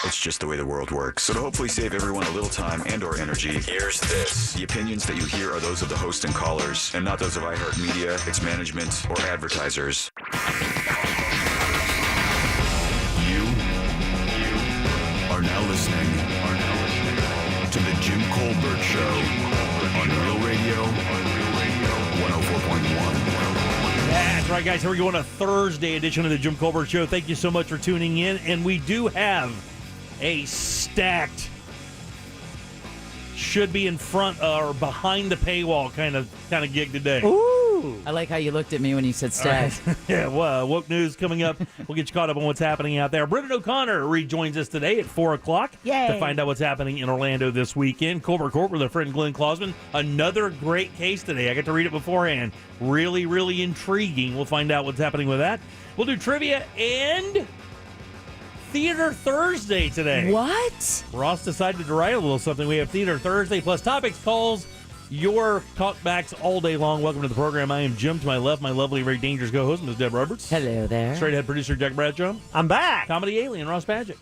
It's just the way the world works. So to hopefully save everyone a little time and or energy, here's this. The opinions that you hear are those of the host and callers, and not those of iHeartMedia, its management, or advertisers. You are now listening to the Jim Colbert Show on Real Radio 104.1. That's right, guys. Here we go on a Thursday edition of the Jim Colbert Show. Thank you so much for tuning in. And we do have a stacked, should be in front or behind the paywall kind of gig today. Ooh. I like how you looked at me when you said stacked. Right. Yeah, well, woke news coming up. We'll get you caught up on what's happening out there. Brendan O'Connor rejoins us today at 4 o'clock to find out what's happening in Orlando this weekend. Colbert Court with our friend Glenn Klausman. Another great case today. I got to read it beforehand. Really, really intriguing. We'll find out what's happening with that. We'll do trivia and Theater Thursday today. What? Ross decided to write a little something. We have Theater Thursday plus topics, calls, your talkbacks all day long. Welcome to the program. I am Jim. To my left, my lovely, very dangerous co-host, Ms. Deb Roberts. Hello there. Straight ahead producer Jack Bradshaw. I'm back. Comedy alien Ross Padgett.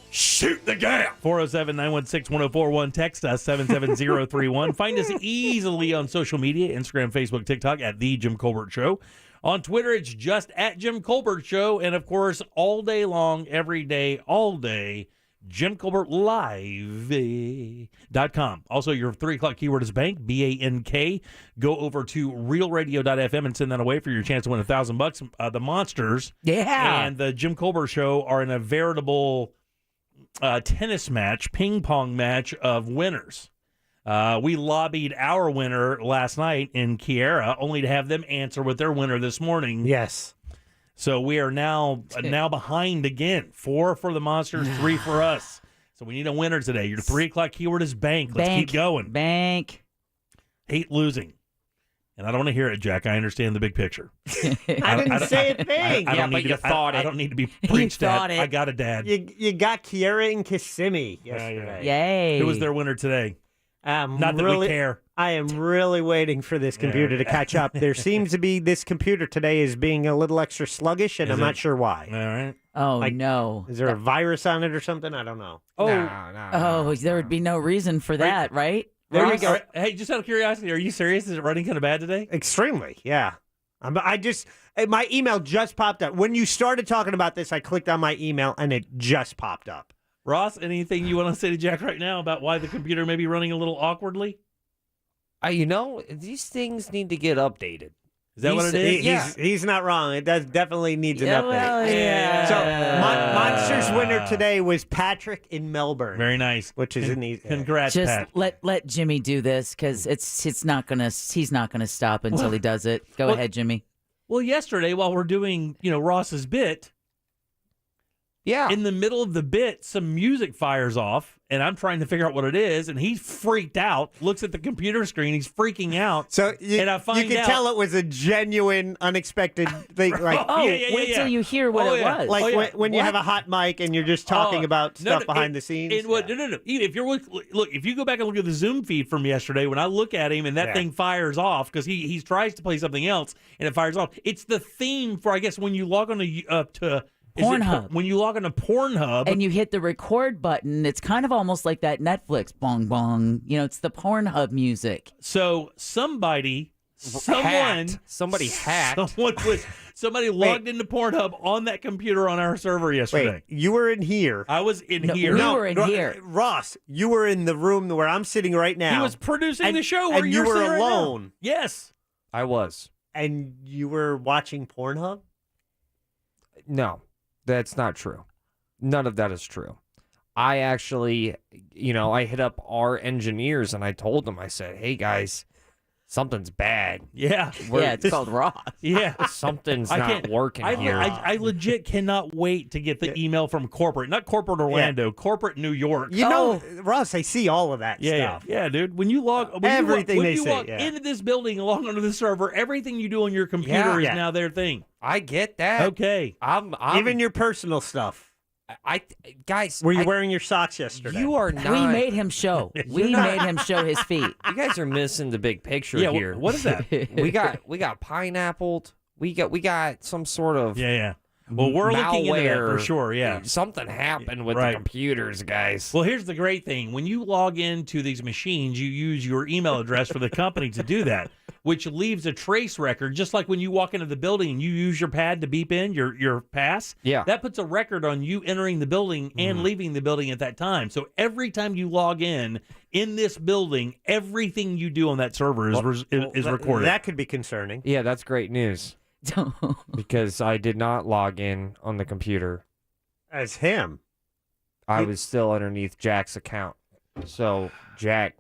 Shoot the gap. 407-916-1041. Text us 77031. Find us easily on social media, Instagram, Facebook, TikTok at The Jim Colbert Show. On Twitter, it's just at Jim Colbert Show. And, of course, all day long, every day, all day, JimColbertLive.com. Also, your 3 o'clock keyword is bank, B-A-N-K. Go over to realradio.fm and send that away for your chance to win $1,000. The Monsters and the Jim Colbert Show are in a veritable tennis match, ping pong match of winners. We lobbied our winner last night in Kiera, only to have them answer with their winner this morning. Yes. So we are now behind again. 4 for the Monsters, 3 for us. So we need a winner today. Your 3 o'clock keyword is bank. Let's keep going. Bank. Hate losing. And I don't want to hear it, Jack. I understand the big picture. I didn't say a thing. I don't need to be preached at. it. I got a dad. You got Kiera and Kissimmee yesterday. Yay. Who was their winner today? Not that we care. I am really waiting for this computer to catch up. There seems to be this computer today is being a little extra sluggish, and I'm not sure why. All right. Oh, no. Is there a virus on it or something? I don't know. No. There would be no reason for that, right? There Ross? you go. Hey, just out of curiosity, are you serious? Is it running kind of bad today? Extremely, yeah. My email just popped up. When you started talking about this, I clicked on my email, and it just popped up. Ross, anything you want to say to Jack right now about why the computer may be running a little awkwardly? These things need to get updated. Is that what it is? He's not wrong. It definitely needs an update. Well, yeah. So, Monsters winner today was Patrick in Melbourne. Very nice. Which is an easy. Congrats, Just Pat. let Jimmy do this because he's not gonna stop until he does it. Go ahead, Jimmy. Well, yesterday while we're doing Ross's bit, in the middle of the bit, some music fires off, and I'm trying to figure out what it is, and he's freaked out, looks at the computer screen, he's freaking out. So you can tell it was a genuine, unexpected thing. Like, wait till you hear what it was. Like when you have a hot mic and you're just talking about stuff behind the scenes. No. If if you go back and look at the Zoom feed from yesterday, when I look at him and that thing fires off because he tries to play something else and it fires off. It's the theme for, I guess, when you log on to Pornhub. When you log on to Pornhub. And you hit the record button, it's kind of almost like that Netflix bong bong. It's the Pornhub music. So somebody hacked. Somebody logged into Pornhub on that computer on our server yesterday. Wait, you were in here. I was in here. We were in here. Ross, you were in the room where I'm sitting right now. He was producing the show where you're you were sitting alone. Right now. Yes. I was. And you were watching Pornhub? No. That's not true. None of that is true. I actually, I hit up our engineers and I told them, I said, hey guys, something's bad. Yeah. It's called Ross. Yeah. Something's not working here. I legit cannot wait to get the email from corporate, not corporate Orlando, corporate New York. Ross, I see all of that stuff. Yeah, dude. When you log into this building, log onto the server, everything you do on your computer is now their thing. I get that. Okay. I'm even your personal stuff. Guys, were you wearing your socks yesterday? You are not. We made him show. Made him show his feet. You guys are missing the big picture here. What is that? we got pineappled. We got some sort of Well, we're looking into that for malware. sure, yeah. Something happened with Right. the computers, guys. Well, here's the great thing. When you log into these machines, you use your email address for the company to do that, which leaves a trace record, just like when you walk into the building and you use your pad to beep in your pass. Yeah. That puts a record on you entering the building and leaving the building at that time. So every time you log in this building, everything you do on that server is recorded. That could be concerning. Yeah, that's great news. Because I did not log in on the computer. As him. I was still underneath Jack's account. So, Jack,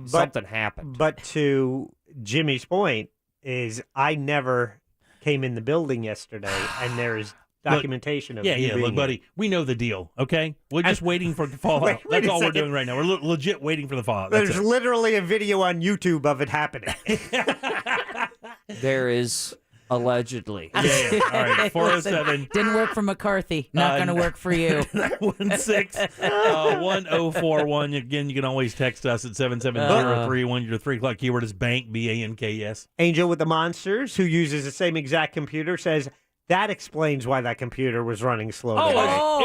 something happened. But to Jimmy's point is I never came in the building yesterday, and there is documentation of you being look, here. buddy, we know the deal, okay? We're just waiting for the fallout. Wait That's a all we're second. doing right now. We're legit waiting for the fallout. That's There's it. literally a video on YouTube of it happening. There is allegedly. Yeah. All right, 407 Didn't work for McCarthy. Not going to work for you. 916-1041. Again, you can always text us at 77031. Your 3 o'clock keyword is bank, BANKS. Angel with the Monsters, who uses the same exact computer, says that explains why that computer was running slow today.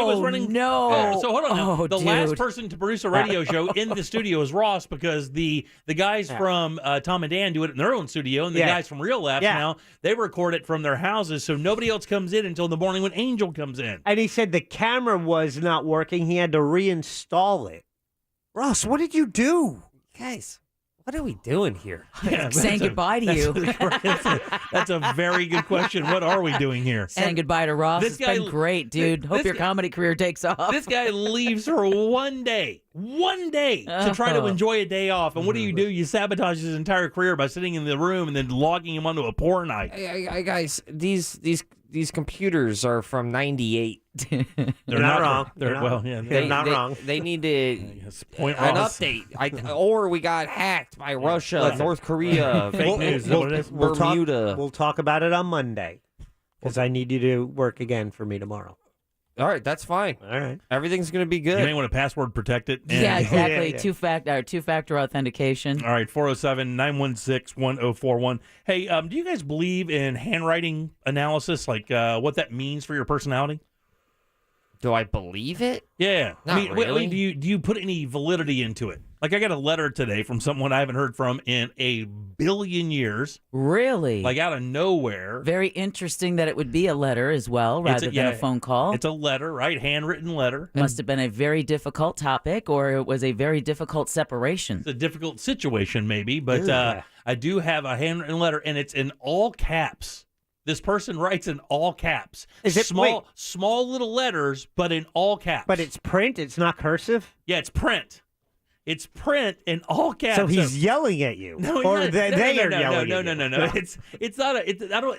It was running. no. So hold on. Now. Oh, The dude. last person to produce a radio show in the studio is Ross, because the guys from Tom and Dan do it in their own studio, and the guys from Real Laughs now, they record it from their houses, so nobody else comes in until the morning when Angel comes in. And he said the camera was not working. He had to reinstall it. Ross, what did you do? Guys, what are we doing here? Yeah, Saying goodbye to you. That's a very good question. What are we doing here? Saying goodbye to Ross. This It's guy- been great, dude. Hope your comedy career takes off. This guy leaves for one day to try to enjoy a day off. And what do? You sabotage his entire career by sitting in the room and then logging him onto a porn night. Hey, guys, these computers are from '98. They're not wrong. They're You're well, not- yeah. You're not wrong. They need to Yes, point an Ross. update. Or we got hacked by Russia, North Korea, Fake news. Is that what it is? Bermuda. We'll talk about it on Monday because I need you to work again for me tomorrow. All right, that's fine. All right. Everything's gonna be You good. may want to password protect it. And- Yeah, exactly. Yeah. Two-factor authentication. All right, 407-916-1041. Hey, do you guys believe in handwriting analysis, like what that means for your personality? Do I believe it? Yeah. Not really. do you put any validity into it? Like, I got a letter today from someone I haven't heard from in a billion years, Really? like out of nowhere. Very interesting that it would be a letter as well, rather than a phone call. It's a letter, right? Handwritten letter. Must have been a very difficult topic, or it was a very difficult separation. It's a difficult situation, maybe, but I do have a handwritten letter, and it's in all caps. This person writes in all caps. Is it- small little letters, but in all caps? But it's print. It's not cursive. Yeah, it's print. It's print in all caps. So he's yelling at you, No, or he's not. they are yelling. No. at you. It's not a.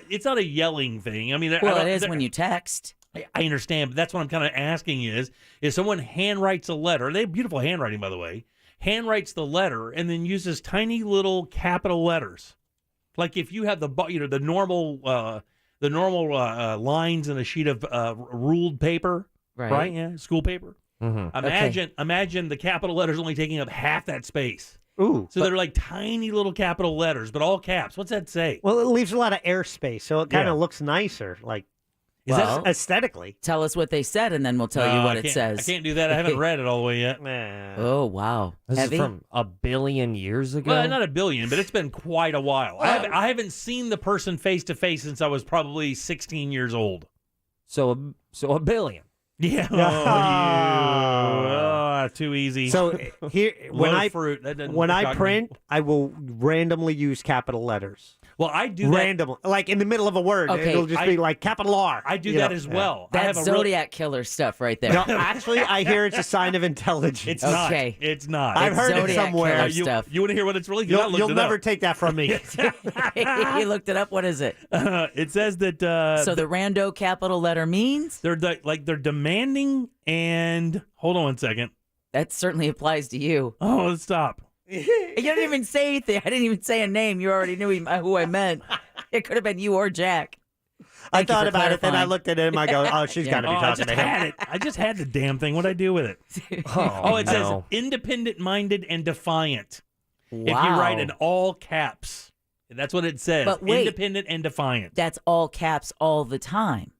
It's not a yelling thing. I mean, Well, it is when you text. I understand, but that's what I'm kind of asking is someone handwrites a letter. They have beautiful handwriting, by the way. Handwrites the letter and then uses tiny little capital letters. Like if you have the normal lines in a sheet of ruled paper, right? Yeah, school paper. Mm-hmm. Imagine the capital letters only taking up half that space. Ooh. So they're like tiny little capital letters, but all caps. What's that say? Well, it leaves a lot of airspace, so it kind of looks nicer, like aesthetically. Tell us what they said, and then we'll tell you what it says. I can't do that. I haven't read it all the way yet. Oh, wow. This Heavy? is from a billion years ago. Well, not a billion, but it's been quite a while. I haven't seen the person face to face since I was probably 16 years old. So a billion. Yeah. Too easy. So here, when I fruit. That doesn't when I shock me. print, I will randomly use capital letters. Well, I do that. Randomly, like in the middle of a word, Okay, it'll just be like capital R. I do you that know? as well. I That's have a real- Zodiac killer stuff right there. No, actually, I hear it's a sign of intelligence. It's not. Okay. It's not. I've heard it Zodiac somewhere. killer you stuff. want to hear what it's really? 'Cause I looked You'll it never up. take that from me. You looked it up. What is it? It says that So the rando capital letter means? they're they're demanding and hold on 1 second. That certainly applies to you. Oh, stop. You didn't even say anything. I didn't even say a name. You already knew who I meant. It could have been you or Jack. I Thank you thought for about it, then I clarifying. looked at him. I go, "Oh, she's got to be I talking just to him." had it. I just had the damn thing. What'd I do with it? Oh, it says independent-minded and defiant. Wow. If you write in all caps. That's what it says. But wait. Independent and defiant. That's all caps all the time.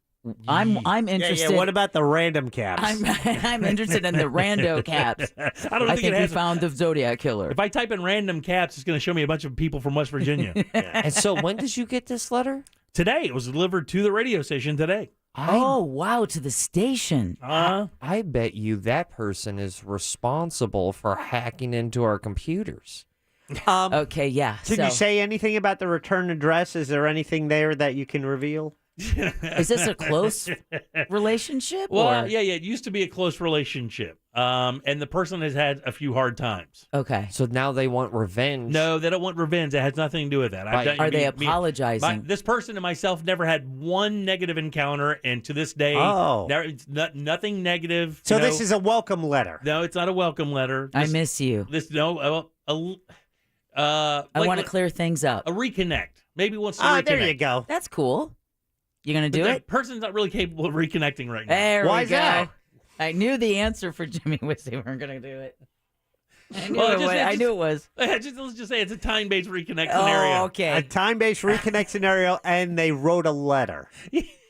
I'm interested. Yeah, what about the random caps? I'm interested in the rando caps. I think we found the Zodiac killer. If I type in random caps, it's going to show me a bunch of people from West Virginia. And so when did you get this letter? Today. It was delivered to the radio station today. Oh, wow, to the station. I bet you that person is responsible for hacking into our computers. Okay, yeah. Can you say anything about the return address? Is there anything there that you can reveal? Is this a close relationship? Well, or? yeah. It used to be a close relationship. And the person has had a few hard times. Okay. So now they want revenge. No, they don't want revenge. It has nothing to do with that. Are they apologizing? This person and myself never had one negative encounter, and to this day, it's nothing negative. So this is a welcome letter. No, it's not a welcome letter. I miss you. I want to clear things up. A reconnect. Maybe wants to reconnect. There you go. That's cool. You going to do it? The person's not really capable of reconnecting right now. There Why we is go. that? I knew the answer for Jimmy was they weren't going to do it. I knew it was. Let's just say it's a time-based reconnect scenario. Oh, okay. A time-based reconnect scenario, and they wrote a letter.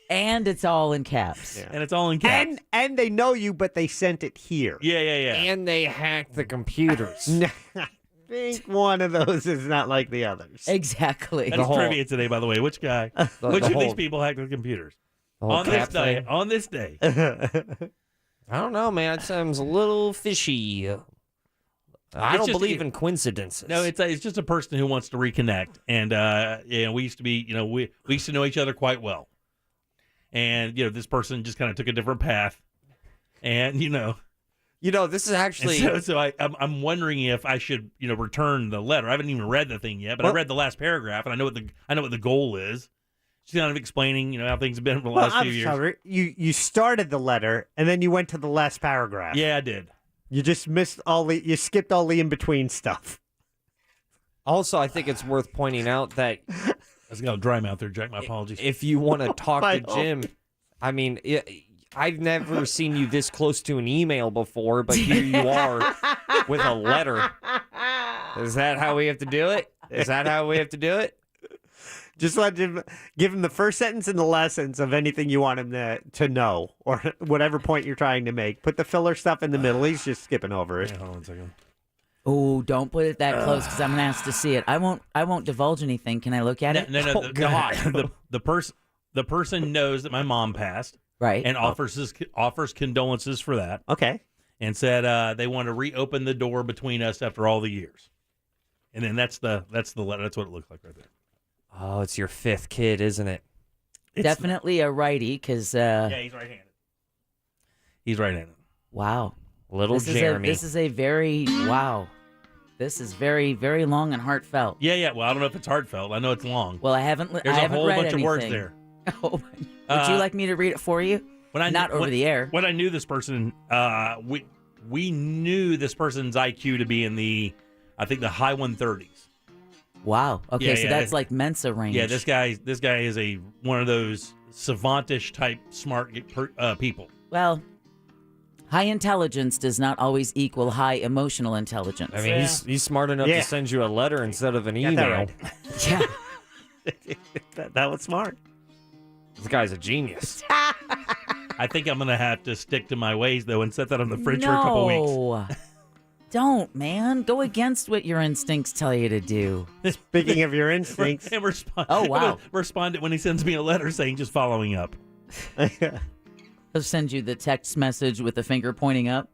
And it's all in caps. Yeah. And it's all in caps. And they know you, but they sent it here. Yeah. And they hacked the computers. I think one of those is not like the others. Exactly. That's trivia today, by the way. Which guy? Which of these people hacked the computers? On this day. I don't know, man. It sounds a little fishy. I don't believe in coincidences. No, it's just a person who wants to reconnect, and we used to be, we used to know each other quite well, and this person just kind of took a different path, and this is actually so I'm wondering if I should return the letter. I haven't even read the thing yet, but I read the last paragraph, and I know what the goal is. She's kind of explaining, how things have been for the last few years. Sorry, you started the letter and then you went to the last paragraph. Yeah, I did. You just missed you skipped all the in between stuff. Also, I think it's worth pointing out that I was got a dry mouth there, Jack. My apologies. If you want to talk to Jim, I mean, I've never seen you this close to an email before, but here you are with a letter. Is that how we have to do it? Just give him the first sentence and the last sentence of anything you want him to know, or whatever point you're trying to make. Put the filler stuff in the middle. He's just skipping over it. Yeah, hold on a second. Oh, don't put it that close because I'm gonna ask to see it. I won't divulge anything. Can I look at it? No. Oh, God. The person knows that my mom passed, right? And offers condolences for that. Okay. And said they want to reopen the door between us after all the years. And then that's the letter. That's what it looks like right there. Oh, it's your fifth kid, isn't it? Definitely a righty, because... yeah, he's right-handed. Wow. Little Jeremy. This is very, very, very long and heartfelt. Yeah. Well, I don't know if it's heartfelt. I know it's long. Well, I haven't read anything. There's a whole bunch of words there. Would you like me to read it for you? Not over the air. When I knew this person, we knew this person's IQ to be in the high 130s. Wow. Okay, so that's like Mensa range. Yeah, this guy is one of those savantish type smart people. Well, high intelligence does not always equal high emotional intelligence. I mean, he's smart enough to send you a letter instead of an email. Right. Yeah. that was smart. This guy's a genius. I think I'm going to have to stick to my ways, though, and set that on the fridge for a couple weeks. Don't, man. Go against what your instincts tell you to do. Speaking of your instincts. And respond. Oh, wow. Respond it when he sends me a letter saying just following up. He'll send you the text message with the finger pointing up.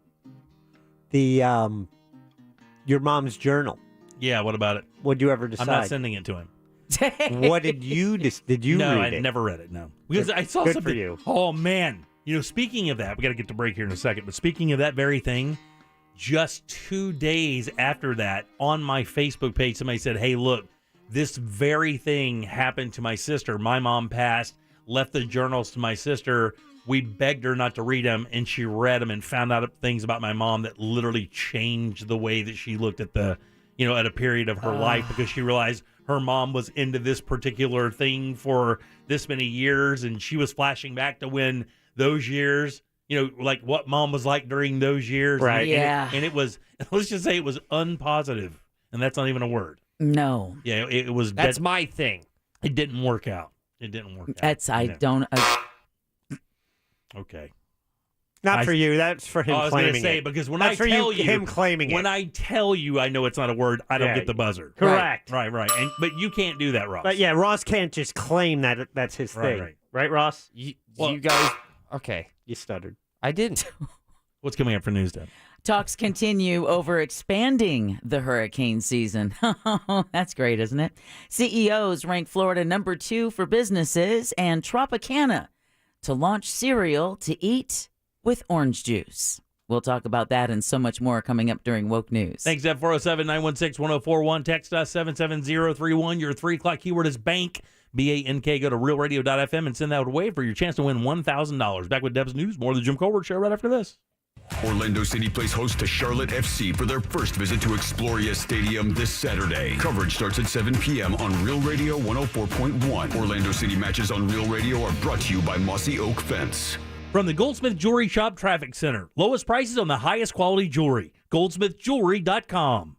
Your mom's journal. Yeah, what about it? What'd you ever decide? I'm not sending it to him. What did you read it? No, I never read it, no. Because I saw Good something. for you. Oh, man. Speaking of that, we got to get to break here in a second, but speaking of that very thing, just 2 days after that, on my Facebook page, somebody said, hey, look, this very thing happened to my sister. My mom passed, left the journals to my sister. We begged her not to read them, and she read them and found out things about my mom that literally changed the way that she looked at at a period of her life, because she realized her mom was into this particular thing for this many years, and she was flashing back to when those years, like what mom was like during those years. Right. Yeah. And it was, let's just say it was unpositive, and that's not even a word. No. Yeah, it was. That's my thing. It didn't work out. Okay. Not for you. That's for him I was claiming gonna say, it. because when That's I for tell you him claiming when it. I tell you I know it's not a word, I don't get the buzzer. Correct. Right. But you can't do that, Ross. But yeah, Ross can't just claim that that's his thing. Right, Ross? You guys, okay. You stuttered. I didn't. What's coming up for news, Deb? Talks continue over expanding the hurricane season. That's great, isn't it? CEOs rank Florida number 2 for businesses and Tropicana to launch cereal to eat with orange juice. We'll talk about that and so much more coming up during Woke News. Thanks, Deb. 407-916-1041. Text us 77031. Your 3 o'clock keyword is bank, B-A-N-K. Go to realradio.fm and send that away for your chance to win $1,000. Back with Deb's News. More of the Jim Colbert Show right after this. Orlando City plays host to Charlotte FC for their first visit to Exploria Stadium this Saturday. Coverage starts at 7 p.m. on Real Radio 104.1. Orlando City matches on Real Radio are brought to you by Mossy Oak Fence. From the Goldsmith Jewelry Shop Traffic Center. Lowest prices on the highest quality jewelry. GoldsmithJewelry.com.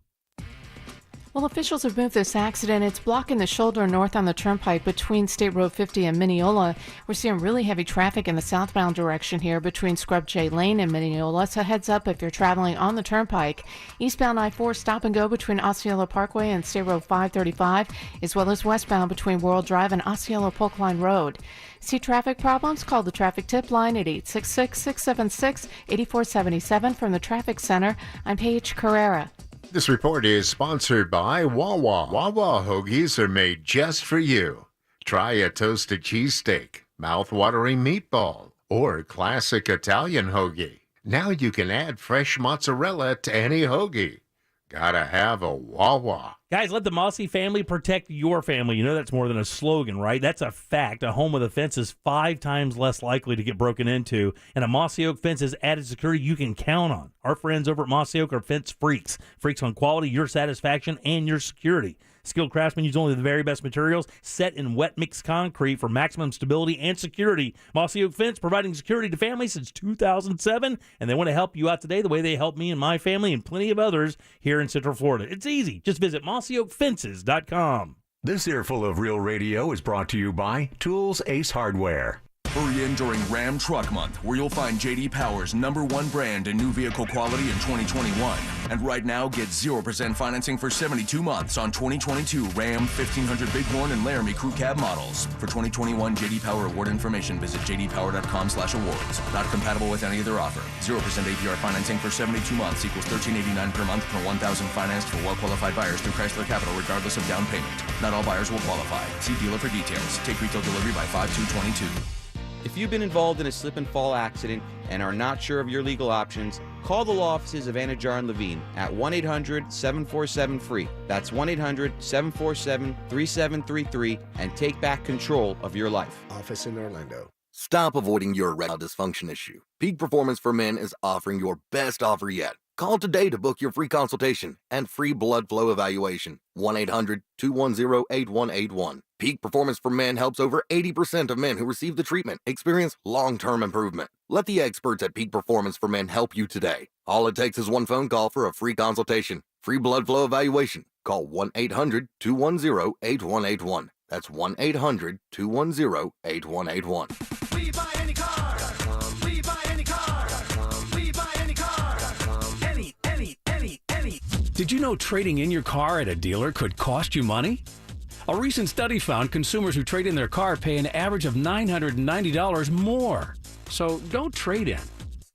Well, officials have moved this accident. It's blocking the shoulder north on the turnpike between State Road 50 and Mineola. We're seeing really heavy traffic in the southbound direction here between Scrub J Lane and Mineola. So heads up if you're traveling on the turnpike. Eastbound I-4 stop and go between Osceola Parkway and State Road 535, as well as westbound between World Drive and Osceola Polk Line Road. See traffic problems? Call the traffic tip line at 866-676-8477 from the Traffic Center. I'm Paige Carrera. This report is sponsored by Wawa. Wawa hoagies are made just for you. Try a toasted cheesesteak, mouth-watering meatball, or classic Italian hoagie. Now you can add fresh mozzarella to any hoagie. Gotta have a Wawa. Guys, let the Mossy family protect your family. You know that's more than a slogan, right? That's a fact. A home with a fence is 5 times less likely to get broken into, and a Mossy Oak fence is added security you can count on. Our friends over at Mossy Oak are fence freaks. Freaks on quality, your satisfaction, and your security. Skilled craftsmen use only the very best materials set in wet mix concrete for maximum stability and security. Mossy Oak Fence providing security to families since 2007, and they want to help you out today the way they helped me and my family and plenty of others here in Central Florida. It's easy. Just visit mossyoakfences.com. This earful of Real Radio is brought to you by Tools Ace Hardware. Hurry in during Ram Truck Month, where you'll find J.D. Power's #1 brand in new vehicle quality in 2021. And right now, get 0% financing for 72 months on 2022 Ram 1500 Bighorn and Laramie Crew Cab models. For 2021 J.D. Power award information, visit jdpower.com/awards. Not compatible with any other offer. 0% APR financing for 72 months equals $13.89 per month per $1,000 financed for well-qualified buyers through Chrysler Capital, regardless of down payment. Not all buyers will qualify. See dealer for details. Take retail delivery by 5/2/22. If you've been involved in a slip and fall accident and are not sure of your legal options, call the law offices of Anajar and Levine at 1-800-747-FREE. That's 1-800-747-3733 and take back control of your life. Office in Orlando. Stop avoiding your erectile dysfunction issue. Peak Performance for Men is offering your best offer yet. Call today to book your free consultation and free blood flow evaluation. 1-800-210-8181. Peak Performance for Men helps over 80% of men who receive the treatment experience long-term improvement. Let the experts at Peak Performance for Men help you today. All it takes is one phone call for a free consultation, free blood flow evaluation. Call 1-800-210-8181. That's 1-800-210-8181. We buy any car. We buy any car. We buy any car. Any. Did you know trading in your car at a dealer could cost you money? A recent study found consumers who trade in their car pay an average of $990 more. So don't trade in.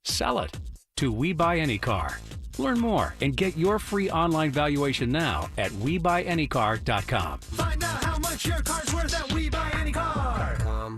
Sell it to We Buy Any Car. Learn more and get your free online valuation now at WeBuyAnyCar.com. Find out how much your car's worth at We Buy Any Car.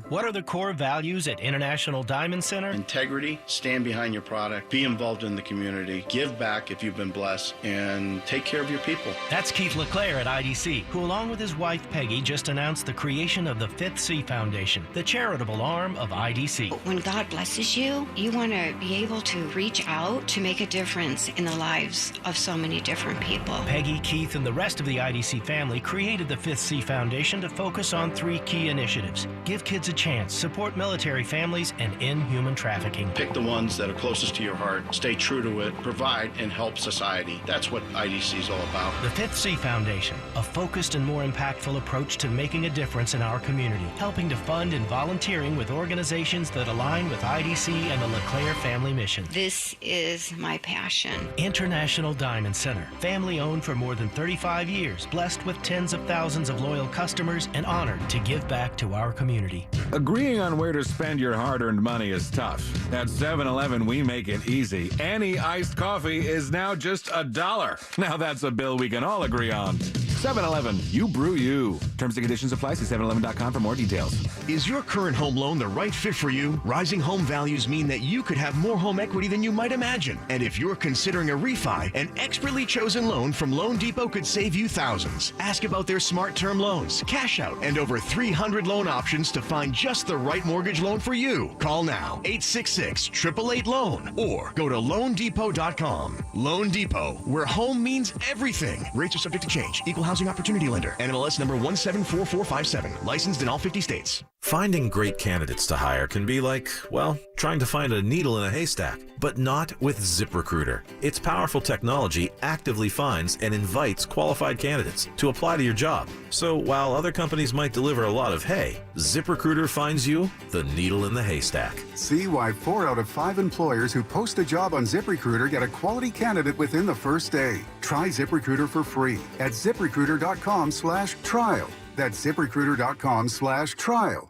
What are the core values at International Diamond Center? Integrity, stand behind your product, be involved in the community, give back if you've been blessed, and take care of your people. That's Keith LeClaire at IDC, who along with his wife Peggy just announced the creation of the Fifth C Foundation, the charitable arm of IDC. When God blesses you, you want to be able to reach out to make a difference in the lives of so many different people. Peggy, Keith, and the rest of the IDC family created the Fifth C Foundation to focus on 3 key initiatives. Give kids a chance. Support military families and end human trafficking. Pick the ones that are closest to your heart, stay true to it, provide and help society. That's what IDC is all about. The Fifth Sea Foundation, a focused and more impactful approach to making a difference in our community, helping to fund and volunteering with organizations that align with IDC and the LeClaire family mission. This is my passion. International Diamond Center, family owned for more than 35 years, blessed with tens of thousands of loyal customers and honored to give back to our community. Agreeing on where to spend your hard-earned money is tough. At 7-Eleven, we make it easy. Any iced coffee is now just $1. Now that's a bill we can all agree on. 7-Eleven, you brew you. Terms and conditions apply. See 711.com for more details. Is your current home loan the right fit for you? Rising home values mean that you could have more home equity than you might imagine. And if you're considering a refi, an expertly chosen loan from Loan Depot could save you thousands. Ask about their smart term loans, cash out, and over 300 loan options to find just the right mortgage loan for you. Call now, 866-888-LOAN, or go to loandepot.com. Loan Depot, where home means everything. Rates are subject to change. Equal housing opportunity lender. NMLS number 174457. Licensed in all 50 states. Finding great candidates to hire can be like, well, trying to find a needle in a haystack, but not with ZipRecruiter. Its powerful technology actively finds and invites qualified candidates to apply to your job. So while other companies might deliver a lot of hay, ZipRecruiter finds you the needle in the haystack. See why 4 out of 5 employers who post a job on ZipRecruiter get a quality candidate within the first day. Try ZipRecruiter for free at ZipRecruiter.com/trial. That's ZipRecruiter.com/trial.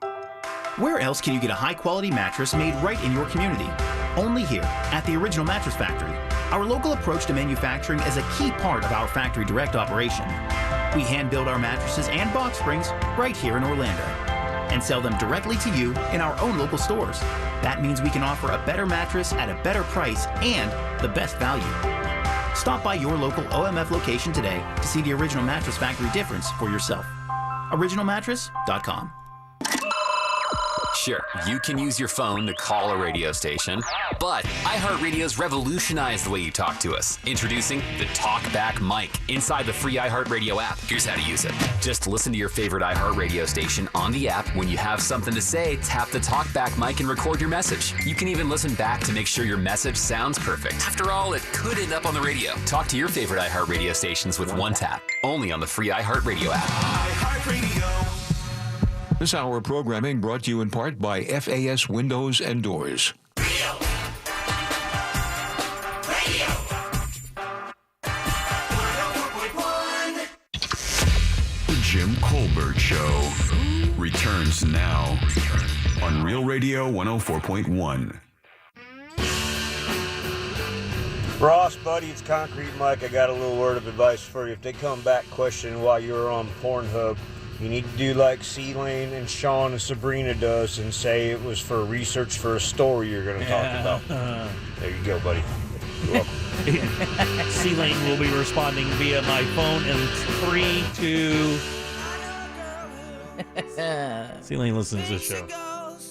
Where else can you get a high-quality mattress made right in your community? Only here at the Original Mattress Factory. Our local approach to manufacturing is a key part of our factory direct operation. We hand-build our mattresses and box springs right here in Orlando and sell them directly to you in our own local stores. That means we can offer a better mattress at a better price and the best value. Stop by your local OMF location today to see the Original Mattress Factory difference for yourself. OriginalMattress.com. Sure, you can use your phone to call a radio station, but iHeartRadio's revolutionized the way you talk to us. Introducing the TalkBack mic inside the free iHeartRadio app. Here's how to use it. Just listen to your favorite iHeartRadio station on the app. When you have something to say, tap the TalkBack mic and record your message. You can even listen back to make sure your message sounds perfect. After all, it could end up on the radio. Talk to your favorite iHeartRadio stations with one tap. Only on the free iHeartRadio app. iHeartRadio. This hour of programming brought to you in part by FAS Windows and Doors. The Jim Colbert Show returns now on Real Radio 104.1. Ross, buddy, it's Concrete Mike. I got a little word of advice for you. If they come back questioning why you're on Pornhub, you need to do like C-Lane and Sean and Sabrina does and say it was for research for a story you're going to talk about. There you go, buddy. You're welcome. C-Lane will be responding via my phone in 3, 2... C-Lane listens to this show.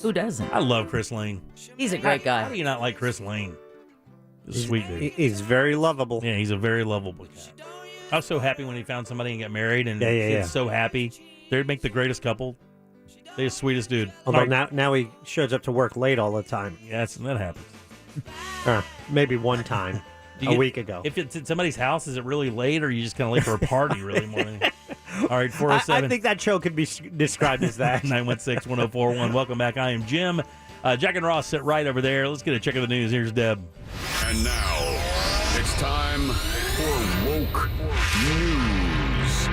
Who doesn't? I love Chris Lane. He's a great guy. How do you not like Chris Lane? He's a sweet dude. He's very lovable. Yeah, he's a very lovable guy. I was so happy when he found somebody and got married, and yeah. so happy. They'd make the greatest couple. They're the sweetest dude. Although now he shows up to work late all the time. Yeah, that happens. Maybe one time a week ago. If it's at somebody's house, is it really late, or are you just kind of late for a party really more than... All right, 407. I think that show could be described as that. 916-1041. Welcome back. I am Jim. Jack and Ross sit right over there. Let's get a check of the news. Here's Deb. And now, it's time for Woke News.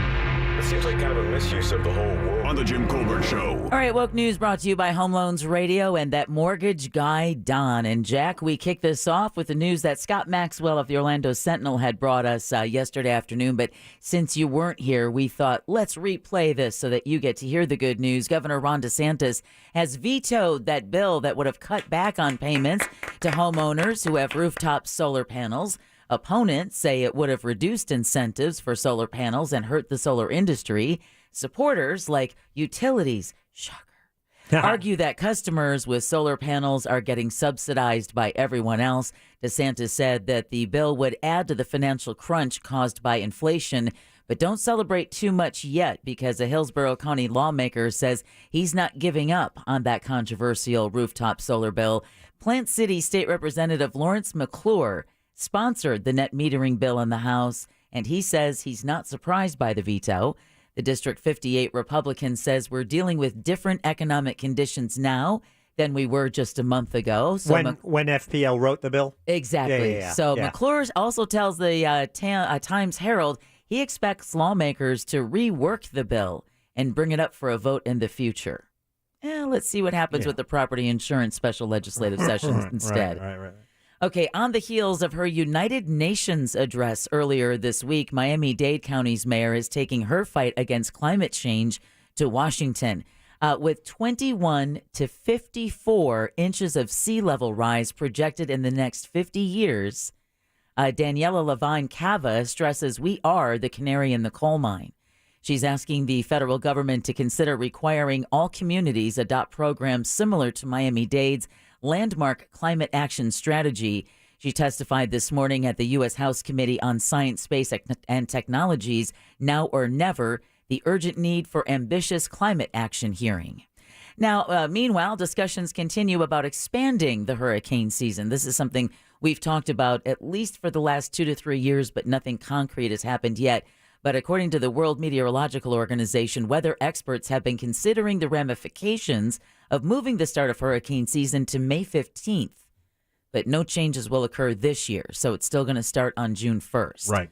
It seems like kind of a misuse of the whole world. On the Jim Colbert Show. All right, Woke News brought to you by Home Loans Radio and that mortgage guy, Don. And Jack, we kick this off with the news that Scott Maxwell of the Orlando Sentinel had brought us yesterday afternoon. But since you weren't here, we thought, let's replay this so that you get to hear the good news. Governor Ron DeSantis has vetoed that bill that would have cut back on payments to homeowners who have rooftop solar panels. Opponents say it would have reduced incentives for solar panels and hurt the solar industry. Supporters, like utilities, argue that customers with solar panels are getting subsidized by everyone else. DeSantis said that the bill would add to the financial crunch caused by inflation, But don't celebrate too much yet, because a Hillsborough County lawmaker says he's not giving up on that controversial rooftop solar bill. Plant City State Representative Lawrence McClure sponsored the net metering bill in the House, and he says he's not surprised by the veto. The District 58 Republican says we're dealing with different economic conditions now than we were just a month ago. So when FPL wrote the bill? Exactly. Yeah. So McClure also tells the Times Herald he expects lawmakers to rework the bill and bring it up for a vote in the future. Let's see what happens with the property insurance special legislative sessions instead. Right. Okay, on the heels of her United Nations address earlier this week, Miami-Dade County's mayor is taking her fight against climate change to Washington. With 21 to 54 inches of sea level rise projected in the next 50 years, Daniela Levine Cava stresses we are the canary in the coal mine. She's asking the federal government to consider requiring all communities adopt programs similar to Miami-Dade's landmark climate action strategy. She testified this morning at the U.S. House Committee on Science, Space, and Technologies Now or Never, the urgent need for ambitious climate action hearing. Now, meanwhile, discussions continue about expanding the hurricane season. This is something we've talked about at least for the last 2 to 3 years, but nothing concrete has happened yet. But according to the World Meteorological Organization, weather experts have been considering the ramifications of moving the start of hurricane season to May 15th. But no changes will occur this year, so it's still going to start on June 1st. Right.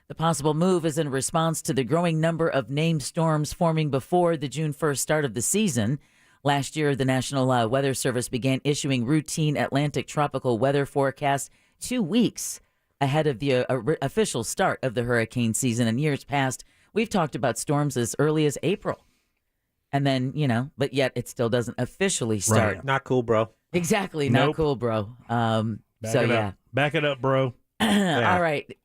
The possible move is in response to the growing number of named storms forming before the June 1st start of the season. Last year, the National Weather Service began issuing routine Atlantic tropical weather forecasts 2 weeks ahead of the official start of the hurricane season. In years past, we've talked about storms as early as April. And then, but yet it still doesn't officially start. Right. Not cool, bro. Exactly. Nope. Not cool, bro. Back it up, bro. All right.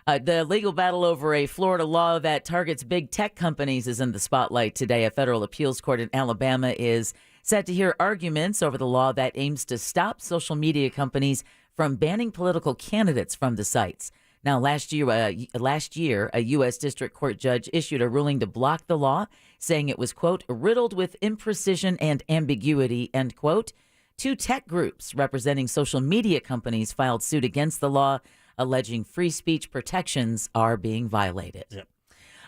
The legal battle over a Florida law that targets big tech companies is in the spotlight today. A federal appeals court in Alabama is set to hear arguments over the law that aims to stop social media companies from banning political candidates from the sites. Now, last year, a U.S. District Court judge issued a ruling to block the law, saying it was, quote, riddled with imprecision and ambiguity, end quote. 2 tech groups representing social media companies filed suit against the law, alleging free speech protections are being violated. Yep.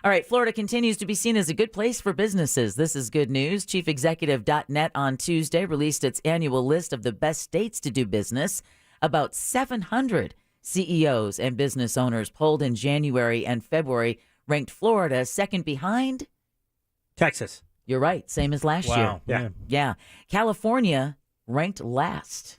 All right, Florida continues to be seen as a good place for businesses. This is good news. Chief Executive.net on Tuesday released its annual list of the best states to do business. About 700 CEOs and business owners polled in January and February ranked Florida second behind Texas. You're right. Same as last year. Yeah. California ranked last.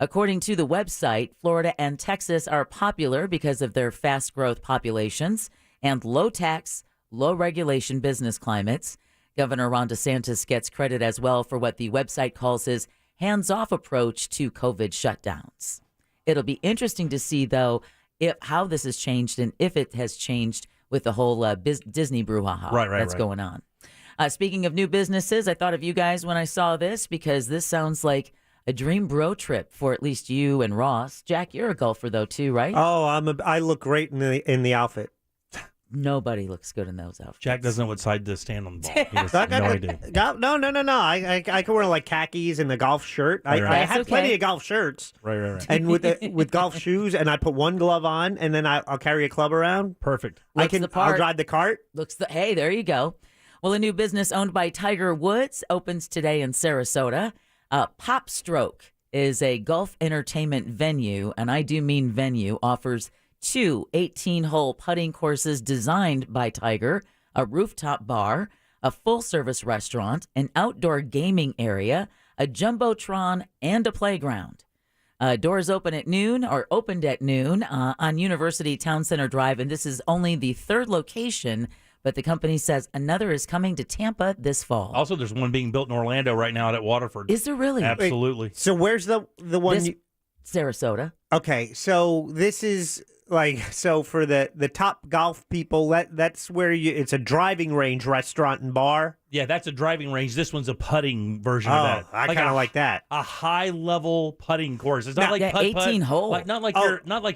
According to the website, Florida and Texas are popular because of their fast growth populations and low tax, low regulation business climates. Governor Ron DeSantis gets credit as well for what the website calls his hands-off approach to COVID shutdowns. It'll be interesting to see, though, how this has changed and if it has changed with the whole Disney brouhaha that's going on. Speaking of new businesses, I thought of you guys when I saw this because this sounds like a dream bro trip for at least you and Ross. Jack, you're a golfer, though, too, right? Oh, I look great in the outfit. Nobody looks good in those outfits. Jack doesn't know what side to stand on the ball. He has no idea. No. I can wear like khakis and the golf shirt. I have plenty of golf shirts. Right. And with golf shoes, and I put one glove on, and then I'll carry a club around. Perfect. I'll drive the cart. Hey, there you go. Well, a new business owned by Tiger Woods opens today in Sarasota. Pop Stroke is a golf entertainment venue, and I do mean venue, offers 2 18-hole putting courses designed by Tiger, a rooftop bar, a full-service restaurant, an outdoor gaming area, a jumbotron, and a playground. Doors opened at noon on University Town Center Drive, and this is only the 3rd location, but the company says another is coming to Tampa this fall. Also, there's one being built in Orlando right now out at Waterford. Is there really? Absolutely. Wait, so where's the one? Sarasota. Okay, so this is like, so for the top golf people, that's where it's a driving range restaurant and bar. Yeah, that's a driving range. This one's a putting version of that. I kind of like that. A high level putting course. It's not like putt, 18 hole. not like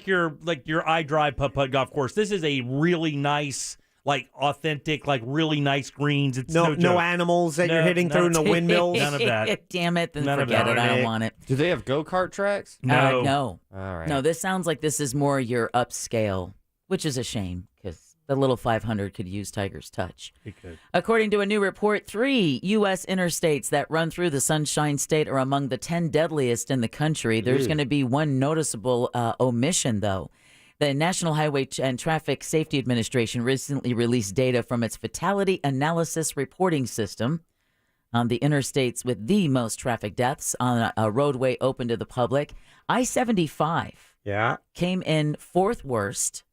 your iDrive putt golf course. This is a really nice, like authentic, like really nice greens. It's no animals that you're hitting through, no windmills. None of that. Damn it, then forget it. I don't want it. Do they have go-kart tracks? No. No. All right. No, this sounds like this is more your upscale, which is a shame because the little 500 could use Tiger's touch. It could. According to a new report, 3 U.S. interstates that run through the Sunshine State are among the 10 deadliest in the country. There's going to be one noticeable omission, though. The National Highway and Traffic Safety Administration recently released data from its Fatality Analysis Reporting System on the interstates with the most traffic deaths on a roadway open to the public. I-75 came in 4th worst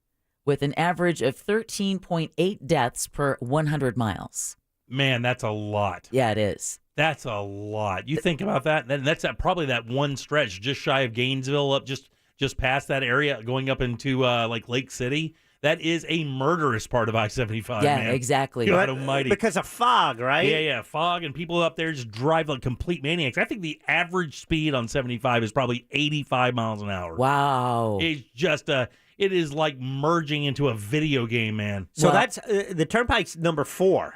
with an average of 13.8 deaths per 100 miles. Man, that's a lot. Yeah, it is. That's a lot. You think about that, and that's probably that one stretch just shy of Gainesville, up just past that area, going up into like Lake City. That is a murderous part of I-75. Yeah, man. exactly. God almighty. Because of fog, right? Yeah, fog, and people up there just drive like complete maniacs. I think the average speed on 75 is probably 85 miles an hour. Wow. It's just it is like merging into a video game, man. So that's the turnpike's number 4.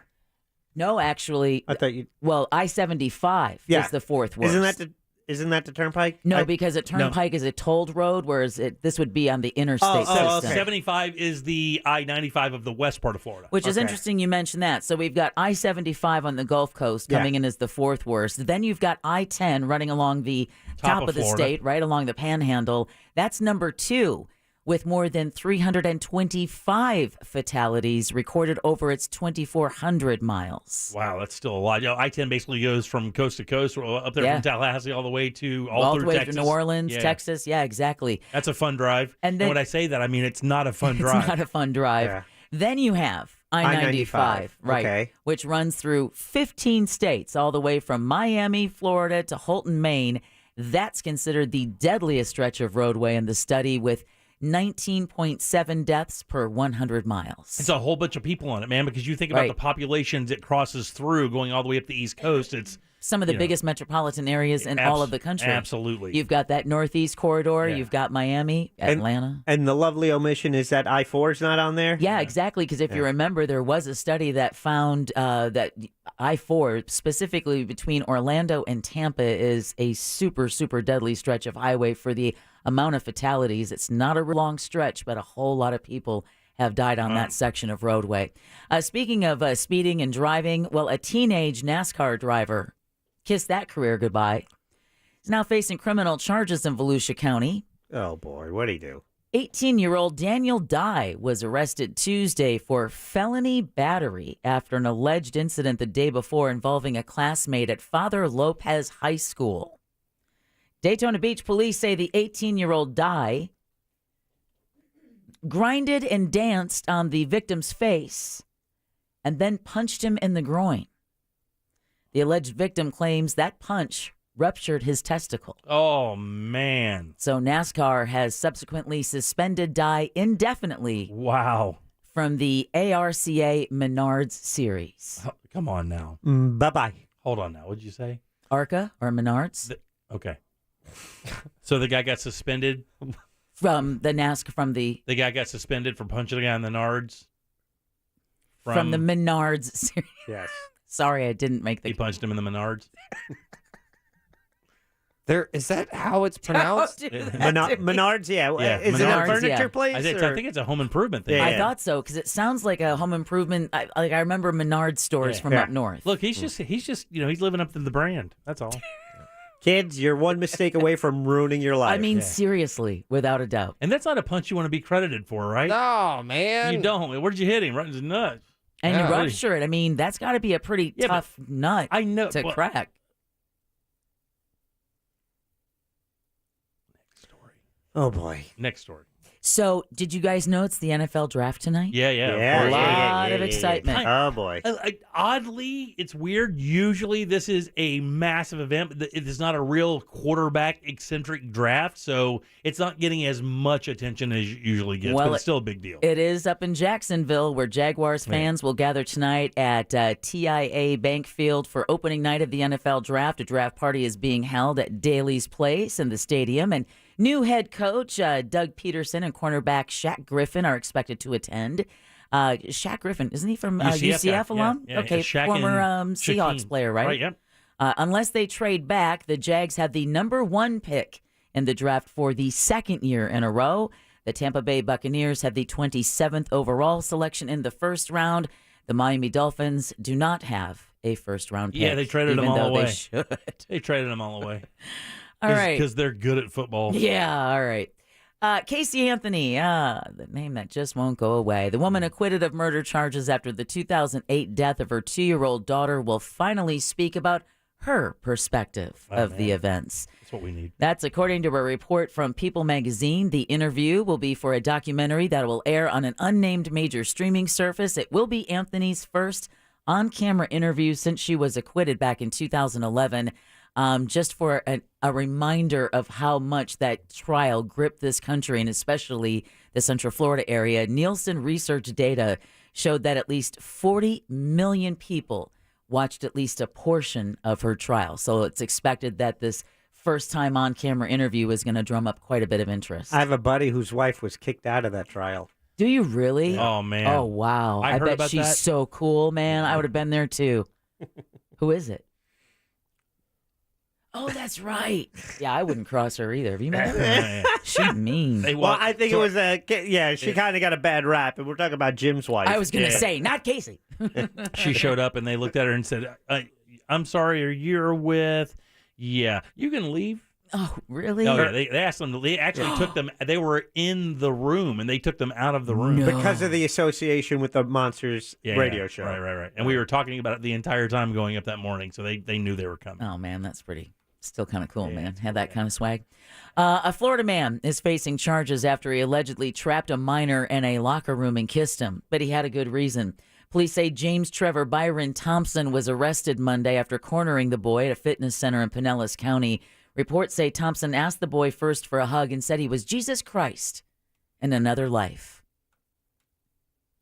No, actually. I thought you. Well, I-75 is the 4th worst. Isn't that the turnpike? No, because a turnpike is a tolled road, whereas this would be on the interstate system. 75 is the I-95 of the west part of Florida. Which is interesting you mentioned that. So we've got I-75 on the Gulf Coast coming in as the 4th worst. Then you've got I-10 running along the top of the state, right along the Panhandle. That's number 2. With more than 325 fatalities recorded over its 2,400 miles. Wow, that's still a lot. I-10 basically goes from coast to coast, up there from Tallahassee all the way to all the way Texas. to New Orleans, Texas. Yeah, exactly. That's a fun drive. And when I say that, I mean it's not a fun drive. It's not a fun drive. Yeah. Then you have I-95, right, which runs through 15 states, all the way from Miami, Florida to Holton, Maine. That's considered the deadliest stretch of roadway in the study, with 19.7 deaths per 100 miles. It's a whole bunch of people on it, man, because you think about the populations it crosses through going all the way up the East Coast. It's some of the biggest metropolitan areas in all of the country. Absolutely. You've got that Northeast corridor. Yeah. You've got Miami, Atlanta. And the lovely omission is that I-4 is not on there? Yeah, exactly, because if you remember, there was a study that found that I-4, specifically between Orlando and Tampa, is a super, super deadly stretch of highway for the amount of fatalities. It's not a long stretch, but a whole lot of people have died on that section of roadway. Speaking of speeding and driving, well, a teenage NASCAR driver kissed that career goodbye. He's now facing criminal charges in Volusia County. Oh, boy. What'd he do? 18-year-old Daniel Dye was arrested Tuesday for felony battery after an alleged incident the day before involving a classmate at Father Lopez High School. Daytona Beach police say the 18-year-old Dye grinded and danced on the victim's face and then punched him in the groin. The alleged victim claims that punch ruptured his testicle. Oh, man. So NASCAR has subsequently suspended Dye indefinitely. Wow. From the ARCA Menards series. Oh, come on now. Bye-bye. Hold on now. What'd you say? ARCA or Menards? Okay. So the guy got suspended? From the NASCAR, from the... The guy got suspended for punching a guy in the nards? From the Menards series. Yes. Sorry, I didn't make the... He punched him in the Menards? Is that how it's pronounced? Menards, yeah. Is Menards, it a furniture place? I think it's a home improvement thing. I thought so, because it sounds like a home improvement. I remember Menards stores from up north. Look, he's just he's living up to the brand. That's all. Kids, you're one mistake away from ruining your life. I mean, seriously, without a doubt. And that's not a punch you want to be credited for, right? No, man. You don't. Where did you hit him? Right in his nuts. And you rupture it. I mean, that's got to be a pretty tough nut to crack. Oh, boy. Next story. So, did you guys know it's the NFL draft tonight? Yeah. A lot of excitement. Oh, boy. Oddly, it's weird. Usually this is a massive event. But it is not a real quarterback-eccentric draft, so it's not getting as much attention as it usually gets, but it's still a big deal. It is up in Jacksonville, where Jaguars fans will gather tonight at TIAA Bank Field for opening night of the NFL draft. A draft party is being held at Daly's Place in the stadium, and new head coach Doug Peterson and cornerback Shaq Griffin are expected to attend. Shaq Griffin, isn't he from UCF alum? Yeah, okay, Shaq former and Seahawks Shaquem. player, right? Right, yep. Unless they trade back, the Jags have the number 1 pick in the draft for the second year in a row. The Tampa Bay Buccaneers have the 27th overall selection in the first round. The Miami Dolphins do not have a first-round pick. Yeah, they traded them even all though away. They should. They traded them all away. All right. Because they're good at football. Yeah, all right. Casey Anthony, the name that just won't go away. The woman acquitted of murder charges after the 2008 death of her 2-year-old daughter will finally speak about her perspective of the events. That's what we need. That's according to a report from People magazine. The interview will be for a documentary that will air on an unnamed major streaming service. It will be Anthony's first on-camera interview since she was acquitted back in 2011. Just for a reminder of how much that trial gripped this country, and especially the Central Florida area. Nielsen research data showed that at least 40 million people watched at least a portion of her trial. So it's expected that this first-time on-camera interview is going to drum up quite a bit of interest. I have a buddy whose wife was kicked out of that trial. Do you really? Oh, man. Oh, wow. I heard bet about she's that. so cool, man. I would have been there, too. Who is it? Oh, that's right. Yeah, I wouldn't cross her either. Have you met her? She's mean. Well, I think it was she kind of got a bad rap, and we're talking about Jim's wife. I was going to say, not Casey. She showed up, and they looked at her and said, I'm sorry, you're with... Yeah, you can leave. Oh, really? Oh, yeah, they asked them. They actually took them. They were in the room, and they took them out of the room. Because of the association with the Monsters radio show. Right. And we were talking about it the entire time going up that morning, so they knew they were coming. Oh, man, that's still kind of cool, man. Had that kind of swag. A Florida man is facing charges after he allegedly trapped a minor in a locker room and kissed him, but he had a good reason. Police say James Trevor Byron Thompson was arrested Monday after cornering the boy at a fitness center in Pinellas County. Reports say Thompson asked the boy first for a hug and said he was Jesus Christ in another life.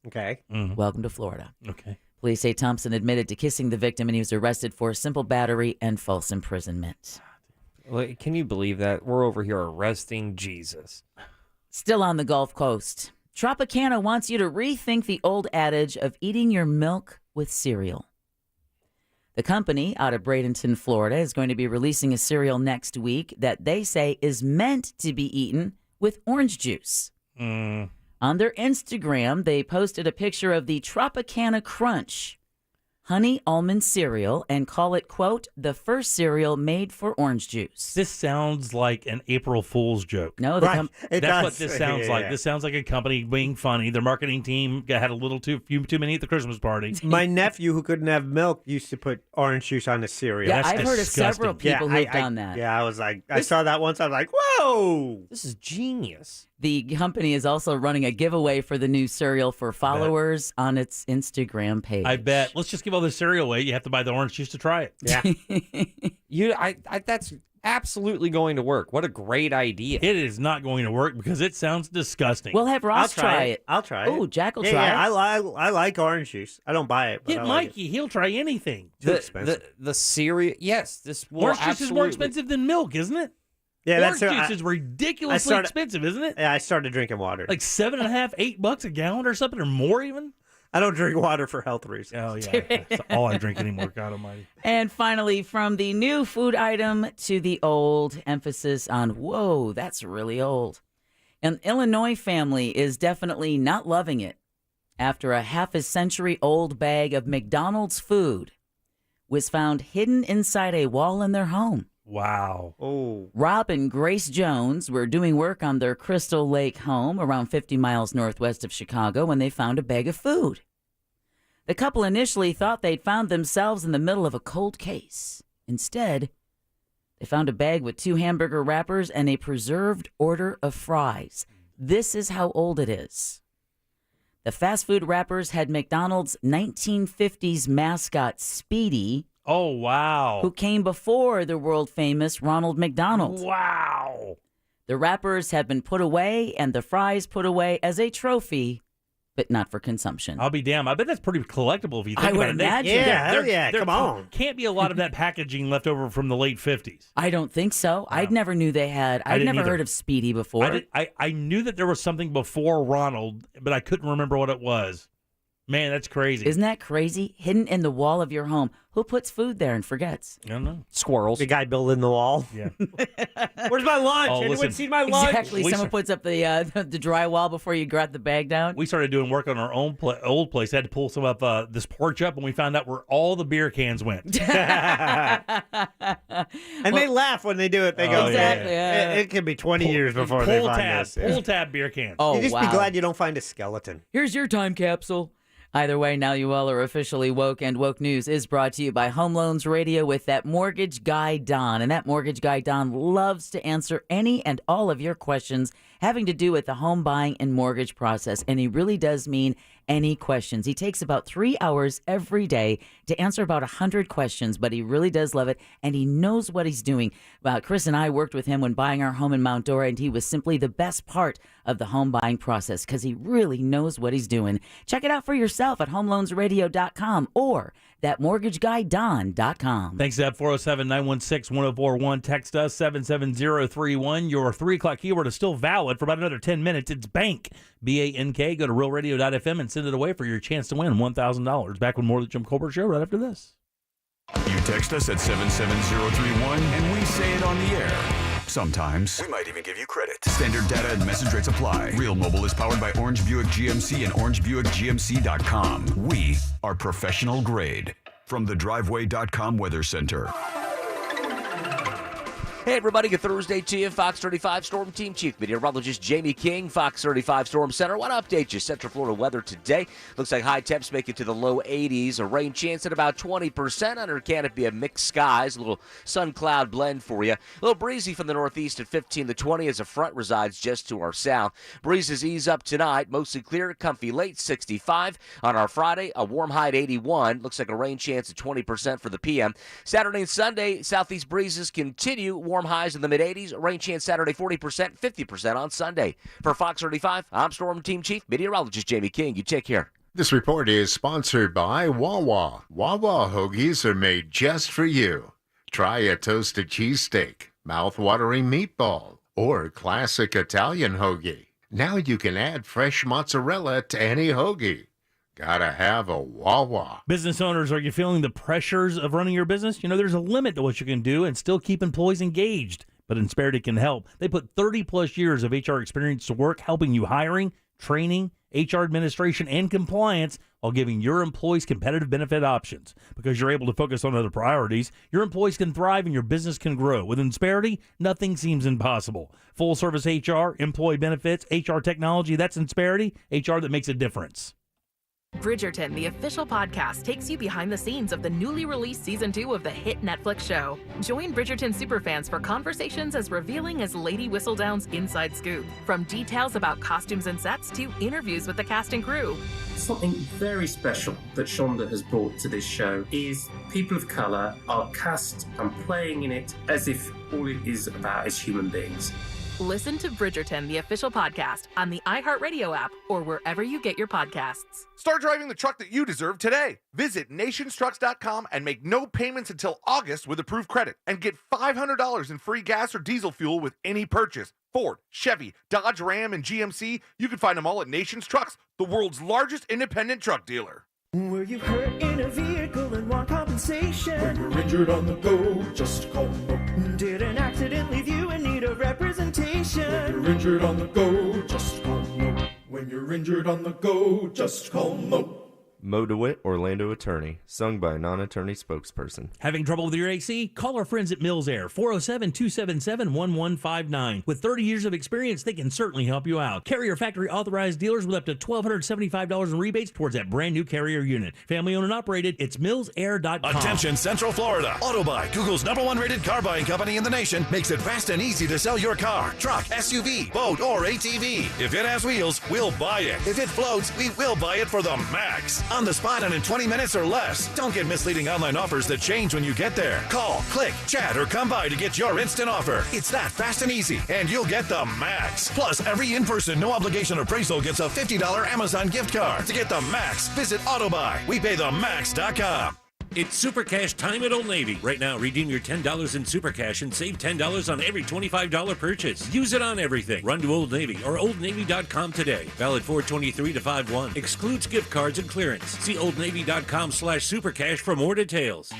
Okay. Mm-hmm. Welcome to Florida. Okay. Police say Thompson admitted to kissing the victim, and he was arrested for simple battery and false imprisonment. Well, can you believe that? We're over here arresting Jesus. Still on the Gulf Coast, Tropicana wants you to rethink the old adage of eating your milk with cereal. The company out of Bradenton, Florida, is going to be releasing a cereal next week that they say is meant to be eaten with orange juice. On their Instagram, they posted a picture of the Tropicana Crunch honey almond cereal and call it, quote, the first cereal made for orange juice. This sounds like an April Fool's joke. No, that's what this sounds like. This sounds like a company being funny. Their marketing team had a little too many at the Christmas party. My nephew, who couldn't have milk, used to put orange juice on his cereal. Yeah, That's I've heard of disgusting. several people who've done that. Yeah, I was like, I saw that once. I was like, whoa! This is genius. The company is also running a giveaway for the new cereal for followers on its Instagram page. I bet. Let's just give all the cereal away. You have to buy the orange juice to try it. Yeah. That's absolutely going to work. What a great idea. It is not going to work because it sounds disgusting. We'll have Ross try it. I'll try it. Oh, Jack will try Yeah, it. I like orange juice. I don't buy it. But Get I like Mikey. He'll try anything. Too expensive. The cereal, yes, this will Orange juice is more absolutely- expensive than milk, isn't it? Yeah, Orange that's juice is ridiculously expensive, isn't it? Yeah, I started drinking water. Like $7.50, $8 a gallon or something, or more even. I don't drink water for health reasons. Oh yeah, that's all I drink anymore. God Almighty. And finally, from the new food item to the old, emphasis on, whoa, that's really old. An Illinois family is definitely not loving it after a half-a-century-old bag of McDonald's food was found hidden inside a wall in their home. Wow. Oh. Rob and Grace Jones were doing work on their Crystal Lake home around 50 miles northwest of Chicago when they found a bag of food. The couple initially thought they'd found themselves in the middle of a cold case. Instead, they found a bag with 2 hamburger wrappers and a preserved order of fries. This is how old it is. The fast food rappers had McDonald's 1950s mascot Speedy. Oh, wow. Who came before the world-famous Ronald McDonald. Wow. The rappers have been put away and the fries put away as a trophy, but not for consumption. I'll be damned. I bet that's pretty collectible if you think I about would it. imagine. There come on. Can't be a lot of that packaging left over from the late 50s. I don't think so. I never knew they had. I'd never heard of Speedy before. I knew that there was something before Ronald, but I couldn't remember what it was. Man, that's crazy. Isn't that crazy? Hidden in the wall of your home. Who puts food there and forgets? I don't know. Squirrels. The guy building the wall. Yeah. Where's my lunch? Oh, Anyone listen. seen my lunch? Exactly. Someone puts up the drywall before you got the bag down. We started doing work on our own old place. Had to pull some up this porch up, and we found out where all the beer cans went. And they laugh when they do it. They go, exactly. It can be 20 years before they find this. Pull tab beer cans. Oh, you just wow. be glad you don't find a skeleton. Here's your time capsule. Either way, now you all are officially woke, and Woke News is brought to you by Home Loans Radio with that mortgage guy, Don. And that mortgage guy, Don, loves to answer any and all of your questions having to do with the home buying and mortgage process. And he really does mean any questions. He takes about 3 hours every day to answer about 100 questions, but he really does love it, and he knows what he's doing. Chris and I worked with him when buying our home in Mount Dora, and he was simply the best part of the home buying process because he really knows what he's doing. Check it out for yourself at homeloansradio.com or thatmortgageguydon.com. Thanks to that 407-916-1041. Text us 77031. Your 3 o'clock keyword is still valid for about another 10 minutes. It's bank, B-A-N-K. Go to realradio.fm and send it away for your chance to win $1,000. Back with more of the Jim Colbert Show right after this. You text us at 77031 and we say it on the air. Sometimes. We might even give you credit. Standard data and message rates apply. Real Mobile is powered by Orange Buick GMC and OrangeBuickGMC.com. We are professional grade. From the Driveway.com Weather Center. Hey, everybody, good Thursday to you. Fox 35 Storm Team Chief Meteorologist Jamie King, Fox 35 Storm Center. Want to update you. Central Florida weather today. Looks like high temps make it to the low 80s. A rain chance at about 20%. Under canopy of mixed skies. A little sun-cloud blend for you. A little breezy from the northeast at 15 to 20 as a front resides just to our south. Breezes ease up tonight. Mostly clear, comfy late 65. On our Friday, a warm high at 81. Looks like a rain chance at 20% for the PM. Saturday and Sunday, southeast breezes continue. Warm highs in the mid-80s. Rain chance Saturday 40%, 50% on Sunday. For Fox 35, I'm Storm Team Chief Meteorologist Jamie King. You take care. This report is sponsored by Wawa. Wawa hoagies are made just for you. Try a toasted cheesesteak, mouth-watering meatball, or classic Italian hoagie. Now you can add fresh mozzarella to any hoagie. Gotta have a Wawa. Business owners, are you feeling the pressures of running your business? You know, there's a limit to what you can do and still keep employees engaged. But Insperity can help. They put 30-plus years of HR experience to work helping you hiring, training, HR administration, and compliance while giving your employees competitive benefit options. Because you're able to focus on other priorities, your employees can thrive and your business can grow. With Insperity, nothing seems impossible. Full-service HR, employee benefits, HR technology, that's Insperity, HR that makes a difference. Bridgerton, the official podcast, takes you behind the scenes of the newly released season 2 of the hit Netflix show. Join Bridgerton superfans for conversations as revealing as Lady Whistledown's inside scoop. From details about costumes and sets to interviews with the cast and crew. Something very special that Shonda has brought to this show is people of colour are cast and playing in it as if all it is about is human beings. Listen to Bridgerton, the official podcast, on the iHeartRadio app or wherever you get your podcasts. Start driving the truck that you deserve today. Visit nationstrucks.com and make no payments until August with approved credit and get $500 in free gas or diesel fuel with any purchase. Ford, Chevy, Dodge, Ram, and GMC, you can find them all at Nations Trucks, the world's largest independent truck dealer. Were you hurt in a vehicle and want compensation? When you're injured on the go, just call no. Did an accident leave you in need of representation? When you're injured on the go, just call no. When you're injured on the go, just call no. Mo DeWitt, Orlando attorney, sung by a non-attorney spokesperson. Having trouble with your AC? Call our friends at Mills Air, 407-277-1159. With 30 years of experience, they can certainly help you out. Carrier factory authorized dealers with up to $1,275 in rebates towards that brand new Carrier unit. Family owned and operated, it's millsair.com. Attention Central Florida. AutoBuy, Google's #1 rated car buying company in the nation, makes it fast and easy to sell your car, truck, SUV, boat, or ATV. If it has wheels, we'll buy it. If it floats, we will buy it for the max. On the spot and in 20 minutes or less. Don't get misleading online offers that change when you get there. Call, click, chat, or come by to get your instant offer. It's that fast and easy, and you'll get the max. Plus, every in-person, no-obligation appraisal gets a $50 Amazon gift card. To get the max, visit AutoBuy. WePayTheMax.com. It's Super Cash time at Old Navy. Right now, redeem your $10 in Super Cash and save $10 on every $25 purchase. Use it on everything. Run to Old Navy or OldNavy.com today. Valid 4/23 to 5/1. Excludes gift cards and clearance. See OldNavy.com/supercash for more details.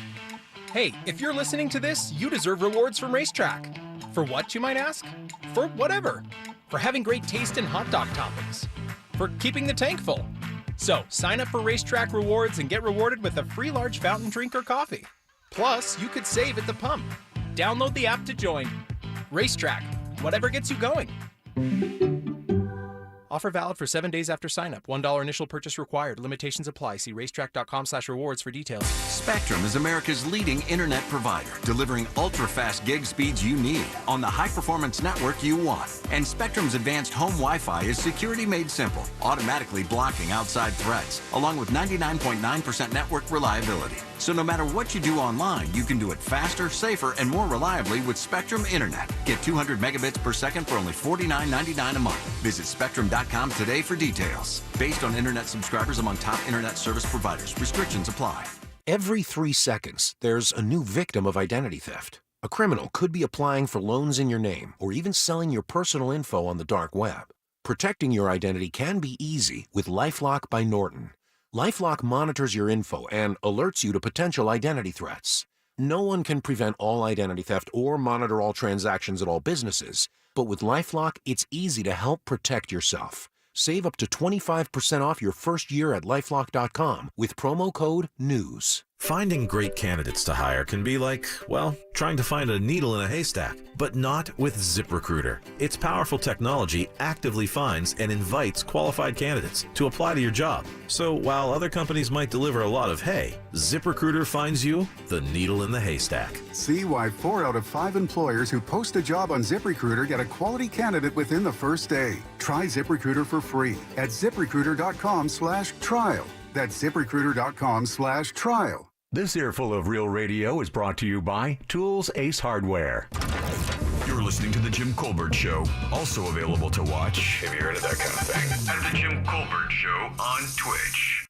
Hey, if you're listening to this, you deserve rewards from Racetrack. For what, you might ask? For whatever. For having great taste in hot dog toppings. For keeping the tank full. So, sign up for Racetrack Rewards and get rewarded with a free large fountain drink or coffee. Plus, you could save at the pump. Download the app to join. Racetrack, whatever gets you going. Offer valid for 7 days after sign-up. $1 initial purchase required. Limitations apply. See racetrack.com/rewards for details. Spectrum is America's leading internet provider, delivering ultra-fast gig speeds you need on the high-performance network you want. And Spectrum's advanced home Wi-Fi is security made simple, automatically blocking outside threats, along with 99.9% network reliability. So no matter what you do online, you can do it faster, safer, and more reliably with Spectrum Internet. Get 200 megabits per second for only $49.99 a month. Visit Spectrum.com today for details. Based on internet subscribers among top internet service providers. Restrictions apply. Every 3 seconds, there's a new victim of identity theft. A criminal could be applying for loans in your name or even selling your personal info on the dark web. Protecting your identity can be easy with LifeLock by Norton. LifeLock monitors your info and alerts you to potential identity threats. No one can prevent all identity theft or monitor all transactions at all businesses, but with LifeLock, it's easy to help protect yourself. Save up to 25% off your first year at LifeLock.com with promo code NEWS. Finding great candidates to hire can be like, well, trying to find a needle in a haystack, but not with ZipRecruiter. Its powerful technology actively finds and invites qualified candidates to apply to your job. So while other companies might deliver a lot of hay, ZipRecruiter finds you the needle in the haystack. See why 4 out of 5 employers who post a job on ZipRecruiter get a quality candidate within the first day. Try ZipRecruiter for free at ZipRecruiter.com/trial. That's ZipRecruiter.com/trial. This earful of Real Radio is brought to you by Tools Ace Hardware. You're listening to The Jim Colbert Show, also available to watch, if you're into that kind of thing, at The Jim Colbert Show on Twitch.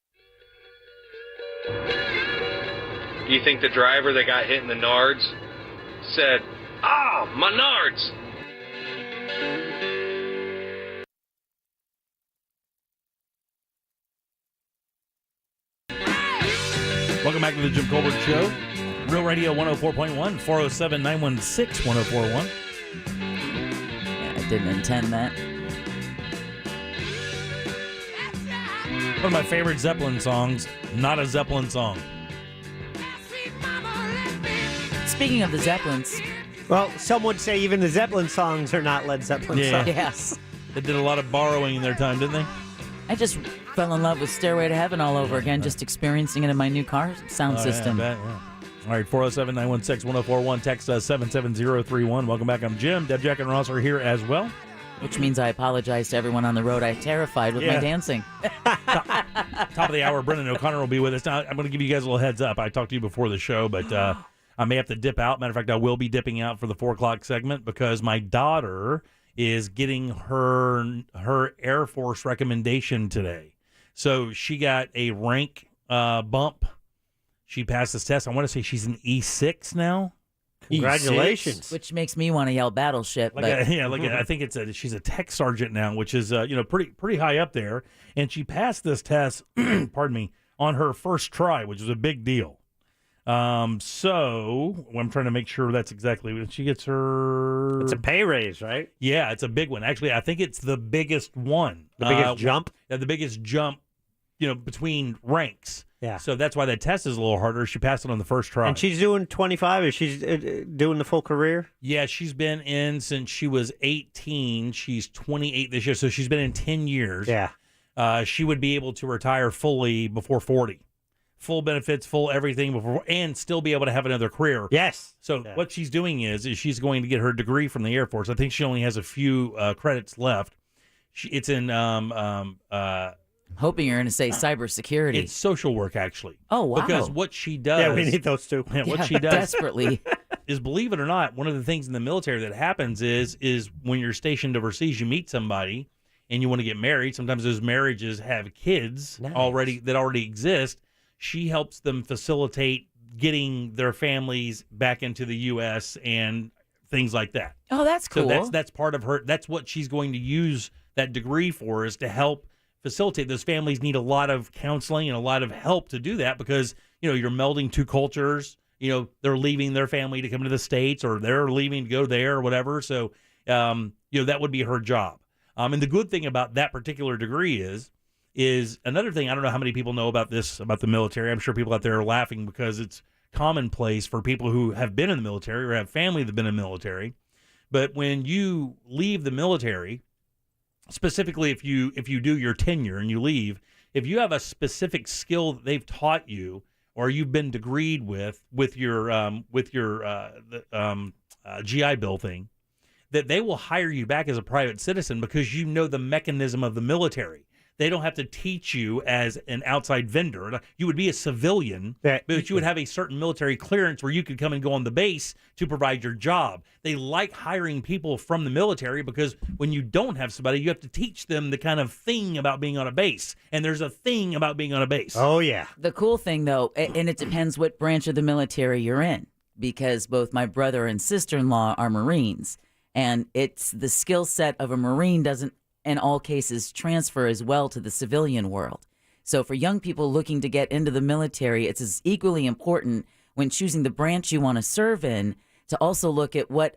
Do you think the driver that got hit in the nards said, "Ah, my nards"? Welcome back to the Jim Colbert Show. Real Radio 104.1, 407-916-1041. Yeah, I didn't intend that. One of my favorite Zeppelin songs, not a Zeppelin song. Speaking of the Zeppelins. Well, some would say even the Zeppelin songs are not Led Zeppelin songs. Yes. They did a lot of borrowing in their time, didn't they? I just fell in love with Stairway to Heaven all over again, just experiencing it in my new car sound system. Yeah, I bet, yeah. All right, 407-916-1041, text us 77031. Welcome back. I'm Jim. Deb, Jack, and Ross are here as well. Which means I apologize to everyone on the road. I'm terrified with my dancing. Top of the hour, Brendan O'Connor will be with us. Now, I'm going to give you guys a little heads up. I talked to you before the show, but I may have to dip out. Matter of fact, I will be dipping out for the 4 o'clock segment because my daughter is getting her Air Force recommendation today. So she got a rank bump. She passed this test. I want to say she's an E6 now. Congratulations. E6? Which makes me want to yell battleship. I think she's a tech sergeant now, which is pretty high up there. And she passed this test, pardon me, on her first try, which was a big deal. So I'm trying to make sure that's exactly when she gets her. It's a pay raise, right? Yeah, it's a big one. Actually, I think it's the biggest one. The biggest jump? Yeah, the biggest jump between ranks. Yeah. So that's why that test is a little harder. She passed it on the first try. And she's doing 25. Is she doing the full career? Yeah, she's been in since she was 18. She's 28 this year, so she's been in 10 years. Yeah. She would be able to retire fully before 40. Full benefits, full everything before, and still be able to have another career. Yes. So what she's doing is she's going to get her degree from the Air Force. I think she only has a few credits left. It's in hoping you're going to say cybersecurity. It's social work, actually. Oh, wow. Because what she does... Yeah, we need those two. What she does... Desperately. is, believe it or not, one of the things in the military that happens is when you're stationed overseas, you meet somebody and you want to get married. Sometimes those marriages have kids that already exist. She helps them facilitate getting their families back into the U.S. and things like that. Oh, that's cool. So that's part of her... That's what she's going to use that degree for, is to help facilitate. Those families need a lot of counseling and a lot of help to do that, because you're melding two cultures. They're leaving their family to come to the States, or they're leaving to go there or whatever. So that would be her job. And the good thing about that particular degree is another thing. I don't know how many people know about this about the military. I'm sure people out there are laughing because it's commonplace for people who have been in the military or have family that have been in the military. But when you leave the military, specifically if you do your tenure and you leave, if you have a specific skill that they've taught you or you've been degreed with your GI Bill thing, that they will hire you back as a private citizen because you know the mechanism of the military. They don't have to teach you as an outside vendor. You would be a civilian, but you would have a certain military clearance where you could come and go on the base to provide your job. They like hiring people from the military because when you don't have somebody, you have to teach them the kind of thing about being on a base. And there's a thing about being on a base. Oh, yeah. The cool thing, though, and it depends what branch of the military you're in, because both my brother and sister-in-law are Marines. And it's the skill set of a Marine doesn't, in all cases, transfer as well to the civilian world. So for young people looking to get into the military, it's as equally important when choosing the branch you want to serve in to also look at what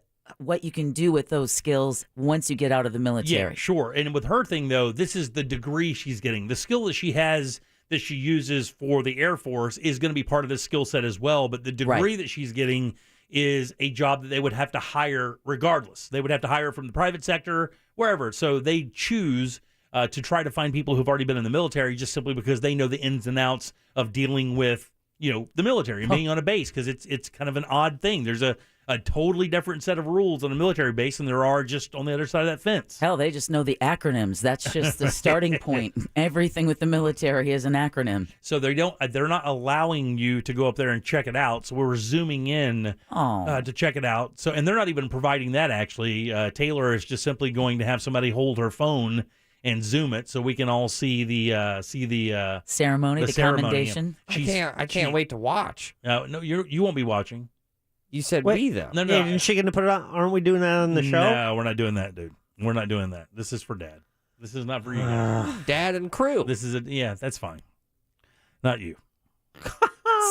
you can do with those skills once you get out of the military. Yeah, sure. And with her thing, though, this is the degree she's getting. The skill that she has that she uses for the Air Force is going to be part of this skill set as well. But the degree that she's getting is a job that they would have to hire regardless. They would have to hire from the private sector, wherever. So they choose to try to find people who've already been in the military just simply because they know the ins and outs of dealing with, the military and being on a base, because it's kind of an odd thing. There's a totally different set of rules on a military base than there are just on the other side of that fence. Hell, they just know the acronyms. That's just the starting point. Everything with the military is an acronym. So they're not allowing you to go up there and check it out. So we're zooming in to check it out. So, and they're not even providing that, actually. Taylor is just simply going to have somebody hold her phone and zoom it so we can all see the ceremony, the commendation. I can't wait to watch. No, you won't be watching. You said we, though. No. Yeah, isn't she going to put it on? Aren't we doing that on the show? No, we're not doing that, dude. We're not doing that. This is for Dad. This is not for you. Dad and crew. This is that's fine. Not you.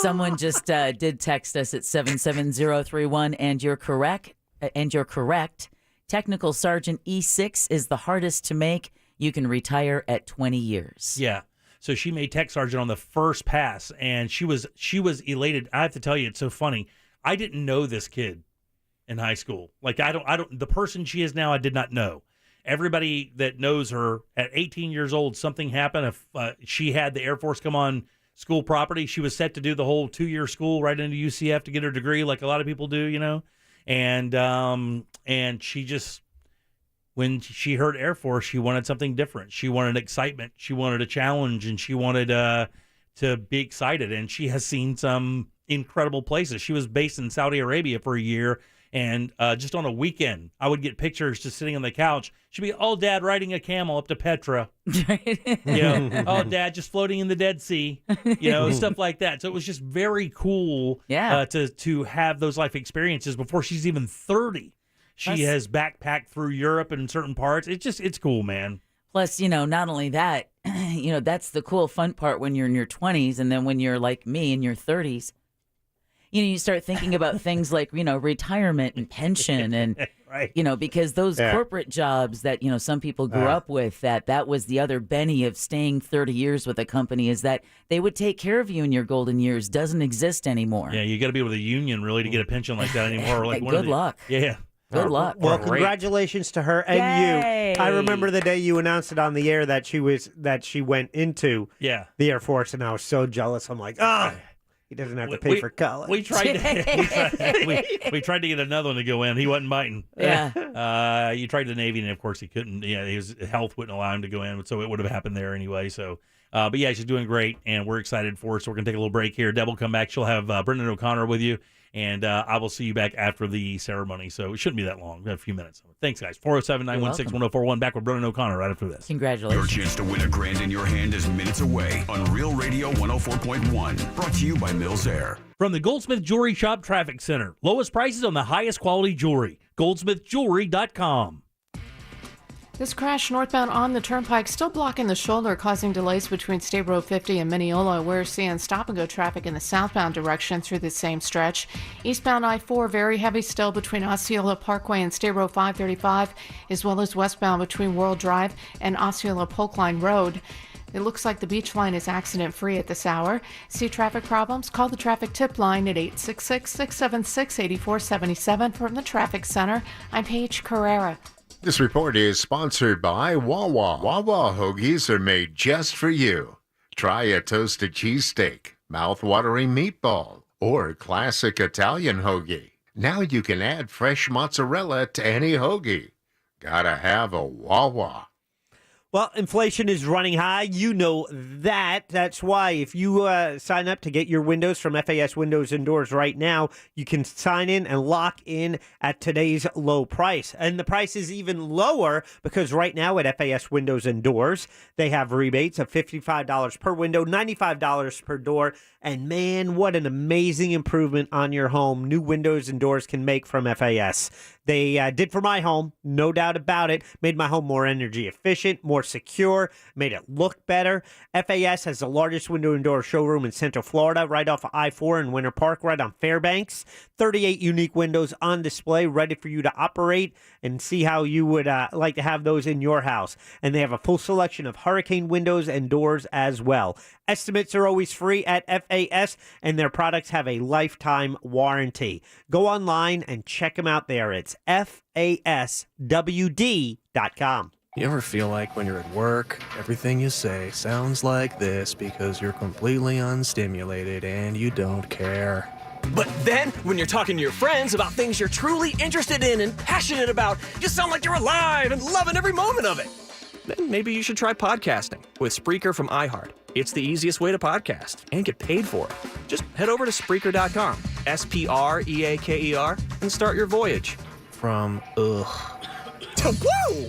Someone just did text us at 77031, and you're correct. Technical Sergeant E6 is the hardest to make. You can retire at 20 years. Yeah. So she made Tech Sergeant on the first pass, and she was elated. I have to tell you, it's so funny. I didn't know this kid in high school. Like the person she is now, I did not know. Everybody that knows her at 18 years old, something happened. If she had the Air Force come on school property, she was set to do the whole 2-year school right into UCF to get her degree, like a lot of people do, and she just, when she heard Air Force, she wanted something different. She wanted excitement. She wanted a challenge, and she wanted to be excited. And she has seen some incredible places. She was based in Saudi Arabia for a year, and just on a weekend, I would get pictures just sitting on the couch. She'd be, oh, Dad, riding a camel up to Petra. Oh, Dad, just floating in the Dead Sea. Stuff like that. So it was just very cool to have those life experiences before she's even 30. She has backpacked through Europe and certain parts. It's cool, man. Plus, not only that, that's the cool, fun part when you're in your 20s, and then when you're like me in your 30s, you start thinking about things like, retirement and pension and Right. Because those corporate jobs that, some people grew up with, that was the other Benny of staying 30 years with a company, is that they would take care of you in your golden years. Doesn't exist anymore. Yeah, you got to be with a union really to get a pension like that anymore. Like Good luck. Yeah. Good luck. Well, congratulations to her and you. I remember the day you announced it on the air that she went into the Air Force, and I was so jealous. I'm like, he doesn't have to pay for college. We tried to we tried to get another one to go in. He wasn't biting. Yeah. You tried the Navy, and of course he couldn't. Yeah, his health wouldn't allow him to go in, so it would have happened there anyway. So, but yeah, she's doing great, and we're excited for her. So we're gonna take a little break here. Deb will come back. She'll have Brendan O'Connor with you. And I will see you back after the ceremony. So it shouldn't be that long. We have a few minutes. Thanks, guys. 407-916-1041. Back with Brendan O'Connor right after this. Congratulations. Your chance to win $1,000 in your hand is minutes away on Real Radio 104.1. Brought to you by Mills Air. From the Goldsmith Jewelry Shop Traffic Center. Lowest prices on the highest quality jewelry. GoldsmithJewelry.com. This crash northbound on the turnpike still blocking the shoulder, causing delays between State Road 50 and Mineola. We're seeing stop-and-go traffic in the southbound direction through the same stretch. Eastbound I-4, very heavy still between Osceola Parkway and State Road 535, as well as westbound between World Drive and Osceola Polk Line Road. It looks like the beach line is accident-free at this hour. See traffic problems? Call the traffic tip line at 866-676-8477. From the Traffic Center, I'm Paige Carrera. This report is sponsored by Wawa. Wawa hoagies are made just for you. Try a toasted cheesesteak, mouth-watering meatball, or classic Italian hoagie. Now you can add fresh mozzarella to any hoagie. Gotta have a Wawa. Well, inflation is running high. You know that. That's why if you sign up to get your windows from FAS Windows and Doors right now, you can sign in and lock in at today's low price. And the price is even lower because right now at FAS Windows and Doors, they have rebates of $55 per window, $95 per door. And man, what an amazing improvement on your home new windows and doors can make from FAS. They did for my home, no doubt about it. Made my home more energy efficient, more secure, made it look better. FAS has the largest window and door showroom in Central Florida, right off of I-4 in Winter Park, right on Fairbanks. 38 unique windows on display, ready for you to operate and see how you would like to have those in your house. And they have a full selection of hurricane windows and doors as well. Estimates are always free at FAS, and their products have a lifetime warranty. Go online and check them out there. It's FASWD.com. You ever feel like when you're at work, everything you say sounds like this because you're completely unstimulated and you don't care? But then, when you're talking to your friends about things you're truly interested in and passionate about, you sound like you're alive and loving every moment of it. Then maybe you should try podcasting with Spreaker from iHeart. It's the easiest way to podcast and get paid for it. Just head over to Spreaker.com, Spreaker, and start your voyage from ugh to woo!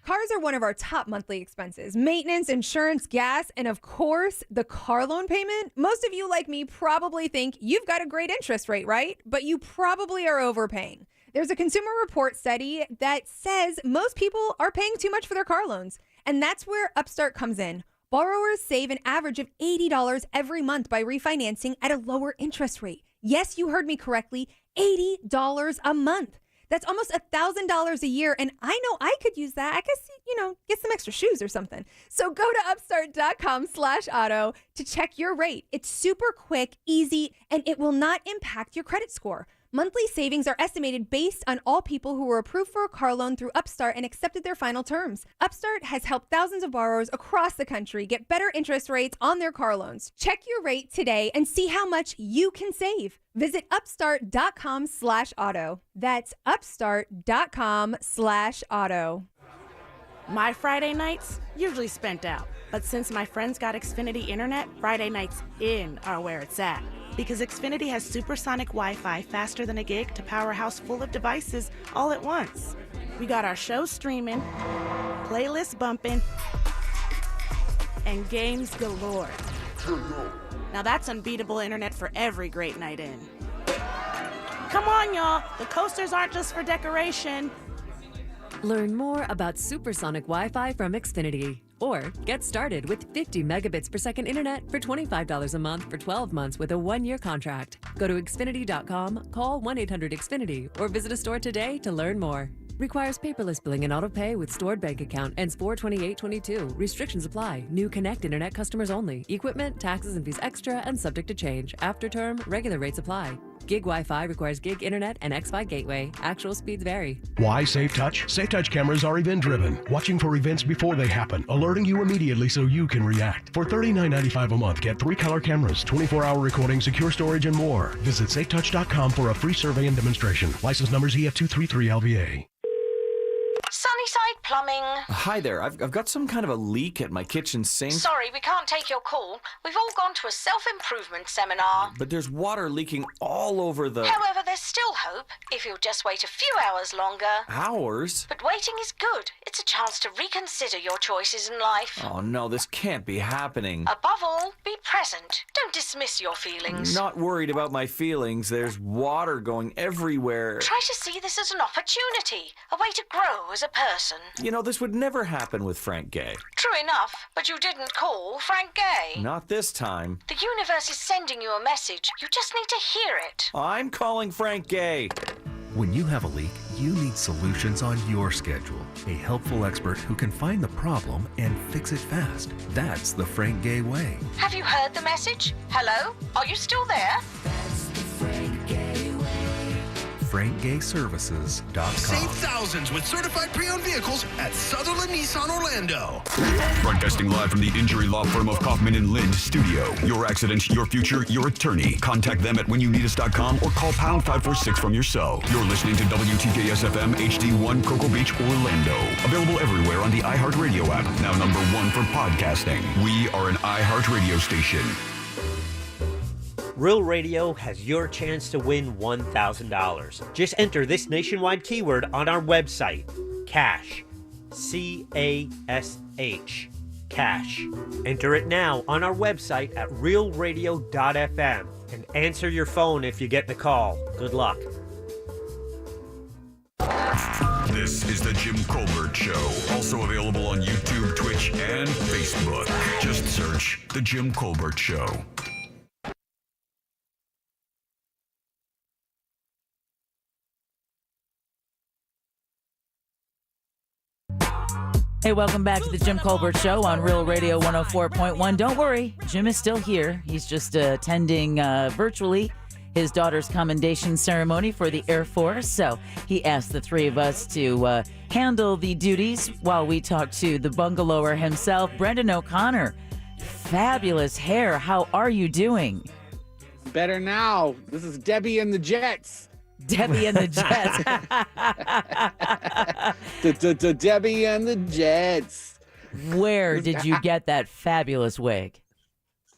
Cars are one of our top monthly expenses. Maintenance, insurance, gas, and of course, the car loan payment. Most of you, like me, probably think you've got a great interest rate, right? But you probably are overpaying. There's a Consumer Report study that says most people are paying too much for their car loans. And that's where Upstart comes in. Borrowers save an average of $80 every month by refinancing at a lower interest rate. Yes, you heard me correctly, $80 a month. That's almost $1,000 a year, and I know I could use that. I could, get some extra shoes or something. So go to upstart.com/auto to check your rate. It's super quick, easy, and it will not impact your credit score. Monthly savings are estimated based on all people who were approved for a car loan through Upstart and accepted their final terms. Upstart has helped thousands of borrowers across the country get better interest rates on their car loans. Check your rate today and see how much you can save. Visit upstart.com/auto. That's upstart.com/auto. My Friday nights usually spent out, but since my friends got Xfinity Internet, Friday nights in are where it's at. Because Xfinity has supersonic Wi-Fi faster than a gig to power a house full of devices all at once. We got our show streaming, playlists bumping, and games galore. Now that's unbeatable internet for every great night in. Come on, y'all. The coasters aren't just for decoration. Learn more about supersonic Wi-Fi from Xfinity Or get started with 50 megabits per second internet for $25 a month for 12 months with a 1-year contract. Go to Xfinity.com, call 1-800-XFINITY, or visit a store today to learn more. Requires paperless billing and auto pay with stored bank account. Ends 4/28/22. Restrictions apply. New Connect Internet customers only. Equipment, taxes, and fees extra and subject to change. After term, regular rates apply. Gig Wi-Fi requires Gig Internet and X-Fi Gateway. Actual speeds vary. Why Safe Touch? Safe Touch cameras are event-driven, watching for events before they happen, alerting you immediately so you can react. For $39.95 a month, get 3-color cameras, 24-hour recording, secure storage, and more. Visit safetouch.com for a free survey and demonstration. License numbers EF233LVA. Sunnyside Plumbing. Hi there. I've got some kind of a leak at my kitchen sink. Sorry, we can't take your call. We've all gone to a self-improvement seminar. But there's water leaking all over the... However, there's still hope if you'll just wait a few hours longer. Hours? But waiting is good. It's a chance to reconsider your choices in life. Oh no, this can't be happening. Above all, be present. Don't dismiss your feelings. Not worried about my feelings. There's water going everywhere. Try to see this as an opportunity, a way to grow as a person. You know, this would never happen with Frank Gay. True enough, but you didn't call Frank Gay. Not this time. The universe is sending you a message. You just need to hear it. I'm calling Frank Gay. When you have a leak, you need solutions on your schedule. A helpful expert who can find the problem and fix it fast. That's the Frank Gay way. Have you heard the message? Hello? Are you still there? FrankGayServices.com. Save thousands with certified pre-owned vehicles at Sutherland Nissan Orlando. Broadcasting live from the injury law firm of Kaufman and Lind studio. Your accident, your future, your attorney. Contact them at whenyouneedus.com or call pound 546 from your cell. You're listening to WTKS FM HD1 Cocoa Beach, Orlando. Available everywhere on the iHeartRadio app. Now #1 for podcasting. We are an iHeartRadio station. Real Radio has your chance to win $1,000. Just enter this nationwide keyword on our website, CASH. C-A-S-H. Cash. Enter it now on our website at realradio.fm and answer your phone if you get the call. Good luck. This is the Jim Colbert Show. Also available on YouTube, Twitch, and Facebook. Just search The Jim Colbert Show. Hey, welcome back to the Jim Colbert Show on Real Radio 104.1. Don't worry, Jim is still here. He's just attending virtually his daughter's commendation ceremony for the Air Force. So he asked the three of us to handle the duties while we talk to the bungalower himself, Brendan O'Connor. Fabulous hair. How are you doing? Better now. This is Debbie and the Jets. Debbie and the Jets. Debbie and the Jets. Where did you get that fabulous wig?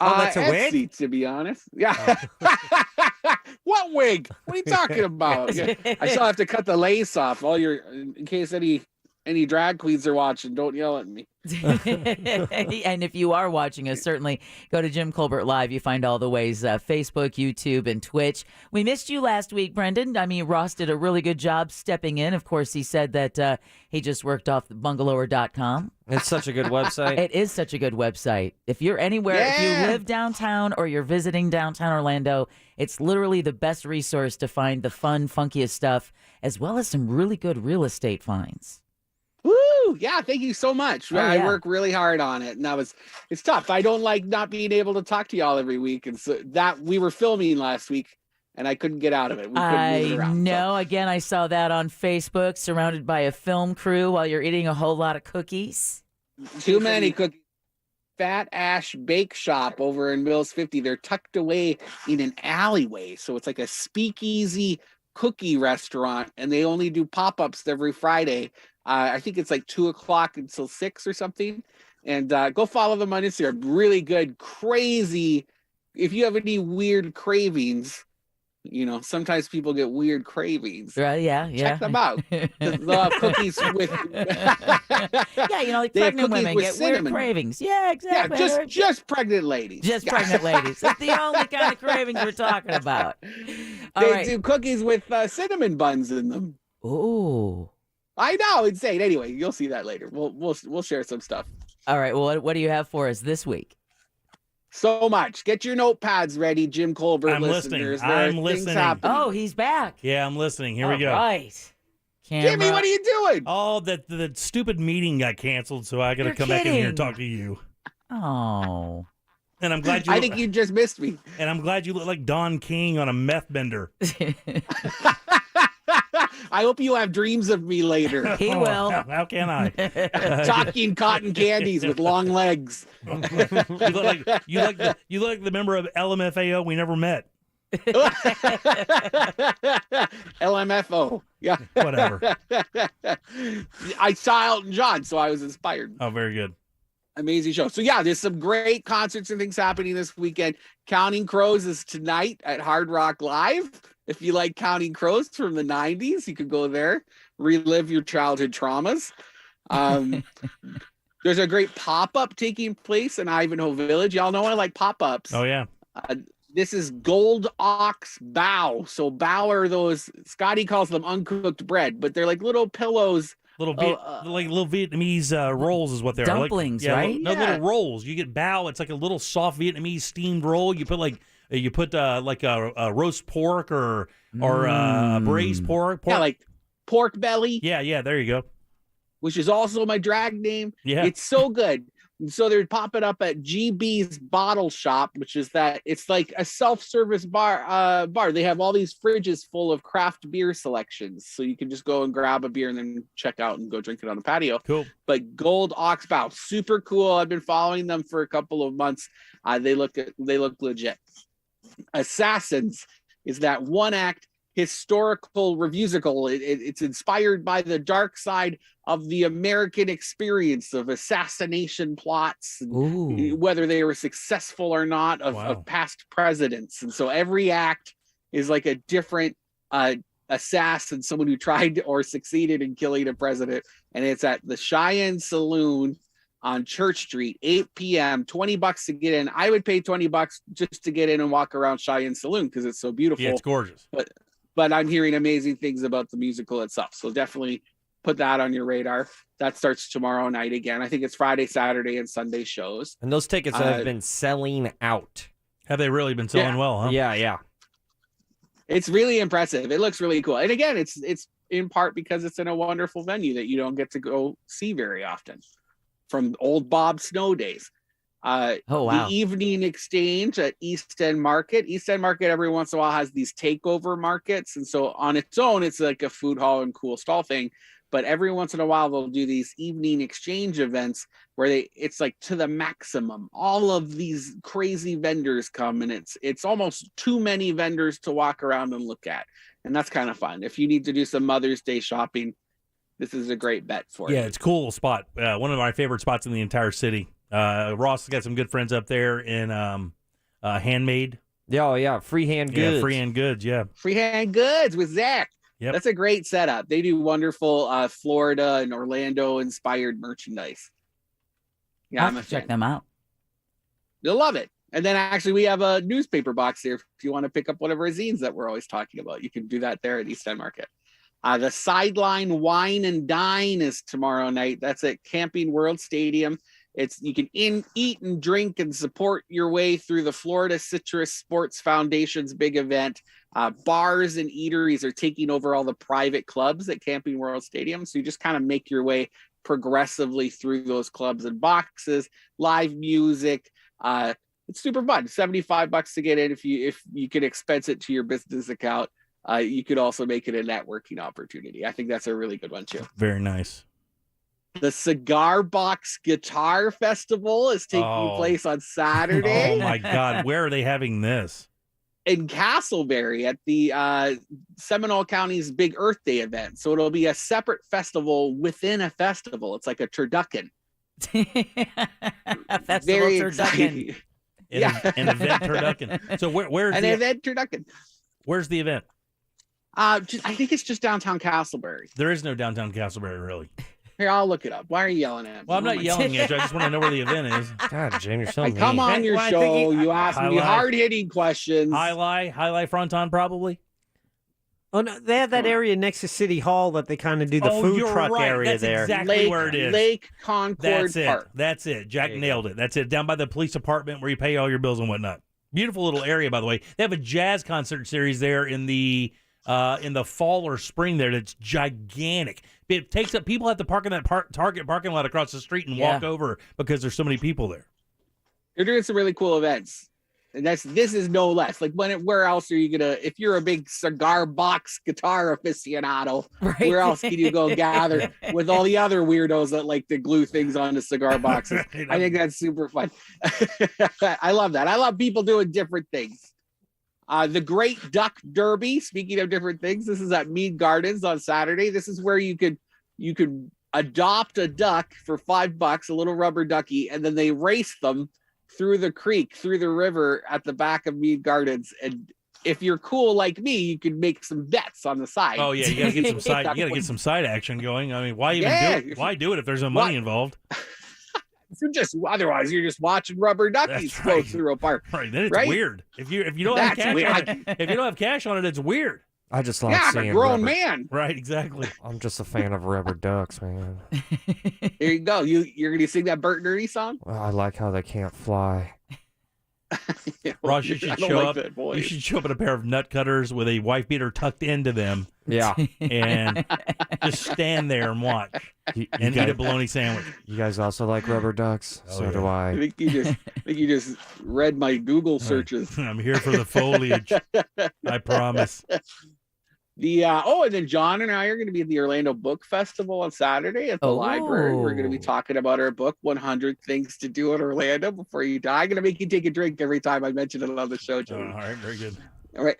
Oh, that's a wig? To be honest. Yeah. What wig? What are you talking about? I still have to cut the lace off. In case any drag queens are watching, don't yell at me. And if you are watching us, certainly go to Jim Colbert Live. You find all the ways, Facebook, YouTube, and Twitch. We missed you last week, Brendan. I mean, Ross did a really good job stepping in. Of course, he said that he just worked off bungalower.com. It's such a good website. It is such a good website. If you're anywhere, if you live downtown or you're visiting downtown Orlando, it's literally the best resource to find the fun, funkiest stuff, as well as some really good real estate finds. Woo! Yeah, thank you so much. Oh, I work really hard on it, and it's tough. I don't like not being able to talk to y'all every week, and so that we were filming last week, and I couldn't get out of it. We couldn't move it around. No, again, I saw that on Facebook, surrounded by a film crew while you're eating a whole lot of cookies. Too many cookies. Fat Ash Bake Shop over in Mills 50. They're tucked away in an alleyway, so it's like a speakeasy cookie restaurant, and they only do pop-ups every Friday. I think it's like 2:00 until 6 or something. And go follow them on Instagram. Really good, crazy. If you have any weird cravings, sometimes people get weird cravings. Right? Yeah. Check them out. They'll have cookies with. Like pregnant women get weird cravings. Yeah, exactly. Yeah, just pregnant ladies. Just pregnant ladies. That's the only kind of cravings we're talking about. They do cookies with cinnamon buns in them. Ooh. I know, insane. Anyway, you'll see that later. We'll share some stuff. All right. Well, what do you have for us this week? So much. Get your notepads ready, Jim Colbert I'm listeners. listening. I'm listening. Oh, he's back. Yeah, I'm listening. Here we go. All right. Jimmy, what are you doing? Oh, the stupid meeting got canceled, so I got to come back in here and talk to you. Oh. And I'm glad you. I think you just missed me. And I'm glad you look like Don King on a meth bender. I hope you have dreams of me later. He will. How can I? Talking cotton candies with long legs. you look like the member of LMFAO we never met. LMFO. Yeah. Whatever. I saw Elton John, so I was inspired. Oh, very good. Amazing show. So yeah, there's some great concerts and things happening this weekend. Counting Crows is tonight at Hard Rock Live. If you like Counting Crows from the 90s, you could go there, relive your childhood traumas. There's a great pop-up taking place in Ivanhoe Village. Y'all know I like pop-ups. Oh, yeah. This is Gold Ox Bao. So bao are those, Scotty calls them uncooked bread, but they're like little pillows. Like little Vietnamese rolls is what they are. Dumplings, right? Little rolls. You get bao. It's like a little soft Vietnamese steamed roll. You put like a roast pork or braised pork. Yeah, like pork belly. Yeah. There you go. Which is also my drag name. Yeah, it's so good. So they're popping up at GB's Bottle Shop, which is it's like a self-service bar. They have all these fridges full of craft beer selections, so you can just go and grab a beer and then check out and go drink it on the patio. Cool. But Gold Ox Bao, super cool. I've been following them for a couple of months. They look legit. Assassins is that one-act historical revusical. It's inspired by the dark side of the American experience of assassination plots, whether they were successful or not, of past presidents. And so every act is like a different assassin, someone who tried or succeeded in killing a president. And it's at the Cheyenne Saloon on Church Street, 8 p.m., $20 to get in. I would pay $20 just to get in and walk around Cheyenne Saloon because it's so beautiful. Yeah, it's gorgeous. But I'm hearing amazing things about the musical itself. So definitely put that on your radar. That starts tomorrow night again. I think it's Friday, Saturday, and Sunday shows. And those tickets have been selling out. Have they really been selling well, huh? Yeah. It's really impressive. It looks really cool. And again, it's in part because it's in a wonderful venue that you don't get to go see very often. From old Bob Snow days. The evening exchange at East End Market. East End Market every once in a while has these takeover markets. And so on its own, it's like a food hall and cool stall thing. But every once in a while, they'll do these evening exchange events where it's like to the maximum. All of these crazy vendors come, and it's almost too many vendors to walk around and look at. And that's kind of fun. If you need to do some Mother's Day shopping, this is a great bet for you. Yeah, it's a cool spot. One of my favorite spots in the entire city. Ross has got some good friends up there in Handmade. Yeah, Freehand Goods. Yeah, Freehand Goods, yeah. Freehand Goods with Zach. Yep. That's a great setup. They do wonderful Florida and Orlando-inspired merchandise. Yeah, I'll have to check them out. You'll love it. And then actually we have a newspaper box there. If you want to pick up whatever zines that we're always talking about, you can do that there at East End Market. The Sideline Wine and Dine is tomorrow night. That's at Camping World Stadium. You can eat and drink and support your way through the Florida Citrus Sports Foundation's big event. Bars and eateries are taking over all the private clubs at Camping World Stadium. So you just kind of make your way progressively through those clubs and boxes, live music. It's super fun. $75 to get in. If you can expense it to your business account. You could also make it a networking opportunity. I think that's a really good one too. Very nice. The Cigar Box Guitar Festival is taking place on Saturday. Oh my God. Where are they having this? In Castleberry at the Seminole County's Big Earth Day event. So it'll be a separate festival within a festival. It's like a turducken. A festival turducken. An event turducken. So where's an event turducken? Where's the event? I think it's just downtown Castleberry. There is no downtown Castleberry, really. Here, I'll look it up. Why are you yelling at me? Well, I'm not yelling at you. I just want to know where the event is. God, Jim, you're so mean. I come on your show. You ask me hard-hitting questions. High Fronton, probably. Oh no, they have that area next to City Hall that they kind of do the food truck area That's there. exactly where it is. Lake Concord Park. That's it. Jack nailed it. That's it. Down by the police department where you pay all your bills and whatnot. Beautiful little area, by the way. They have a jazz concert series there in the fall or spring there. That's gigantic. It takes up. People have to park in that Target parking lot across the street and walk over because there's so many people there. They're doing some really cool events. And this is no less. Like where else are you gonna? If you're a big cigar box guitar aficionado, where else can you go gather with all the other weirdos that like to glue things onto cigar boxes? I think that's super fun. I love that. I love people doing different things. The Great Duck Derby. Speaking of different things, this is at Mead Gardens on Saturday. This is where you could adopt a duck for $5, a little rubber ducky, and then they race them through the creek, through the river at the back of Mead Gardens. And if you're cool like me, you can make some bets on the side. Oh yeah, you gotta get some side. You gotta get some side action going. I mean, why even do it? Why do it if there's no money involved? Otherwise you're just watching rubber duckies flow through a park. Right, then it's weird. If you don't have cash on it, if you don't have cash on it, it's weird. I just like seeing I'm a grown rubber. man. Right, exactly. I'm just a fan of rubber ducks, man. Here you go. You're gonna sing that Bert and Ernie song? Well, I like how they can't fly. Ross, you should show up. You should show up in a pair of nut cutters with a wife beater tucked into them. Yeah, and just stand there and watch and eat a bologna sandwich. You guys also like rubber ducks? So do I. I think you just read my Google searches. I'm here for the foliage. I promise. And then John and I are going to be at the Orlando Book Festival on Saturday at the library. We're going to be talking about our book, 100 Things to Do in Orlando Before You Die. I'm going to make you take a drink every time I mention it on the show, John. All right, very good. All right.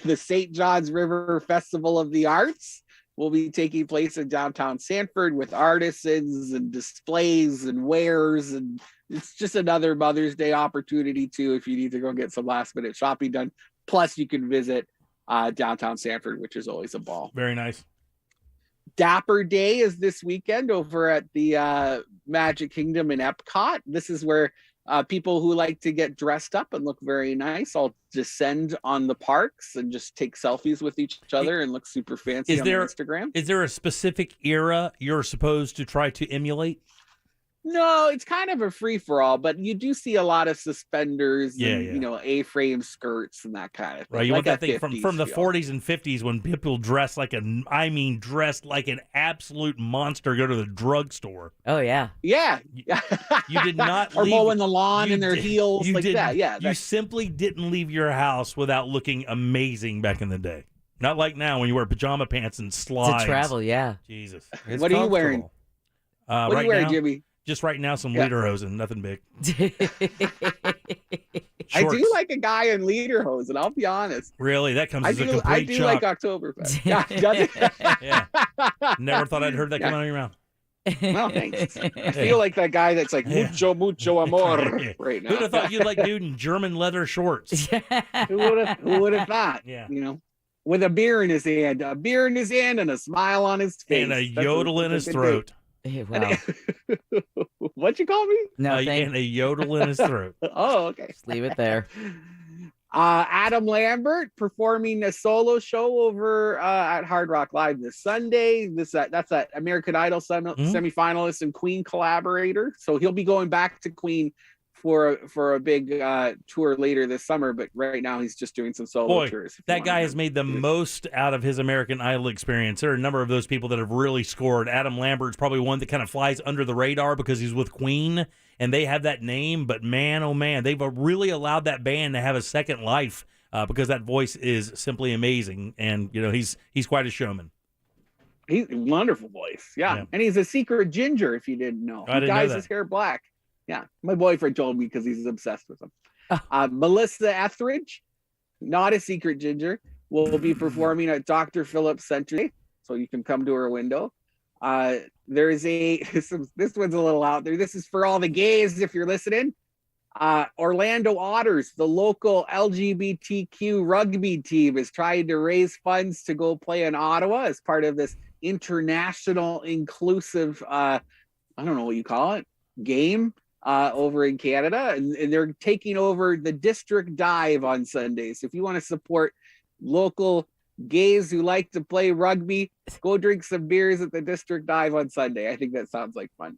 The St. John's River Festival of the Arts will be taking place in downtown Sanford with artisans and displays and wares. And it's just another Mother's Day opportunity, too, if you need to go get some last-minute shopping done. Plus, you can visit downtown Sanford, which is always a ball. Very nice. Dapper Day is this weekend over at the Magic Kingdom in Epcot. This is where people who like to get dressed up and look very nice all descend on the parks and just take selfies with each other and look super fancy on Instagram. Is there a specific era you're supposed to try to emulate? No, it's kind of a free-for-all, but you do see a lot of suspenders and A-frame skirts and that kind of thing. Right, you like want that thing from the 40s and 50s when people dressed like an absolute monster, go to the drugstore. Oh, yeah. Yeah. You did not or leave, mowing the lawn in their heels like that. Yeah. You simply didn't leave your house without looking amazing back in the day. Not like now when you wear pajama pants and slides. To travel, yeah. Jesus. What are you wearing? What are you wearing, Jimmy? Just right now, some lederhosen, nothing big. I do like a guy in lederhosen, I'll be honest. Really? That comes as a complete I do shock. like Oktoberfest. Yeah, does it? Yeah. Never thought I'd heard that come out of your mouth. Well, thanks. I feel like that guy that's like mucho amor right now. Who'd have thought you'd like dude in German leather shorts? Who would have thought? Yeah. You know, with a beer in his hand, and a smile on his face. And a yodel in his throat. Wow. What'd you call me? And a yodel in his throat. Oh, okay. Just leave it there. Adam Lambert performing a solo show over at Hard Rock Live this Sunday. That's that American Idol semifinalist and Queen collaborator. So he'll be going back to Queen for a big tour later this summer, but right now he's just doing some solo tours. That guy has made the most out of his American Idol experience. There are a number of those people that have really scored. Adam Lambert's probably one that kind of flies under the radar because he's with Queen and they have that name, but man, oh man, they've really allowed that band to have a second life because that voice is simply amazing, and you know he's quite a showman. He's a wonderful voice, yeah. And he's a secret ginger if you didn't know. He dyes his hair black. Yeah, my boyfriend told me because he's obsessed with him. Melissa Etheridge, not a secret ginger, will be performing at Dr. Phillips Center, so you can come to her window. There's this one's a little out there. This is for all the gays if you're listening. Orlando Otters, the local LGBTQ rugby team, is trying to raise funds to go play in Ottawa as part of this international inclusive, I don't know what you call it, game. Over in Canada, and they're taking over the District Dive on Sundays. If you want to support local gays who like to play rugby, go drink some beers at the District Dive on Sunday. I think that sounds like fun.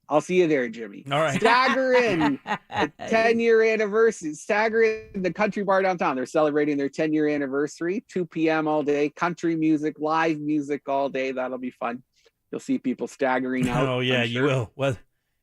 I'll see you there, Jimmy. All right. Stagger in the 10-year anniversary. Stagger in the Country Bar downtown. They're celebrating their 10-year anniversary. 2 p.m. all day. Country music, live music all day. That'll be fun. You'll see people staggering out. Oh, yeah, you will. Well,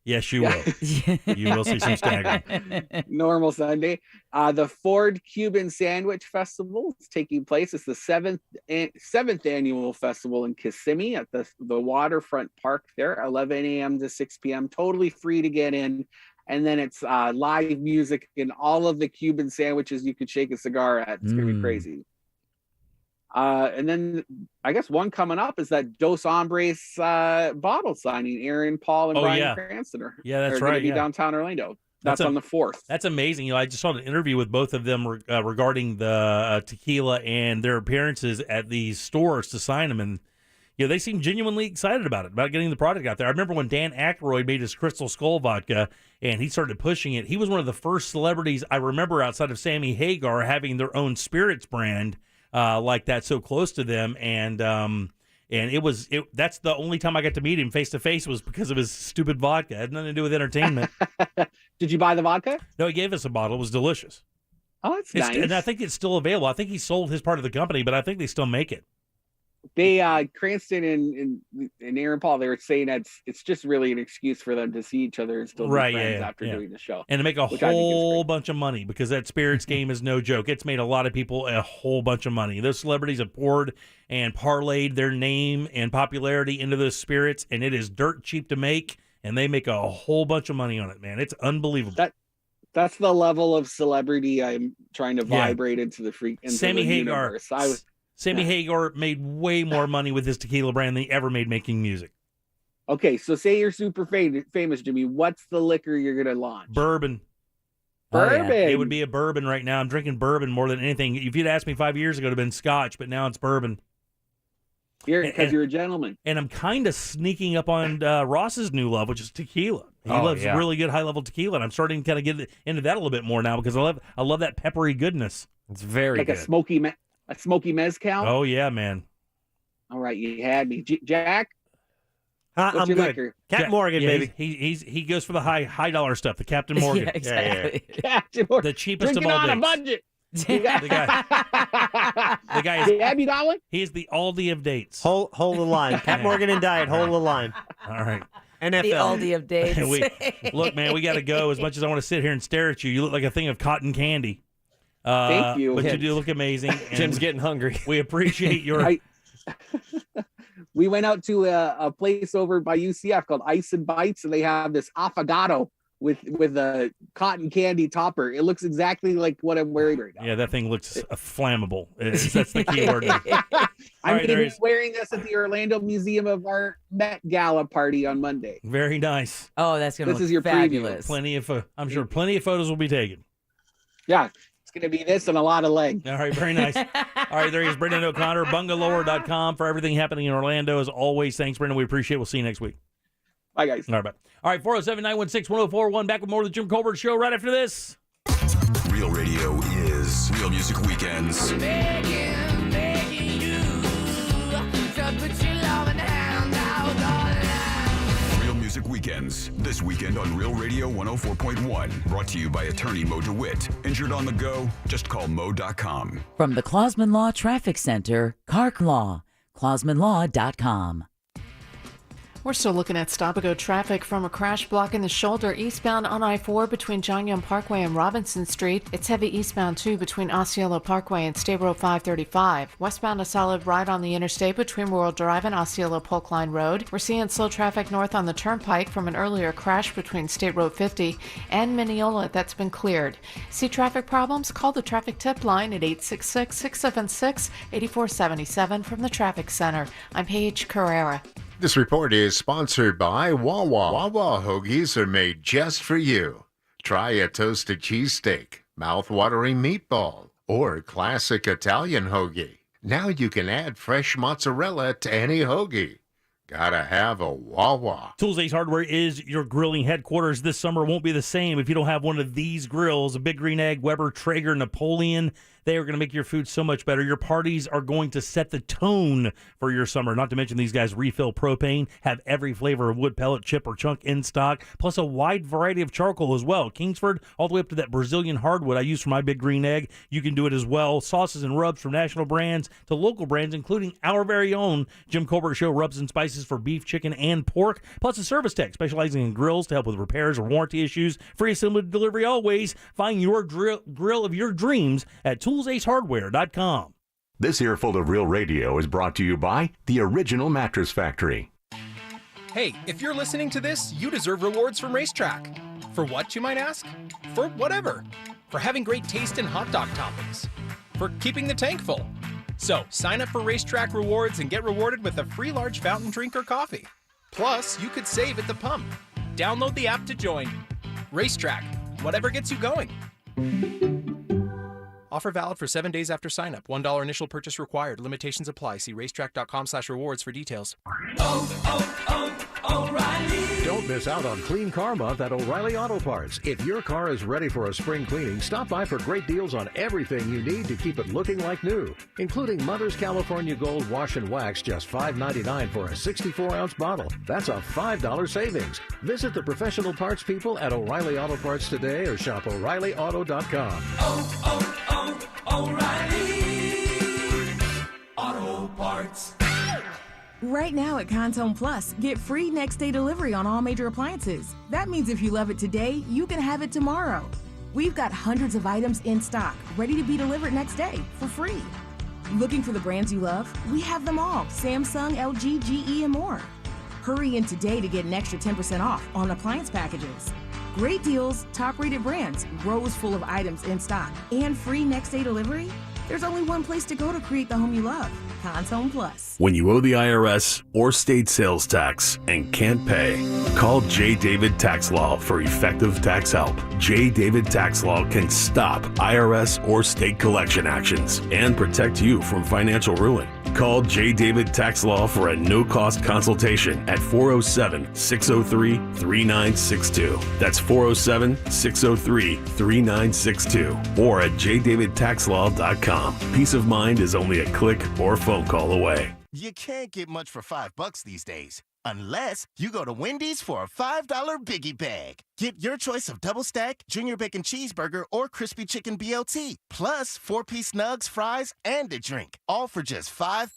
yes, you will. You will see some staggering. Normal Sunday. The Ford Cuban Sandwich Festival is taking place. It's the seventh annual festival in Kissimmee at the waterfront park there, 11 a.m. to 6 p.m. Totally free to get in. And then it's live music and all of the Cuban sandwiches you could shake a cigar at. It's going to be crazy. And then I guess one coming up is that Dos Hombres bottle signing. Aaron Paul and Brian Cranston are that's going right. to be downtown Orlando. That's on the 4th. That's amazing. I just saw an interview with both of them regarding the tequila and their appearances at these stores to sign them, and they seem genuinely excited about getting the product out there. I remember when Dan Aykroyd made his Crystal Skull vodka and he started pushing it. He was one of the first celebrities I remember outside of Sammy Hagar having their own spirits brand like that, so close to them, and that's the only time I got to meet him face to face was because of his stupid vodka. It had nothing to do with entertainment. Did you buy the vodka? No, he gave us a bottle. It was delicious. Oh, that's nice. And I think it's still available. I think he sold his part of the company, but I think they still make it. They Cranston and Aaron Paul, they were saying that it's just really an excuse for them to see each other and still be friends after doing the show. And to make a whole bunch of money, because that spirits game is no joke. It's made a lot of people a whole bunch of money. Those celebrities have poured and parlayed their name and popularity into those spirits, and it is dirt cheap to make, and they make a whole bunch of money on it, man. It's unbelievable. That's the level of celebrity I'm trying to vibrate into the Sammy Hagar. Universe. Sammy Hagar made way more money with his tequila brand than he ever made making music. Okay, so say you're super famous, Jimmy. What's the liquor you're going to launch? Bourbon. Bourbon. It would be a bourbon right now. I'm drinking bourbon more than anything. If you'd asked me 5 years ago, it would have been scotch, but now it's bourbon. Because you're a gentleman. And I'm kind of sneaking up on Ross's new love, which is tequila. He loves really good high-level tequila, and I'm starting to kind of get into that a little bit more now because I love that peppery goodness. It's very like good. A smoky mezcal? Oh, yeah, man. All right, you had me. Jack? I'm What's your good. liquor? Captain Morgan, baby. He goes for the high dollar stuff, the Captain Morgan. Yeah, exactly. Captain Morgan. The cheapest Drinking of all on a dates. budget. The guy is Abby Dollar? He is the Aldi of dates. Hold the line. Cap Morgan and Diet, hold the line. All right. NFL. The Aldi of dates. Look, man, we got to go. As much as I want to sit here and stare at you, you look like a thing of cotton candy. Thank you. But you do look amazing. Jim's getting hungry. We appreciate your... We went out to a place over by UCF called Ice and Bites, and they have this affogato with a cotton candy topper. It looks exactly like what I'm wearing right now. Yeah, that thing looks flammable. That's the key word. I'm going to be wearing this at the Orlando Museum of Art Met Gala party on Monday. Very nice. Oh, that's going to look This is your fabulous. I'm sure plenty of photos will be taken. Yeah. It's going to be this and a lot of leg. All right, very nice. All right, there he is, Brendan O'Connor, bungalower.com for everything happening in Orlando. As always, thanks, Brendan. We appreciate it. We'll see you next week. Bye, guys. All right, bye. All right, 407-916-1041. Back with more of the Jim Colbert Show right after this. Real Radio is Real Music Weekends. Begging you to put your loving hand out. Real Music Weekends. This weekend on Real Radio 104.1. Brought to you by attorney Mo DeWitt. Injured on the go? Just call Mo.com. From the Clausman Law Traffic Center, Cark Law, ClausmanLaw.com. We're still looking at stop-and-go traffic from a crash blocking the shoulder eastbound on I-4 between John Young Parkway and Robinson Street. It's heavy eastbound, too, between Osceola Parkway and State Road 535. Westbound, a solid right on the interstate between World Drive and Osceola Polk Line Road. We're seeing slow traffic north on the Turnpike from an earlier crash between State Road 50 and Mineola that's been cleared. See traffic problems? Call the traffic tip line at 866-676-8477 from the Traffic Center. I'm Paige Carrera. This report is sponsored by Wawa. Wawa hoagies are made just for you. Try a toasted cheesesteak, mouth-watering meatball, or classic Italian hoagie. Now you can add fresh mozzarella to any hoagie. Gotta have a Wawa. Tools Ace Hardware is your grilling headquarters. This summer won't be the same if you don't have one of these grills: a Big Green Egg, Weber, Traeger, Napoleon. They are going to make your food so much better. Your parties are going to set the tone for your summer. Not to mention these guys refill propane, have every flavor of wood, pellet, chip, or chunk in stock, plus a wide variety of charcoal as well. Kingsford, all the way up to that Brazilian hardwood I use for my Big Green Egg. You can do it as well. Sauces and rubs from national brands to local brands, including our very own Jim Colbert Show rubs and spices for beef, chicken, and pork, plus a service tech specializing in grills to help with repairs or warranty issues. Free assembly delivery always. Find your grill of your dreams at toolsacehardware.com. This earful of Real Radio is brought to you by the Original Mattress Factory. Hey, if you're listening to this, you deserve rewards from Racetrack. For what, you might ask? For whatever. For having great taste in hot dog toppings. For keeping the tank full. So, sign up for Racetrack Rewards and get rewarded with a free large fountain drink or coffee. Plus, you could save at the pump. Download the app to join. Racetrack, whatever gets you going. Offer valid for 7 days after sign up. $1 initial purchase required. Limitations apply. See racetrack.com/rewards for details. O'Reilly. Don't miss out on Clean Car Month at O'Reilly Auto Parts. If your car is ready for a spring cleaning, stop by for great deals on everything you need to keep it looking like new, including Mother's California Gold Wash and Wax, just $5.99 for a 64-ounce bottle. That's a $5 savings. Visit the professional parts people at O'Reilly Auto Parts today or shop O'ReillyAuto.com. O'Reilly Auto Parts. Right now at Cons Home Plus, get free next day delivery on all major appliances. That means if you love it today, you can have it tomorrow. We've got hundreds of items in stock, ready to be delivered next day for free. Looking for the brands you love? We have them all: Samsung, LG, GE, and more. Hurry in today to get an extra 10% off on appliance packages. Great deals, top-rated brands, rows full of items in stock, and free next day delivery? There's only one place to go to create the home you love. Cons Home Plus. When you owe the IRS or state sales tax and can't pay, call J. David Tax Law for effective tax help. J. David Tax Law can stop IRS or state collection actions and protect you from financial ruin. Call J. David Tax Law for a no-cost consultation at 407-603-3962. That's 407-603-3962 or at jdavidtaxlaw.com. Peace of mind is only a click or phone call away. You can't get much for $5 these days, unless you go to Wendy's for a $5 Biggie Bag. Get your choice of double stack, junior bacon cheeseburger, or crispy chicken BLT, plus 4-piece nugs, fries, and a drink, all for just $5.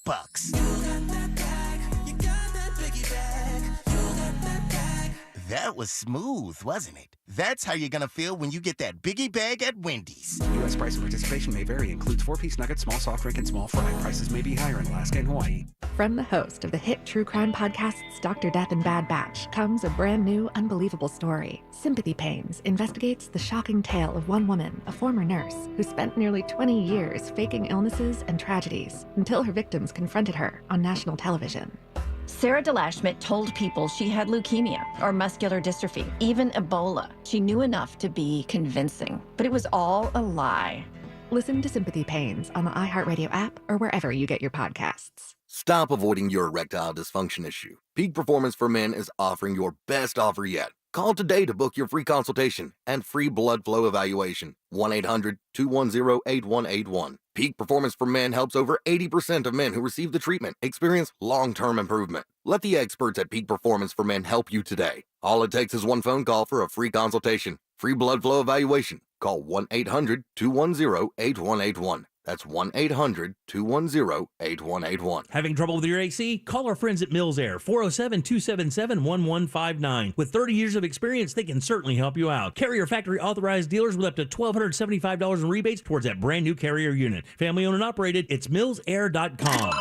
That was smooth, wasn't it? That's how you're gonna feel when you get that Biggie Bag at Wendy's. U.S. price and participation may vary. Includes 4-piece nuggets, small soft drink, and small fry. Prices may be higher in Alaska and Hawaii. From the host of the hit true crime podcasts Dr. Death and Bad Batch comes a brand new, unbelievable story. Sympathy Pains investigates the shocking tale of one woman, a former nurse, who spent nearly 20 years faking illnesses and tragedies until her victims confronted her on national television. Sarah DeLashmit told people she had leukemia or muscular dystrophy, even Ebola. She knew enough to be convincing, but it was all a lie. Listen to Sympathy Pains on the iHeartRadio app or wherever you get your podcasts. Stop avoiding your erectile dysfunction issue. Peak Performance for Men is offering your best offer yet. Call today to book your free consultation and free blood flow evaluation. 1-800-210-8181. Peak Performance for Men helps over 80% of men who receive the treatment experience long-term improvement. Let the experts at Peak Performance for Men help you today. All it takes is one phone call for a free consultation, free blood flow evaluation. Call 1-800-210-8181. That's 1-800-210-8181. Having trouble with your AC? Call our friends at Mills Air, 407-277-1159. With 30 years of experience, they can certainly help you out. Carrier factory authorized dealers with up to $1,275 in rebates towards that brand new Carrier unit. Family owned and operated, it's millsair.com.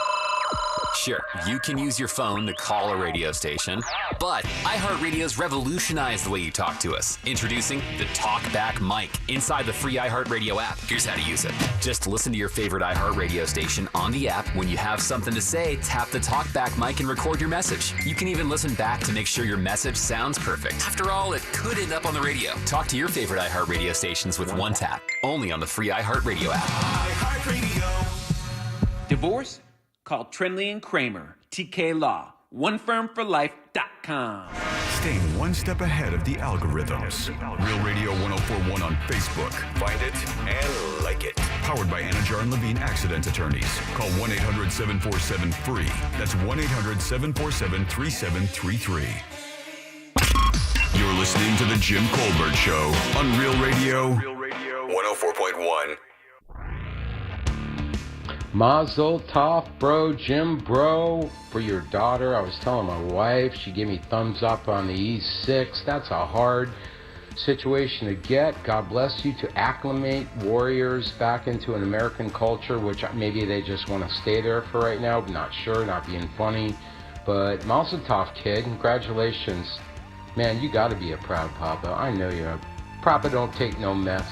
Sure, you can use your phone to call a radio station, but iHeartRadio's revolutionized the way you talk to us. Introducing the TalkBack mic inside the free iHeartRadio app. Here's how to use it. Just listen to your favorite iHeartRadio station on the app. When you have something to say, tap the TalkBack mic and record your message. You can even listen back to make sure your message sounds perfect. After all, it could end up on the radio. Talk to your favorite iHeartRadio stations with one tap. Only on the free iHeartRadio app. iHeartRadio. Divorce? Call Trinley & Kramer, TK Law, onefirmforlife.com. Staying one step ahead of the algorithms. Real Radio 104.1 on Facebook. Find it and like it. Powered by Anajar and Levine Accident Attorneys. Call 1-800-747-FREE. That's 1-800-747-3733. You're listening to The Jim Colbert Show on Real Radio 104.1. Mazel tov, bro, Jim, bro, for your daughter. I was telling my wife, she gave me thumbs up on the E6. That's a hard situation to get. God bless you, to acclimate warriors back into an American culture, which maybe they just want to stay there for right now. I'm not sure, not being funny. But Mazel tov, kid. Congratulations. Man, you got to be a proud papa. I know you're a papa, don't take no mess.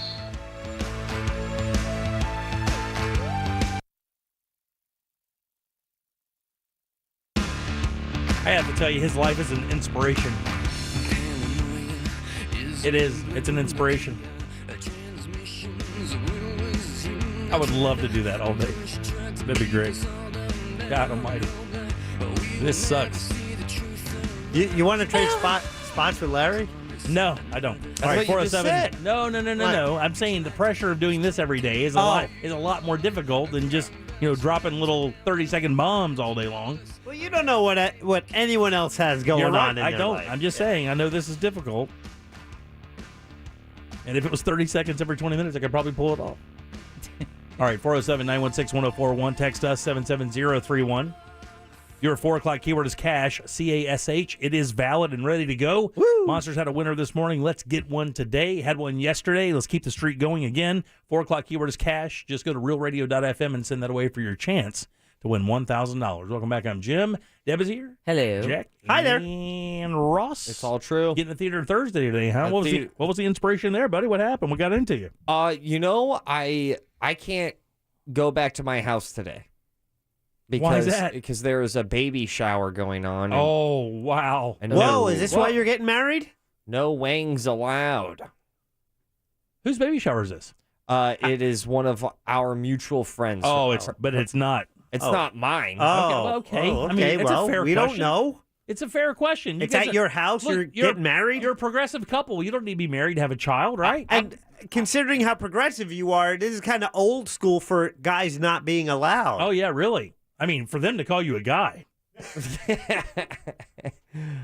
I have to tell you, his life is an inspiration. It is. It's an inspiration. I would love to do that all day. That'd be great. God almighty. This sucks. You want to trade spots with Larry? No, I don't. All right, 407. No. I'm saying the pressure of doing this every day is a lot more difficult than just dropping little 30-second bombs all day long. Well, you don't know what anyone else has going on in I their don't. life. I'm just saying. I know this is difficult. And if it was 30 seconds every 20 minutes, I could probably pull it off. All right, 407-916-1041. Text us 77031. Your 4 o'clock keyword is cash, C-A-S-H. It is valid and ready to go. Woo! Monsters had a winner this morning. Let's get one today. Had one yesterday. Let's keep the streak going again. 4 o'clock keyword is cash. Just go to realradio.fm and send that away for your chance to win $1,000. Welcome back. I'm Jim. Deb is here. Hello. Jack. Hi there. And Ross. It's all true. Getting the theater Thursday today, huh? What was the inspiration there, buddy? What happened? What got into you? I can't go back to my house today. Why is that? Because there is a baby shower going on. Oh, wow. And Whoa, is this why you're getting married? No wangs allowed. Whose baby shower is this? It is one of our mutual friends. Oh, but it's not. It's not mine. Okay. I mean, it's well, a fair we question. don't know. It's a fair question. It's at your house. You're getting married. You're a progressive couple. You don't need to be married to have a child, right? And considering how progressive you are, it is kind of old school for guys not being allowed. Oh, yeah, really? I mean, for them to call you a guy.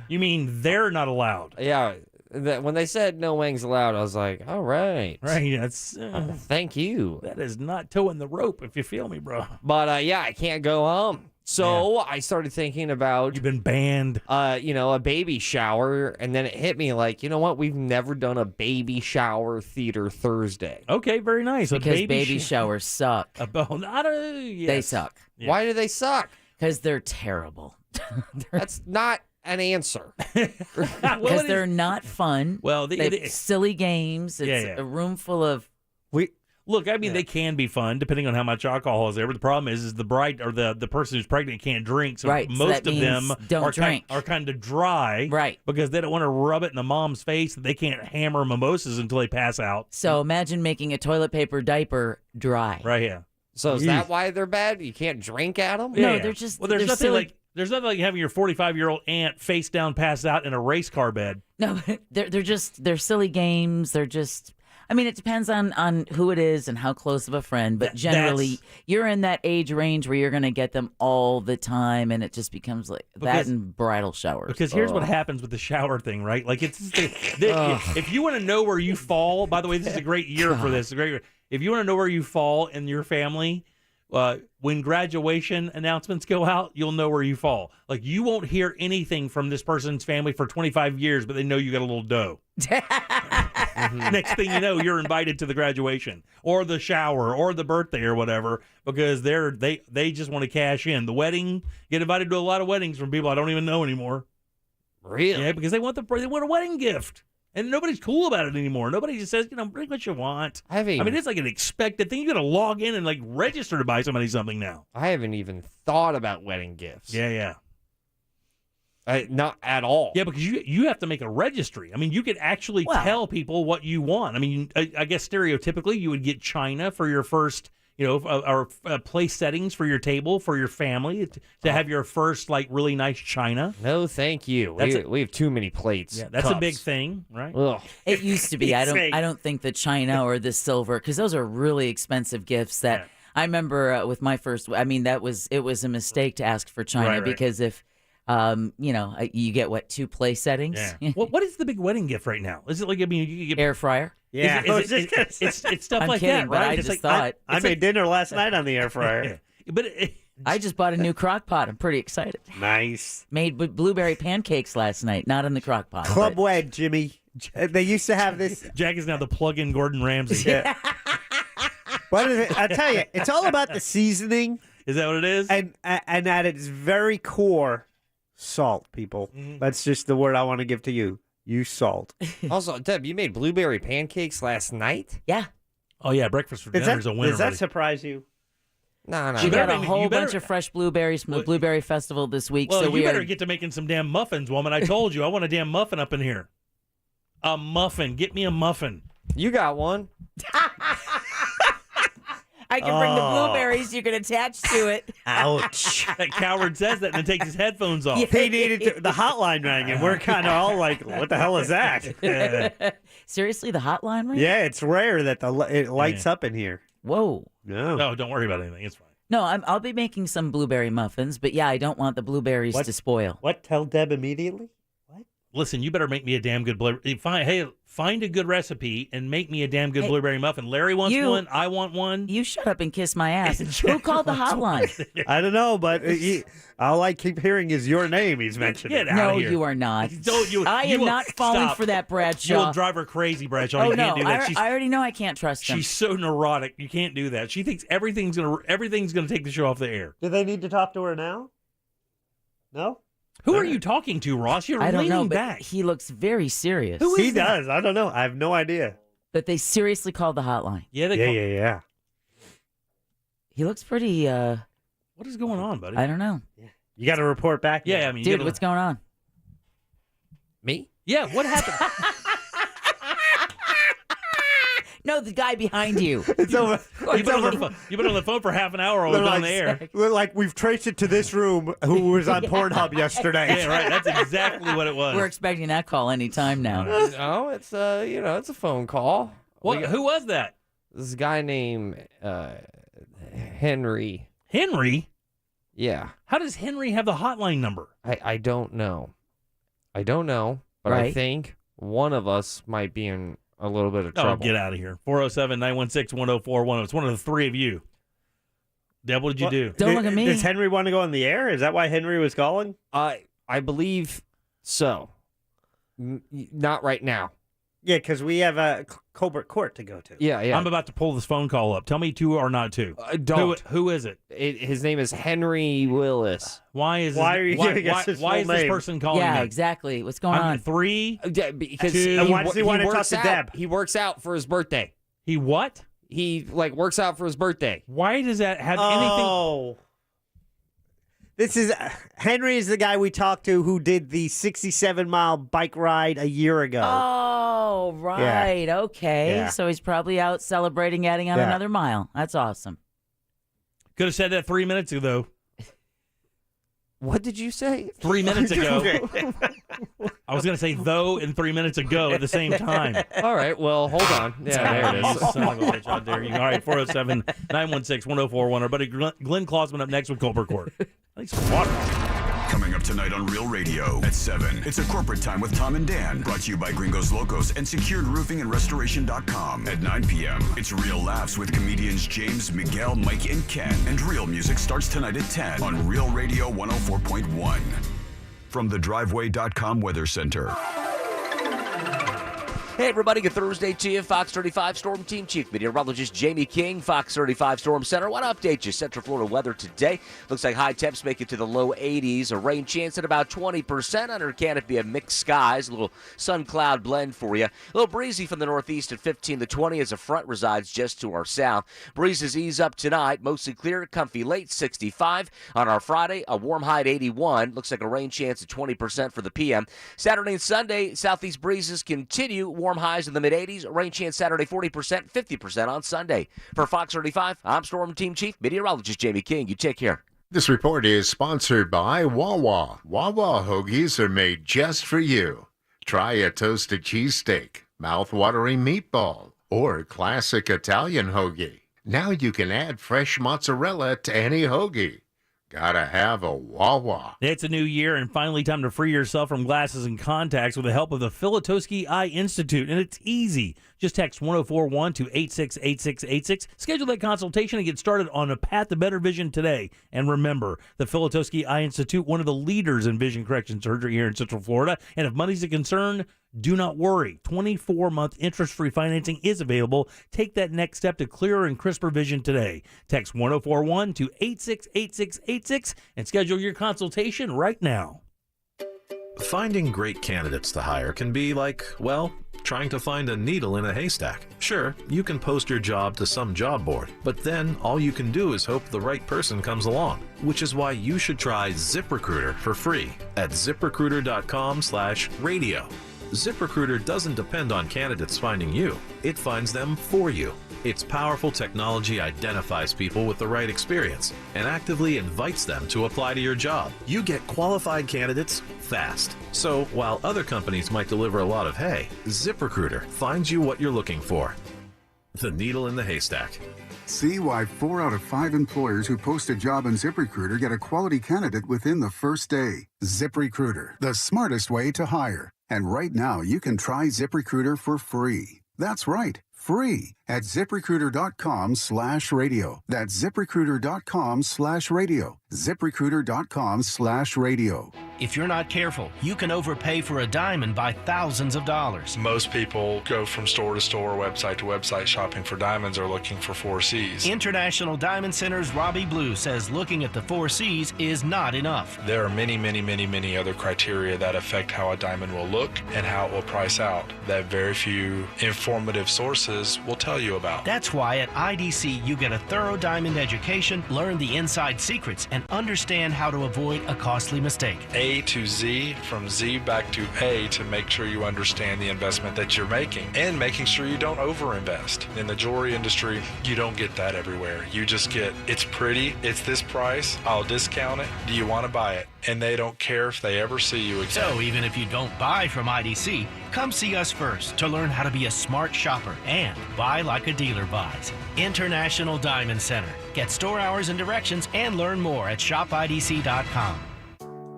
You mean they're not allowed? Yeah. When they said no wangs allowed, I was like, all right. Right. That's thank you. That is not towing the rope, if you feel me, bro. But, I can't go home. So I started thinking about... You've been banned. A baby shower, and then it hit me like, you know what? We've never done a baby shower theater Thursday. Okay, very nice. Because baby showers suck. Yes. They suck. Yeah. Why do they suck? Because they're terrible. That's not an answer. Because they're not fun. Well, they're silly games. It's a room full of... Look, I mean, they can be fun depending on how much alcohol is there. But the problem is the bride or the person who's pregnant can't drink. So most of them are kind of dry. Right. Because they don't want to rub it in the mom's face that they can't hammer mimosas until they pass out. So imagine making a toilet paper diaper dry. Right, yeah. So is that why they're bad? You can't drink at them? No, they're just... Well, there's nothing silly. There's nothing like having your 45-year-old aunt face down, passed out in a race car bed. No, they're silly games. They're just... I mean, it depends on who it is and how close of a friend, but generally, you're in that age range where you're going to get them all the time, and it just becomes like that and bridal showers. Because here's what happens with the shower thing, right? Like, if you want to know where you fall, by the way, this is a great year for this. If you want to know where you fall in your family, when graduation announcements go out, you'll know where you fall. Like, you won't hear anything from this person's family for 25 years, but they know you got a little dough. Next thing you know, you're invited to the graduation or the shower or the birthday or whatever because they just want to cash in. The wedding, get invited to a lot of weddings from people I don't even know anymore. Really? Yeah, because they want a wedding gift. And nobody's cool about it anymore. Nobody just says, bring what you want. I mean, it's like an expected thing. You got to log in and like register to buy somebody something now. I haven't even thought about wedding gifts. Yeah. Not at all. Yeah, because you have to make a registry. I mean, you could actually tell people what you want. I mean, I guess stereotypically you would get china for your first, or place settings for your table for your family to have your first like really nice china? No, thank you. We have too many plates. Yeah, that's a big thing, right? Ugh. It used to be. I don't think the china or the silver, because those are really expensive gifts that I remember with my first. I mean, it was a mistake to ask for china because if you get 2 place settings. Yeah. What is the big wedding gift right now? Is it like, I mean, you get air fryer? Yeah, it's stuff I'm like kidding, that, but right? I It's just like, thought I made dinner last night on the air fryer. But I just bought a new crock pot. I'm pretty excited. Nice. Made blueberry pancakes last night, not in the crock pot. Club Wed, Jimmy. They used to have this. Jack is now the plug-in Gordon Ramsay. Yeah. What is it? I tell you, it's all about the seasoning. Is that what it is? And at its very core, salt, people. That's just the word I want to give to you. Use salt. Also, Deb, you made blueberry pancakes last night? Yeah. Oh, yeah, breakfast for dinner is a winner. Does that surprise you? No. We got a whole bunch of fresh blueberries from the Blueberry Festival this week. Well, so you better get to making some damn muffins, woman. I told you, I want a damn muffin up in here. A muffin. Get me a muffin. You got one. I can bring the blueberries. You can attach to it. Ouch. That coward says that and then takes his headphones off. He needed the hotline rang, and we're kind of all like, what the hell is that? Seriously, the hotline ring? Yeah, it's rare that it lights up in here. Whoa. No, don't worry about anything. It's fine. No, I'll be making some blueberry muffins, but yeah, I don't want the blueberries to spoil. What? Tell Deb immediately? Listen, you better make me a damn good blueberry. Find a good recipe and make me a damn good blueberry muffin. Larry wants one. I want one. You shut up and kiss my ass. Who called the hotline? I don't know, but all I keep hearing is your name he's mentioning. Get out No, of here. you are not. I am not falling for that, Bradshaw. You'll drive her crazy, Bradshaw. Oh, You can't no, do that. I already know I can't trust him. She's so neurotic. You can't do that. She thinks everything's gonna take the show off the air. Do they need to talk to her now? No? Who are you talking to, Ross? You're I don't know, leaning but back. he looks very serious. Who He is that? does. I don't know. I have no idea. But they seriously called the hotline. Yeah, Yeah. He looks pretty, What is going on, buddy? I don't know. You got to report back. Yeah, now. I mean, Dude, what's going on? Me? Yeah, what happened? No, the guy behind you. It's over. You've been on the phone for half an hour while we're on the air. Like we've traced it to this room who was on Pornhub yesterday. Yeah, right. That's exactly what it was. We're expecting that call any time now. No, it's it's a phone call. Who was that? This guy named Henry. Henry? Yeah. How does Henry have the hotline number? I don't know. But I Right. think one of us might be in a little bit of Oh, trouble. get out of here. 407-916-1041. It's one of the three of you. Deb, what did you do? Don't look at me. Does Henry want to go on the air? Is that why Henry was calling? I believe so. Not right now. Yeah, because we have a Colbert Court to go to. Yeah. I'm about to pull this phone call up. Tell me two or not two. Don't. Who is it? His name is Henry Willis. Why is Why are you giving us his why full is this name? person calling Yeah, me? exactly. What's going on? Three? Yeah, because Two. And why does he want to talk works to out. Deb? He works out for his birthday. He what? He works out for his birthday. Why does that have anything? Oh. This is Henry is the guy we talked to who did the 67-mile bike ride a year ago. Oh, right. Okay. Yeah. So he's probably out celebrating adding on Yeah. another mile. That's awesome. Could have said that 3 minutes ago. What did you say? 3 minutes ago. I was going to say though and 3 minutes ago at the same time. All right. Well, hold on. Yeah, there it You is. son of a bitch, how dare you. All right, 407-916-1041. Our buddy Glenn Clausman up next with Colbert Court. I need some water. Coming up tonight on Real Radio at 7. It's a corporate time with Tom and Dan. Brought to you by Gringos Locos and SecuredRoofingAndRestoration.com. At 9 p.m., it's Real Laughs with comedians James, Miguel, Mike, and Ken. And Real Music starts tonight at 10 on Real Radio 104.1. From the Driveway.com Weather Center. Hey everybody, good Thursday to you. Fox 35 Storm Team Chief Meteorologist Jamie King, Fox 35 Storm Center. Want to update you Central Florida weather today. Looks like high temps make it to the low 80s. A rain chance at about 20% under canopy of mixed skies. A little sun cloud blend for you. A little breezy from the northeast at 15 to 20 as a front resides just to our south. Breezes ease up tonight. Mostly clear, comfy late 65. On our Friday, a warm high at 81. Looks like a rain chance at 20% for the PM. Saturday and Sunday, southeast breezes continue. Warm warm, highs in the mid-80s. Rain chance Saturday 40%, 50% on Sunday. For Fox 35, I'm Storm Team Chief Meteorologist Jamie King. You take care. This report is sponsored by Wawa. Wawa hoagies are made just for you. Try a toasted cheesesteak, mouth-watering meatball, or classic Italian hoagie. Now you can add fresh mozzarella to any hoagie. Gotta have a Wawa. It's a new year and finally time to free yourself from glasses and contacts with the help of the Filatowski Eye Institute. And it's easy. Just text 1041 to 868686. Schedule that consultation and get started on a path to better vision today. And remember, the Filatowski Eye Institute, one of the leaders in vision correction surgery here in Central Florida. And if money's a concern, do not worry. 24-month interest-free financing is available. Take that next step to clearer and crisper vision today. Text 1041 to 868686 and schedule your consultation right now. Finding great candidates to hire can be like, well, trying to find a needle in a haystack. Sure, you can post your job to some job board, but then all you can do is hope the right person comes along, which is why you should try ZipRecruiter for free at ZipRecruiter.com/radio. ZipRecruiter doesn't depend on candidates finding you. It finds them for you. Its powerful technology identifies people with the right experience and actively invites them to apply to your job. You get qualified candidates fast. So while other companies might deliver a lot of hay, ZipRecruiter finds you what you're looking for. The needle in the haystack. See why 4 out of 5 employers who post a job on ZipRecruiter get a quality candidate within the first day. ZipRecruiter, the smartest way to hire. And right now, you can try ZipRecruiter for free. That's right, free at ZipRecruiter.com/radio. That's ZipRecruiter.com/radio. ZipRecruiter.com/radio. If you're not careful, you can overpay for a diamond by thousands of dollars. Most people go from store to store, website to website shopping for diamonds or looking for 4 C's. International Diamond Center's Robbie Blue says looking at the 4 C's is not enough. There are many other criteria that affect how a diamond will look and how it will price out that very few informative sources will tell you about. That's why at IDC you get a thorough diamond education, learn the inside secrets, and understand how to avoid a costly mistake. A to Z, from Z back to A, to make sure you understand the investment that you're making and making sure you don't overinvest. In the jewelry industry, you don't get that everywhere. You just get, it's pretty, it's this price, I'll discount it, do you want to buy it? And they don't care if they ever see you again. So even if you don't buy from IDC, come see us first to learn how to be a smart shopper and buy like a dealer buys. International Diamond Center. Get store hours and directions and learn more at shopidc.com.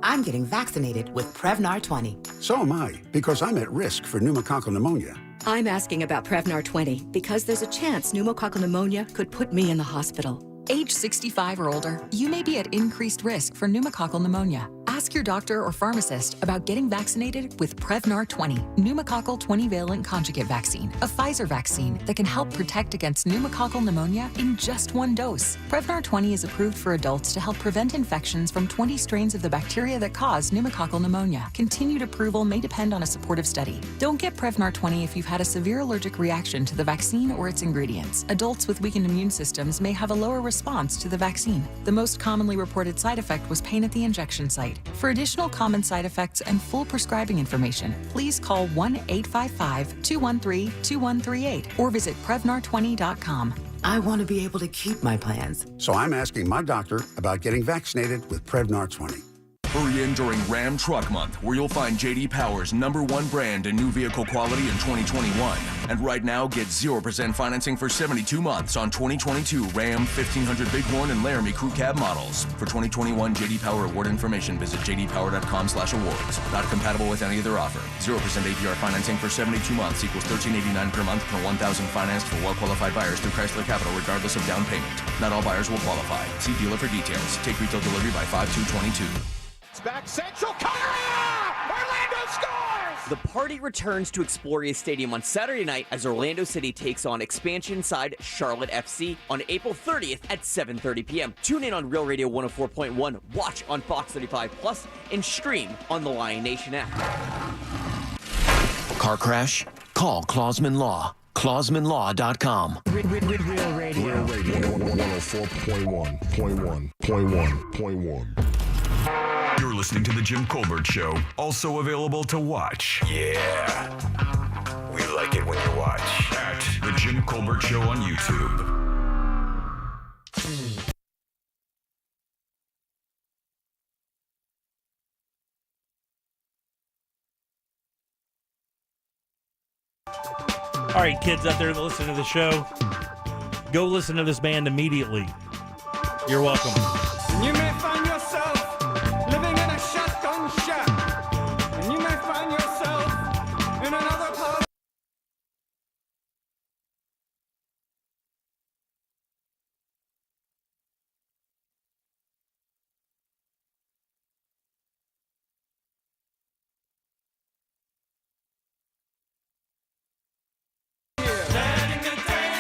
I'm getting vaccinated with Prevnar 20. So am I, because I'm at risk for pneumococcal pneumonia. I'm asking about Prevnar 20 because there's a chance pneumococcal pneumonia could put me in the hospital. Age 65 or older, you may be at increased risk for pneumococcal pneumonia. Ask your doctor or pharmacist about getting vaccinated with Prevnar 20, pneumococcal 20-valent conjugate vaccine, a Pfizer vaccine that can help protect against pneumococcal pneumonia in just 1 dose. Prevnar 20 is approved for adults to help prevent infections from 20 strains of the bacteria that cause pneumococcal pneumonia. Continued approval may depend on a supportive study. Don't get Prevnar 20 if you've had a severe allergic reaction to the vaccine or its ingredients. Adults with weakened immune systems may have a lower response to the vaccine. The most commonly reported side effect was pain at the injection site. For additional common side effects and full prescribing information, please call 1-855-213-2138 or visit Prevnar20.com. I want to be able to keep my plans. So I'm asking my doctor about getting vaccinated with Prevnar 20. Hurry in during Ram Truck Month, where you'll find J.D. Power's #1 brand in new vehicle quality in 2021. And right now, get 0% financing for 72 months on 2022 Ram 1500 Bighorn and Laramie Crew Cab models. For 2021 J.D. Power award information, visit jdpower.com/awards. Not compatible with any other offer. 0% APR financing for 72 months equals $13.89 per month per $1,000 financed for well-qualified buyers through Chrysler Capital, regardless of down payment. Not all buyers will qualify. See dealer for details. Take retail delivery by 5/2/22. Back central, Orlando scores! The party returns to Exploria Stadium on Saturday night as Orlando City takes on expansion side Charlotte FC on April 30th at 7:30 p.m. Tune in on Real Radio 104.1, watch on Fox 35 Plus, and stream on the Lion Nation app. Car crash? Call Clausman Law. ClausmanLaw.com. Real Radio 104.1.1.1.1. You're listening to The Jim Colbert Show, also available to watch. Yeah. We like watch at The Jim Colbert Show on YouTube. All right, kids out there that listen to the show, go listen to this band immediately. You're welcome. You may find yourself living in a shotgun shack, and you may find yourself in another part.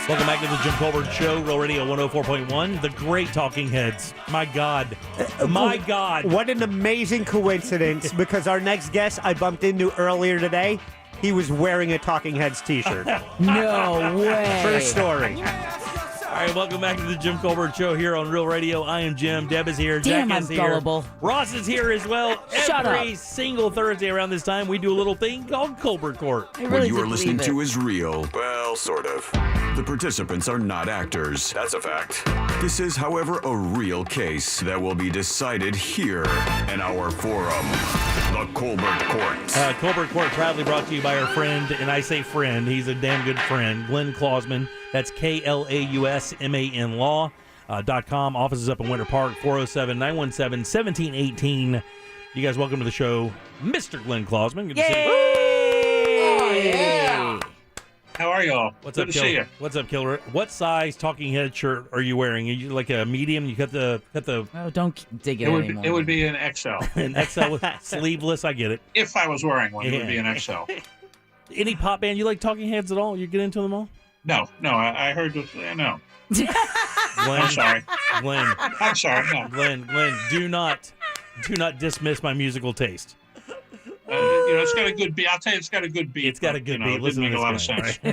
Welcome back to the Jim Colbert Show, Real Radio 104.1. The great Talking Heads. My God. My God. What an amazing coincidence, because our next guest I bumped into earlier today, he was wearing a Talking Heads t-shirt. No way. True story. All right, welcome back to the Jim Colbert Show here on Real Radio. I am Jim. Deb is here. Damn, Jack is I'm here. gullible. Ross is here as well. Shut Every up. single Thursday around this time, we do a little thing called Colbert Court. What you are listening to is real. Well, sort of. The participants are not actors. That's a fact. This is, however, a real case that will be decided here in our forum, the Colbert Court. Colbert Court proudly brought to you by our friend, and I say friend, he's a damn good friend, Glenn Klausman. That's KLAUSMAN Law.com. Office is up in Winter Park, 407-917-1718. You guys, welcome to the show, Mr. Glenn Klausman. Good to see you. Oh, yeah. How are y'all? What's Good up, to Killer? see you. What's up, Killer? What size Talking Head shirt are you wearing? Are you like a medium? You cut the. Oh, don't dig it anymore. It would be an XL. An XL with sleeveless. I get it. If I was wearing one, it would be an XL. Any pop band you like Talking Heads at all? You get into them all? No, I heard this. No. Glenn, I'm sorry. Glenn. I'm sorry. No. Glenn, do not dismiss my musical taste. It's got a good beat. I'll tell you, it's got a good beat. It's got a good beat. It Listen didn't to make a this lot of guy, sense.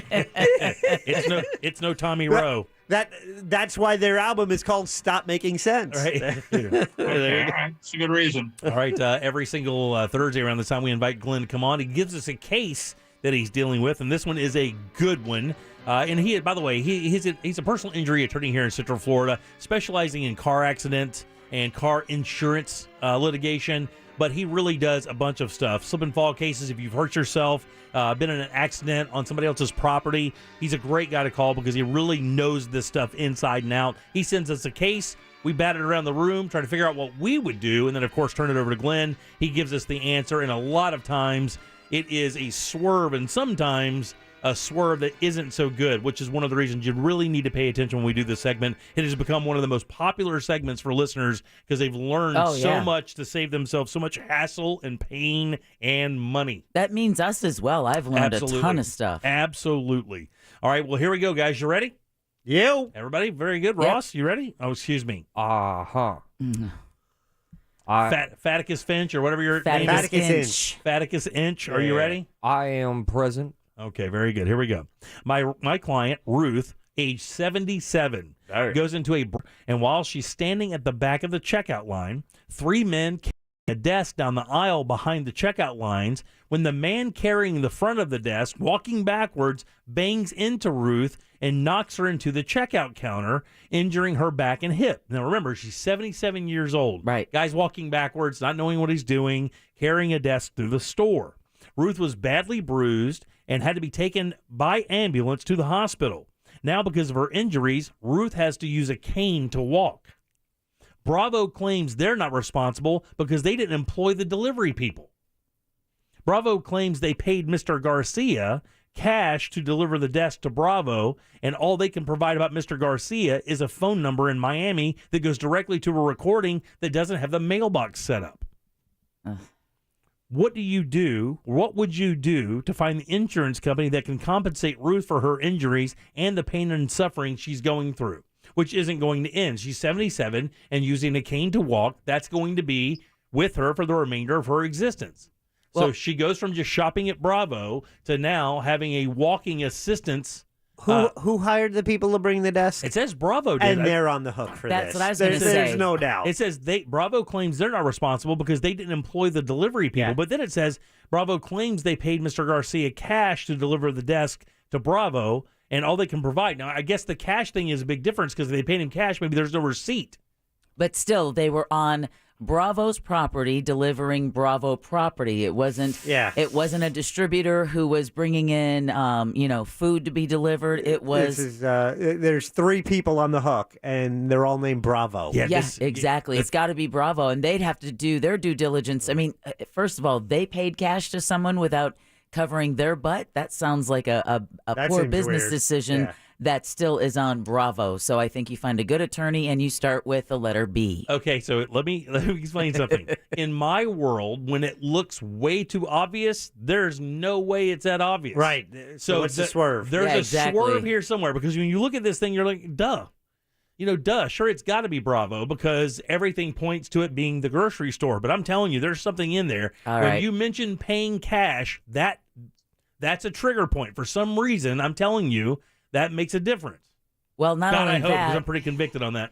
right? It's no Tommy Rowe. That's why their album is called Stop Making Sense. Right. Okay, all right. It's a good reason. All right. Every single Thursday around this time, we invite Glenn to come on. He gives us a case that he's dealing with, and this one is a good one. And he, by the way, he's a personal injury attorney here in Central Florida, specializing in car accident and car insurance litigation. But he really does a bunch of stuff. Slip and fall cases, if you've hurt yourself, been in an accident on somebody else's property, he's a great guy to call because he really knows this stuff inside and out. He sends us a case. We bat it around the room, try to figure out what we would do, and then, of course, turn it over to Glenn. He gives us the answer, and a lot of times it is a swerve, and sometimes a swerve that isn't so good, which is one of the reasons you really need to pay attention when we do this segment. It has become one of the most popular segments for listeners because they've learned so much to save themselves so much hassle and pain and money. That means us as well. I've learned a ton of stuff. Absolutely. All right, well, here we go, guys. You ready? You. Everybody? Very good. Ross, you ready? Oh, excuse me. Uh-huh. Faticus Finch or whatever your name is. Inch. Faticus Inch. Are you ready? I am present. Okay, very good. Here we go. My client, Ruth, age 77, goes into and while she's standing at the back of the checkout line, 3 men carry a desk down the aisle behind the checkout lines when the man carrying the front of the desk, walking backwards, bangs into Ruth and knocks her into the checkout counter, injuring her back and hip. Now, remember, she's 77 years old. Right. Guy's walking backwards, not knowing what he's doing, carrying a desk through the store. Ruth was badly bruised and had to be taken by ambulance to the hospital. Now, because of her injuries, Ruth has to use a cane to walk. Bravo claims they're not responsible because they didn't employ the delivery people. Bravo claims they paid Mr. Garcia cash to deliver the desk to Bravo, and all they can provide about Mr. Garcia is a phone number in Miami that goes directly to a recording that doesn't have the mailbox set up. What do you do? What would you do to find the insurance company that can compensate Ruth for her injuries and the pain and suffering she's going through, which isn't going to end? She's 77 and using a cane to walk. That's going to be with her for the remainder of her existence. So she goes from just shopping at Bravo to now having a walking assistance. Who hired the people to bring the desk? It says Bravo did. And they're on the hook for That's this. what I was going to say. There's no doubt. It says Bravo claims they're not responsible because they didn't employ the delivery people. Yeah. But then it says Bravo claims they paid Mr. Garcia cash to deliver the desk to Bravo, and all they can provide. Now, I guess the cash thing is a big difference because if they paid him cash, maybe there's no receipt. But still, they were on Bravo's property delivering Bravo property. It wasn't a distributor who was bringing in food to be delivered. It was there's 3 people on the hook and they're all named Bravo. Exactly. It's got to be Bravo, and they'd have to do their due diligence. I mean, first of all, they paid cash to someone without covering their butt. That sounds like a poor business weird. decision. That still is on Bravo. So I think you find a good attorney and you start with the letter B. Okay, so let me explain something. In my world, when it looks way too obvious, there's no way it's that obvious. Right. So what's the swerve? There's a swerve here somewhere, because when you look at this thing, you're like, duh. Sure, it's got to be Bravo because everything points to it being the grocery store. But I'm telling you, there's something in there. When you mention paying cash, that's a trigger point. For some reason, I'm telling you, that makes a difference. Well, not only I hope, that, 'cause I'm pretty convicted on that.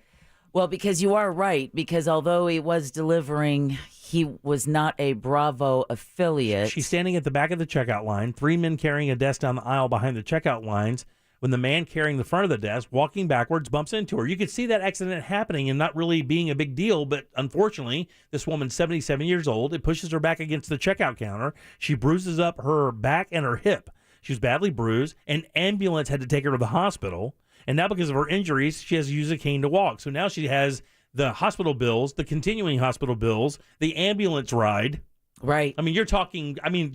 Well, because you are right, because although he was delivering, he was not a Bravo affiliate. She's standing at the back of the checkout line, 3 men carrying a desk down the aisle behind the checkout lines, when the man carrying the front of the desk, walking backwards, bumps into her. You could see that accident happening and not really being a big deal, but unfortunately, this woman's 77 years old. It pushes her back against the checkout counter. She bruises up her back and her hip. She was badly bruised. An ambulance had to take her to the hospital. And now because of her injuries, she has to use a cane to walk. So now she has the hospital bills, the continuing hospital bills, the ambulance ride. Right. I mean,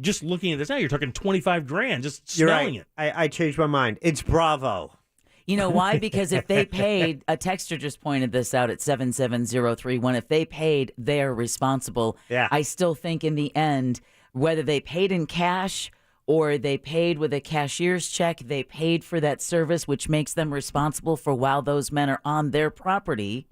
just looking at this now, you're talking $25,000 just smelling it. I changed my mind. It's Bravo. You know why? Because if they paid, a texter just pointed this out at 77031, if they paid, they're responsible. Yeah. I still think in the end, whether they paid in cash or they paid with a cashier's check, they paid for that service, which makes them responsible for while those men are on their property.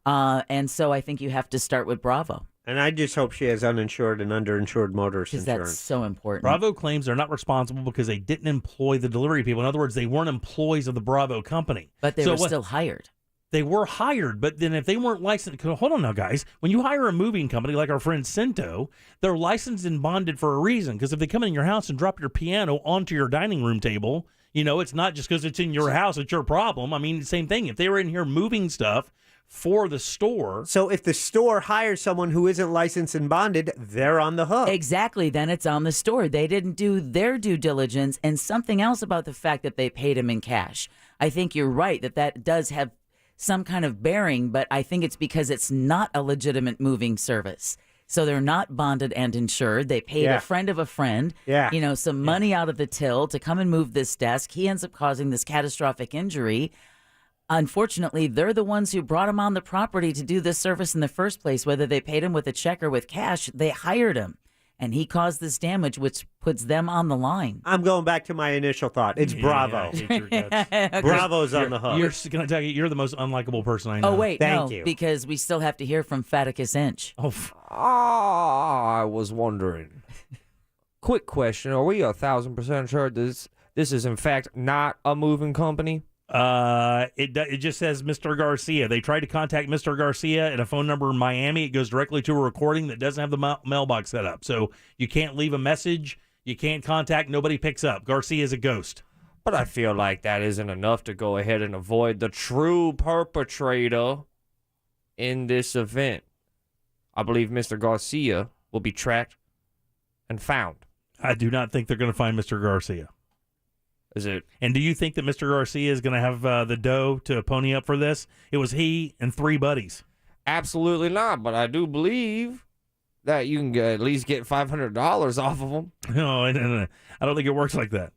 And so I think you have to start with Bravo. And I just hope she has uninsured and underinsured motorist insurance. Because that's so important. Bravo claims they're not responsible because they didn't employ the delivery people. In other words, they weren't employees of the Bravo company. But they were still hired. They were hired, but then if they weren't licensed, hold on now, guys. When you hire a moving company like our friend Cento, they're licensed and bonded for a reason. Because if they come in your house and drop your piano onto your dining room table, it's not just because it's in your house, it's your problem. I mean, same thing. If they were in here moving stuff for the store. So if the store hires someone who isn't licensed and bonded, they're on the hook. Exactly. Then it's on the store. They didn't do their due diligence. And something else about the fact that they paid him in cash. I think you're right that does have some kind of bearing, but I think it's because it's not a legitimate moving service. So they're not bonded and insured. They paid a friend of a friend, some money out of the till to come and move this desk. He ends up causing this catastrophic injury. Unfortunately, they're the ones who brought him on the property to do this service in the first place. Whether they paid him with a check or with cash, they hired him. And he caused this damage, which puts them on the line. I'm going back to my initial thought. It's Bravo. Bravo's on the hook. Can I tell you, you're the most unlikable person I know. Oh, wait, Thank you. Because we still have to hear from Faticus Inch. I was wondering. Quick question: are we 1,000% sure this is in fact not a moving company? It just says Mr. Garcia. They tried to contact Mr. Garcia at a phone number in Miami. It goes directly to a recording that doesn't have the mailbox set up. So you can't leave a message. You can't contact. Nobody picks up. Garcia is a ghost. But I feel like that isn't enough to go ahead and avoid the true perpetrator in this event. I believe Mr. Garcia will be tracked and found. I do not think they're going to find Mr. Garcia. Is it? And do you think that Mr. Garcia is going to have the dough to pony up for this? It was he and 3 buddies. Absolutely not, but I do believe that you can at least get $500 off of them. No, I don't think it works like that.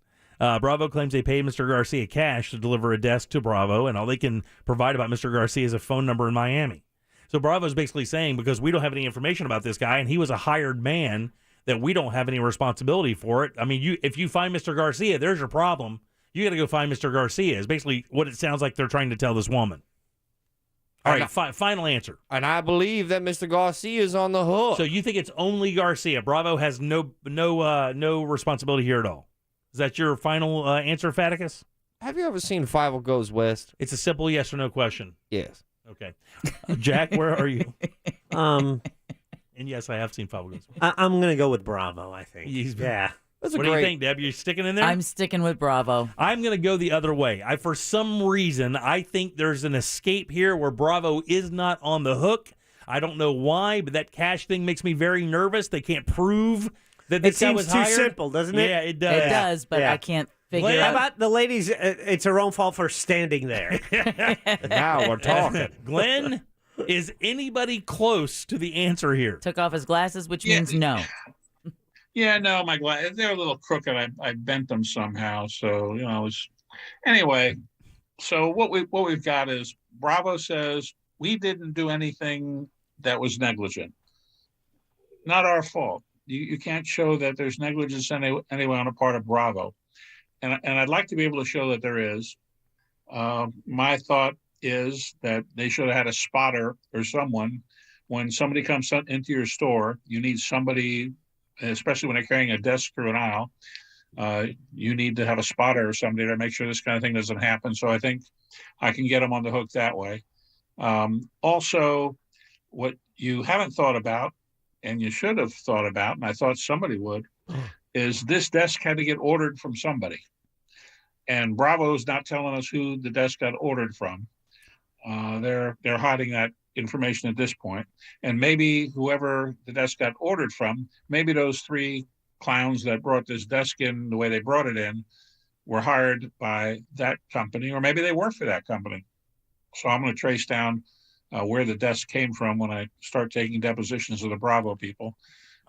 Bravo claims they paid Mr. Garcia cash to deliver a desk to Bravo, and all they can provide about Mr. Garcia is a phone number in Miami. So Bravo's basically saying, because we don't have any information about this guy, and he was a hired man, that we don't have any responsibility for it. I mean, if you find Mr. Garcia, there's your problem. You got to go find Mr. Garcia is basically what it sounds like they're trying to tell this woman. All right, final answer. And I believe that Mr. Garcia is on the hook. So you think it's only Garcia? Bravo has no responsibility here at all. Is that your final answer, Faticus? Have you ever seen Five Goes West? It's a simple yes or no question. Yes. Okay. Jack, where are you? And yes, I have seen Five Goes West. I'm going to go with Bravo, I think. Yeah. What do you think, Deb? You sticking in there? I'm sticking with Bravo. I'm going to go the other way. For some reason, I think there's an escape here where Bravo is not on the hook. I don't know why, but that cash thing makes me very nervous. They can't prove that this guy was hired. It seems too simple, doesn't it? Yeah, it does. It does, but I can't figure How out. about the ladies? It's her own fault for standing there. Now we're talking. Glenn, is anybody close to the answer here? Took off his glasses, which means no. Yeah, no, my glasses, they're a little crooked. I bent them somehow. So, anyway, so what we've got is Bravo says we didn't do anything that was negligent. Not our fault. You can't show that there's negligence anyway on the part of Bravo. And I'd like to be able to show that there is. My thought is that they should have had a spotter or someone. When somebody comes into your store, you need somebody, especially when they're carrying a desk through an aisle, you need to have a spotter or somebody to make sure this kind of thing doesn't happen. So I think I can get them on the hook that way. Also, what you haven't thought about, and you should have thought about, and I thought somebody would, is this desk had to get ordered from somebody. And Bravo's not telling us who the desk got ordered from. They're hiding that information at this point. And maybe whoever the desk got ordered from, maybe those three clowns that brought this desk in the way they brought it in were hired by that company, or maybe they work for that company. So I'm going to trace down where the desk came from when I start taking depositions of the Bravo people.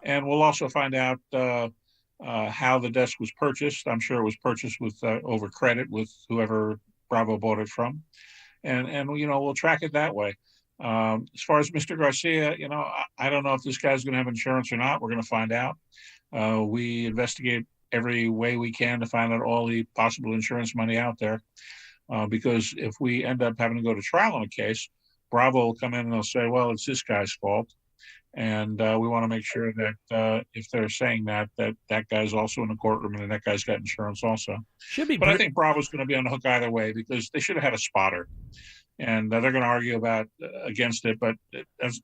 And we'll also find out how the desk was purchased. I'm sure it was purchased with over credit with whoever Bravo bought it from. And we'll track it that way. As far as Mr. Garcia, I don't know if this guy's going to have insurance or not. We're going to find out. We investigate every way we can to find out all the possible insurance money out there. Because if we end up having to go to trial on a case, Bravo will come in and they'll say, well, it's this guy's fault. And we want to make sure that if they're saying that guy's also in the courtroom and that guy's got insurance also. But I think Bravo's going to be on the hook either way because they should have had a spotter. And they're going to argue against it, but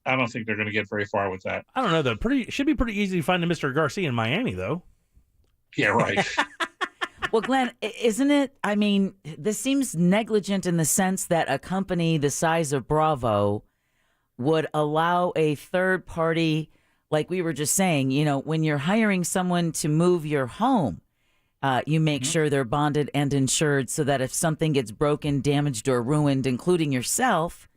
I don't think they're going to get very far with that. I don't know, though. Should be pretty easy to find a Mr. Garcia in Miami, though. Yeah, right. Well, Glenn, isn't it? I mean, this seems negligent in the sense that a company the size of Bravo would allow a third party, like we were just saying, when you're hiring someone to move your home, you make sure they're bonded and insured so that if something gets broken, damaged, or ruined, including yourself,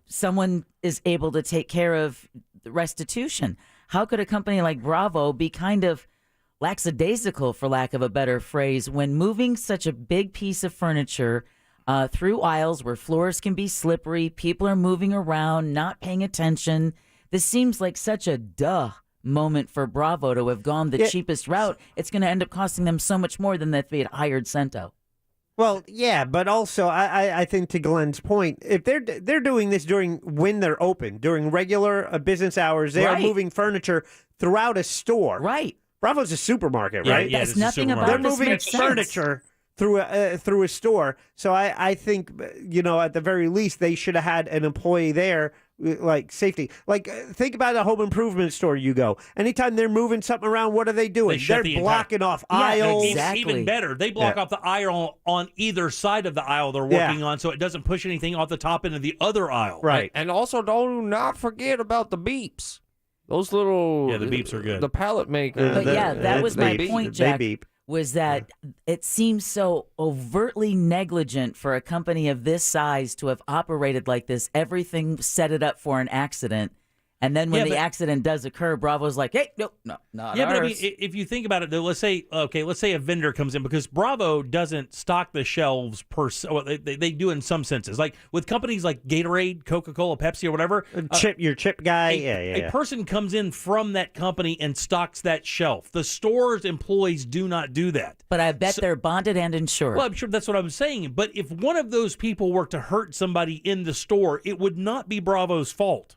someone is able to take care of the restitution. How could a company like Bravo be kind of lackadaisical, for lack of a better phrase, when moving such a big piece of furniture through aisles where floors can be slippery, people are moving around, not paying attention? This seems like such a moment for Bravo to have gone the cheapest route. It's going to end up costing them so much more than if they had hired Cento. Well, yeah, but also I think to Glenn's point, if they're doing this when they're open, during regular business hours, they are moving furniture throughout a store. Right. Bravo's a supermarket, right? Yeah, there's nothing about they're this moving makes furniture through a store. So I think at the very least they should have had an employee there, like safety. Like think about a home improvement store you go. Anytime they're moving something around, what are they doing? They're blocking off aisles. Even better, they block off the aisle on either side of the aisle they're working on, so it doesn't push anything off the top into the other aisle. Right. And also, do not forget about the beeps. Those little the beeps are good. The pallet maker. But that was my point, Jack. Was that it seems so overtly negligent for a company of this size to have operated like this. Everything set it up for an accident. And then when the accident does occur, Bravo's like, hey, no, not ours. But I mean, if you think about it, though, let's say a vendor comes in, because Bravo doesn't stock the shelves per se. Well, they do in some senses. Like with companies like Gatorade, Coca-Cola, Pepsi, or whatever. Your chip guy. A person comes in from that company and stocks that shelf. The store's employees do not do that. But I bet they're bonded and insured. Well, I'm sure that's what I'm saying. But if one of those people were to hurt somebody in the store, it would not be Bravo's fault.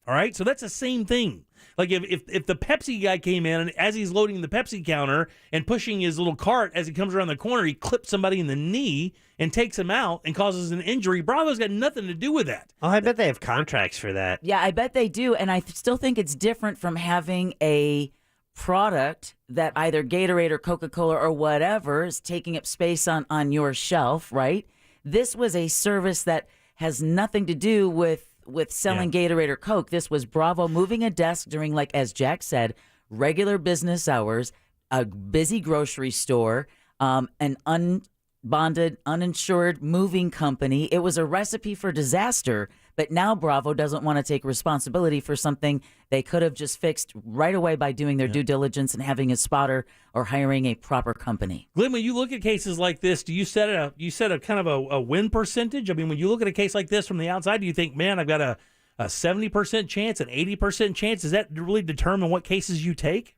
All right, so that's the same thing. Like if the Pepsi guy came in and as he's loading the Pepsi counter and pushing his little cart as he comes around the corner, he clips somebody in the knee and takes him out and causes an injury. Bravo's got nothing to do with that. Oh, I bet they have contracts for that. Yeah, I bet they do. And I still think it's different from having a product that either Gatorade or Coca-Cola or whatever is taking up space on your shelf, right? This was a service that has nothing to do with selling Gatorade or Coke. This was Bravo moving a desk during, like, as Jack said, regular business hours, a busy grocery store, an unbonded, uninsured moving company. It was a recipe for disaster, but now Bravo doesn't want to take responsibility for something they could have just fixed right away by doing their due diligence and having a spotter or hiring a proper company. Glenn, when you look at cases like this, do you set a kind of a win percentage? I mean, when you look at a case like this from the outside, do you think, man, I've got a 70% chance, an 80% chance? Does that really determine what cases you take?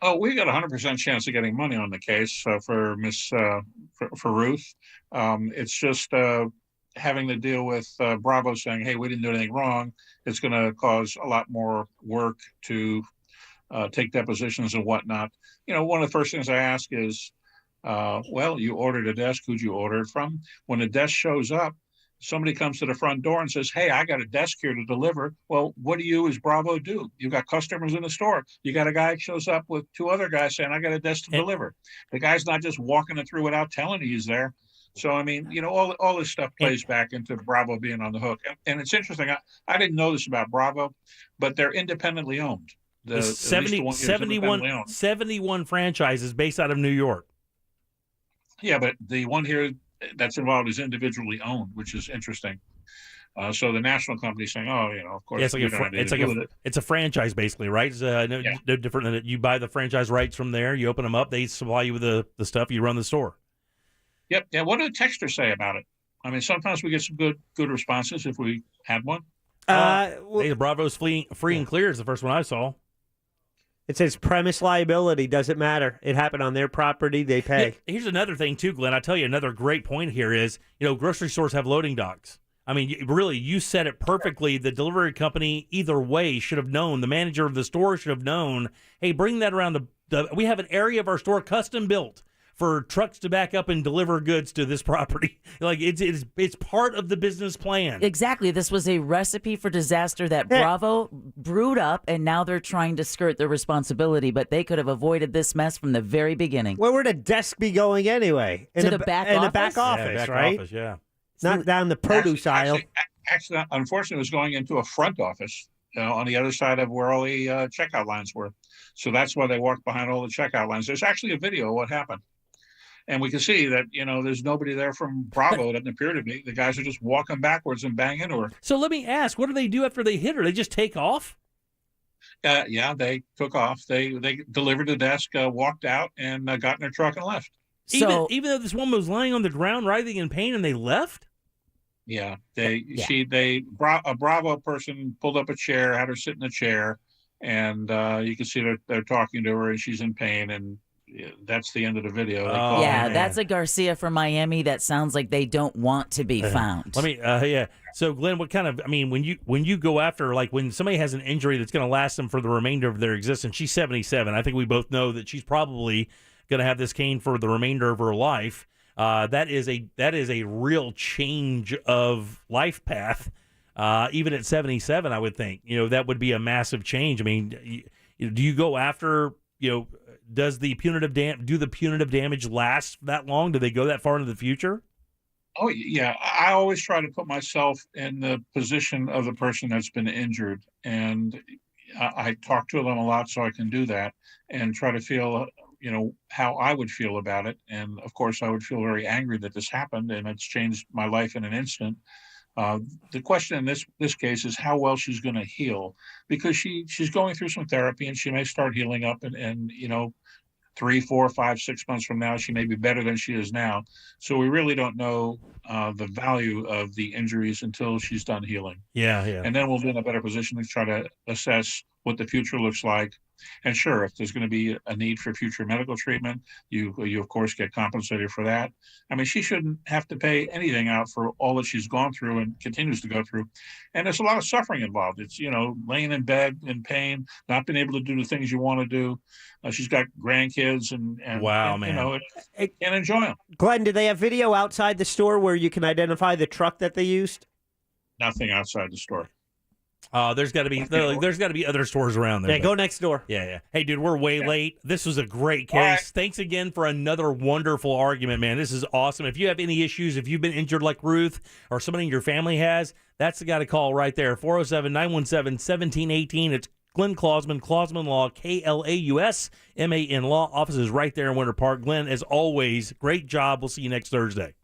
Oh, we got a 100% chance of getting money on the case for Ruth. It's just having to deal with Bravo saying, "Hey, we didn't do anything wrong." It's going to cause a lot more work to take depositions and whatnot. You know, one of the first things I ask is, "Well, you ordered a desk. Who'd you order it from?" When the desk shows up, somebody comes to the front door and says, "Hey, I got a desk here to deliver." Well, what do you as Bravo do? You've got customers in the store. You got a guy that shows up with two other guys saying, "I got a desk to deliver." The guy's not just walking it through without telling you he's there. So, I mean, you know, all this stuff plays back into Bravo being on the hook. And it's interesting. I didn't know this about Bravo, but they're independently owned. 71 franchises based out of New York. Yeah, but the one here that's involved is individually owned, which is interesting. So the national company saying, "Oh, you know, of course." Yeah, it's a franchise basically, right? It's no different than that. You buy the franchise rights from there. You open them up. They supply you with the stuff. You run the store. Yep. Yeah. What did the texter say about it? I mean, sometimes we get some good responses if we had one. Hey, the Bravo's free and clear is the first one I saw. It says premise liability doesn't matter. It happened on their property. They pay. Here's another thing too, Glenn. I tell you, another great point here is, you know, grocery stores have loading docks. I mean, really, you said it perfectly. The delivery company, either way, should have known. The manager of the store should have known. Hey, bring that around. We have an area of our store custom built for trucks to back up and deliver goods to this property. Like it's part of the business plan. Exactly. This was a recipe for disaster that Bravo brewed up, and now they're trying to skirt their responsibility, but they could have avoided this mess from the very beginning. Where would a desk be going anyway? To the back office? In the back office, back right? office, yeah. Not down the produce aisle. Actually, unfortunately, it was going into a front office, you know, on the other side of where all the checkout lines were. So that's why they walked behind all the checkout lines. There's actually a video of what happened. And we can see that, you know, there's nobody there from Bravo. It doesn't appear to be. The guys are just walking backwards and bang into her. So let me ask, what do they do after they hit her? They just take off? Yeah, they took off. They delivered the desk, walked out, and got in their truck and left. So, even though this woman was lying on the ground writhing in pain and they left? Yeah, a Bravo person pulled up a chair, had her sit in the chair, and you can see they're talking to her, and she's in pain, and that's the end of the video. That's a Garcia from Miami. That sounds like they don't want to be found. Let me, So, Glenn, what kind of, I mean, when you go after, like, when somebody has an injury that's going to last them for the remainder of their existence, she's 77. I think we both know that she's probably going to have this cane for the remainder of her life. That is a real change of life path. Even at 77, I would think, you know, that would be a massive change. I mean, do you go after, you know, do the punitive damage last that long? Do they go that far into the future? Oh, yeah. I always try to put myself in the position of the person that's been injured. And I talk to them a lot so I can do that and try to feel, you know, how I would feel about it. And of course, I would feel very angry that this happened and it's changed my life in an instant. The question in this case is how well she's going to heal, because she's going through some therapy and she may start healing up and you know, 3, 4, 5, 6 months from now, she may be better than she is now. So we really don't know the value of the injuries until she's done healing. Yeah. And then we'll be in a better position to try to assess what the future looks like. And sure, if there's going to be a need for future medical treatment, you of course get compensated for that. I mean, she shouldn't have to pay anything out for all that she's gone through and continues to go through. And there's a lot of suffering involved. It's, you know, laying in bed in pain, not being able to do the things you want to do. She's got grandkids and wow, man, you know, and enjoy them. Glenn, do they have video outside the store where you can identify the truck that they used? Nothing outside the store. There's got to be other stores around there. Yeah, go next door. Yeah. Hey, dude, we're way late. This was a great case. Right. Thanks again for another wonderful argument, man. This is awesome. If you have any issues, if you've been injured like Ruth or somebody in your family has, that's the guy to call right there. 407-917-1718. It's Glenn Klausman, Klausman Law, Klausman Law. Office is right there in Winter Park. Glenn, as always, great job. We'll see you next Thursday.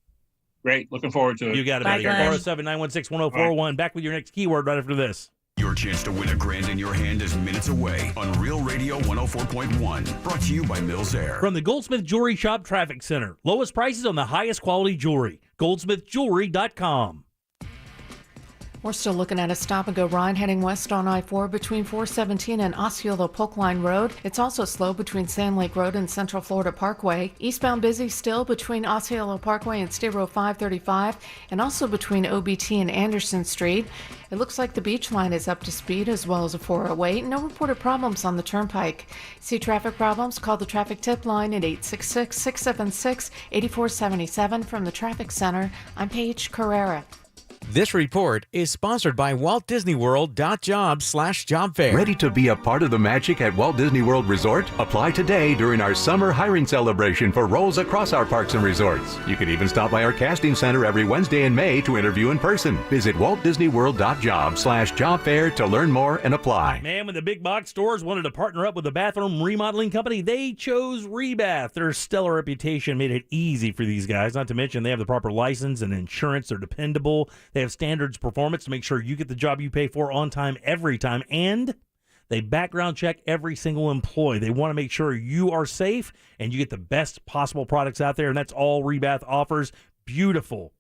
Great. Looking forward to it. You got it, buddy. 407-916-1041. Back with your next keyword right after this. Your chance to win $1,000 in your hand is minutes away on Real Radio 104.1. Brought to you by Mills Air. From the Goldsmith Jewelry Shop Traffic Center. Lowest prices on the highest quality jewelry. GoldsmithJewelry.com. We're still looking at a stop-and-go ride heading west on I-4 between 417 and Osceola Polk Line Road. It's also slow between Sand Lake Road and Central Florida Parkway. Eastbound busy still between Osceola Parkway and State Road 535, and also between OBT and Anderson Street. It looks like the Beach Line is up to speed, as well as a 408. No reported problems on the Turnpike. See traffic problems? Call the traffic tip line at 866-676-8477. From the Traffic Center, I'm Paige Carrera. This report is sponsored by WaltDisneyWorld.jobs/job fair. Ready to be a part of the magic at Walt Disney World Resort? Apply today during our summer hiring celebration for roles across our parks and resorts. You can even stop by our casting center every Wednesday in May to interview in person. Visit WaltDisneyWorld.jobs/job fair to learn more and apply. Man, when the big box stores wanted to partner up with a bathroom remodeling company, they chose Rebath. Their stellar reputation made it easy for these guys, not to mention they have the proper license and insurance. They're dependable. They have standards performance to make sure you get the job you pay for on time, every time, and they background check every single employee. They want to make sure you are safe and you get the best possible products out there, and that's all Rebath offers. Beautiful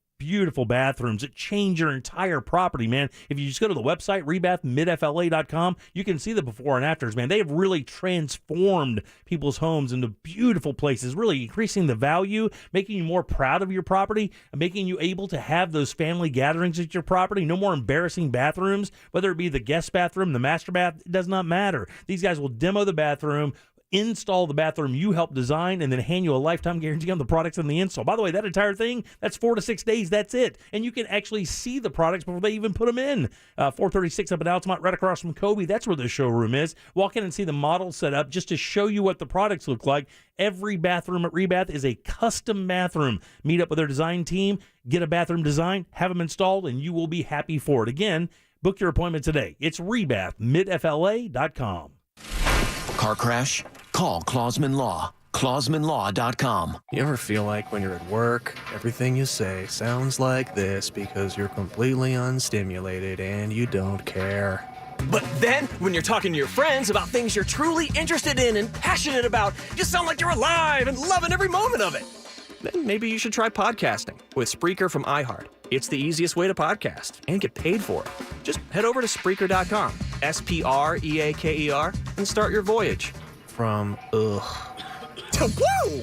bathrooms that change your entire property, man. If you just go to the website, rebathmidfla.com, you can see the before and afters, man. They have really transformed people's homes into beautiful places, really increasing the value, making you more proud of your property, and making you able to have those family gatherings at your property. No more embarrassing bathrooms, whether it be the guest bathroom, the master bath, it does not matter. These guys will demo the bathroom, install the bathroom you help design, and then hand you a lifetime guarantee on the products and the install. By the way, that entire thing, that's 4 to 6 days. That's it. And you can actually see the products before they even put them in. 436 up in Altamont, right across from Kobe. That's where the showroom is. Walk in and see the model set up just to show you what the products look like. Every bathroom at Rebath is a custom bathroom. Meet up with their design team, get a bathroom design, have them installed, and you will be happy for it. Again, book your appointment today. It's rebathmidfla.com. Car crash? Call Klausman Law. KlausmanLaw.com. You ever feel like when you're at work, everything you say sounds like this because you're completely unstimulated and you don't care? But then, when you're talking to your friends about things you're truly interested in and passionate about, you sound like you're alive and loving every moment of it. Then maybe you should try podcasting with Spreaker from iHeart. It's the easiest way to podcast and get paid for it. Just head over to Spreaker.com, Spreaker, and start your voyage from ugh to woo!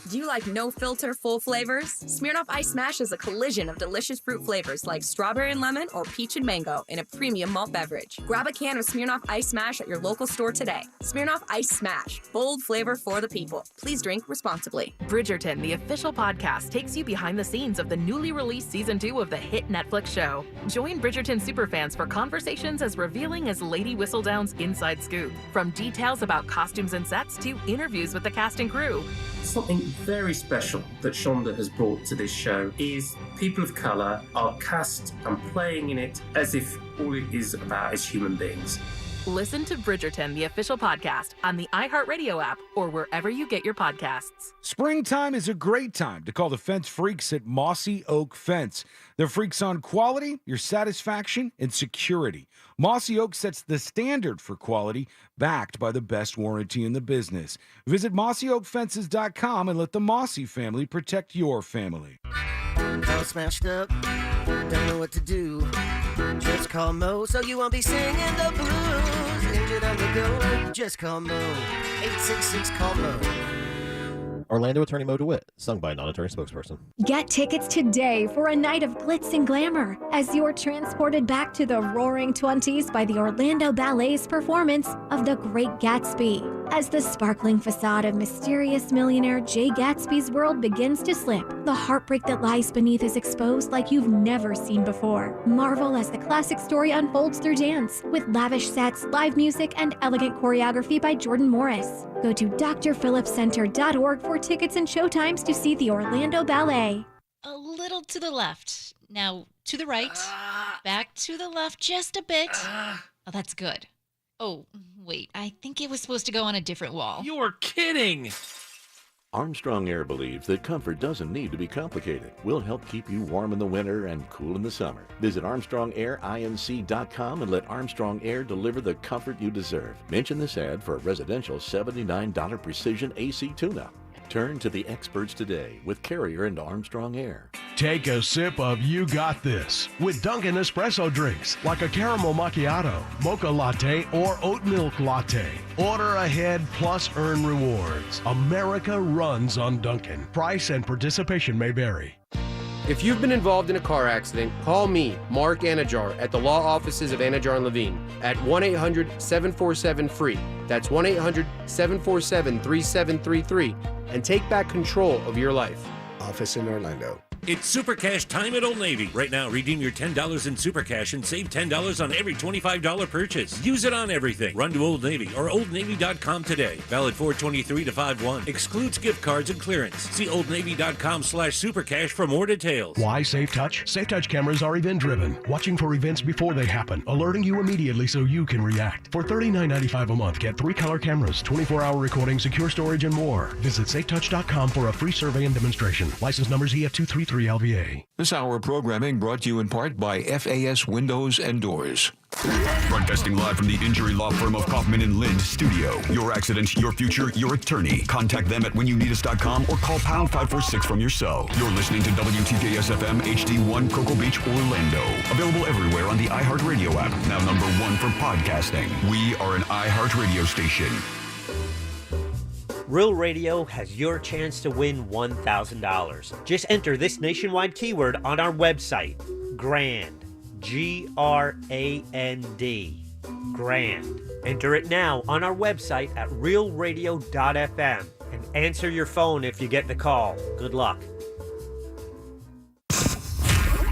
Do you like no-filter, full flavors? Smirnoff Ice Smash is a collision of delicious fruit flavors like strawberry and lemon or peach and mango in a premium malt beverage. Grab a can of Smirnoff Ice Smash at your local store today. Smirnoff Ice Smash, bold flavor for the people. Please drink responsibly. Bridgerton, the official podcast, takes you behind the scenes of the newly released season 2 of the hit Netflix show. Join Bridgerton superfans for conversations as revealing as Lady Whistledown's inside scoop. From details about costumes and sets to interviews with the cast and crew. Something very special that Shonda has brought to this show is people of colour are cast and playing in it as if all it is about is human beings. Listen to Bridgerton, the official podcast, on the iHeartRadio app or wherever you get your podcasts. Springtime is a great time to call the fence freaks at Mossy Oak Fence. They're freaks on quality, your satisfaction, and security. Mossy Oak sets the standard for quality, backed by the best warranty in the business. Visit mossyoakfences.com and let the Mossy family protect your family. All smashed up, don't know what to do. Just call Mo so you won't be singing the blues. Injured on the go, just call Mo. 866-CALL-MO. Orlando attorney Mo DeWitt, sung by a non-attorney spokesperson. Get tickets today for a night of glitz and glamour as you're transported back to the roaring 20s by the Orlando Ballet's performance of The Great Gatsby. As the sparkling facade of mysterious millionaire Jay Gatsby's world begins to slip, the heartbreak that lies beneath is exposed like you've never seen before. Marvel as the classic story unfolds through dance, with lavish sets, live music, and elegant choreography by Jordan Morris. Go to drphillipscenter.org for tickets and showtimes to see the Orlando Ballet. A little to the left. Now to the right. Back to the left just a bit. Oh, that's good. Oh, wait. I think it was supposed to go on a different wall. You're kidding! Armstrong Air believes that comfort doesn't need to be complicated. We'll help keep you warm in the winter and cool in the summer. Visit ArmstrongAirInc.com and let Armstrong Air deliver the comfort you deserve. Mention this ad for a residential $79 precision AC tune-up. Turn to the experts today with Carrier and Armstrong Air. Take a sip of You Got This with Dunkin' espresso drinks like a caramel macchiato, mocha latte, or oat milk latte. Order ahead plus earn rewards. America runs on Dunkin'. Price and participation may vary. If you've been involved in a car accident, call me, Mark Anajar, at the law offices of Anajar and Levine at 1-800-747-FREE. That's 1-800-747-3733 and take back control of your life. Office in Orlando. It's Super Cash time at Old Navy. Right now, redeem your $10 in Super Cash and save $10 on every $25 purchase. Use it on everything. Run to Old Navy or OldNavy.com today. Valid 4/23 to 5/1. Excludes gift cards and clearance. See OldNavy.com/supercash for more details. Why Safe Touch? Safe Touch cameras are event-driven, watching for events before they happen, alerting you immediately so you can react. For $39.95 a month, get 3 color cameras, 24-hour recording, secure storage, and more. Visit SafeTouch.com for a free survey and demonstration. License numbers EF233. LVA. This hour of programming brought to you in part by FAS Windows and Doors. Broadcasting live from the injury law firm of Kaufman and Lind studio. Your accident, your future, your attorney. Contact them at whenyouneedus.com or call pound 546 from your cell. You're listening to WTKS FM HD1 Cocoa Beach, Orlando. Available everywhere on the iHeartRadio app. Now number 1 for podcasting. We are an iHeartRadio station. Real Radio has your chance to win $1,000. Just enter this nationwide keyword on our website, GRAND, G-R-A-N-D, GRAND. Enter it now on our website at realradio.fm and answer your phone if you get the call. Good luck.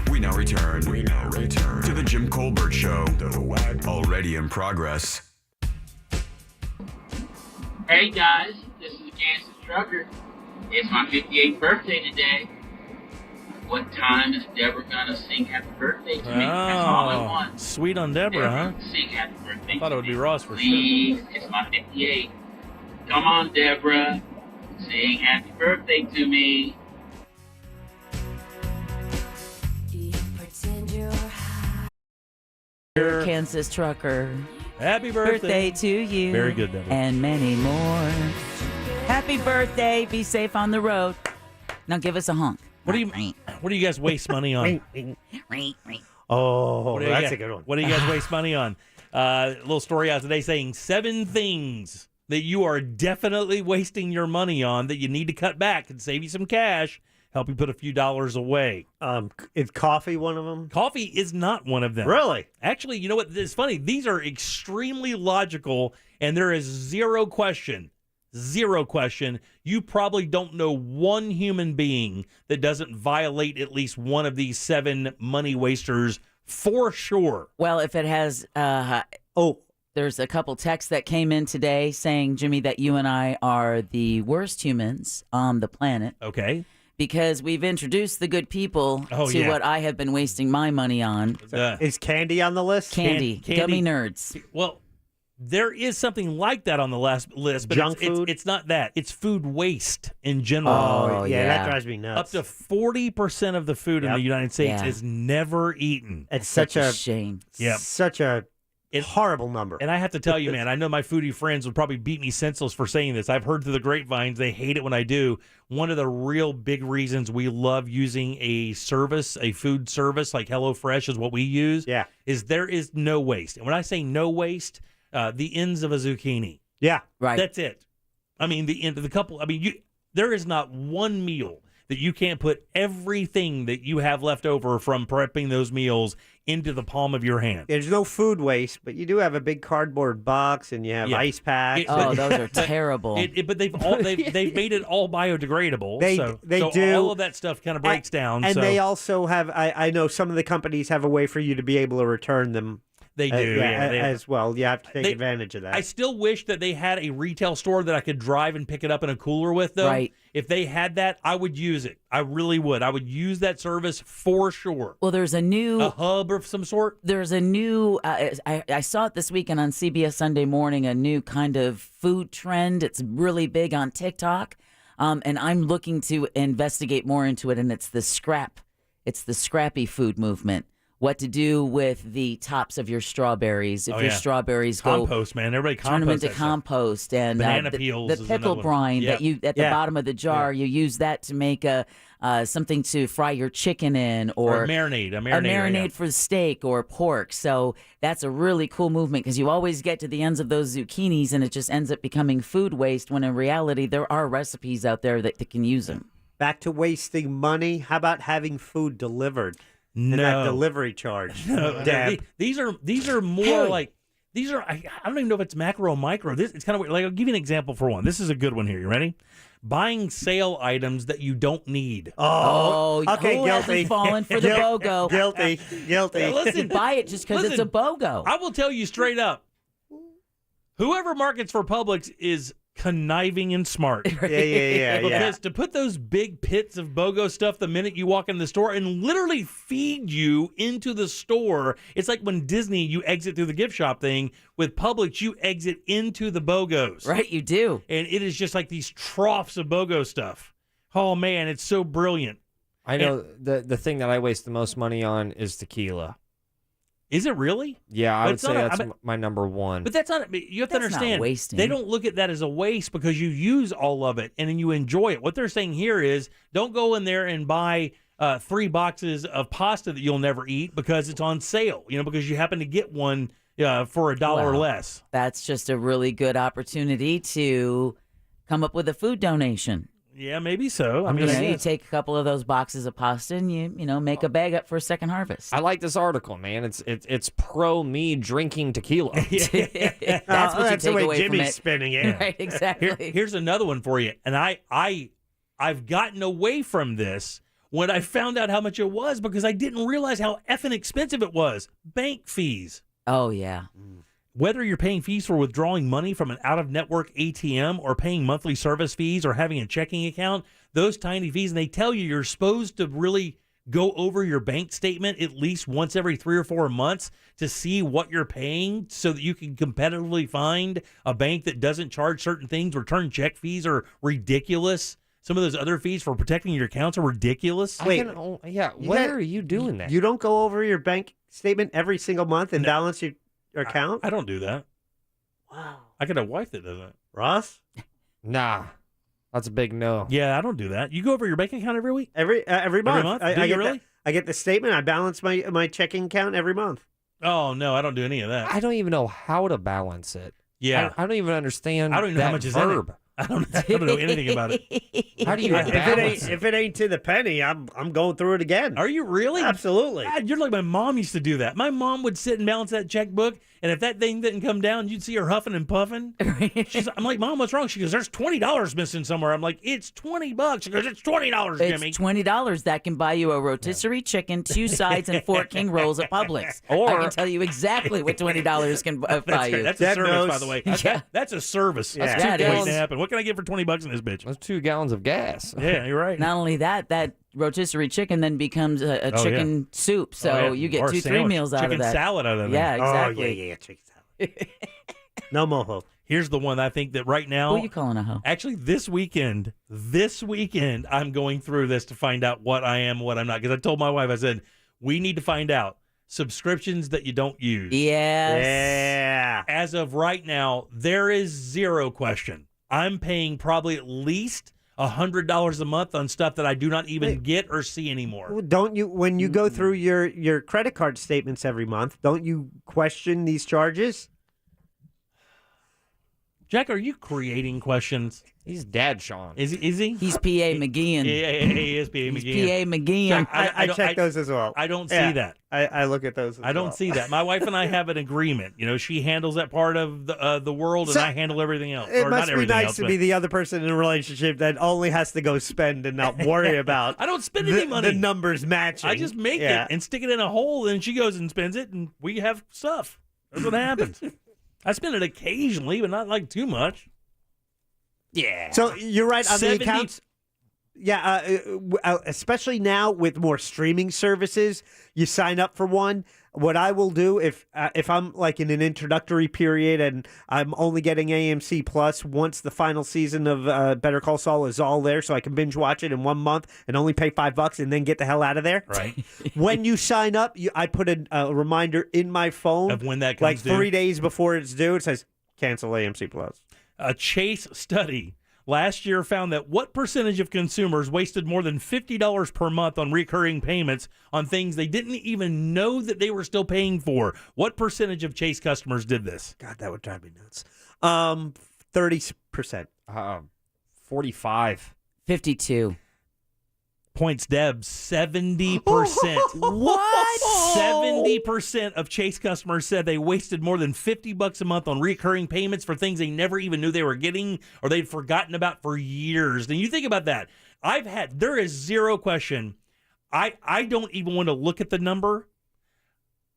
We now return to the Jim Colbert Show. Already in progress. Hey guys, this is the Kansas Trucker. It's my 58th birthday today. What time is Deborah gonna sing happy birthday to me? That's all I want. Sweet on Deborah, huh? Sing happy birthday. I thought it would be Ross for Please, sure. it's my 58th. Come on, Deborah. Sing happy birthday to me. Kansas Trucker. Happy birthday to you. Very good, Deborah. And many more. Happy birthday. Be safe on the road. Now give us a honk. What do you guys waste money on? Oh, What do you that's guys- a good one. What do you guys waste money on? Little story out today saying 7 things that you are definitely wasting your money on that you need to cut back and save you some cash, help you put a few dollars away. Is coffee one of them? Coffee is not one of them. Really? Actually, you know what? It's funny. These are extremely logical, and there is zero question. You probably don't know one human being that doesn't violate at least one of these 7 money wasters for sure. Well, if it has, there's a couple texts that came in today saying, Jimmy, that you and I are the worst humans on the planet. Okay. Because we've introduced the good people to yeah. what I have been wasting my money on. Is candy on the list? Candy. Gummy nerds. Well, there is something like that on the last list, but Junk food? It's not that. It's food waste in general. Oh, yeah, that drives me nuts. Up to 40% of the food in the United States is never eaten. It's such a shame. Yeah. Such a horrible number. And I have to tell you, man, I know my foodie friends would probably beat me senseless for saying this. I've heard through the grapevines. They hate it when I do. One of the real big reasons we love using a food service like HelloFresh is what we use, is there is no waste. And when I say no waste, the ends of a zucchini. Yeah. Right. That's it. I mean, the end of the couple. I mean, there is not one meal that you can't put everything that you have left over from prepping those meals into the palm of your hand. There's no food waste, but you do have a big cardboard box and you have ice packs. Those are terrible. But they've made it all biodegradable. They so do. All of that stuff kind of breaks down. And so. they also have, I know some of the companies have a way for you to be able to return them. They do, as well. You have to take advantage of that. I still wish that they had a retail store that I could drive and pick it up in a cooler with, though. Right. If they had that, I would use it. I really would. I would use that service for sure. Well, there's a hub of some sort. There's a new, I saw it this weekend on CBS Sunday Morning, a new kind of food trend. It's really big on TikTok. And I'm looking to investigate more into it, and it's the scrappy food movement. What to do with the tops of your strawberries. If your strawberries compost, man. Everybody turn them into compost. And banana peels. The pickle brine that you at the bottom of the jar, you use that to make something to fry your chicken in, or a marinade for steak or pork. So that's a really cool movement, because you always get to the ends of those zucchinis and it just ends up becoming food waste, when in reality there are recipes out there that can use them. Back to wasting money. How about having food delivered? No. That delivery charge. No, Deb. These are more like these are. I don't even know if it's macro or micro. It's kind of weird. Like, I'll give you an example for one. This is a good one here. You ready? Buying sale items that you don't need. Okay, who hasn't fallen for the BOGO? Guilty. Listen, buy it just because it's a BOGO. I will tell you straight up. Whoever markets for Publix is conniving and smart. Yeah. Because to put those big pits of BOGO stuff the minute you walk in the store and literally feed you into the store, it's like when Disney, you exit through the gift shop thing. With Publix, you exit into the BOGOs. Right, you do. And it is just like these troughs of BOGO stuff. Oh, man, it's so brilliant. I know the thing that I waste the most money on is tequila. Is it really? Yeah, I would say that's my number one. But that's not. You have to understand. Not wasting. They don't look at that as a waste, because you use all of it and then you enjoy it. What they're saying here is, don't go in there and buy 3 boxes of pasta that you'll never eat because it's on sale. Because you happen to get one for $1 or less. That's just a really good opportunity to come up with a food donation. Yeah, maybe so. You take a couple of those boxes of pasta and you make a bag up for a second harvest. I like this article, man. It's pro me drinking tequila. That's what you take the way away Jimmy's from it. spinning it. Right, exactly. Here's another one for you. And I've gotten away from this when I found out how much it was, because I didn't realize how effing expensive it was. Bank fees. Oh, yeah. Whether you're paying fees for withdrawing money from an out-of-network ATM or paying monthly service fees or having a checking account, those tiny fees, and they tell you you're supposed to really go over your bank statement at least once every 3 or 4 months to see what you're paying so that you can competitively find a bank that doesn't charge certain things. Return check fees are ridiculous. Some of those other fees for protecting your accounts are ridiculous. Wait, why are you doing that? You don't go over your bank statement every single month and balance your account? I don't do that. Wow. I got a wife that does that. Ross? Nah. That's a big no. Yeah, I don't do that. You go over your bank account every week? Every month. Do you really? I get the statement. I balance my checking account every month. Oh, no, I don't do any of that. I don't even know how to balance it. Yeah. I don't even understand I don't even know how much is in it. I don't know anything about it. How do you balance if it ain't to the penny, I'm going through it again. Are you really? Absolutely. God, you're like my mom used to do that. My mom would sit and balance that checkbook, and if that thing didn't come down, you'd see her huffing and puffing. I'm like, Mom, what's wrong? She goes, there's $20 missing somewhere. I'm like, it's $20. She goes, it's $20, Jimmy. It's $20. That can buy you a rotisserie chicken, 2 sides, and 4 king rolls at Publix. I can tell you exactly what $20 can buy you. That's a service, by the way. That's a service. Yeah. That's Yeah, it waiting is. to happen. What can I get for $20 in this bitch? That's 2 gallons of gas. Yeah, you're right. Not only that rotisserie chicken then becomes a chicken soup. So you get Or 2-3 meals out of that. Chicken salad out of that. Yeah, exactly. Oh, yeah, chicken salad. No moho. Here's the one that I think that right now. Who are you calling a hoe? Actually, this weekend, I'm going through this to find out what I am and what I'm not. Because I told my wife, I said, we need to find out subscriptions that you don't use. Yes. Yeah. As of right now, there is zero question. I'm paying probably at least $100 a month on stuff that I do not even get or see anymore. Well, don't you, when you go through your credit card statements every month, don't you question these charges? Jack, are you creating questions? He's Dad Sean. Is he? He's P.A. McGeehan. He is P.A. McGeehan. P.A. McGeehan. Jack, I check those as well. I don't see that. I look at those as I don't well. see that. My wife and I have an agreement. You know, she handles that part of the world, and So, I handle everything else. It or must not be everything nice else, to but- be the other person in a relationship that only has to go spend and not worry about. I don't spend any money. The numbers matching. I just make it and stick it in a hole, and she goes and spends it, and we have stuff. That's what happens. I spend it occasionally, but not like too much. Yeah. So you're right on 70 the accounts. Yeah, especially now with more streaming services, you sign up for one. What I will do if I'm like in an introductory period and I'm only getting AMC Plus once the final season of Better Call Saul is all there, so I can binge watch it in 1 month and only pay $5 and then get the hell out of there. Right. When you sign up, I put a reminder in my phone Of when that like comes due? 3 days before it's due. It says cancel AMC Plus. A Chase study last year found that what percentage of consumers wasted more than $50 per month on recurring payments on things they didn't even know that they were still paying for? What percentage of Chase customers did this? God, that would drive me nuts. 30%. 45. 52. Points, Deb, 70%. What? 70% of Chase customers said they wasted more than $50 a month on recurring payments for things they never even knew they were getting or they'd forgotten about for years. And you think about that. There is zero question. I don't even want to look at the number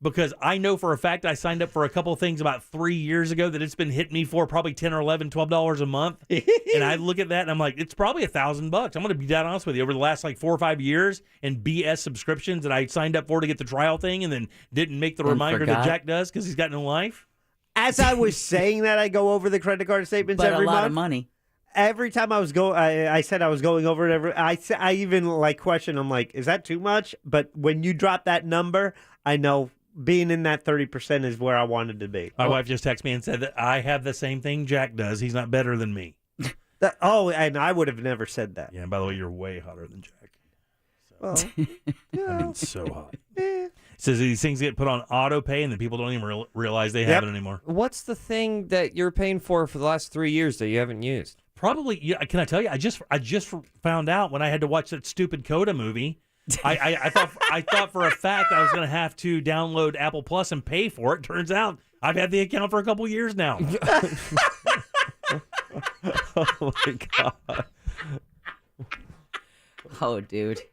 because I know for a fact I signed up for a couple of things about 3 years ago that it's been hitting me for probably $10 or $11, $12 a month. And I look at that and I'm like, it's probably $1,000. I'm going to be dead honest with you. Over the last like 4 or 5 years and BS subscriptions that I signed up for to get the trial thing and then didn't make the reminder that Jack does because he's got no life. As I was saying that, I go over the credit card statements But every a lot month. of money. Every time I was I said I was going over it. I even like question. I'm like, is that too much? But when you drop that number, I know being in that 30% is where I wanted to be. My wife just texted me and said that I have the same thing Jack does. He's not better than me. And I would have never said that. Yeah, and by the way, you're way hotter than Jack. Well, I mean, so hot. Says these things get put on auto pay and then people don't even realize they have it anymore. What's the thing that you're paying for the last 3 years that you haven't used? Probably, yeah. Can I tell you? I just found out when I had to watch that stupid Coda movie. I thought for a fact I was going to have to download Apple Plus and pay for it. Turns out I've had the account for a couple years now. Oh my God. Oh, dude.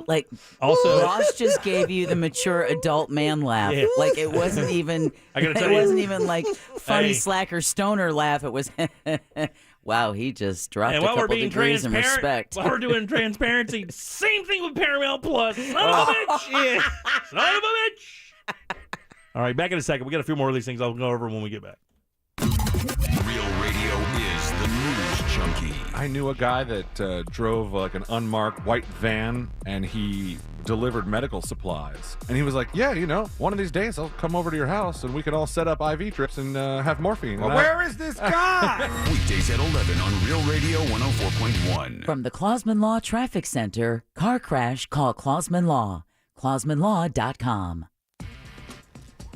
Like, also, Ross just gave you the mature adult man laugh. Yeah. Like, it wasn't even. It wasn't even like funny slacker stoner laugh. It was. Wow, he just dropped and a while we're couple being degrees in transparent, respect. while we're doing transparency, same thing with Paramount Plus. Son of a bitch! Yeah. Son of a bitch! All right, back in a second. We got a few more of these things I'll go over when we get back. Real Radio is the news junkie. I knew a guy that drove like an unmarked white van, and he delivered medical supplies. And he was like, yeah, one of these days I'll come over to your house and we can all set up IV trips and have morphine. Well, where is this guy? Weekdays at 11 on Real Radio 104.1. From the Clausman Law Traffic Center, car crash, call Clausman Law. ClausmanLaw.com.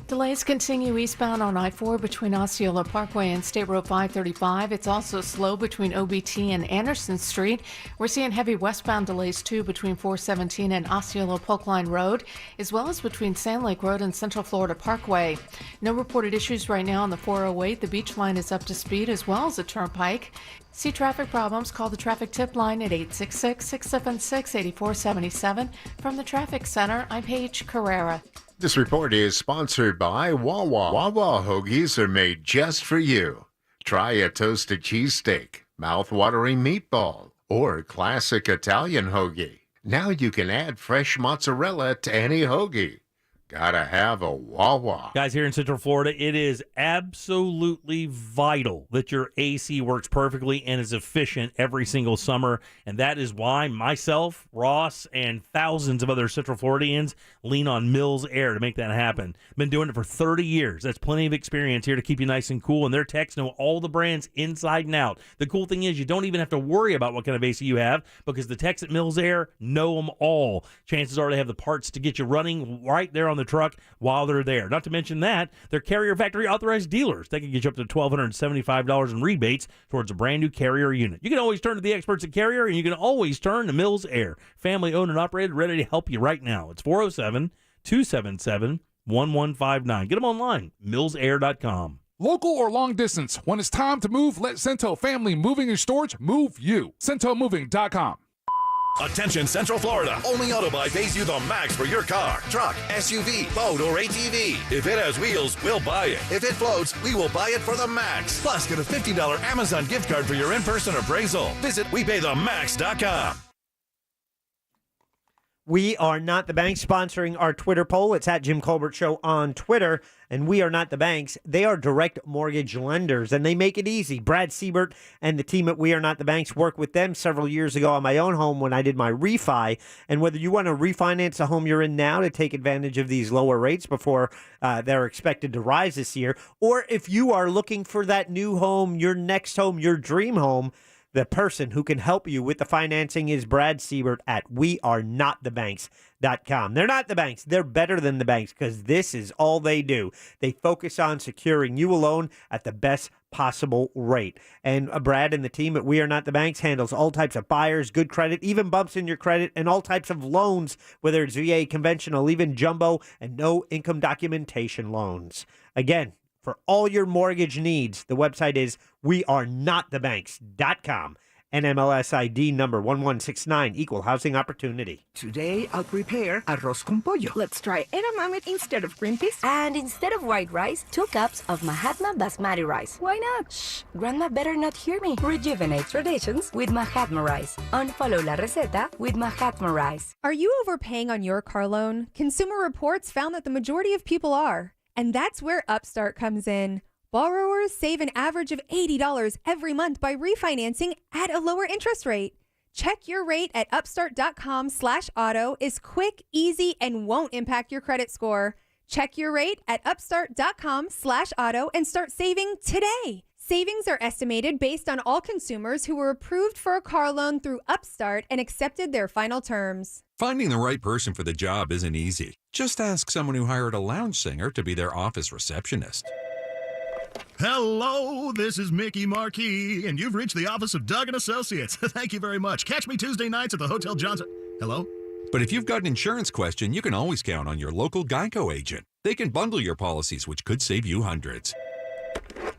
Delays continue eastbound on I-4 between Osceola Parkway and State Road 535. It's also slow between OBT and Anderson Street. We're seeing heavy westbound delays, too, between 417 and Osceola Polk Line Road, as well as between Sand Lake Road and Central Florida Parkway. No reported issues right now on the 408. The Beach Line is up to speed, as well as the Turnpike. See traffic problems, call the traffic tip line at 866-676-8477. From the Traffic Center, I'm Paige Carrera. This report is sponsored by Wawa. Wawa hoagies are made just for you. Try a toasted cheesesteak, mouth-watering meatball, or classic Italian hoagie. Now you can add fresh mozzarella to any hoagie. Gotta have a Wawa. Guys, here in Central Florida, it is absolutely vital that your AC works perfectly and is efficient every single summer. And that is why myself, Ross, and thousands of other Central Floridians lean on Mills Air to make that happen. Been doing it for 30 years. That's plenty of experience here to keep you nice and cool. And their techs know all the brands inside and out. The cool thing is you don't even have to worry about what kind of AC you have because the techs at Mills Air know them all. Chances are they have the parts to get you running right there on the truck while they're there. Not to mention that, they're Carrier Factory authorized dealers. They can get you up to $1,275 in rebates towards a brand new Carrier unit. You can always turn to the experts at Carrier, and you can always turn to Mills Air. Family owned and operated, ready to help you right now. It's 407-277-1159. Get them online, millsair.com. Local or long distance, when it's time to move, let Cento Family Moving and Storage move you. CentoMoving.com. Attention Central Florida. Only Autobuy pays you the max for your car, truck, SUV, boat, or ATV. If it has wheels, we'll buy it. If it floats, we will buy it for the max. Plus, get a $50 Amazon gift card for your in-person appraisal. Visit WePayTheMax.com. We Are Not the Banks sponsoring our Twitter poll. It's at Jim Colbert Show on Twitter. And We Are Not the Banks. They are direct mortgage lenders, and they make it easy. Brad Siebert and the team at We Are Not the Banks worked with them several years ago on my own home when I did my refi. And whether you want to refinance the home you're in now to take advantage of these lower rates before they're expected to rise this year, or if you are looking for that new home, your next home, your dream home, the person who can help you with the financing is Brad Siebert at wearenotthebanks.com. They're not the banks. They're better than the banks because this is all they do. They focus on securing you a loan at the best possible rate. And Brad and the team at We Are Not the Banks handles all types of buyers, good credit, even bumps in your credit, and all types of loans, whether it's VA, conventional, even jumbo, and no income documentation loans. Again, for all your mortgage needs, the website is wearenotthebanks.com. NMLS ID number 1169, Equal Housing Opportunity. Today, I'll prepare arroz con pollo. Let's try edamame instead of green peas. And instead of white rice, 2 cups of Mahatma Basmati rice. Why not? Shh, Grandma better not hear me. Rejuvenate traditions with Mahatma rice. Unfollow la receta with Mahatma rice. Are you overpaying on your car loan? Consumer Reports found that the majority of people are. And that's where Upstart comes in. Borrowers save an average of $80 every month by refinancing at a lower interest rate. Check your rate at upstart.com/auto is quick, easy, and won't impact your credit score. Check your rate at upstart.com/auto and start saving today. Savings are estimated based on all consumers who were approved for a car loan through Upstart and accepted their final terms. Finding the right person for the job isn't easy. Just ask someone who hired a lounge singer to be their office receptionist. Hello, this is Mickey Marquis, and you've reached the office of Doug & Associates. Thank you very much. Catch me Tuesday nights at the Hotel Johnson. Hello? But if you've got an insurance question, you can always count on your local Geico agent. They can bundle your policies, which could save you hundreds.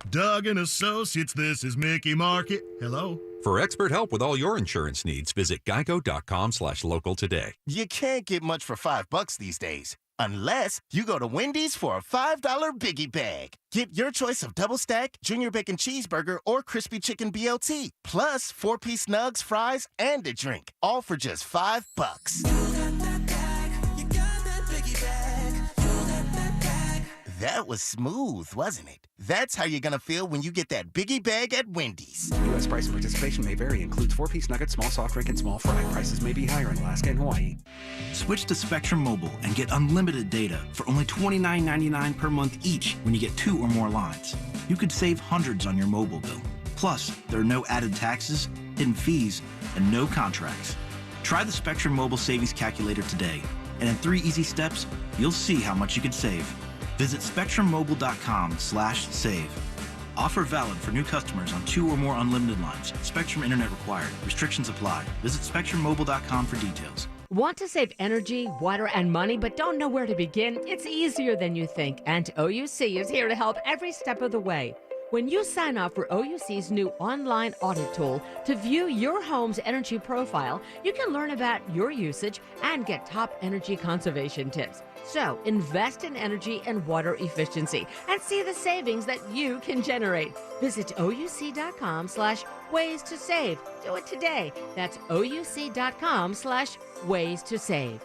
Doug & Associates, this is Mickey Marquis. Hello? For expert help with all your insurance needs, visit geico.com/local today. You can't get much for $5 these days. Unless you go to Wendy's for a $5 Biggie Bag. Get your choice of double stack, junior bacon cheeseburger, or crispy chicken BLT. Plus 4-piece nugs, fries, and a drink. All for just $5. That was smooth, wasn't it? That's how you're going to feel when you get that Biggie Bag at Wendy's. U.S. price and participation may vary. Includes 4-piece nugget, small soft drink, and small fry. Prices may be higher in Alaska and Hawaii. Switch to Spectrum Mobile and get unlimited data for only $29.99 per month each when you get 2 or more lines. You could save hundreds on your mobile bill. Plus, there are no added taxes, hidden fees, and no contracts. Try the Spectrum Mobile Savings Calculator today, and in 3 easy steps, you'll see how much you could save. Visit SpectrumMobile.com/save. Offer valid for new customers on 2 or more unlimited lines. Spectrum Internet required. Restrictions apply. Visit SpectrumMobile.com for details. Want to save energy, water, and money, but don't know where to begin? It's easier than you think, and OUC is here to help every step of the way. When you sign up for OUC's new online audit tool to view your home's energy profile, you can learn about your usage and get top energy conservation tips. So invest in energy and water efficiency and see the savings that you can generate. Visit OUC.com/ways to save. Do it today. That's OUC.com/ways to save.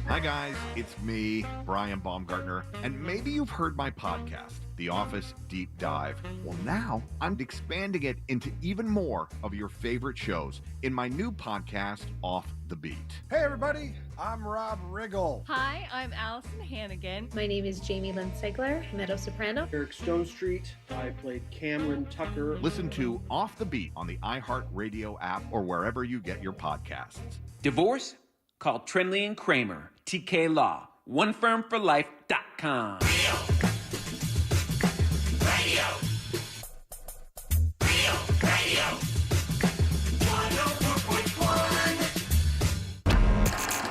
Hi guys, it's me, Brian Baumgartner, and maybe you've heard my podcast, The Office Deep Dive. Well, now I'm expanding it into even more of your favorite shows in my new podcast, Off the Beat. Hey everybody, I'm Rob Riggle. Hi, I'm Allison Hannigan. My name is Jamie Lynn Segler, mezzo-soprano. Eric Stone Street, I played Cameron Tucker. Listen to Off the Beat on the iHeartRadio app or wherever you get your podcasts. Divorce? Call Trinley & Kramer, TK Law, onefirmforlife.com. Radio.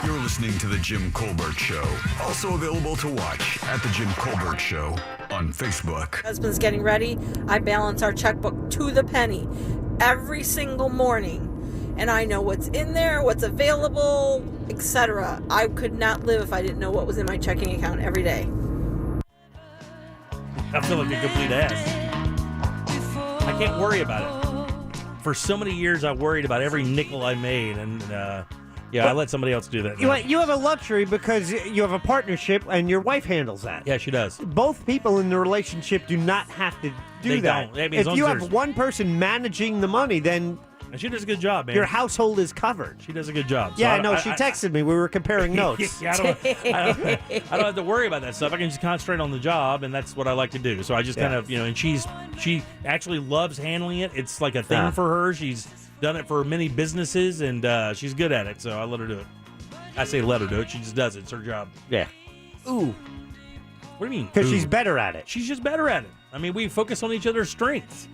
You're listening to The Jim Colbert Show. Also available to watch at The Jim Colbert Show on Facebook. Husband's getting ready. I balance our checkbook to the penny every single morning. And I know what's in there, what's available, etc. I could not live if I didn't know what was in my checking account every day. I feel like a complete ass. I can't worry about it. For so many years, I worried about every nickel I made, and I let somebody else do that. You have a luxury because you have a partnership, and your wife handles that. Yeah, she does. Both people in the relationship do not have to do They that. don't. I mean, as If long you as have there's- one person managing the money, then And she does a good job, man. your household is covered. She does a good job. So Yeah, I know. She texted me. We were comparing notes. Yeah, I don't have to worry about that stuff. I can just concentrate on the job, and that's what I like to do. So I just kind of, and she actually loves handling it. It's like a thing for her. She's done it for many businesses, and she's good at it. So I let her do it. I say let her do it. She just does it. It's her job. Yeah. Ooh. What do you mean? Because she's ooh? better at it. She's just better at it. I mean, we focus on each other's strengths.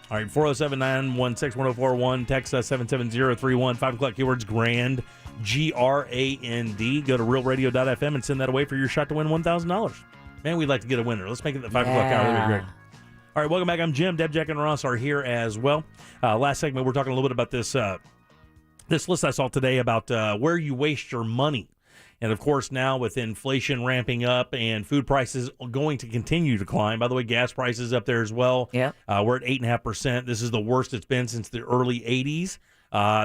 All right, 407-916-1041. Text us 77031. 5 o'clock keywords GRAND, GRAND. Go to realradio.fm and send that away for your shot to win $1,000. Man, we'd like to get a winner. Let's make it the 5 o'clock hour. That'd be great. All right, welcome back. I'm Jim. Deb, Jack, and Ross are here as well. Last segment, we're talking a little bit about this list I saw today about where you waste your money. And, of course, now with inflation ramping up and food prices going to continue to climb. By the way, gas prices up there as well. Yeah. We're at 8.5%. This is the worst it's been since the early 80s.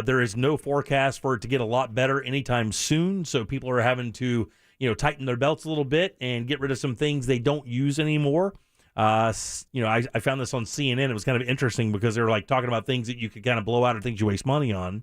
There is no forecast for it to get a lot better anytime soon. So people are having to, tighten their belts a little bit and get rid of some things they don't use anymore. I found this on CNN. It was kind of interesting because they were like talking about things that you could kind of blow out or things you waste money on.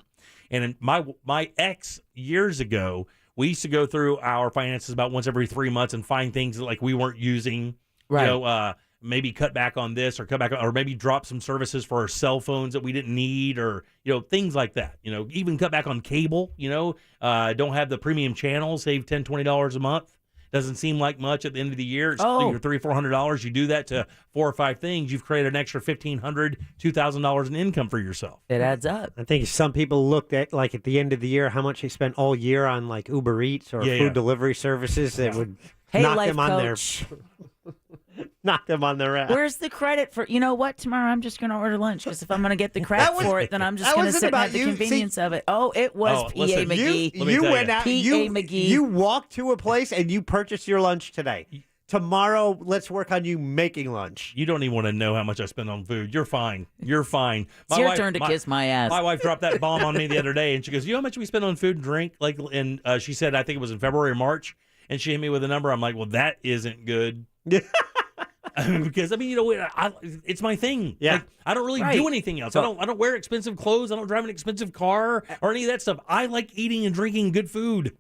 And in my ex years ago, we used to go through our finances about once every 3 months and find things that like we weren't using. Right. Maybe cut back on this or cut back on, or maybe drop some services for our cell phones that we didn't need, or things like that. Even cut back on cable. Don't have the premium channels. Save $10, $20 a month. Doesn't seem like much at the end of the year. It's $300, $400. You do that to 4 or 5 things, you've created an extra $1,500, $2,000 in income for yourself. It adds up. I think some people looked at, like, at the end of the year, how much they spent all year on, like, Uber Eats or food delivery services that would knock life them on coach. knock them on their ass. Where's the credit for, what, tomorrow I'm just going to order lunch, because if I'm going to get the credit for it, then I'm just going to sit and have the convenience of it. Oh, it was P.A. McGee. You went out, P.A. McGee. You walked to a place and you purchased your lunch today. Tomorrow, let's work on you making lunch. You don't even want to know how much I spend on food. You're fine. You're fine. It's your turn to kiss my ass. My wife dropped that bomb on me the other day, and she goes, "You know how much we spend on food and drink?" And she said, I think it was in February or March, and she hit me with a number. I'm like, well, that isn't good. Because it's my thing. Yeah, like, I don't really do anything else. I don't wear expensive clothes. I don't drive an expensive car or any of that stuff. I like eating and drinking good food.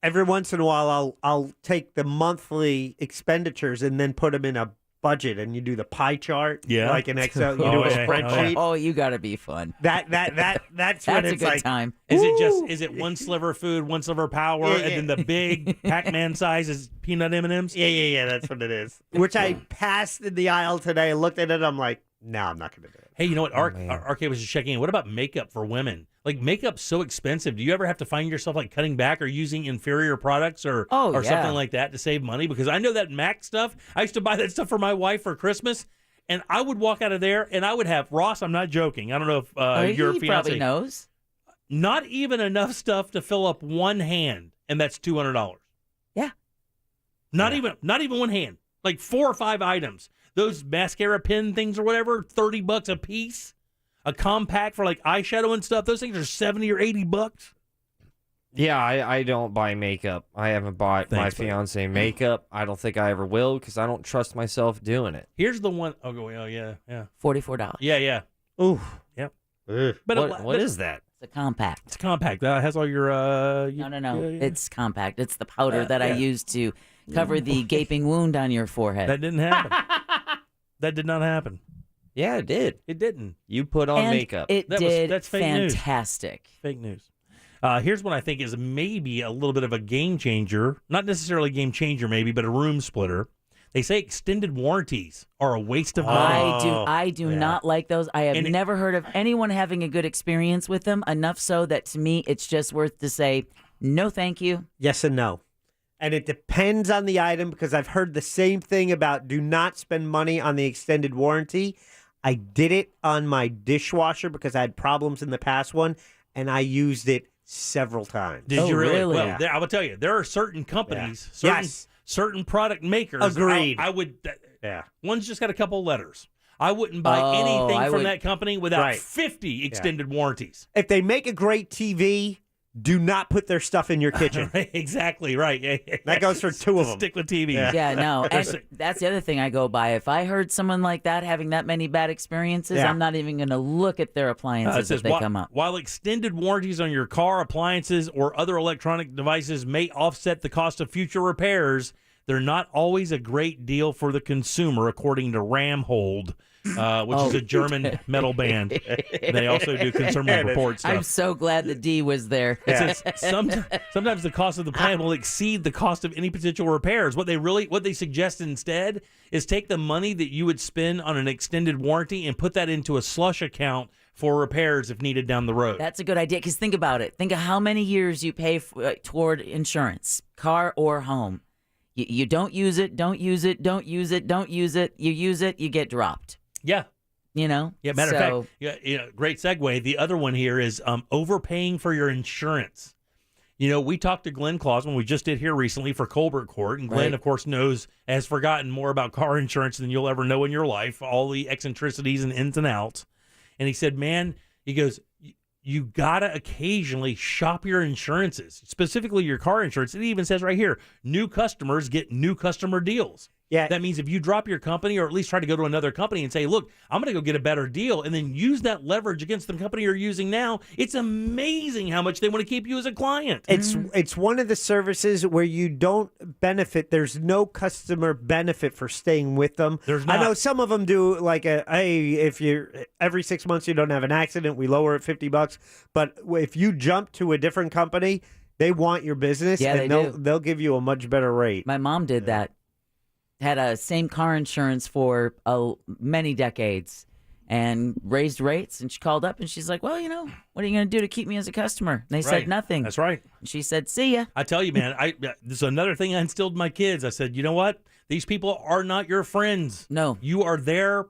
Every once in a while, I'll take the monthly expenditures and then put them in a budget, and you do the pie chart, like in Excel. You do a spreadsheet. Oh, you got to be fun. That's when it's a good like time. Is it one sliver food, one sliver power, and then the big Pac-Man size is peanut M&Ms? Yeah. That's what it is. Which I passed in the aisle today and looked at it. I'm like, no, I'm not going to do it. Hey, you know what? RK was just checking in. What about makeup for women? Like, makeup's so expensive. Do you ever have to find yourself like cutting back or using inferior products or something like that to save money? Because I know that MAC stuff. I used to buy that stuff for my wife for Christmas, and I would walk out of there and I would have Ross. I'm not joking. I don't know if your fiance probably knows. Not even enough stuff to fill up one hand, and that's $200. Yeah. Not even one hand. Like 4 or 5 items. Those mascara pen things or whatever, $30 a piece. A compact for like eyeshadow and stuff. Those things are $70 or $80. Yeah, I don't buy makeup. I haven't bought my fiance makeup. I don't think I ever will because I don't trust myself doing it. Here's the one. Yeah. $44. Yeah. Ooh. Yep. But what is that? It's a compact. It's a compact. That has all your... No. Yeah. It's compact. It's the powder that I use to cover the gaping wound on your forehead. That didn't happen. That did not happen. Yeah, it did. It didn't. You put on and makeup. That's fake fantastic. News. Fake news. Here's one I think is maybe a little bit of a game changer. Not necessarily a game changer, maybe, but a room splitter. They say extended warranties are a waste of money. I do not like those. I have never heard of anyone having a good experience with them, enough so that to me it's just worth to say, no thank you. Yes and no. And it depends on the item because I've heard the same thing about do not spend money on the extended warranty. I did it on my dishwasher because I had problems in the past one, and I used it several times. Did you really? Well, I will tell you, there are certain companies, certain product makers. Agreed. I would. One's just got a couple letters. I wouldn't buy anything from that company without 50 extended warranties. If they make a great TV, do not put their stuff in your kitchen. Exactly right. That goes for two of them. Stick with TV. Yeah, no. And that's the other thing I go by. If I heard someone like that having that many bad experiences, I'm not even going to look at their appliances if they come up. While extended warranties on your car, appliances, or other electronic devices may offset the cost of future repairs, they're not always a great deal for the consumer, according to Ramhold, which is a German metal band. They also do consumer report stuff. I'm so glad the D was there. It says sometimes the cost of the plan will exceed the cost of any potential repairs. What they suggest instead is take the money that you would spend on an extended warranty and put that into a slush account for repairs if needed down the road. That's a good idea because think about it. Think of how many years you pay toward insurance, car or home. You don't use it, don't use it, don't use it, don't use it. You use it, you get dropped. Yeah. You know? Yeah, matter of fact, great segue. The other one here is overpaying for your insurance. You know, we talked to Glenn Clausman, we just did here recently for Colbert Court, and Glenn, of course, has forgotten more about car insurance than you'll ever know in your life, all the eccentricities and ins and outs. And he said, man, he goes, you got to occasionally shop your insurances, specifically your car insurance. It even says right here, new customers get new customer deals. Yeah. That means if you drop your company or at least try to go to another company and say, look, I'm going to go get a better deal and then use that leverage against the company you're using now, it's amazing how much they want to keep you as a client. It's one of the services where you don't benefit. There's no customer benefit for staying with them. There's not. I know some of them do like hey, if you're every 6 months you don't have an accident, we lower it $50. But if you jump to a different company, they want your business and they'll give you a much better rate. My mom did that. Had a same car insurance for many decades and raised rates. And she called up and she's like, well, you know, what are you going to do to keep me as a customer? And they said nothing. That's right. And she said, see ya. I tell you, man, this is another thing I instilled in my kids. I said, you know what? These people are not your friends. No. You are there.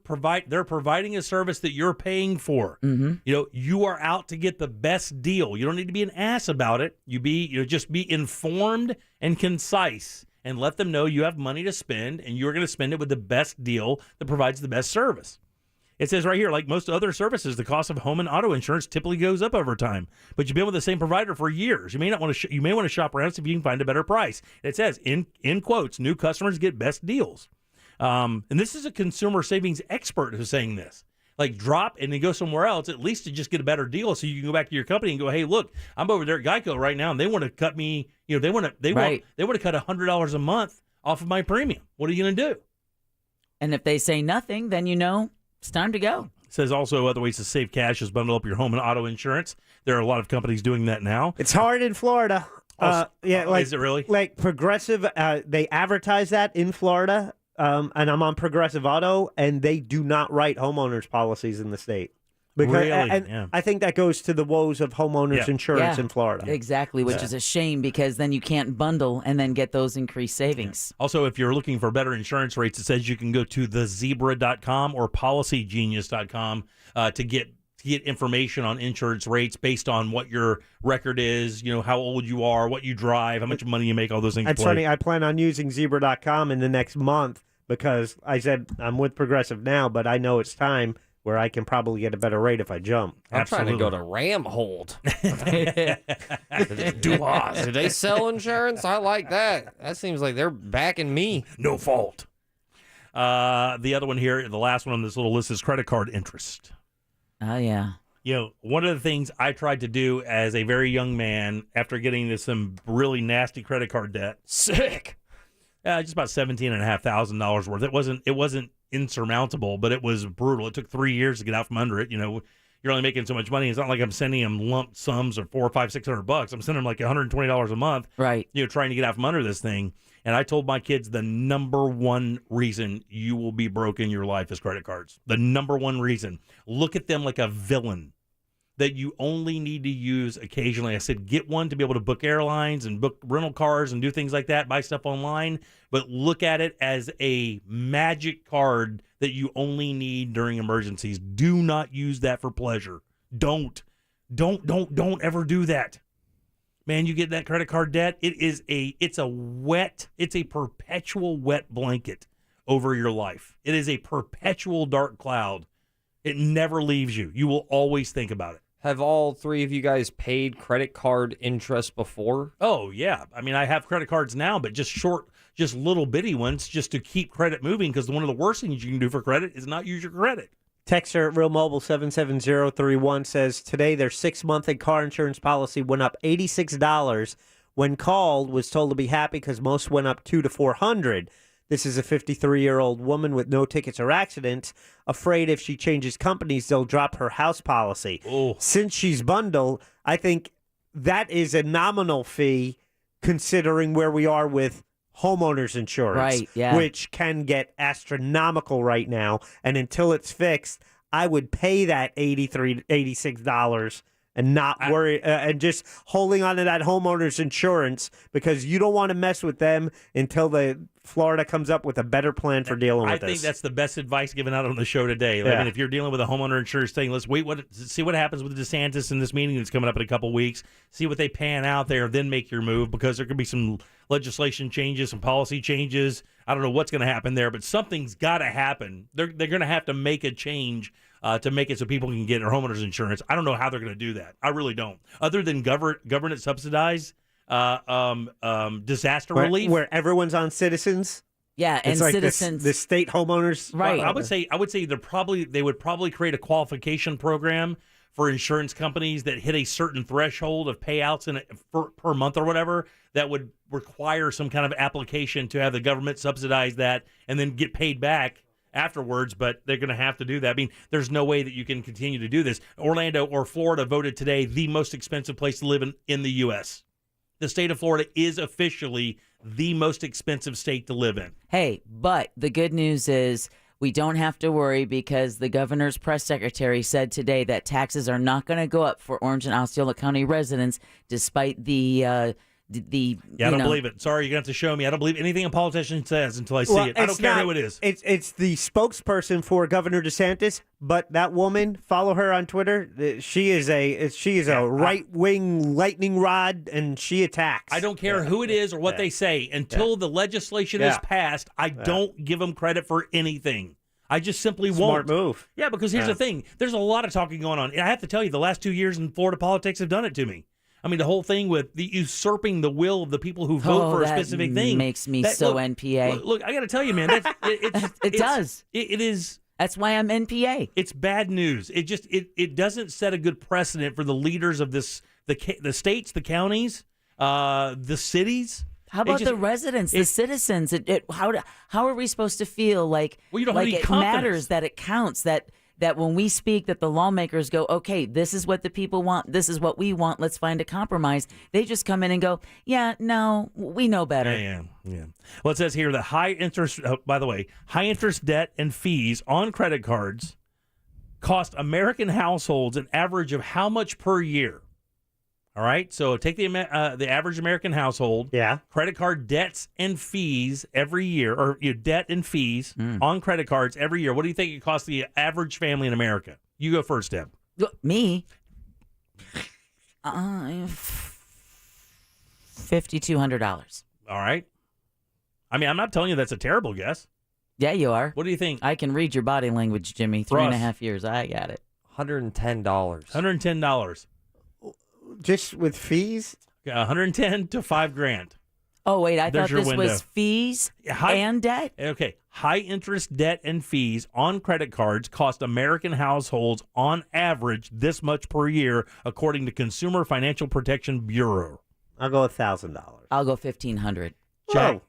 They're providing a service that you're paying for. Mm-hmm. You know, you are out to get the best deal. You don't need to be an ass about it. Just be informed and concise. And let them know you have money to spend and you're going to spend it with the best deal that provides the best service. It says right here, like most other services, the cost of home and auto insurance typically goes up over time. But you've been with the same provider for years. You may want to shop around see if you can find a better price. It says, in quotes, new customers get best deals. And this is a consumer savings expert who's saying this. Like drop and then go somewhere else, at least to just get a better deal so you can go back to your company and go, hey, look, I'm over there at Geico right now and they want to cut me, they want to cut $100 a month off of my premium. What are you going to do? And if they say nothing, then you know it's time to go. It says also other ways to save cash is bundle up your home and auto insurance. There are a lot of companies doing that now. It's hard in Florida. Is it really? Like Progressive, they advertise that in Florida. And I'm on Progressive Auto, and they do not write homeowners policies in the state. I think that goes to the woes of homeowners insurance in Florida. Exactly, which is a shame because then you can't bundle and then get those increased savings. Yeah. Also, if you're looking for better insurance rates, it says you can go to thezebra.com or policygenius.com to get information on insurance rates based on what your record is, how old you are, what you drive, how much money you make, all those things. That's funny. I plan on using zebra.com in the next month because I said I'm with Progressive now, but I know it's time where I can probably get a better rate if I jump. I'm trying to go to Ramhold. Do they sell insurance? I like that. That seems like they're backing me. No fault. The other one here, the last one on this little list is credit card interest. Oh, yeah. One of the things I tried to do as a very young man after getting into some really nasty credit card debt, just about $17,500 worth. It wasn't insurmountable, but it was brutal. It took 3 years to get out from under it. you're only making so much money. It's not like I'm sending them lump sums of $400, $500, $600. I'm sending them like $120 a month. Right. Trying to get out from under this thing. And I told my kids the number one reason you will be broke in your life is credit cards. The number one reason. Look at them like a villain that you only need to use occasionally. I said, get one to be able to book airlines and book rental cars and do things like that, buy stuff online. But look at it as a magic card that you only need during emergencies. Do not use that for pleasure. Don't ever do that. Man, you get that credit card debt, it's a perpetual wet blanket over your life. It is a perpetual dark cloud. It never leaves you. You will always think about it. Have all three of you guys paid credit card interest before? Oh, yeah. I mean, I have credit cards now, but just little bitty ones just to keep credit moving, because one of the worst things you can do for credit is not use your credit. Texter at Real Mobile 77031 says today their 6-month car insurance policy went up $86. When called, was told to be happy because most went up $200 to $400. This is a 53-year-old woman with no tickets or accidents, afraid if she changes companies, they'll drop her house policy. Oh. Since she's bundled, I think that is a nominal fee considering where we are with homeowners insurance, right, yeah. which can get astronomical right now. And until it's fixed, I would pay that $86 and not worry, and just holding on to that homeowner's insurance, because you don't want to mess with them until the Florida comes up with a better plan for dealing with this. I think that's the best advice given out on the show today. I mean, if you're dealing with a homeowner insurance thing, let's see what happens with DeSantis in this meeting that's coming up in a couple weeks. See what they pan out there, then make your move, because there could be some legislation changes, some policy changes. I don't know what's going to happen there, but something's got to happen. They're going to have to make a change to make it so people can get their homeowners insurance. I don't know how they're going to do that. I really don't. Other than government subsidized disaster relief, where everyone's on Citizens. Yeah, and it's like Citizens, the state homeowners. Right. Well, I would say they would probably create a qualification program for insurance companies that hit a certain threshold of payouts per month or whatever, that would require some kind of application to have the government subsidize that and then get paid back afterwards. But they're going to have to do that. I mean, there's no way that you can continue to do this. Orlando or Florida voted today the most expensive place to live in the U.S. The state of Florida is officially the most expensive state to live in. Hey, but the good news is we don't have to worry, because the governor's press secretary said today that taxes are not going to go up for Orange and Osceola County residents, despite the I don't believe it. Sorry, you're going to have to show me. I don't believe anything a politician says until I see it. I don't care who it is. It's the spokesperson for Governor DeSantis, but that woman, follow her on Twitter. She is a right-wing lightning rod, and she attacks. I don't care who it is or what they say. Until the legislation is passed, I don't give them credit for anything. I just simply won't. Smart move. Yeah, because here's the thing. There's a lot of talking going on. And I have to tell you, the last 2 years in Florida politics have done it to me. I mean, the whole thing with the usurping the will of the people who vote for a specific thing makes me NPA. Look, I got to tell you, man, it does. It is. That's why I'm NPA. It's bad news. It doesn't set a good precedent for the leaders of the states, the counties, the cities. How about the residents, the citizens? How are we supposed to feel like it matters, that it counts, that when we speak, that the lawmakers go, okay, this is what the people want, this is what we want, let's find a compromise. They just come in and go, yeah, no, we know better. Yeah. Well, it says here that high interest debt and fees on credit cards cost American households an average of how much per year? All right, so take the average American household. Yeah. Credit card debts and fees every year, or debt and fees on credit cards every year. What do you think it costs the average family in America? You go first, Deb. Me? $5,200. All right. I mean, I'm not telling you that's a terrible guess. Yeah, you are. What do you think? I can read your body language, Jimmy. 3.5 years. I got it. $110. $110. Just with fees? $110 to $5,000. Oh, wait, I thought this was fees and debt? Okay. High interest debt and fees on credit cards cost American households on average this much per year, according to Consumer Financial Protection Bureau. I'll go $1,000. I'll go $1,500.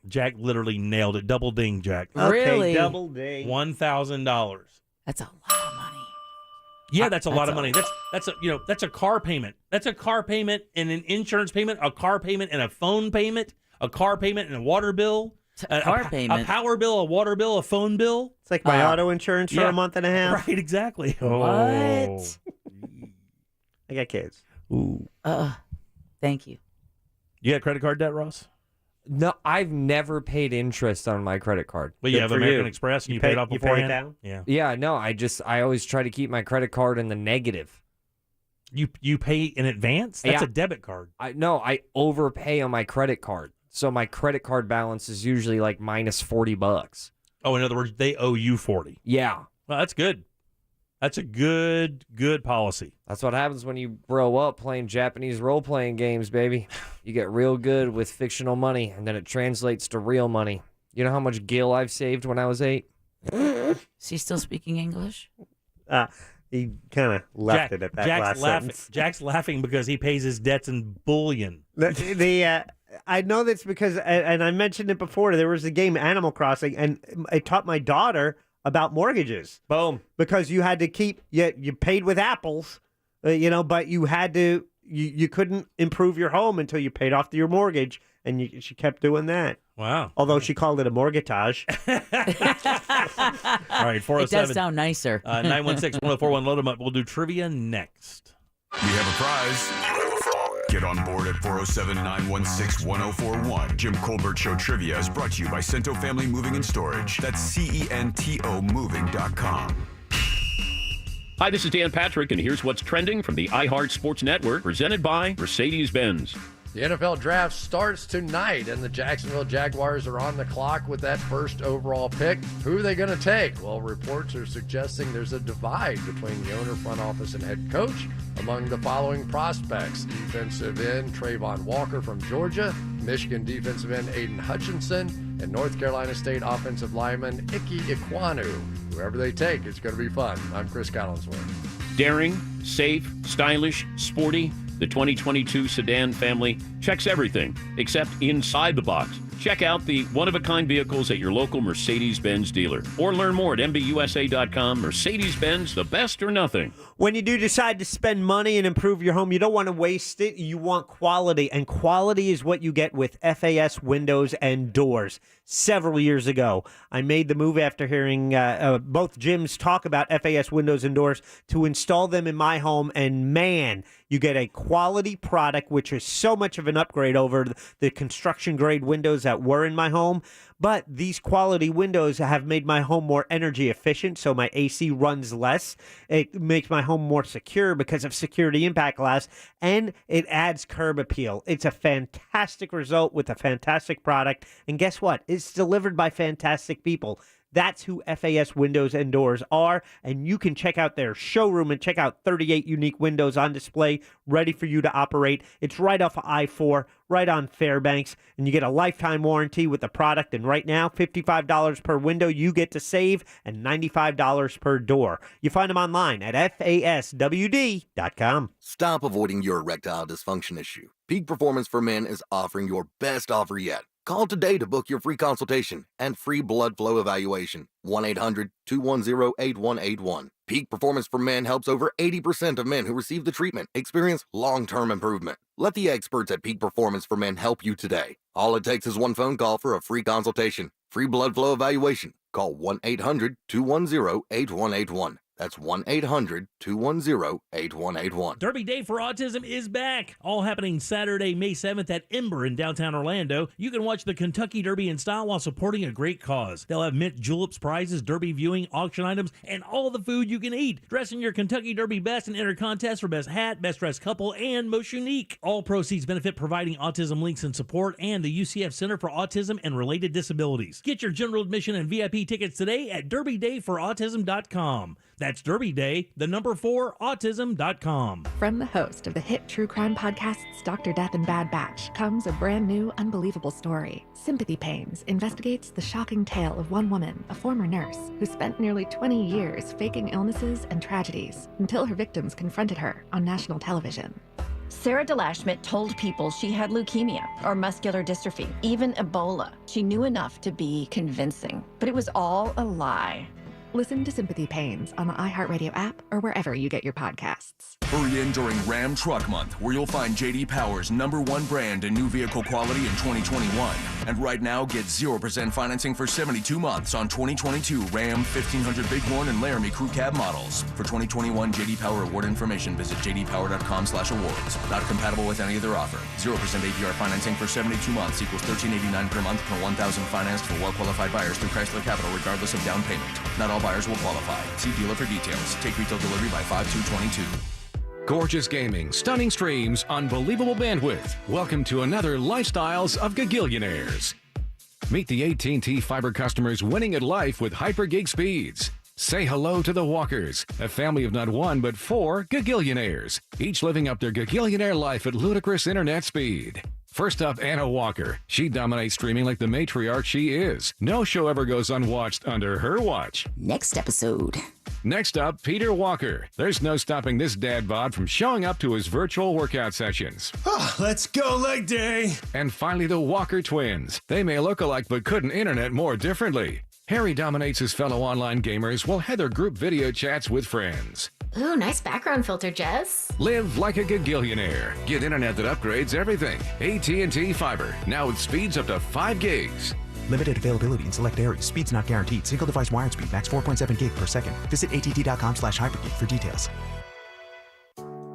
Jack literally nailed it. Double ding, Jack. Really? Okay, double ding. $1,000. That's a lot of money. Yeah, that's a lot of money. That's a car payment. That's a car payment and an insurance payment, a car payment and a phone payment, a car payment and a water bill, a power bill, a water bill, a phone bill. It's like my auto insurance for a month and a half. Right, exactly. What? I got kids. Ooh. Thank you. You got credit card debt, Ross? No, I've never paid interest on my credit card. Well, you have American Express and you paid off beforehand? down? Yeah. Yeah, no, I always try to keep my credit card in the negative. You pay in advance? That's a debit card. I overpay on my credit card. So my credit card balance is usually like minus $40. Oh, in other words, they owe you $40. Yeah. Well, that's good. That's a good policy. That's what happens when you grow up playing Japanese role-playing games, baby. You get real good with fictional money, and then it translates to real money. You know how much gil I've saved when I was 8? Is he still speaking English? He kind of left it at that last sentence. Jack's laughing because he pays his debts in bullion. I know that's because, and I mentioned it before, there was a game Animal Crossing, and it taught my daughter about mortgages. Boom. Because you had to keep, you paid with apples, but you had to, you couldn't improve your home until you paid off your mortgage, and she kept doing that. Wow. Although she called it a mortgage. All right, 407. It does sound nicer. 916-1041, load them up. We'll do trivia next. We have a prize. Get on board at 407-916-1041. Jim Colbert Show Trivia is brought to you by Cento Family Moving and Storage. That's CENTO Moving.com. Hi, this is Dan Patrick, and here's what's trending from the iHeart Sports Network, presented by Mercedes-Benz. The NFL draft starts tonight, and the Jacksonville Jaguars are on the clock with that first overall pick. Who are they going to take? Well, reports are suggesting there's a divide between the owner, front office, and head coach among the following prospects. Defensive end Trayvon Walker from Georgia, Michigan defensive end Aiden Hutchinson, and North Carolina State offensive lineman Ike Ekwonu. Whoever they take, it's going to be fun. I'm Chris Collinsworth. Daring, safe, stylish, sporty. The 2022 sedan family checks everything except inside the box. Check out the one-of-a-kind vehicles at your local Mercedes-Benz dealer. Or learn more at MBUSA.com. Mercedes-Benz, the best or nothing. When you do decide to spend money and improve your home, you don't want to waste it. You want quality, and quality is what you get with FAS Windows and Doors. Several years ago, I made the move after hearing both Jims talk about FAS Windows and Doors to install them in my home, and man, you get a quality product, which is so much of an upgrade over the construction-grade windows that were in my home. But these quality windows have made my home more energy efficient, so my AC runs less. It makes my home more secure because of security impact glass, and it adds curb appeal. It's a fantastic result with a fantastic product, and guess what? It's delivered by fantastic people. That's who FAS Windows and Doors are, and you can check out their showroom and check out 38 unique windows on display ready for you to operate. It's right off of I-4, right on Fairbanks, and you get a lifetime warranty with the product, and right now, $55 per window you get to save, and $95 per door. You find them online at FASWD.com. Stop avoiding your erectile dysfunction issue. Peak Performance for Men is offering your best offer yet. Call today to book your free consultation and free blood flow evaluation. 1-800-210-8181. Peak Performance for Men helps over 80% of men who receive the treatment experience long-term improvement. Let the experts at Peak Performance for Men help you today. All it takes is one phone call for a free consultation, free blood flow evaluation. Call 1-800-210-8181. That's 1-800-210-8181. Derby Day for Autism is back. All happening Saturday, May 7th at Ember in downtown Orlando. You can watch the Kentucky Derby in style while supporting a great cause. They'll have mint juleps, prizes, Derby viewing, auction items, and all the food you can eat. Dress in your Kentucky Derby best and enter contests for best hat, best dressed couple, and most unique. All proceeds benefit providing autism links and support and the UCF Center for Autism and Related Disabilities. Get your general admission and VIP tickets today at derbydayforautism.com. That's Derby Day, the number 4, autism.com. From the host of the hit true crime podcasts Dr. Death and Bad Batch comes a brand new, unbelievable story. Sympathy Pains investigates the shocking tale of one woman, a former nurse, who spent nearly 20 years faking illnesses and tragedies until her victims confronted her on national television. Sarah DeLashmit told people she had leukemia or muscular dystrophy, even Ebola. She knew enough to be convincing, but it was all a lie. Listen to Sympathy Pains on the iHeartRadio app or wherever you get your podcasts. Hurry in during Ram Truck Month, where you'll find J.D. Power's #1 brand in new vehicle quality in 2021. And right now, get 0% financing for 72 months on 2022 Ram 1500 Bighorn and Laramie Crew Cab models. For 2021 J.D. Power award information, visit jdpower.com/awards. Not compatible with any other offer. 0% APR financing for 72 months equals $13.89 per month per 1,000 financed for well-qualified buyers through Chrysler Capital, regardless of down payment. Not all buyers will qualify. See dealer for details. Take retail delivery by 5/2/22. Gorgeous gaming, stunning streams, unbelievable bandwidth. Welcome to another Lifestyles of Gagillionaires. Meet the AT&T Fiber customers winning at life with hyper-gig speeds. Say hello to the Walkers, a family of not one but 4 Gagillionaires, each living up their Gagillionaire life at ludicrous internet speed. First up, Anna Walker. She dominates streaming like the matriarch she is. No show ever goes unwatched under her watch. Next episode. Next up, Peter Walker. There's no stopping this dad bod from showing up to his virtual workout sessions. Oh, let's go leg day. And finally, the Walker twins. They may look alike but couldn't internet more differently. Harry dominates his fellow online gamers while Heather group video chats with friends. Ooh, nice background filter, Jess. Live like a Gagillionaire. Get internet that upgrades everything. AT&T Fiber, now with speeds up to 5 gigs. Limited availability in select areas. Speeds not guaranteed. Single device wired speed. Max 4.7 gig per second. Visit att.com/hypergig for details.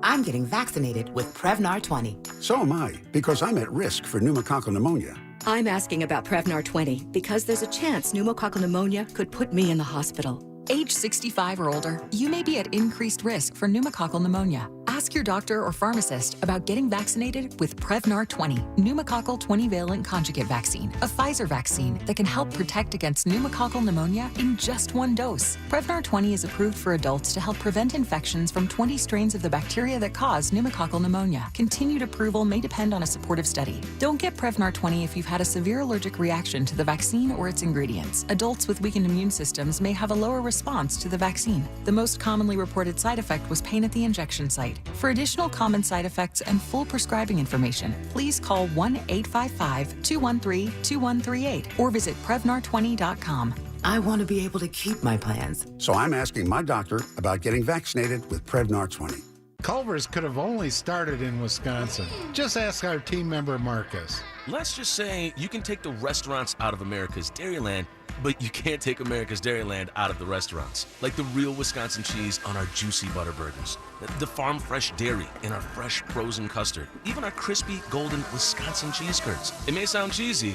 I'm getting vaccinated with Prevnar 20. So am I, because I'm at risk for pneumococcal pneumonia. I'm asking about Prevnar 20 because there's a chance pneumococcal pneumonia could put me in the hospital. Age 65 or older, you may be at increased risk for pneumococcal pneumonia. Ask your doctor or pharmacist about getting vaccinated with Prevnar 20, pneumococcal 20-valent conjugate vaccine, a Pfizer vaccine that can help protect against pneumococcal pneumonia in just 1 dose. Prevnar 20 is approved for adults to help prevent infections from 20 strains of the bacteria that cause pneumococcal pneumonia. Continued approval may depend on a supportive study. Don't get Prevnar 20 if you've had a severe allergic reaction to the vaccine or its ingredients. Adults with weakened immune systems may have a lower response to the vaccine. The most commonly reported side effect was pain at the injection site. For additional common side effects and full prescribing information, please call 1-855-213-2138 or visit Prevnar20.com. I want to be able to keep my plans. So I'm asking my doctor about getting vaccinated with Prevnar 20. Culver's could have only started in Wisconsin. Just ask our team member Marcus. Let's just say you can take the restaurants out of America's Dairyland, but you can't take America's Dairyland out of the restaurants. Like the real Wisconsin cheese on our juicy butter burgers, the farm fresh dairy in our fresh frozen custard, even our crispy golden Wisconsin cheese curds. It may sound cheesy,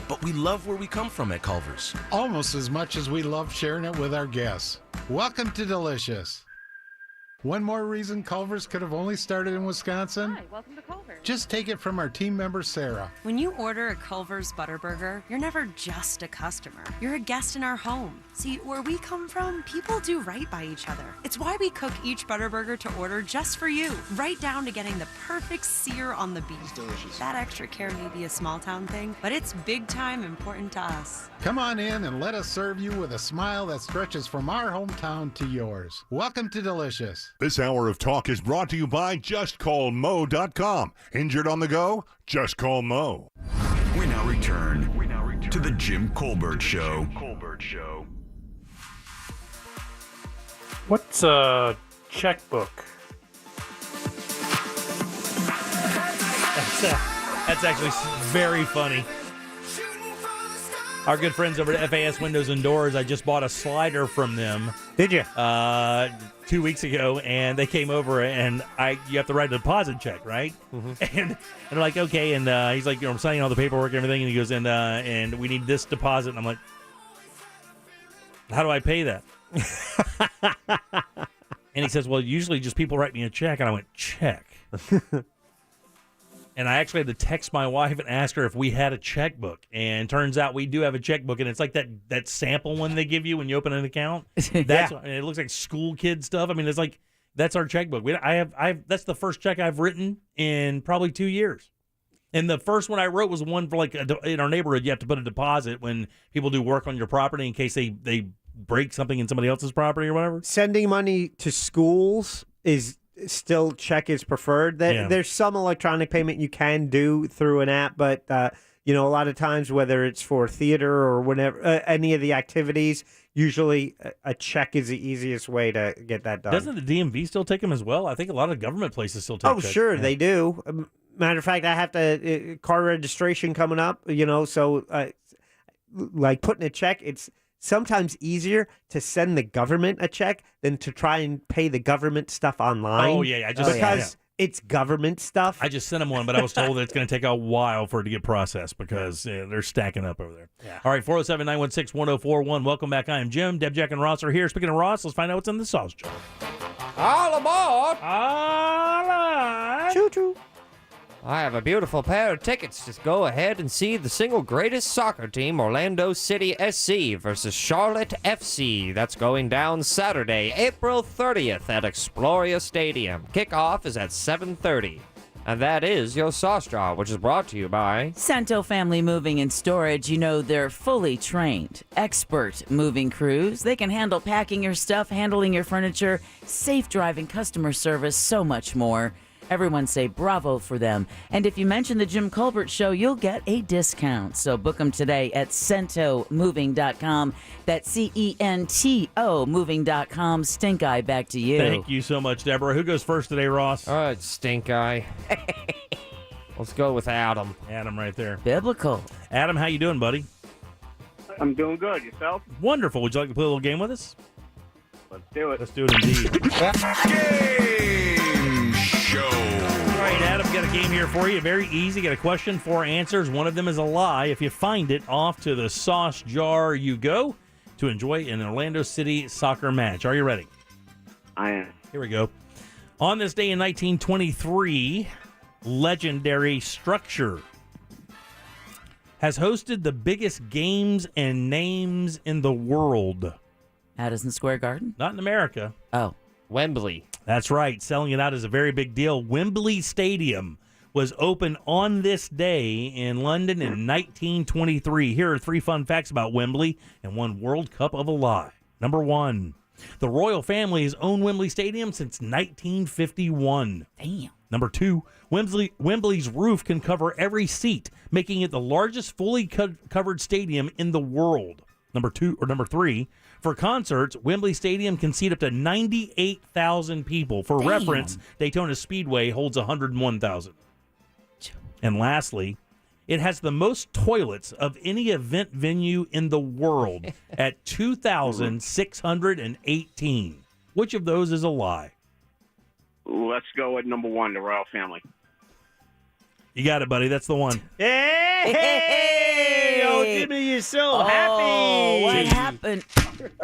but we love where we come from at Culver's. Almost as much as we love sharing it with our guests. Welcome to Delicious. One more reason Culver's could have only started in Wisconsin? Hi, welcome to Culver's. Just take it from our team member, Sarah. When you order a Culver's Butterburger, you're never just a customer. You're a guest in our home. See, where we come from, people do right by each other. It's why we cook each Butterburger to order just for you, right down to getting the perfect sear on the beef. It's delicious. That extra care may be a small town thing, but it's big time important to us. Come on in and let us serve you with a smile that stretches from our hometown to yours. Welcome to Delicious. This hour of talk is brought to you by JustCallMo.com. Injured on the go? Just call Mo. We now return to the Jim Colbert Show. What's a checkbook? That's actually very funny. Our good friends over at FAS Windows and Doors, I just bought a slider from them. Did you? 2 weeks ago, and they came over, and you have to write a deposit check, right? Mm-hmm. And they're like, okay, and he's like, I'm signing all the paperwork and everything, and he goes, and we need this deposit, and I'm like, how do I pay that? And he says, well, usually just people write me a check, and I went, check. And I actually had to text my wife and ask her if we had a checkbook. And turns out we do have a checkbook. And it's like that sample one they give you when you open an account. That's and it looks like school kid stuff. I mean, it's like, that's our checkbook. That's the first check I've written in probably 2 years. And the first one I wrote was one for in our neighborhood, you have to put a deposit when people do work on your property in case they break something in somebody else's property or whatever. Sending money to schools is still check is preferred. There's some electronic payment you can do through an app, but a lot of times, whether it's for theater or whenever any of the activities, usually a check is the easiest way to get that done. Doesn't the DMV still take them as well? I think a lot of government places still take Oh, checks. sure, Yeah. they do. Matter of fact, I have to car registration coming up, so like putting a check, it's sometimes easier to send the government a check than to try and pay the government stuff online. Oh, yeah. Because it's government stuff. I just sent them one, but I was told that it's going to take a while for it to get processed because they're stacking up over there. Yeah. All right, 407-916-1041. Welcome back. I am Jim. Deb, Jack, and Ross are here. Speaking of Ross, let's find out what's in the sauce jar. All aboard! All right. Choo-choo. I have a beautiful pair of tickets. Just go ahead and see the single greatest soccer team, Orlando City SC versus Charlotte FC. That's going down Saturday, April 30th at Exploria Stadium. Kickoff is at 7:30. And that is your sauce jar, which is brought to you by Santo Family Moving and Storage. You know, they're fully trained, expert moving crews. They can handle packing your stuff, handling your furniture, safe driving, customer service, so much more. Everyone say bravo for them. And if you mention the Jim Colbert Show, you'll get a discount. So book them today at centomoving.com. That's CENTO moving.com. Stink Eye, back to you. Thank you so much, Deborah. Who goes first today, Ross? All right, Stink Eye. Let's go with Adam. Adam right there. Biblical. Adam, how you doing, buddy? I'm doing good. Yourself? Wonderful. Would you like to play a little game with us? Let's do it. Let's do it indeed. Game show. All right, Adam, got a game here for you. Very easy. Got a question, 4 answers. One of them is a lie. If you find it, off to the sauce jar you go to enjoy an Orlando City soccer match. Are you ready? I am. Here we go. On this day in 1923, legendary Structure has hosted the biggest games and names in the world. Madison Square Garden? Not in America. Oh. Wembley. That's right. Selling it out is a very big deal. Wembley Stadium was opened on this day in London in 1923. Here are 3 fun facts about Wembley and 1 World Cup of a lie. Number 1, the royal family has owned Wembley Stadium since 1951. Damn. Number 2, Wembley's roof can cover every seat, making it the largest fully covered stadium in the world. Number 3, for concerts, Wembley Stadium can seat up to 98,000 people. For reference, Daytona Speedway holds 101,000. And lastly, it has the most toilets of any event venue in the world at 2,618. Which of those is a lie? Let's go with number 1, the royal family. You got it, buddy. That's the one. Hey! Oh, Jimmy, you're so happy. What happened?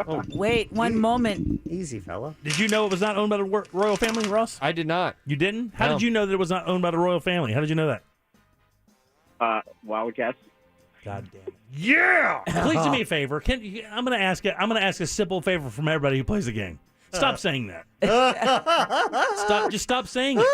Oh, wait, one moment. Easy, fella. Did you know it was not owned by the royal family, Ross? I did not. You didn't? How No. did you know that it was not owned by the royal family? How did you know that? Wild guess. God damn it. Yeah! Please do me a favor. I'm going to ask a simple favor from everybody who plays the game. Stop saying that. Stop saying it.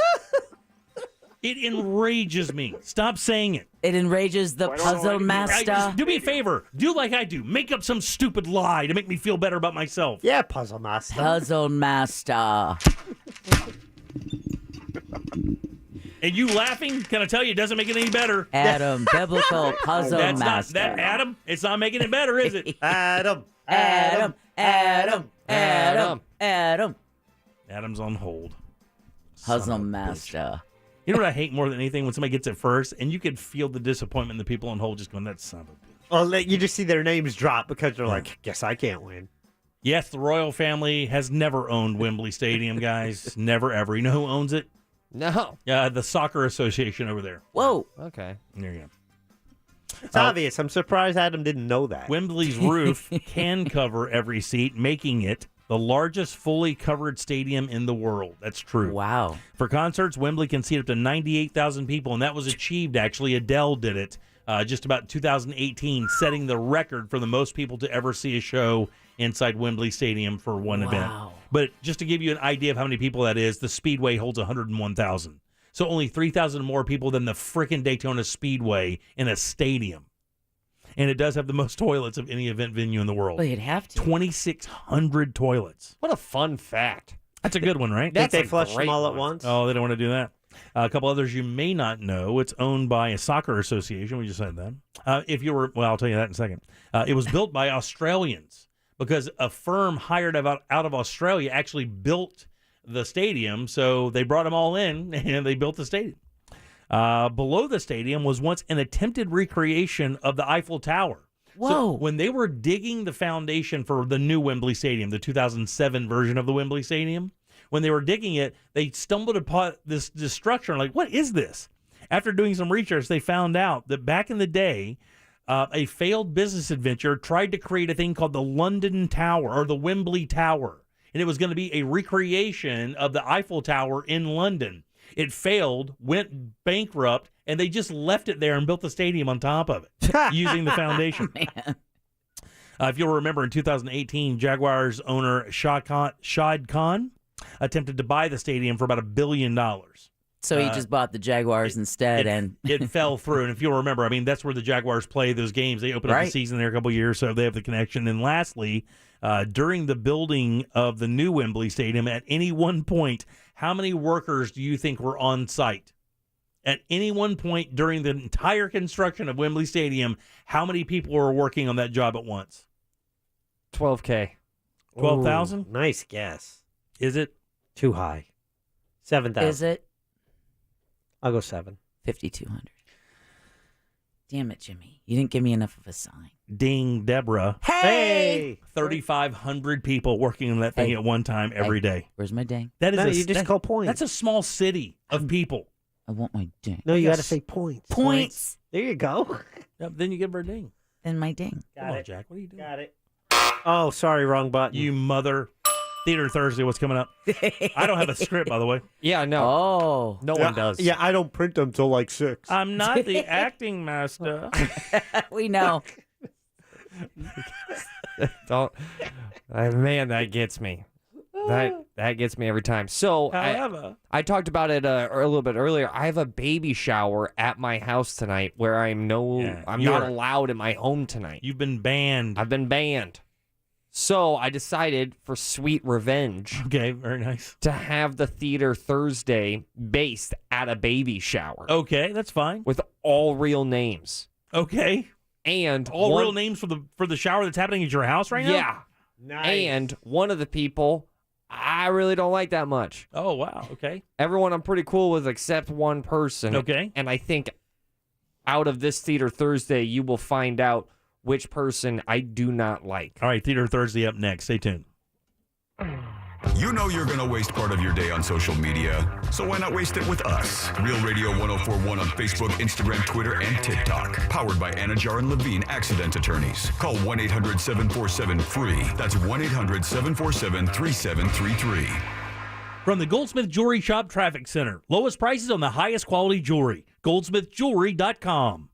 It enrages me. Stop saying it. It enrages the puzzle master. Do me a favor. Do like I do. Make up some stupid lie to make me feel better about myself. Yeah, puzzle master. Puzzle master. And you laughing, can I tell you, it doesn't make it any better. Adam, biblical puzzle master. Adam, it's not making it better, is it? Adam. Adam's on hold. Puzzle master. You know what I hate more than anything? When somebody gets it first, and you could feel the disappointment in the people on hold just going, that son of a bitch. Well, you just see their names drop because they're like, guess I can't win. Yes, the royal family has never owned Wembley Stadium, guys. Never, ever. You know who owns it? No. The Soccer Association over there. Whoa. Okay. There you go. It's obvious. I'm surprised Adam didn't know that. Wembley's roof can cover every seat, making it the largest fully covered stadium in the world. That's true. Wow. For concerts, Wembley can seat up to 98,000 people, and that was achieved, actually. Adele did it just about 2018, setting the record for the most people to ever see a show inside Wembley Stadium for one event. But just to give you an idea of how many people that is, the Speedway holds 101,000. So only 3,000 more people than the frickin' Daytona Speedway in a stadium. And it does have the most toilets of any event venue in the world. Well, you'd have to. 2,600 toilets. What a fun fact. That's a good one, right? Think they flush them all at once? Oh, they don't want to do that. A couple others you may not know. It's owned by a soccer association. We just said that. I'll tell you that in a second. It was built by Australians, because a firm hired out of Australia actually built the stadium. So they brought them all in and they built the stadium. Below the stadium was once an attempted recreation of the Eiffel Tower. Whoa. So when they were digging the foundation for the new Wembley Stadium, the 2007 version of the Wembley Stadium, when they were digging it, they stumbled upon this structure and like, what is this? After doing some research, they found out that back in the day, a failed business adventure tried to create a thing called the London Tower or the Wembley Tower. And it was going to be a recreation of the Eiffel Tower in London. It failed, went bankrupt, and they just left it there and built the stadium on top of it using the foundation. Man. If you'll remember, in 2018, Jaguars owner Shad Khan attempted to buy the stadium for about $1 billion. So he just bought the Jaguars instead, and it fell through. And if you'll remember, I mean, that's where the Jaguars play those games. They open up the season there a couple of years, so they have the connection. And lastly, during the building of the new Wembley Stadium, at any one point, how many workers do you think were on site? At any one point during the entire construction of Wembley Stadium, how many people were working on that job at once? 12K. 12,000? Nice guess. Is it? Too high. 7,000. Is it? I'll go 7. 5,200. Damn it, Jimmy. You didn't give me enough of a sign. Ding, Deborah. Hey! 3,500 people working on that thing at one time every day. Where's my ding? That is you just call points. That's a small city of people. I want my ding. No, you got to say points. Points. There you go. Yep, then you give her a ding. Then my ding. Come on, Jack. What are you doing? Got it. Oh, sorry, wrong button. You mother. Theater Thursday, what's coming up? I don't have a script, by the way. Yeah, no. Oh. No one does. Yeah, I don't print them till like 6. I'm not the acting master. We know. Don't. Man, that gets me. That gets me every time. So, however, I talked about it a little bit earlier. I have a baby shower at my house tonight where I'm not allowed in my home tonight. You've been banned. I've been banned. So I decided, for sweet revenge, okay, very nice, to have the Theater Thursday based at a baby shower. Okay, that's fine. With all real names. Okay. And all real names for the shower that's happening at your house right now? Yeah. Nice. And one of the people I really don't like that much. Oh, wow. Okay. Everyone I'm pretty cool with except one person. Okay. And I think out of this Theater Thursday, you will find out which person I do not like. All right, Theater Thursday up next. Stay tuned. You know you're going to waste part of your day on social media, so why not waste it with us? Real Radio 104.1 on Facebook, Instagram, Twitter, and TikTok. Powered by Anajar and Levine Accident Attorneys. Call 1-800-747-FREE. That's 1-800-747-3733. From the Goldsmith Jewelry Shop Traffic Center. Lowest prices on the highest quality jewelry. goldsmithjewelry.com.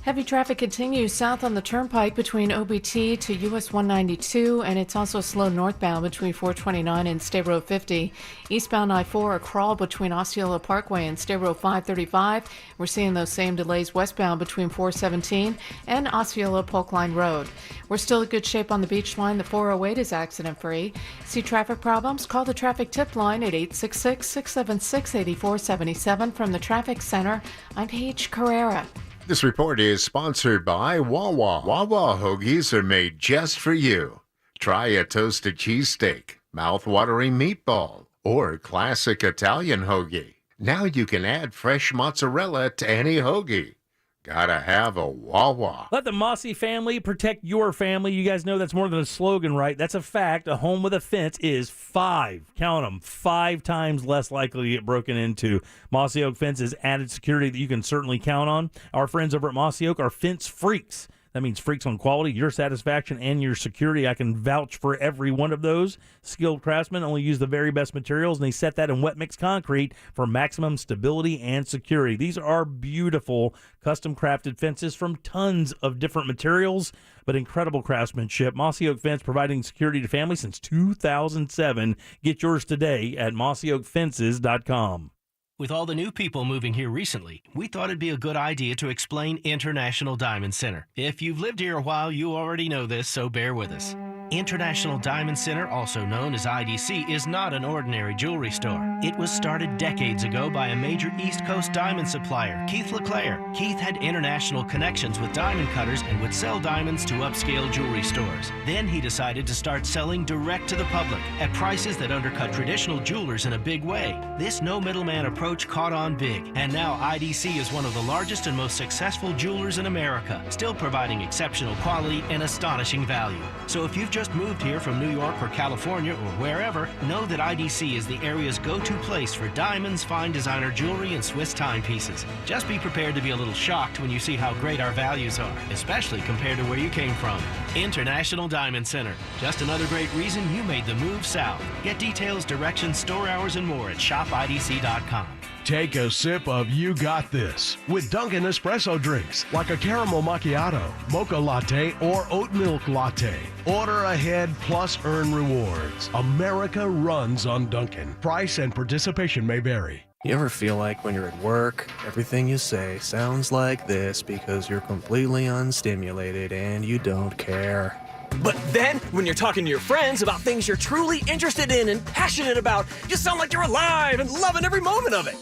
Heavy traffic continues south on the turnpike between OBT to US 192, and it's also slow northbound between 429 and State Road 50. Eastbound I-4 a crawl between Osceola Parkway and State Road 535. We're seeing those same delays westbound between 417 and Osceola Polk Line Road. We're still in good shape on the beach line. The 408 is accident-free. See traffic problems? Call the traffic tip line at 866-676-8477 from the Traffic Center. I'm Paige Carrera. This report is sponsored by Wawa. Wawa hoagies are made just for you. Try a toasted cheesesteak, mouth-watering meatball, or classic Italian hoagie. Now you can add fresh mozzarella to any hoagie. Gotta have a Wawa. Let the Mossy family protect your family. You guys know that's more than a slogan, right? That's a fact. A home with a fence is 5 times less likely to get broken into. Mossy Oak Fence is added security that you can certainly count on. Our friends over at Mossy Oak are fence freaks. That means freaks on quality, your satisfaction, and your security. I can vouch for every one of those. Skilled craftsmen only use the very best materials, and they set that in wet mix concrete for maximum stability and security. These are beautiful, custom-crafted fences from tons of different materials, but incredible craftsmanship. Mossy Oak Fence providing security to families since 2007. Get yours today at mossyoakfences.com. With all the new people moving here recently, we thought it'd be a good idea to explain International Diamond Center. If you've lived here a while, you already know this, so bear with us. International Diamond Center, also known as IDC, is not an ordinary jewelry store. It was started decades ago by a major East Coast diamond supplier, Keith LeClaire. Keith had international connections with diamond cutters and would sell diamonds to upscale jewelry stores. Then he decided to start selling direct to the public at prices that undercut traditional jewelers in a big way. This no middleman approach caught on big, and now IDC is one of the largest and most successful jewelers in America, still providing exceptional quality and astonishing value. So if you've just moved here from New York or California or wherever, know that IDC is the area's go-to place for diamonds, fine designer jewelry, and Swiss timepieces. Just be prepared to be a little shocked when you see how great our values are, especially compared to where you came from. International Diamond Center. Just another great reason you made the move south. Get details, directions, store hours, and more at shopidc.com. Take a sip of You Got This with Dunkin' espresso drinks like a caramel macchiato, mocha latte, or oat milk latte. Order ahead plus earn rewards. America runs on Dunkin'. Price and participation may vary. You ever feel like when you're at work, everything you say sounds like this because you're completely unstimulated and you don't care? But then, when you're talking to your friends about things you're truly interested in and passionate about, you sound like you're alive and loving every moment of it.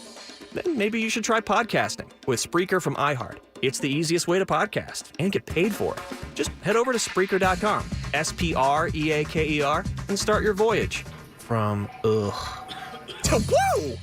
Then maybe you should try podcasting with Spreaker from iHeart. It's the easiest way to podcast and get paid for it. Just head over to Spreaker.com, Spreaker, and start your voyage from ugh to woo!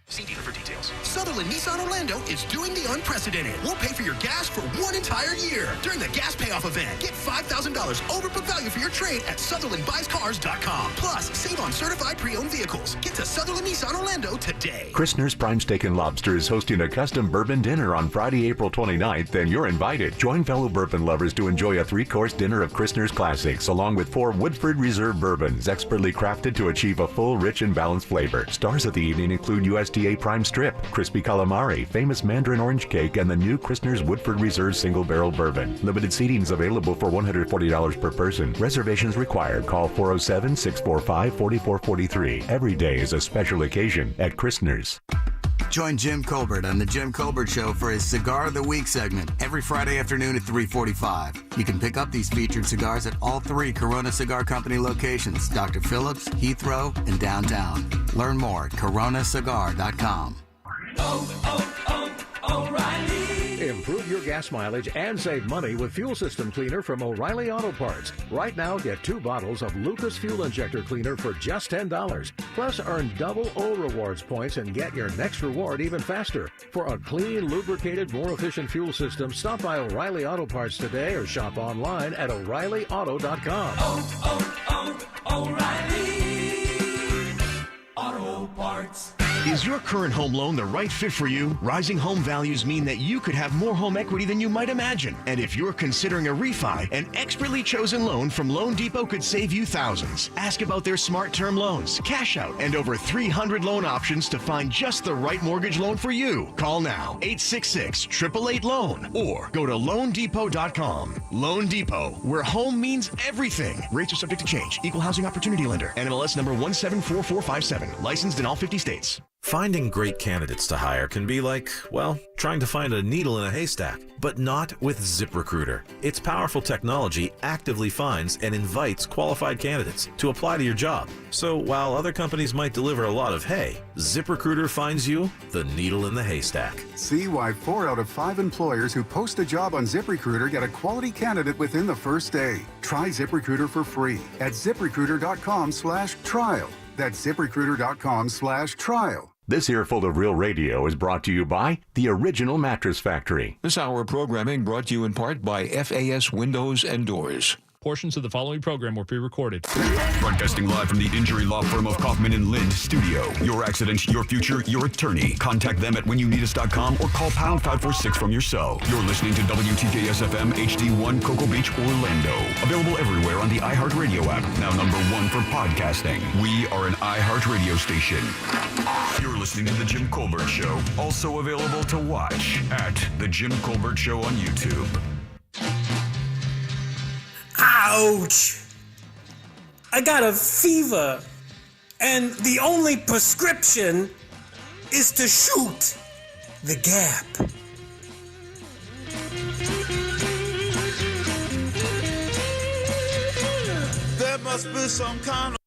See dealer for details. Sutherland Nissan Orlando is doing the unprecedented. We'll pay for your gas for 1 entire year during the gas payoff event. Get $5,000 over book value for your trade at SutherlandBuysCars.com. Plus, save on certified pre-owned vehicles. Get to Sutherland Nissan Orlando today. Christner's Prime Steak and Lobster is hosting a custom bourbon dinner on Friday, April 29th, and you're invited. Join fellow bourbon lovers to enjoy a 3-course dinner of Christner's classics, along with 4 Woodford Reserve bourbons, expertly crafted to achieve a full, rich, and balanced flavor. Stars of the evening include USDA Prime Strip, crispy calamari, famous Mandarin orange cake, and the new Christner's Woodford Reserve Single Barrel Bourbon. Limited seating is available for $140 per person. Reservations required. Call 407-645-4443. Every day is a special occasion at Christner's. Join Jim Colbert on The Jim Colbert Show for his Cigar of the Week segment every Friday afternoon at 3:45. You can pick up these featured cigars at all 3 Corona Cigar Company locations, Dr. Phillips, Heathrow, and downtown. Learn more at coronacigar.com. O'Reilly. Improve your gas mileage and save money with Fuel System Cleaner from O'Reilly Auto Parts. Right now, get 2 bottles of Lucas Fuel Injector Cleaner for just $10. Plus, earn double O Rewards points and get your next reward even faster. For a clean, lubricated, more efficient fuel system, stop by O'Reilly Auto Parts today or shop online at O'ReillyAuto.com. O'Reilly Auto Parts. Is your current home loan the right fit for you? Rising home values mean that you could have more home equity than you might imagine. And if you're considering a refi, an expertly chosen loan from Loan Depot could save you thousands. Ask about their smart term loans, cash out, and over 300 loan options to find just the right mortgage loan for you. Call now, 866-888-LOAN, or go to LoanDepot.com. Loan Depot, where home means everything. Rates are subject to change. Equal housing opportunity lender. NMLS number 174457. Licensed in all 50 states. Finding great candidates to hire can be like, well, trying to find a needle in a haystack, but not with ZipRecruiter. Its powerful technology actively finds and invites qualified candidates to apply to your job. So while other companies might deliver a lot of hay, ZipRecruiter finds you the needle in the haystack. See why 4 out of 5 employers who post a job on ZipRecruiter get a quality candidate within the first day. Try ZipRecruiter for free at ZipRecruiter.com/trial. That's ZipRecruiter.com/trial. This earful of Real Radio is brought to you by the Original Mattress Factory. This hour of programming brought to you in part by FAS Windows and Doors. Portions of the following program were pre-recorded. Broadcasting live from the injury law firm of Kaufman & Lind studio. Your accident, your future, your attorney. Contact them at whenyounneedus.com or call pound 546 from your cell. You're listening to WTKS-FM HD1 Cocoa Beach, Orlando. Available everywhere on the iHeartRadio app. Now number 1 for podcasting. We are an iHeartRadio station. You're listening to The Jim Colbert Show. Also available to watch at The Jim Colbert Show on YouTube. Ouch! I got a fever, and the only prescription is to shoot the gap. must be some kind of.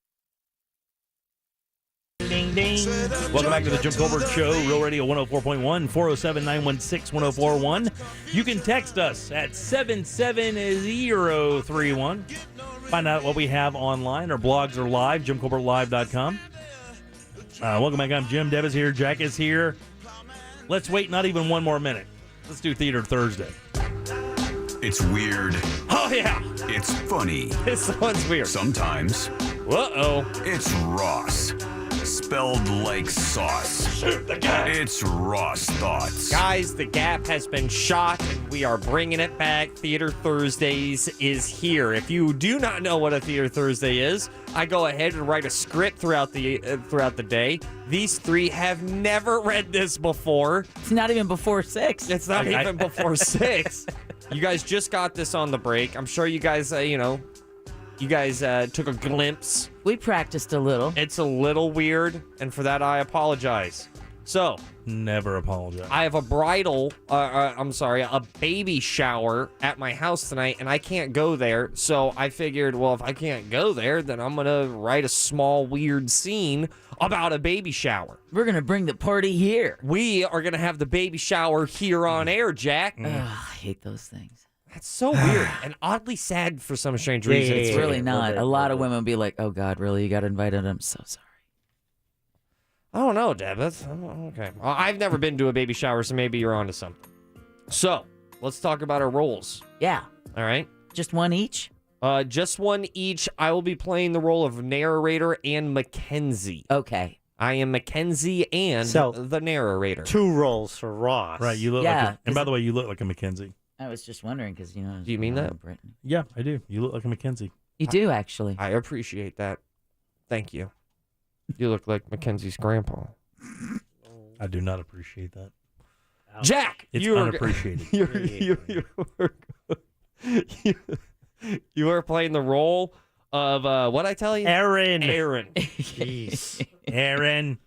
Ding, ding. Welcome back to the Jim Colbert Show, Real Radio 104.1, 407-916-1041. You can text us at 77031. Find out what we have online. Our blogs are live, jimcolbertlive.com. Welcome back. I'm Jim. Deb is here. Jack is here. Let's wait not even one more minute. Let's do Theater Thursday. It's weird. Oh, yeah. It's funny. This one's weird. Sometimes. Uh-oh. It's Ross. Spelled like sauce. Shoot the Gap. It's Ross Thoughts. Guys, the Gap has been shot, and we are bringing it back. Theater Thursdays is here. If you do not know what a Theater Thursday is, I go ahead and write a script throughout the day. These three have never read this before. It's not even before 6. It's not even before 6. You guys just got this on the break. I'm sure you guys, took a glimpse. We practiced a little. It's a little weird, and for that I apologize. So, never apologize. I have a a baby shower at my house tonight, and I can't go there. So I figured, well, if I can't go there, then I'm going to write a small weird scene about a baby shower. We're going to bring the party here. We are going to have the baby shower here on air, Jack. Ugh, I hate those things. That's so weird and oddly sad for some strange reason. It's really not. A lot of women will be like, oh, God, really? You got invited? I'm so sorry. I don't know, Deb. Okay. Well, I've never been to a baby shower, so maybe you're onto something. So, let's talk about our roles. Yeah. All right? Just one each? Just one each. I will be playing the role of narrator and Mackenzie. Okay. I am Mackenzie and the narrator. 2 roles for Ross. Right, you look like and by the way, you look like a Mackenzie. I was just wondering because, Do you mean that? Brittany. Yeah, I do. You look like a Mackenzie. You do, actually. I appreciate that. Thank you. You look like Mackenzie's grandpa. I do not appreciate that. Jack! It's you unappreciated. You are playing the role of, what'd I tell you? Aaron. Jeez. Aaron.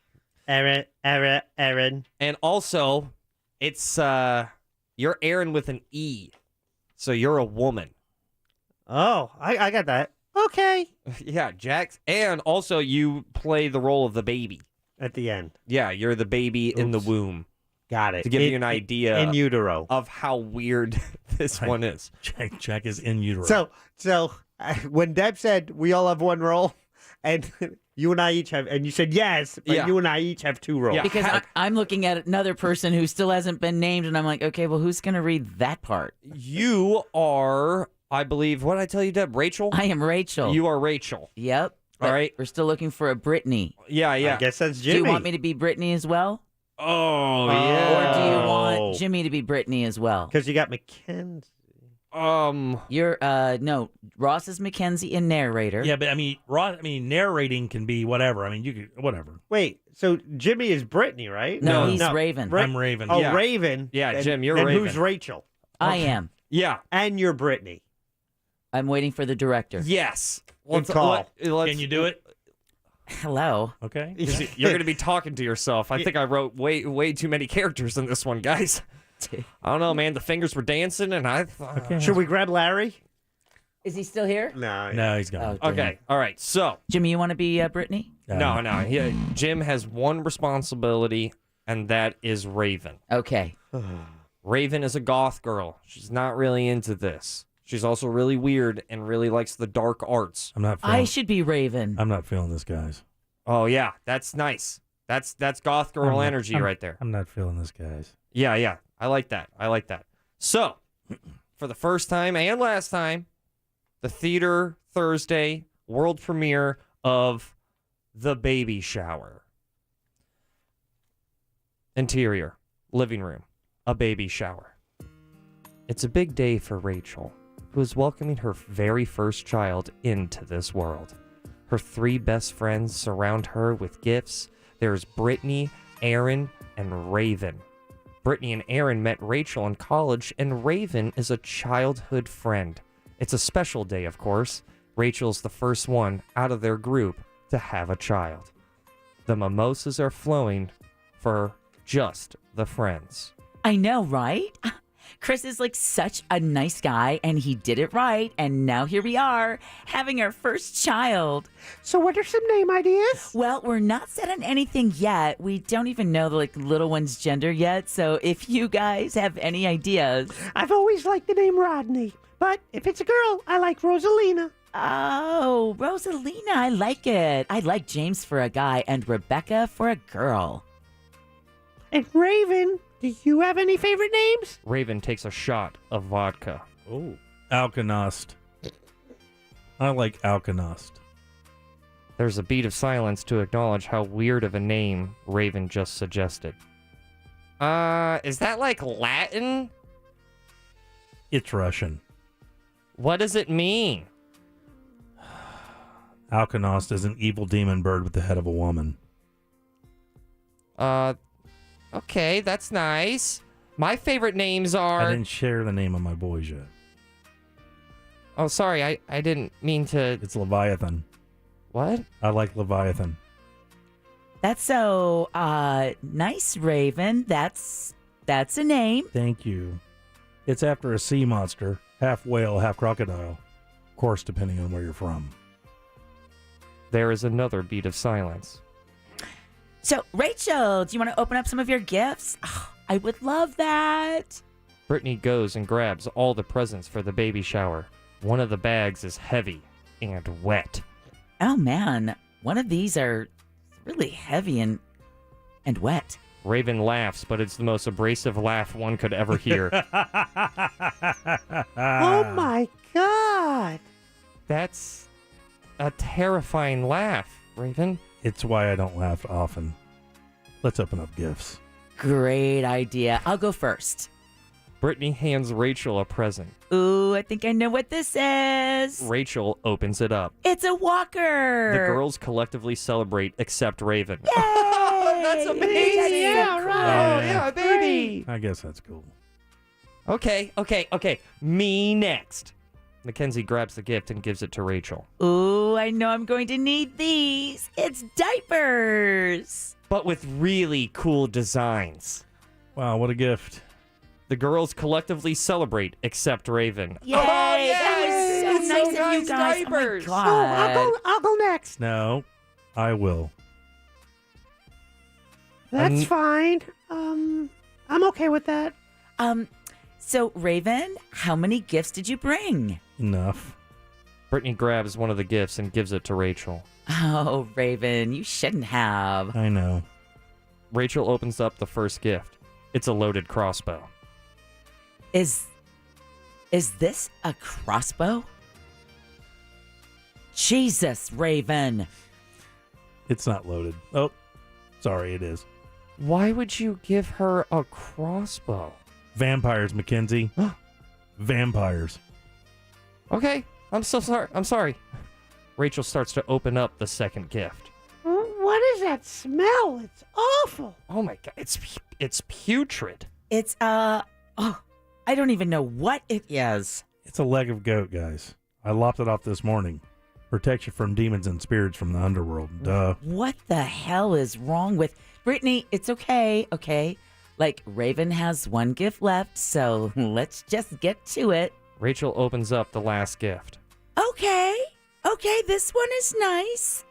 And also, it's, you're Aaron with an E. So you're a woman. Oh, I got that. Okay. Yeah, Jax. And also you play the role of the baby. At the end. Yeah, you're the baby in the womb. Got it. To give you an idea in utero of how weird this one is. Jack is in utero. So when Deb said we all have one role, and you and I each have, and you said yes, but you and I each have 2 roles. Yeah. Because I'm looking at another person who still hasn't been named, and I'm like, okay, well, who's going to read that part? You are, I believe, what did I tell you, Deb? Rachel? I am Rachel. You are Rachel. Yep. All right. We're still looking for a Brittany. Yeah. I guess that's Jimmy. Do you want me to be Brittany as well? Oh, yeah. Or do you want Jimmy to be Brittany as well? Because you got Mackenzie. You're no, Ross is Mackenzie and narrator. Yeah, but I mean, narrating can be whatever. I mean, you could whatever. Wait, so Jimmy is Brittany, right? No, he's Raven. I'm Raven. Oh, Yeah. Raven. Yeah, Jim, you're and Raven. Who's Rachel? I am. Yeah. And you're Brittany. I'm waiting for the director. Yes. Good call. Can you do it? Hello. Okay. You're going to be talking to yourself. I think I wrote way too many characters in this one, guys. I don't know, man. The fingers were dancing, and I thought... Okay. Should we grab Larry? Is he still here? No, he's gone. Oh, okay, all right. So, Jimmy, you want to be Brittany? No. Jim has one responsibility, and that is Raven. Okay. Raven is a goth girl. She's not really into this. She's also really weird and really likes the dark arts. I'm not. Feeling, I should be Raven. I'm not feeling this, guys. Oh yeah, that's nice. That's goth girl energy right there. I'm not feeling this, guys. Yeah. I like that. So, for the first time and last time, the Theater Thursday world premiere of The Baby Shower. Interior, living room, a baby shower. It's a big day for Rachel, who is welcoming her very first child into this world. Her 3 best friends surround her with gifts. There's Brittany, Aaron, and Raven. Brittany and Aaron met Rachel in college, and Raven is a childhood friend. It's a special day, of course. Rachel's the first one out of their group to have a child. The mimosas are flowing for just the friends. I know, right? Chris is like such a nice guy, and he did it right. And now here we are, having our first child. So what are some name ideas? Well, we're not set on anything yet. We don't even know the little one's gender yet. So if you guys have any ideas. I've always liked the name Rodney, but if it's a girl, I like Rosalina. Oh, Rosalina, I like it. I like James for a guy and Rebecca for a girl. And Raven, do you have any favorite names? Raven takes a shot of vodka. Oh. Alkanost. I like Alkanost. There's a beat of silence to acknowledge how weird of a name Raven just suggested. Is that like Latin? It's Russian. What does it mean? Alkanost is an evil demon bird with the head of a woman. Okay, that's nice. My favorite names are... I didn't share the name of my boys yet. Oh, sorry, I didn't mean to... It's Leviathan. What? I like Leviathan. That's so, nice, Raven. That's a name. Thank you. It's after a sea monster, half whale, half crocodile. Of course, depending on where you're from. There is another beat of silence. So, Rachel, do you want to open up some of your gifts? Oh, I would love that. Brittany goes and grabs all the presents for the baby shower. One of the bags is heavy and wet. Oh, man. One of these are really heavy and wet. Raven laughs, but it's the most abrasive laugh one could ever hear. Oh, my God. That's a terrifying laugh, Raven. It's why I don't laugh often. Let's open up gifts. Great idea. I'll go first. Brittany hands Rachel a present. Ooh, I think I know what this is. Rachel opens it up. It's a walker. The girls collectively celebrate except Raven. Yay! Oh, that's amazing. Yeah, right. Oh, yeah, baby. I guess that's cool. Okay. Me next. Mackenzie grabs the gift and gives it to Rachel. Ooh, I know I'm going to need these. It's diapers. But with really cool designs. Wow, what a gift. The girls collectively celebrate except Raven. Yay! That was so nice of you guys. Diapers. Oh, my God. Oh, I'll go next. No, I will. That's fine. I'm okay with that. So, Raven, how many gifts did you bring? Enough. Brittany grabs one of the gifts and gives it to Rachel. Oh, Raven, you shouldn't have. I know. Rachel opens up the first gift. It's a loaded crossbow. Is this a crossbow? Jesus, Raven. It's not loaded. Oh, sorry, it is. Why would you give her a crossbow? Vampires, Mackenzie. Vampires. Okay, I'm so sorry. I'm sorry. Rachel starts to open up the second gift. What is that smell? It's awful. Oh my God, it's putrid. It's I don't even know what it is. It's a leg of goat, guys. I lopped it off this morning. Protects you from demons and spirits from the underworld. Duh. What the hell is wrong with Brittany? It's okay, okay? Like, Raven has one gift left, so let's just get to it. Rachel opens up the last gift. Okay, this one is nice.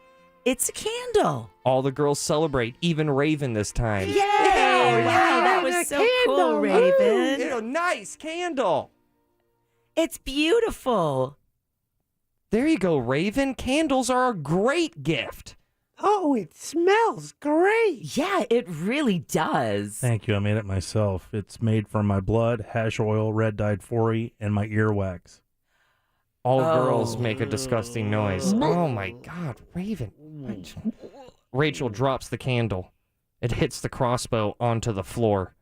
It's a candle. All the girls celebrate, even Raven this time. Yay! Wow, that was so cool, Raven. Ooh, nice candle. It's beautiful. There you go, Raven. Candles are a great gift. Oh, it smells great. Yeah, it really does. Thank you. I made it myself. It's made from my blood, hash oil, red dyed 4E, and my earwax. All girls make a disgusting noise. Oh my God, Raven. Rachel drops the candle. It hits the crossbow onto the floor,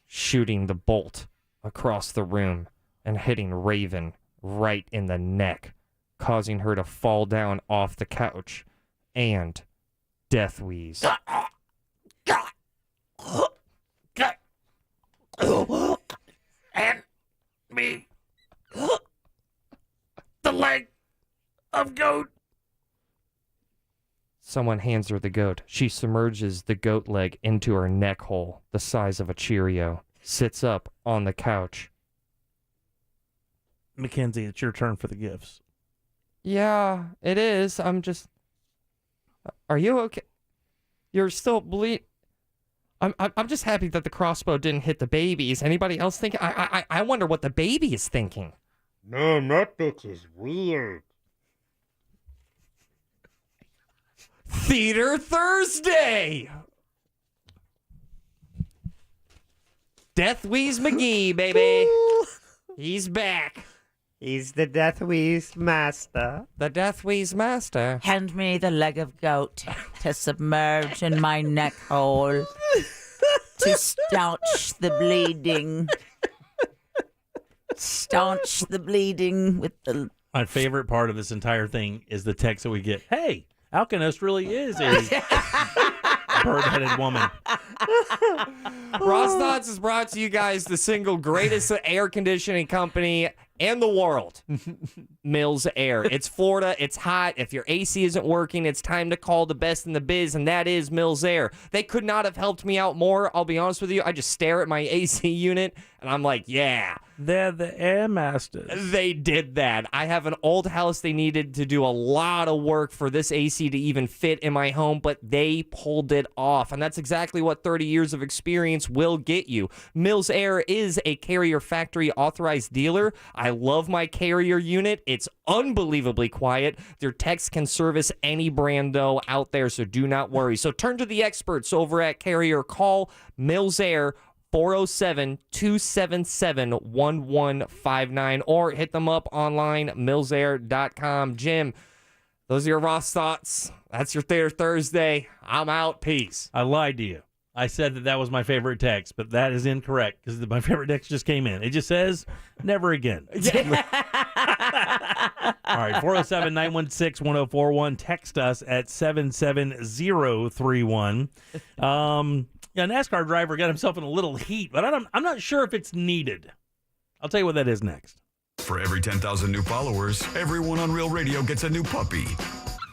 shooting the bolt across the room and hitting Raven right in the neck, causing her to fall down off the couch and death wheeze. And me. The leg of goat. Someone hands her the goat. She submerges the goat leg into her neck hole, the size of a Cheerio. sits up on the couch. Mackenzie, it's your turn for the gifts. Yeah, it is. I'm just... Are you okay? You're still I'm just happy that the crossbow didn't hit the baby. Is anybody else thinking? I wonder what the baby is thinking. Man, that bitch is weird. Theater Thursday! Death Wheeze McGee, baby. He's back. He's the Death Wheeze master. The Death Wheeze master. Hand me the leg of goat to submerge in my neck hole to staunch the bleeding. Staunch the bleeding with the... My favorite part of this entire thing is the text that we get. Hey, Alkanost really is a bird-headed woman. Ross Thoughts is brought to you guys the single greatest air conditioning company in the world. Mills Air. It's Florida. It's hot. If your AC isn't working, it's time to call the best in the biz, and that is Mills Air. They could not have helped me out more. I'll be honest with you. I just stare at my AC unit, and I'm like, yeah. They're the air masters. They did that. I have an old house. They needed to do a lot of work for this AC to even fit in my home, but they pulled it off. And that's exactly what 30 years of experience will get you. Mills Air is a Carrier factory authorized dealer. I love my Carrier unit. It's unbelievably quiet. Their techs can service any brando out there, so do not worry. So turn to the experts over at Carrier. Call Mills Air 407-277-1159 or hit them up online, millsair.com. Jim, those are your Ross Thoughts. That's your Theater Thursday. I'm out. Peace. I lied to you. I said that was my favorite text, but that is incorrect because my favorite text just came in. It just says, never again. All right, 407-916-1041. Text us at 77031. A NASCAR driver got himself in a little heat, but I'm not sure if it's needed. I'll tell you what that is next. For every 10,000 new followers, everyone on Real Radio gets a new puppy.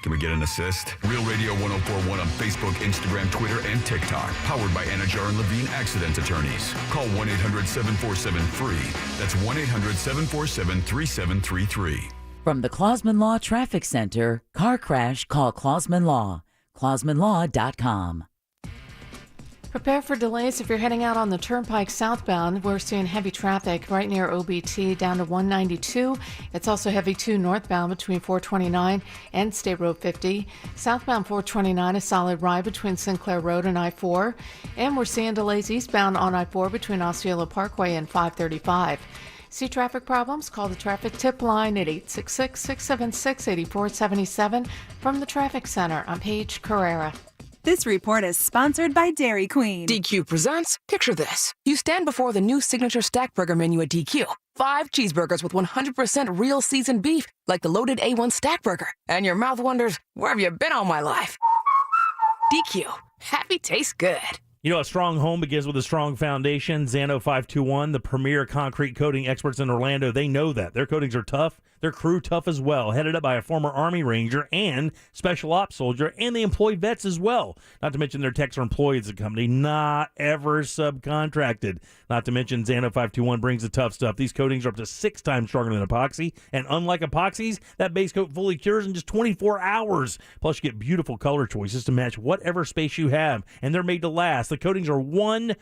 Can we get an assist? Real Radio 1041 on Facebook, Instagram, Twitter, and TikTok. Powered by Anajar and Levine Accident Attorneys. Call 1-800-747-FREE. That's 1-800-747-3733. From the Clausman Law Traffic Center, car crash, call Clausman Law. ClausmanLaw.com. Prepare for delays if you're heading out on the Turnpike southbound. We're seeing heavy traffic right near OBT down to 192. It's also heavy too northbound between 429 and State Road 50. Southbound 429, a solid ride between Sinclair Road and I-4. And we're seeing delays eastbound on I-4 between Osceola Parkway and 535. See traffic problems? Call the traffic tip line at 866-676-8477 from the Traffic Center. I'm Paige Carrera. This report is sponsored by Dairy Queen. DQ presents, picture this. You stand before the new signature stack burger menu at DQ. 5 cheeseburgers with 100% real seasoned beef, like the loaded A1 stack burger. And your mouth wonders, where have you been all my life? DQ. Happy tastes good. You know, a strong home begins with a strong foundation. Zano 521, the premier concrete coating experts in Orlando, they know that. Their coatings are tough. Their crew tough as well, headed up by a former Army Ranger and Special Ops soldier, and they employ vets as well. Not to mention their techs are employed at the company, not ever subcontracted. Not to mention Zano 521 brings the tough stuff. These coatings are up to 6 times stronger than epoxy, and unlike epoxies, that base coat fully cures in just 24 hours. Plus, you get beautiful color choices to match whatever space you have, and they're made to last. The coatings are 100%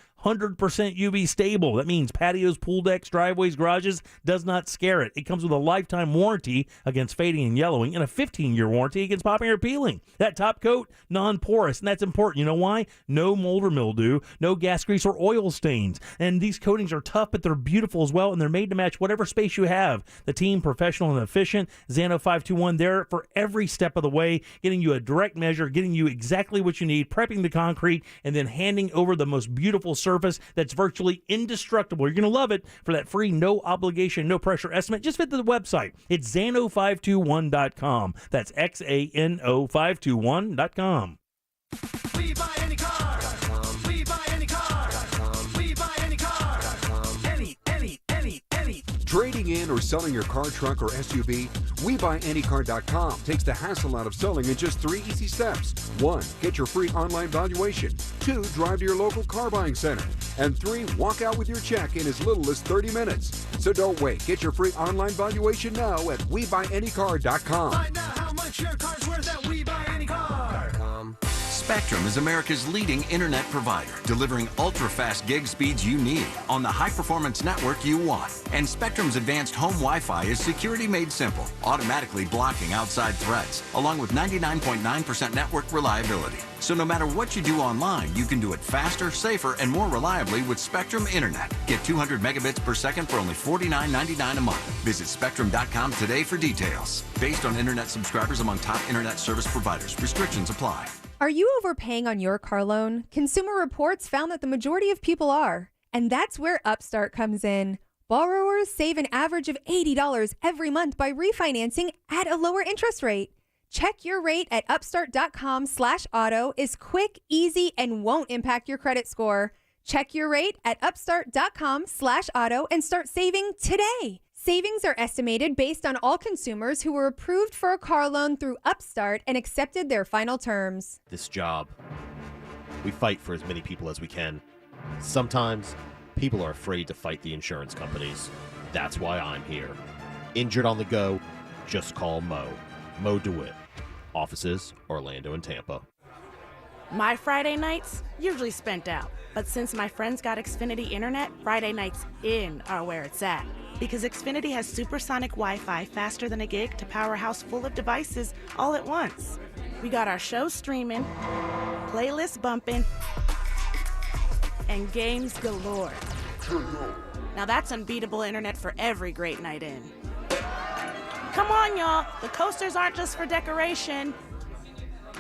UV stable. That means patios, pool decks, driveways, garages does not scare it. It comes with a lifetime warranty against fading and yellowing and a 15-year warranty against popping or peeling. That top coat, non-porous, and that's important. You know why? No mold or mildew, no gas grease or oil stains. And these coatings are tough, but they're beautiful as well, and they're made to match whatever space you have. The team, professional and efficient, Zano 521, there for every step of the way, getting you a direct measure, getting you exactly what you need, prepping the concrete, and then handing over the most beautiful surface that's virtually indestructible. You're going to love it. For that free, no obligation, no pressure estimate, just visit the website. It's Zano521.com. That's XANO521.com. We buy any car. We buy any car. We buy any car. Any. Trading in buying or selling your car, truck, or SUV? WeBuyAnyCar.com takes the hassle out of selling in just 3 easy steps. 1. Get your free online valuation. 2. Drive to your local car buying center. And 3. Walk out with your check in as little as 30 minutes. So don't wait. Get your free online valuation now at WeBuyAnyCar.com. Find out how much your car's worth at WeBuyAnyCar.com. Spectrum is America's leading internet provider, delivering ultra-fast gig speeds you need on the high-performance network you want. And Spectrum's advanced home Wi-Fi is security made simple, automatically blocking outside threats, along with 99.9% network reliability. So no matter what you do online, you can do it faster, safer, and more reliably with Spectrum Internet. Get 200 megabits per second for only $49.99 a month. Visit Spectrum.com today for details. Based on internet subscribers among top internet service providers. Restrictions apply. Are you overpaying on your car loan? Consumer Reports found that the majority of people are. And that's where Upstart comes in. Borrowers save an average of $80 every month by refinancing at a lower interest rate. Check your rate at upstart.com/auto is quick, easy, and won't impact your credit score. Check your rate at upstart.com/auto and start saving today. Savings are estimated based on all consumers who were approved for a car loan through Upstart and accepted their final terms. This job, we fight for as many people as we can. Sometimes people are afraid to fight the insurance companies. That's why I'm here. Injured on the go, just call Mo. Mo DeWitt. Offices, Orlando and Tampa. My Friday nights usually spent out, but since my friends got Xfinity Internet, Friday nights in are where it's at. Because Xfinity has supersonic Wi-Fi faster than a gig to power a house full of devices all at once. We got our shows streaming, playlists bumping, and games galore. Now that's unbeatable internet for every great night in. Come on, y'all. The coasters aren't just for decoration.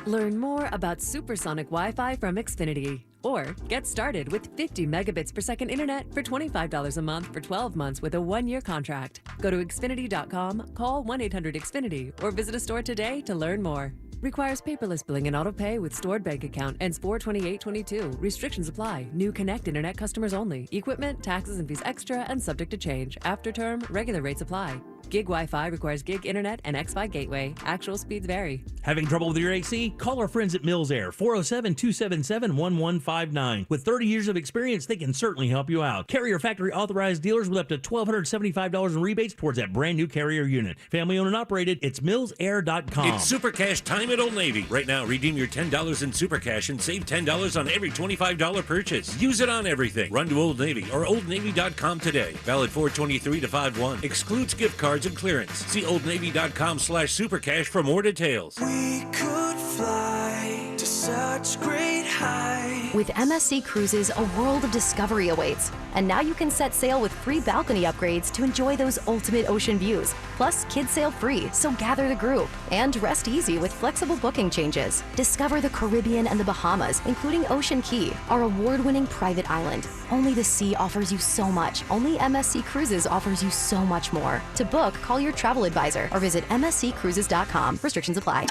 Learn more about supersonic Wi-Fi from Xfinity. Or get started with 50 megabits per second internet for $25 a month for 12 months with a 1-year contract. Go to Xfinity.com, call 1-800-XFINITY, or visit a store today to learn more. Requires paperless billing and auto pay with stored bank account. Ends 4/28/22. Restrictions apply. New Connect Internet customers only. Equipment, taxes, and fees extra and subject to change. After term, regular rates apply. Gig Wi-Fi requires gig internet and X-Fi gateway. Actual speeds vary. Having trouble with your AC? Call our friends at Mills Air, 407-277-1159. With 30 years of experience, they can certainly help you out. Carrier factory authorized dealers with up to $1,275 in rebates towards that brand new Carrier unit. Family owned and operated, it's millsair.com. It's Super Cash time at Old Navy. Right now, redeem your $10 in Super Cash and save $10 on every $25 purchase. Use it on everything. Run to Old Navy or OldNavy.com today. Valid 4/23/51. Excludes gift cards and clearance. See OldNavy.com/supercash for more details. We could fly to such great heights. With MSC Cruises, a world of discovery awaits. And now you can set sail with free balcony upgrades to enjoy those ultimate ocean views. Plus, kids sail free, so gather the group. And rest easy with flexible booking changes. Discover the Caribbean and the Bahamas, including Ocean Key, our award-winning private island. Only the sea offers you so much. Only MSC Cruises offers you so much more. To book, call your travel advisor or visit msccruises.com. Restrictions apply.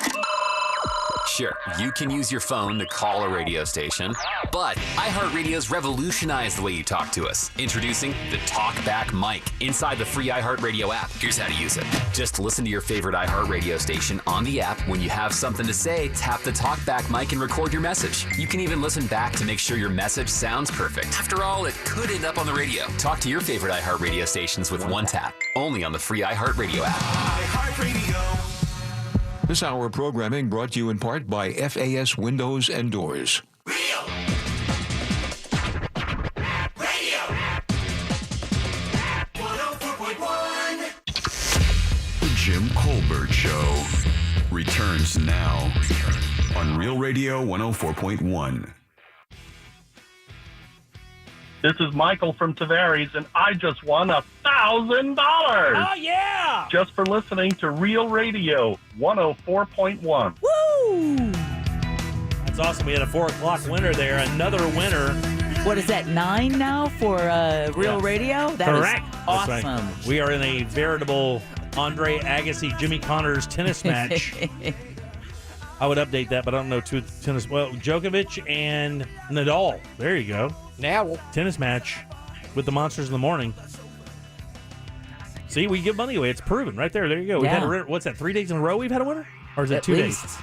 Sure, you can use your phone to call a radio station, but iHeartRadio's revolutionized the way you talk to us. Introducing the TalkBack mic inside the free iHeartRadio app. Here's how to use it. Just listen to your favorite iHeartRadio station on the app. When you have something to say, tap the TalkBack mic and record your message. You can even listen back to make sure your message sounds perfect. After all, it could end up on the radio. Talk to your favorite iHeartRadio stations with one tap, only on the free iHeartRadio app. iHeartRadio. This hour of programming brought to you in part by FAS Windows and Doors. Radio. Radio. 104.1. The Jim Colbert Show returns now on Real Radio 104.1. This is Michael from Tavares, and I just won $1,000. Oh, yeah! Just for listening to Real Radio 104.1. Woo! That's awesome. We had a 4 o'clock winner there. Another winner. What is that, 9 now for Real Radio? That Correct. is awesome. That's right. We are in a veritable Andre Agassi, Jimmy Connors tennis match. I would update that, but I don't know two tennis. Well, Djokovic and Nadal. There you go. Now, tennis match with the Monsters in the Morning. See, we give money away. It's proven right there. There you go. We've had what's that? 3 days in a row we've had a winner, or is it 2 days?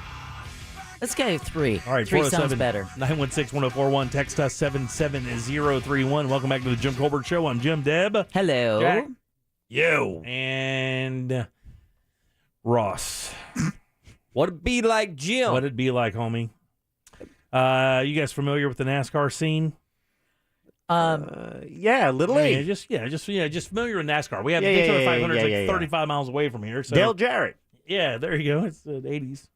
Let's go 3. All right, 3 sounds better. 916-1041. Text us 77031. Welcome back to the Jim Colbert Show. I'm Jim. Deb. Hello. Jack. Yo. And Ross. What'd it be like, Jim? What'd it be like, homie? You guys familiar with the NASCAR scene? Yeah, Little League. Just familiar with NASCAR. We have Daytona 500 35 miles away from here. So. Dale Jarrett. Yeah, there you go. It's the 80s.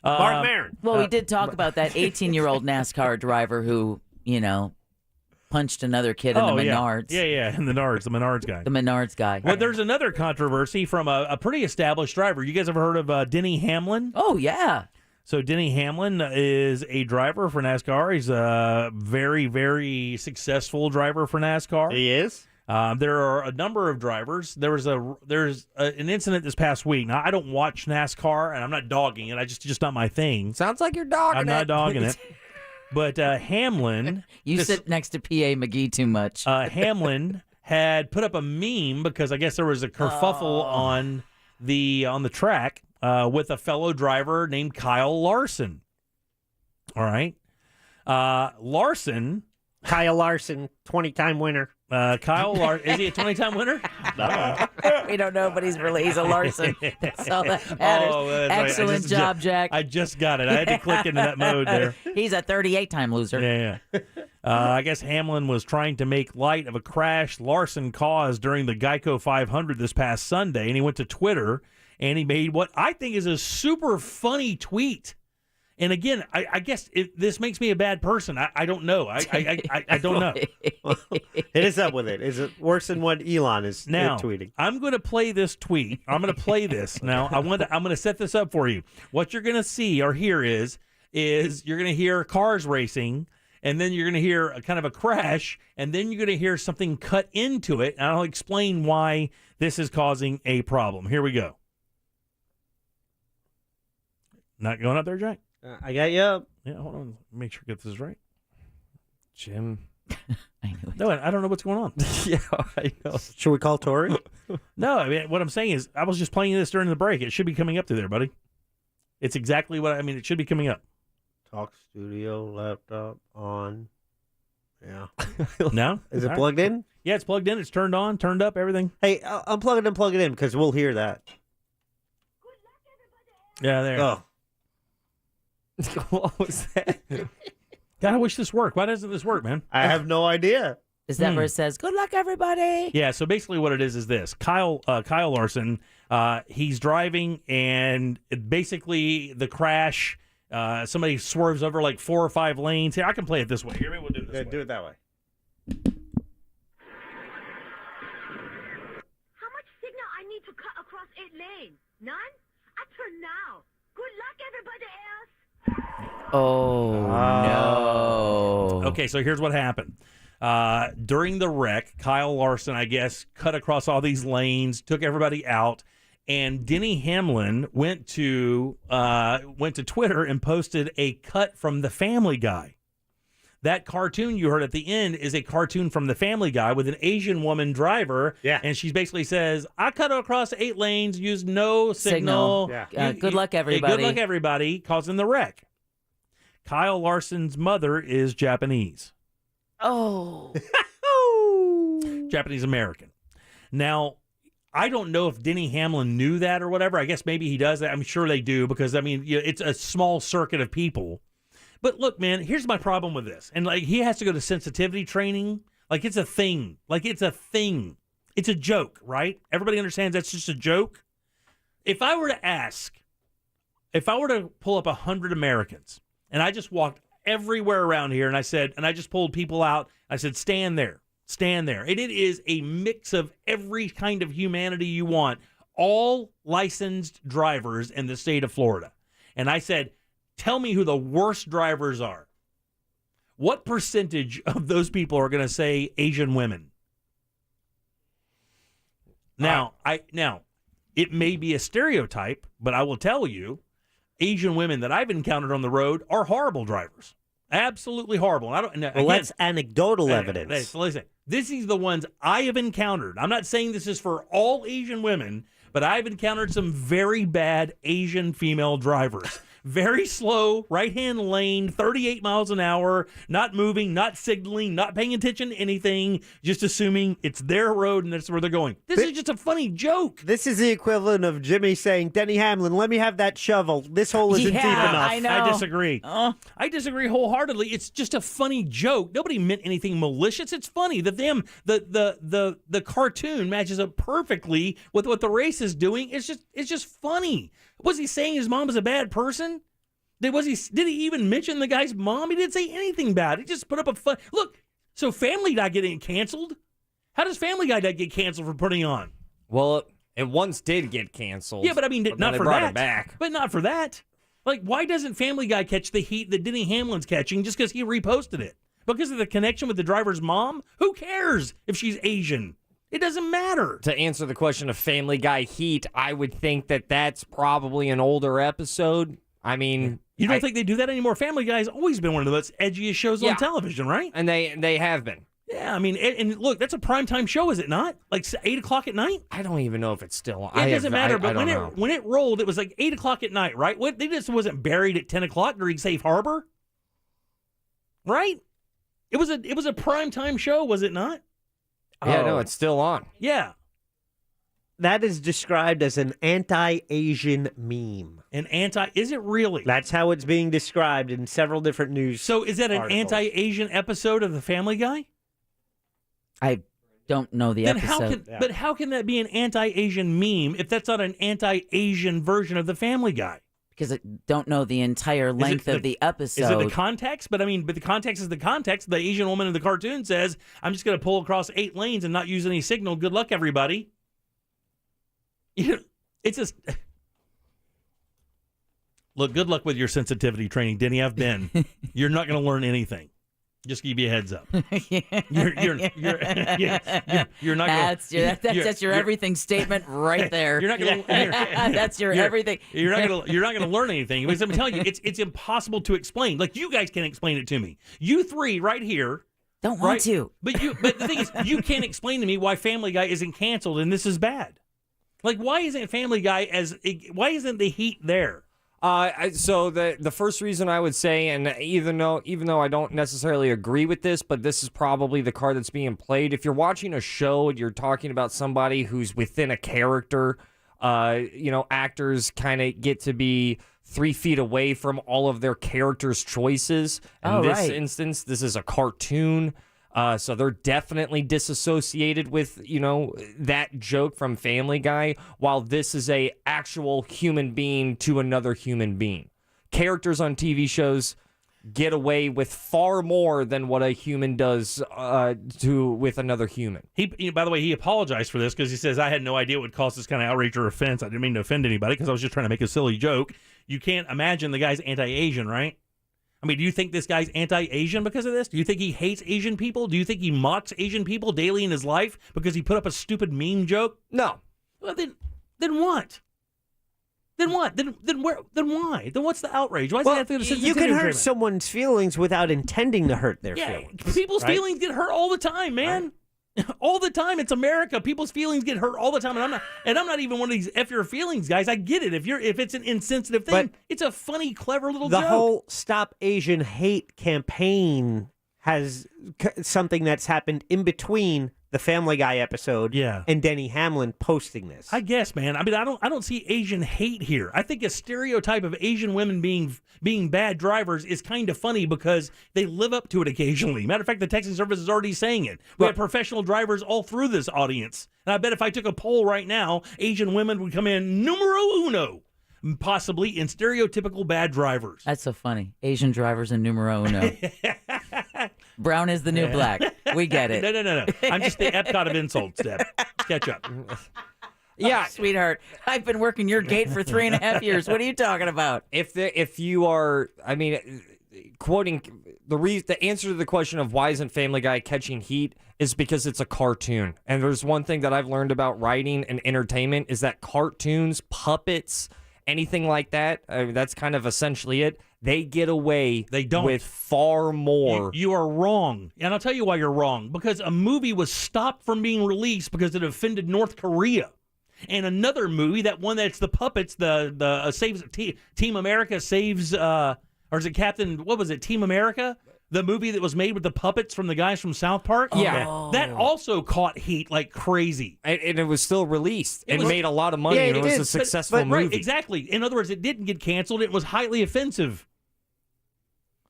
Mark Maron. Well, we did talk about that 18-year-old NASCAR driver who, punched another kid in the Menards. Yeah, in the Menards guy. The Menards guy. Well, there's another controversy from a pretty established driver. You guys ever heard of Denny Hamlin? Oh, yeah. So Denny Hamlin is a driver for NASCAR. He's a very, very successful driver for NASCAR. He is. There are a number of drivers. There's an incident this past week. Now, I don't watch NASCAR, and I'm not dogging it. I just not my thing. Sounds like you're dogging I'm not dogging it. But Hamlin... You sit next to P.A. McGee too much. Hamlin had put up a meme because I guess there was a kerfuffle on the track with a fellow driver named Kyle Larson. All right. Larson... Kyle Larson, 20-time winner. Kyle Larson, is he a 20-time winner? We don't know, but he's a Larson. That's all that matters. Excellent job, Jack. I just got it. I had to click into that mode there. He's a 38-time loser. Yeah. I guess Hamlin was trying to make light of a crash Larson caused during the Geico 500 this past Sunday, and he went to Twitter, and he made what I think is a super funny tweet. And again, I guess this makes me a bad person. I don't know. I don't know. Hit us up with it. Is it worse than what Elon is tweeting? I'm going to play this tweet. I'm going to play this. Now, I'm going to set this up for you. What you're going to see or hear is you're going to hear cars racing, and then you're going to hear a kind of a crash, and then you're going to hear something cut into it, and I'll explain why this is causing a problem. Here we go. Not going up there, Jack? I got you up. Yeah, hold on. Make sure I get this right. Jim. No, I don't know what's going on. Yeah, I know. Should we call Tori? No, I mean, what I'm saying is I was just playing this during the break. It should be coming up to there, buddy. It's exactly what it should be coming up. Talk studio, laptop on. Yeah. No? Is it plugged in? Yeah, it's plugged in. It's turned on, turned up, everything. Hey, unplug it and plug it in because we'll hear that. Yeah, there. Oh. What was that? God, I wish this worked. Why doesn't this work, man? I have no idea. Is that where it says, good luck, everybody? Yeah, so basically what it is this. Kyle Larson, he's driving, and basically the crash, somebody swerves over like 4 or 5 lanes. Here, I can play it this way. Here, maybe we'll do it this way. Do it that way. How much signal I need to cut across 8 lanes? None? I turn now. Good luck, everybody else. Oh, no. Okay, so here's what happened. During the wreck, Kyle Larson, I guess, cut across all these lanes, took everybody out, and Denny Hamlin went to Twitter and posted a cut from The Family Guy. That cartoon you heard at the end is a cartoon from The Family Guy with an Asian woman driver. Yeah. And she basically says, I cut across 8 lanes, used no signal. Yeah. Good luck, everybody. Good luck, everybody, causing the wreck. Kyle Larson's mother is Japanese. Oh. Japanese American. Now, I don't know if Denny Hamlin knew that or whatever. I guess maybe he does that. I'm sure they do because, it's a small circuit of people. But look, man, here's my problem with this. And, he has to go to sensitivity training. It's a thing. It's a thing. It's a joke, right? Everybody understands that's just a joke. If I were to pull up 100 Americans, and I just walked everywhere around here, and I just pulled people out, I said, stand there. And it is a mix of every kind of humanity you want, all licensed drivers in the state of Florida. And I said, tell me who the worst drivers are. What percentage of those people are going to say Asian women? Now, it may be a stereotype, but I will tell you, Asian women that I've encountered on the road are horrible drivers. Absolutely horrible. I don't. Well, again, that's anecdotal evidence. Listen, this is the ones I have encountered. I'm not saying this is for all Asian women, but I've encountered some very bad Asian female drivers. Very slow, right-hand lane, 38 miles an hour, not moving, not signaling, not paying attention to anything, just assuming it's their road and that's where they're going. This is just a funny joke. This is the equivalent of Jimmy saying, Denny Hamlin, let me have that shovel. This hole isn't deep enough. I know. I disagree. I disagree wholeheartedly. It's just a funny joke. Nobody meant anything malicious. It's funny that the cartoon matches up perfectly with what the race is doing. It's just funny. Was he saying his mom was a bad person? Did he even mention the guy's mom? He didn't say anything bad. He just put up a fun look. So Family Guy getting canceled? How does Family Guy get canceled for putting on? Well, it once did get canceled. Yeah, but I mean, not for brought that. It back. But not for that. Like, why doesn't Family Guy catch the heat that Denny Hamlin's catching just because he reposted it? Because of the connection with the driver's mom? Who cares if she's Asian? It doesn't matter. To answer the question of Family Guy heat, I would think that that's probably an older episode. I mean, you don't think they do that anymore? Family Guy has always been one of the most edgiest shows on television, right? And they have been. Yeah, I mean, and look, that's a primetime show, is it not? Like 8 o'clock at night? I don't even know if it's still on. It doesn't matter, but when it rolled, it was like 8 o'clock at night, right? They just wasn't buried at 10 o'clock during Safe Harbor, right? It was a primetime show, was it not? Yeah, no, it's still on. Yeah. That is described as an anti-Asian meme. Is it really? That's how it's being described in several different news. So is that an articles. Anti-Asian episode of The Family Guy? I don't know the episode. But how can that be an anti-Asian meme if that's not an anti-Asian version of The Family Guy? Because I don't know the entire length of the episode. Is it the context? But the context is the context. The Asian woman in the cartoon says, I'm just going to pull across 8 lanes and not use any signal. Good luck, everybody. It's just... Look, good luck with your sensitivity training, Denny. I've been. You're not going to learn anything. Just give you a heads up. You're not. That's your everything statement right there. You're not going. That's your everything. You're not going to learn anything. Because I'm telling you, it's impossible to explain. Like, you guys can't explain it to me. You three right here don't want to. But the thing is, you can't explain to me why Family Guy isn't canceled and this is bad. Like, why isn't Family Guy why isn't the heat there? So the first reason I would say, and even though I don't necessarily agree with this, but this is probably the card that's being played. If you're watching a show and you're talking about somebody who's within a character, actors kind of get to be 3 feet away from all of their characters' choices. In this instance, this is a cartoon. So they're definitely disassociated with, that joke from Family Guy, while this is a actual human being to another human being. Characters on TV shows get away with far more than what a human does with another human. By the way, he apologized for this because he says, I had no idea it would cause this kind of outrage or offense. I didn't mean to offend anybody because I was just trying to make a silly joke. You can't imagine the guy's anti-Asian, right? I mean, do you think this guy's anti-Asian because of this? Do you think he hates Asian people? Do you think he mocks Asian people daily in his life because he put up a stupid meme joke? No. Well, then what? Then what? Then why? Then what's the outrage? Why does it have to you can hurt someone's feelings without intending to hurt their feelings. People's feelings get hurt all the time, man. Right. All the time. It's America. People's feelings get hurt all the time, and I'm not even one of these F your feelings guys. I get it. If it's an insensitive thing, it's a funny, clever little joke. The whole Stop Asian Hate campaign has something that's happened in between the Family Guy episode and Denny Hamlin posting this. I guess, man. I mean, I don't see Asian hate here. I think a stereotype of Asian women being bad drivers is kind of funny because they live up to it occasionally. Matter of fact, the texting service is already saying it. We have professional drivers all through this audience. And I bet if I took a poll right now, Asian women would come in numero uno, possibly in stereotypical bad drivers. That's so funny. Asian drivers in numero uno. Brown is the new black. We get it. No. I'm just the Epcot of insults, Deb. Catch up. Yeah, sweetheart. I've been working your gate for 3.5 years. What are you talking about? If you are, quoting the answer to the question of why isn't Family Guy catching heat is because it's a cartoon. And there's one thing that I've learned about writing and entertainment is that cartoons, puppets, anything like that, that's kind of essentially it. they get away They don't. with far more. You are wrong. And I'll tell you why you're wrong. Because a movie was stopped from being released because it offended North Korea. And another movie, that one that's the puppets, the saves Team America saves, or is it Captain, what was it, Team America? The movie that was made with the puppets from the guys from South Park? Yeah. Oh. That also caught heat like crazy. And it was still released. It made a lot of money. Yeah, and it was a successful movie. Right, exactly. In other words, it didn't get canceled. It was highly offensive.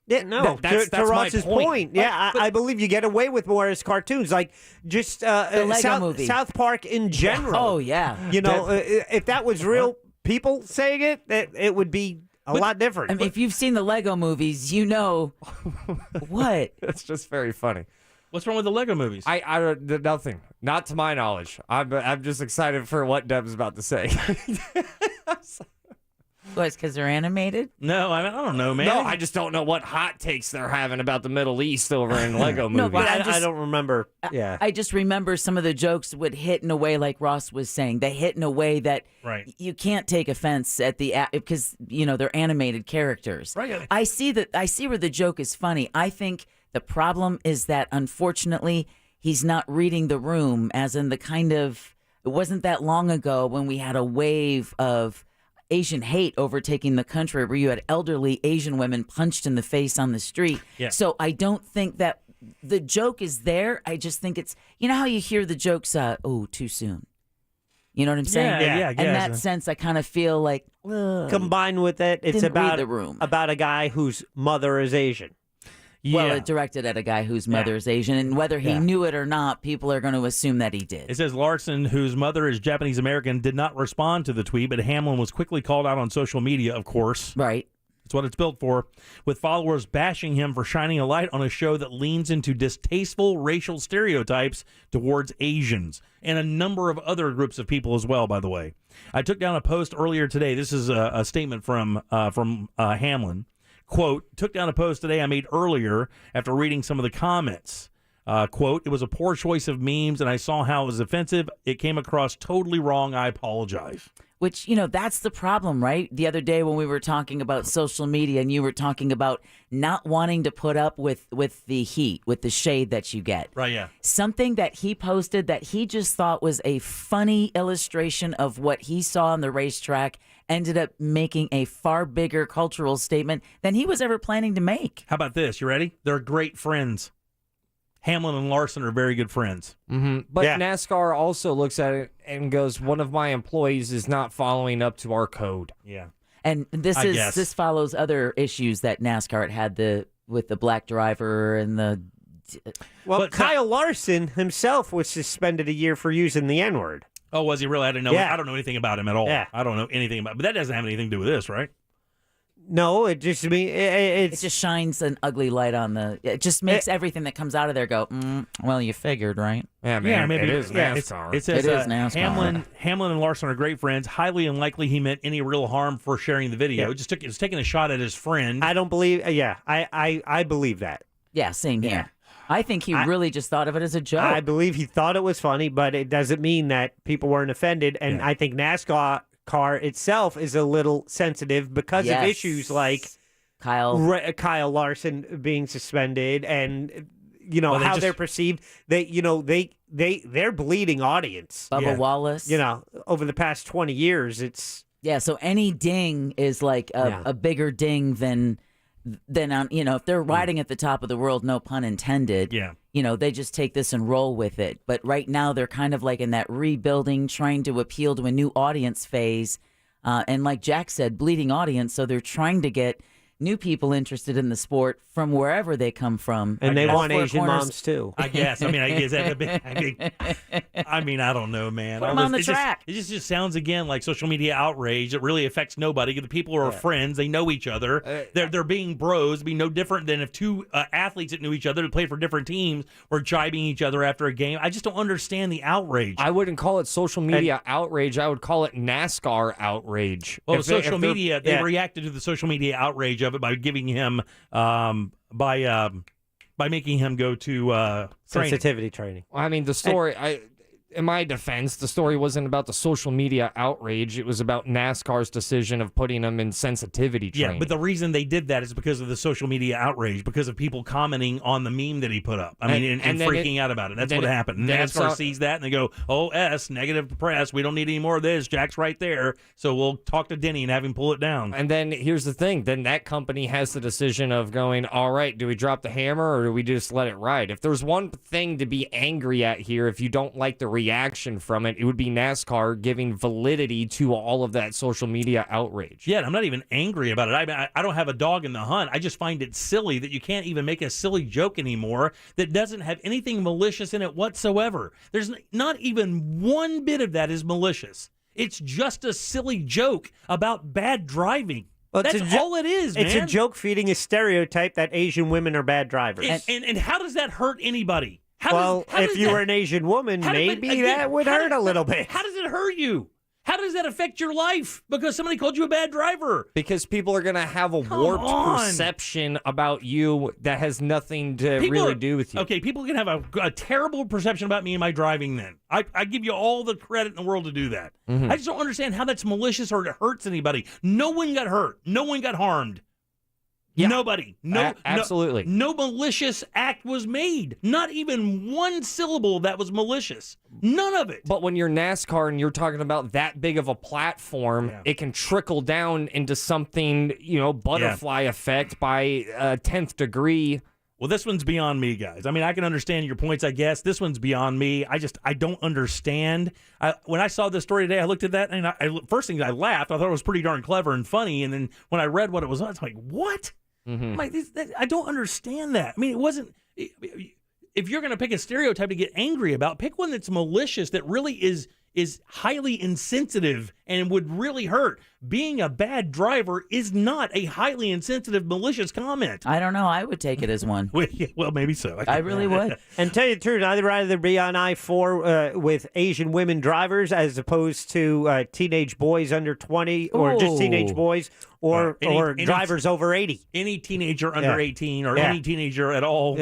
Yeah, no, That's to Ross's my point. point. Yeah, I believe you get away with more as cartoons, like just The Lego movie. South Park in general. Oh, yeah. You know, if that was real people saying it, it would be a lot different. I mean, if you've seen the Lego movies, you know what? It's just very funny. What's wrong with the Lego movies? I nothing. Not to my knowledge. I'm just excited for what Deb's about to say. What, because they're animated? No, I don't know, man. No, I just don't know what hot takes they're having about the Middle East over in Lego movies. No, but I don't remember. Yeah, I just remember some of the jokes would hit in a way, like Ross was saying. They hit in a way that you can't take offense at because they're animated characters. Right. I see where the joke is funny. I think the problem is that unfortunately he's not reading the room, as in the kind of. It wasn't that long ago when we had a wave of Asian hate overtaking the country, where you had elderly Asian women punched in the face on the street. Yeah. So I don't think that the joke is there. I just think it's, how you hear the jokes, too soon. You know what I'm saying? Yeah, In that sense, I kind of feel like, combined with it, it's Didn't read about the room. about a guy whose mother is Asian. well, it directed at a guy whose mother is Asian, and whether he knew it or not, people are going to assume that he did. It says Larson, whose mother is Japanese American, did not respond to the tweet, but Hamlin was quickly called out on social media, of course. Right. That's what it's built for, with followers bashing him for shining a light on a show that leans into distasteful racial stereotypes towards Asians, and a number of other groups of people as well, by the way. I took down a post earlier today. This is a statement from Hamlin. Quote, took down a post today I made earlier after reading some of the comments. Quote, it was a poor choice of memes, and I saw how it was offensive. It came across totally wrong. I apologize. Which, that's the problem, right? The other day when we were talking about social media and you were talking about not wanting to put up with the heat, with the shade that you get. Right, yeah. Something that he posted that he just thought was a funny illustration of what he saw on the racetrack ended up making a far bigger cultural statement than he was ever planning to make. How about this? You ready? They're great friends. Hamlin and Larson are very good friends. Mm-hmm. But NASCAR also looks at it and goes, one of my employees is not following up to our code. Yeah. And this follows other issues that NASCAR had with the black driver and the... Well, Kyle Larson himself was suspended a year for using the N-word. Oh, was he really? I didn't know. Yeah. I don't know anything about him at all. Yeah. I don't know anything about. But that doesn't have anything to do with this, right? No, it just it just shines an ugly light on the. It just makes everything that comes out of there go. Well, you figured, right? Yeah, man. Yeah, maybe it is NASCAR. It says It is NASCAR. Hamlin and Larson are great friends. Highly unlikely he meant any real harm for sharing the video. Yeah. It was taking a shot at his friend. I don't believe. I believe that. Yeah, same here. I think he really just thought of it as a joke. I believe he thought it was funny, but it doesn't mean that people weren't offended. And I think NASCAR itself is a little sensitive because of issues like Kyle Larson being suspended, and how they're perceived. They're bleeding audience. Bubba Wallace. Over the past 20 years, it's so any ding is like a bigger ding than on if they're riding at the top of the world, no pun intended. Yeah. They just take this and roll with it. But right now they're kind of like in that rebuilding, trying to appeal to a new audience phase. And like Jack said, bleeding audience. So they're trying to get new people interested in the sport from wherever they come from. And they want Asian moms too. I guess. I don't know, man. Put them on the track. It just sounds again like social media outrage. It really affects nobody. The people are friends. They know each other. They're being bros. It'd be no different than if two athletes that knew each other that played for different teams were jibing each other after a game. I just don't understand the outrage. I wouldn't call it social media outrage. I would call it NASCAR outrage. Well, social media, they reacted to the social media outrage of it by giving him by making him go to sensitivity training. I mean, the story in my defense, the story wasn't about the social media outrage. It was about NASCAR's decision of putting him in sensitivity training. Yeah, but the reason they did that is because of the social media outrage, because of people commenting on the meme that he put up. I mean, and freaking out about it. That's what happened. NASCAR sees that, and they go, negative press. We don't need any more of this. Jack's right there. So we'll talk to Denny and have him pull it down. And then here's the thing. Then that company has the decision of going, all right, do we drop the hammer or do we just let it ride? If there's one thing to be angry at here, if you don't like the reaction from it, it would be NASCAR giving validity to all of that social media outrage. Yeah, and I'm not even angry about it. I don't have a dog in the hunt. I just find it silly that you can't even make a silly joke anymore that doesn't have anything malicious in it whatsoever. There's not even one bit of that is malicious. It's just a silly joke about bad driving. Well, that's all it is, man. It's a joke feeding a stereotype that Asian women are bad drivers. And how does that hurt anybody? If you were an Asian woman, maybe that would hurt a little bit. How does it hurt you? How does that affect your life? Because somebody called you a bad driver. Because people are going to have a warped perception about you that has nothing to really do with you. Okay, people can have a terrible perception about me and my driving then. I give you all the credit in the world to do that. Mm-hmm. I just don't understand how that's malicious or it hurts anybody. No one got hurt. No one got harmed. Yeah. Nobody. Absolutely. No malicious act was made. Not even one syllable that was malicious. None of it. But when you're NASCAR and you're talking about that big of a platform, it can trickle down into something, butterfly effect by a 10th degree. Well, this one's beyond me, guys. I mean, I can understand your points, I guess. This one's beyond me. I don't understand. When I saw this story today, I looked at that, and first thing I laughed. I thought it was pretty darn clever and funny. And then when I read what it was, I was like, what? Mm-hmm. I'm like, I don't understand that. I mean, it wasn't. If you're going to pick a stereotype to get angry about, pick one that's malicious, that really is highly insensitive and would really hurt. Being a bad driver is not a highly insensitive, malicious comment. I don't know. I would take it as one. Well, maybe so. I really would. And tell you the truth, I'd rather be on I-4 with Asian women drivers as opposed to teenage boys under 20 or just teenage boys or drivers over 80. Any teenager under 18 or any teenager at all.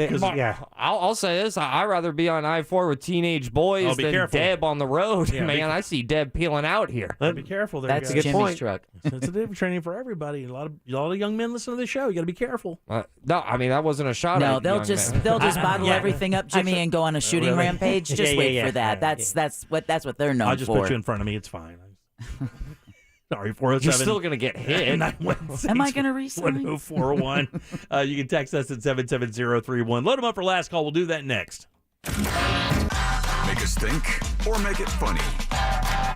I'll say this. I'd rather be on I-4 with teenage boys than Deb on the road. Yeah, man, I see Deb peeling out here. Be careful there. That's a good point. Sensitive training for everybody. A lot of young men listen to the show. You got to be careful. No, I mean that wasn't a shot. No, they'll just bottle everything up, Jimmy, and go on a shooting rampage. Just wait for that. That's what they're known for. I'll just put you in front of me. It's fine. Sorry, 407. You're still gonna get hit. Am I gonna resign? 10401. You can text us at 77031. Load them up for last call. We'll do that next. Make us think or make it funny.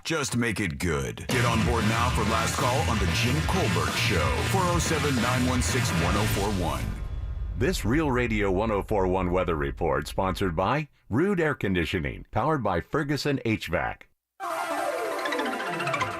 Just make it good. Get on board now for last call on the Jim Colbert Show. 407-916-1041. This Real Radio 1041 weather report sponsored by Rude Air Conditioning, powered by Ferguson HVAC.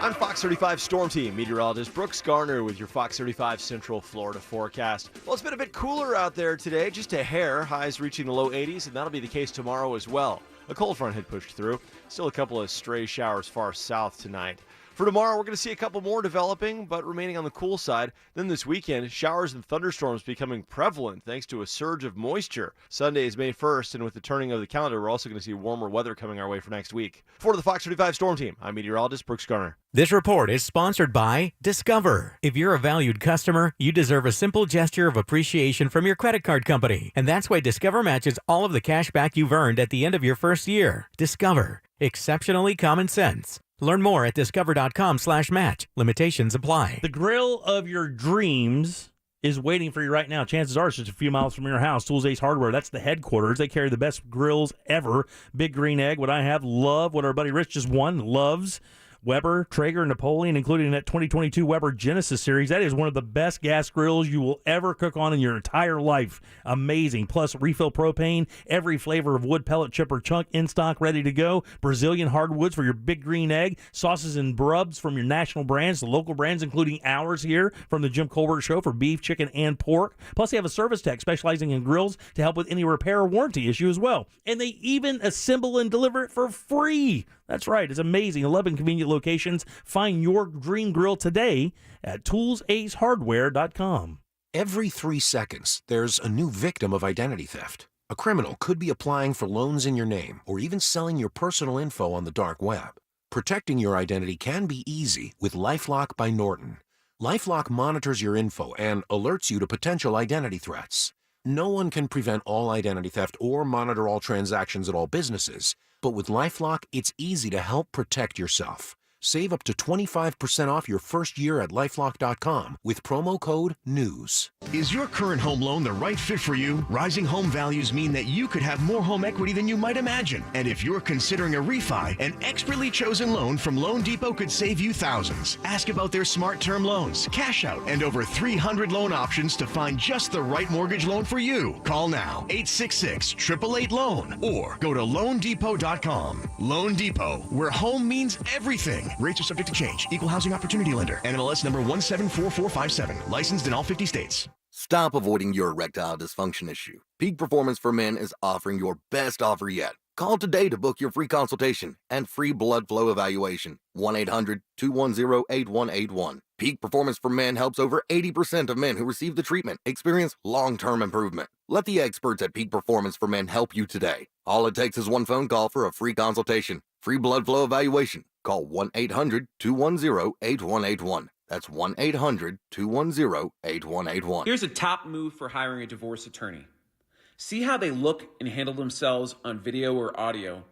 I'm Fox 35 Storm Team meteorologist Brooks Garner with your Fox 35 Central Florida forecast. Well, it's been a bit cooler out there today, just a hair, highs reaching the low 80s, and that'll be the case tomorrow as well. A cold front had pushed through. Still a couple of stray showers far south tonight. For tomorrow, we're going to see a couple more developing, but remaining on the cool side. Then this weekend, showers and thunderstorms becoming prevalent thanks to a surge of moisture. Sunday is May 1st, and with the turning of the calendar, we're also going to see warmer weather coming our way for next week. For the Fox 35 Storm Team, I'm meteorologist Brooks Garner. This report is sponsored by Discover. If you're a valued customer, you deserve a simple gesture of appreciation from your credit card company. And that's why Discover matches all of the cash back you've earned at the end of your first year. Discover. Exceptionally common sense. Learn more at discover.com/match. Limitations apply. The grill of your dreams is waiting for you right now. Chances are it's just a few miles from your house. Tools Ace Hardware, that's the headquarters. They carry the best grills ever. Big Green Egg, what I have, love. What our buddy Rich just won, loves. Weber, Traeger, Napoleon, including that 2022 Weber Genesis series. That is one of the best gas grills you will ever cook on in your entire life. Amazing. Plus, refill propane, every flavor of wood, pellet, chip, or chunk in stock, ready to go. Brazilian hardwoods for your Big Green Egg. Sauces and brubs from your national brands, the local brands, including ours here from the Jim Colbert Show for beef, chicken, and pork. Plus, they have a service tech specializing in grills to help with any repair or warranty issue as well. And they even assemble and deliver it for free. That's right. It's amazing. 11 convenient locations. Find your dream grill today at toolsacehardware.com. Every 3 seconds, there's a new victim of identity theft. A criminal could be applying for loans in your name or even selling your personal info on the dark web. Protecting your identity can be easy with LifeLock by Norton. LifeLock monitors your info and alerts you to potential identity threats. No one can prevent all identity theft or monitor all transactions at all businesses, but with LifeLock, it's easy to help protect yourself. Save up to 25% off your first year at LifeLock.com with promo code NEWS. Is your current home loan the right fit for you? Rising home values mean that you could have more home equity than you might imagine. And if you're considering a refi, an expertly chosen loan from Loan Depot could save you thousands. Ask about their smart term loans, cash out, and over 300 loan options to find just the right mortgage loan for you. Call now, 866-888-LOAN, or go to LoanDepot.com. Loan Depot, where home means everything. Rates are subject to change. Equal housing opportunity lender. NMLS number 174457. Licensed in all 50 states. Stop avoiding your erectile dysfunction issue. Peak Performance for Men is offering your best offer yet. Call today to book your free consultation and free blood flow evaluation. 1-800-210-8181. Peak Performance for Men helps over 80% of men who receive the treatment experience long-term improvement. Let the experts at Peak Performance for Men help you today. All it takes is one phone call for a free consultation, free blood flow evaluation. Call 1-800-210-8181. That's 1-800-210-8181. Here's a top move for hiring a divorce attorney. See how they look and handle themselves on video or audio.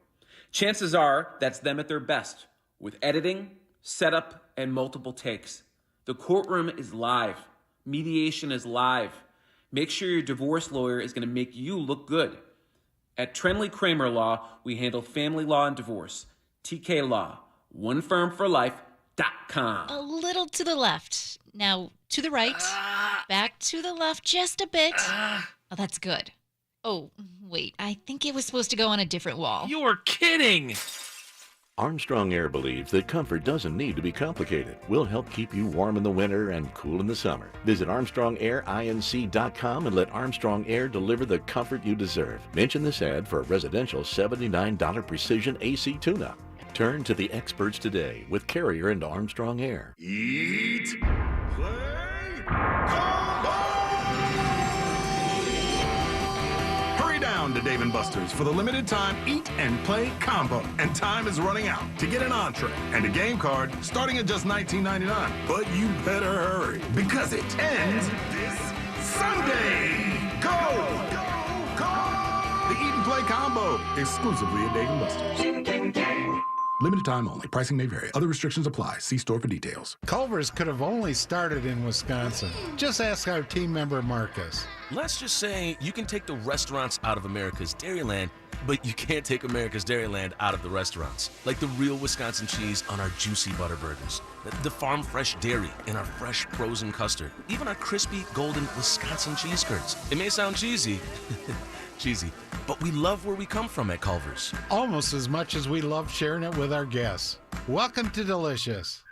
Chances are that's them at their best, with editing, setup, and multiple takes. The courtroom is live. Mediation is live. Make sure your divorce lawyer is going to make you look good. At Trenley Kramer Law, we handle family law and divorce. TK Law, onefirmforlife.com. A little to the left. Now, to the right. Back to the left just a bit. Oh, that's good. Oh, wait. I think it was supposed to go on a different wall. You're kidding! Armstrong Air believes that comfort doesn't need to be complicated. We'll help keep you warm in the winter and cool in the summer. Visit ArmstrongAirInc.com and let Armstrong Air deliver the comfort you deserve. Mention this ad for a residential $79 precision AC tune-up. Turn to the experts today with Carrier and Armstrong Air. Eat, play, Hurry down to Dave & Buster's for the limited time Eat and Play Combo. And time is running out to get an entree and a game card starting at just $19.99. But you better hurry because it ends this Sunday. Go! The Eat and Play Combo, exclusively at Dave & Buster's. Limited time only. Pricing may vary. Other restrictions apply. See store for details. Culver's could have only started in Wisconsin. Just ask our team member Marcus. Let's just say you can take the restaurants out of America's Dairyland, but you can't take America's Dairyland out of the restaurants. Like the real Wisconsin cheese on our juicy butter burgers, the farm fresh dairy in our fresh frozen custard, even our crispy golden Wisconsin cheese curds. It may sound cheesy, but we love where we come from at Culver's. Almost as much as we love sharing it with our guests. Welcome to Delicious.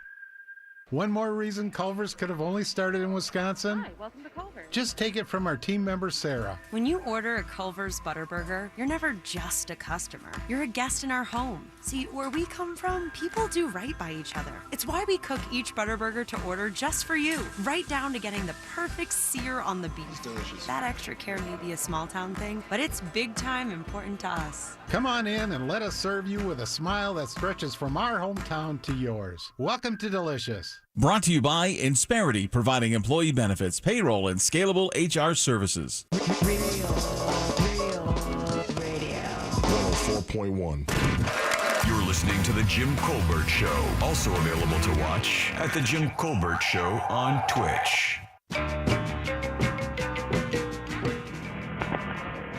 One more reason Culver's could have only started in Wisconsin? Hi, welcome to Culver's. Just take it from our team member, Sarah. When you order a Culver's Butterburger, you're never just a customer. You're a guest in our home. See, where we come from, people do right by each other. It's why we cook each Butterburger to order just for you, right down to getting the perfect sear on the beef. It's delicious. That extra care may be a small town thing, but it's big time important to us. Come on in and let us serve you with a smile that stretches from our hometown to yours. Welcome to Delicious. Brought to you by Insperity, providing employee benefits, payroll, and scalable HR services. Real radio. 104.1. You're listening to The Jim Colbert Show, also available to watch at The Jim Colbert Show on Twitch.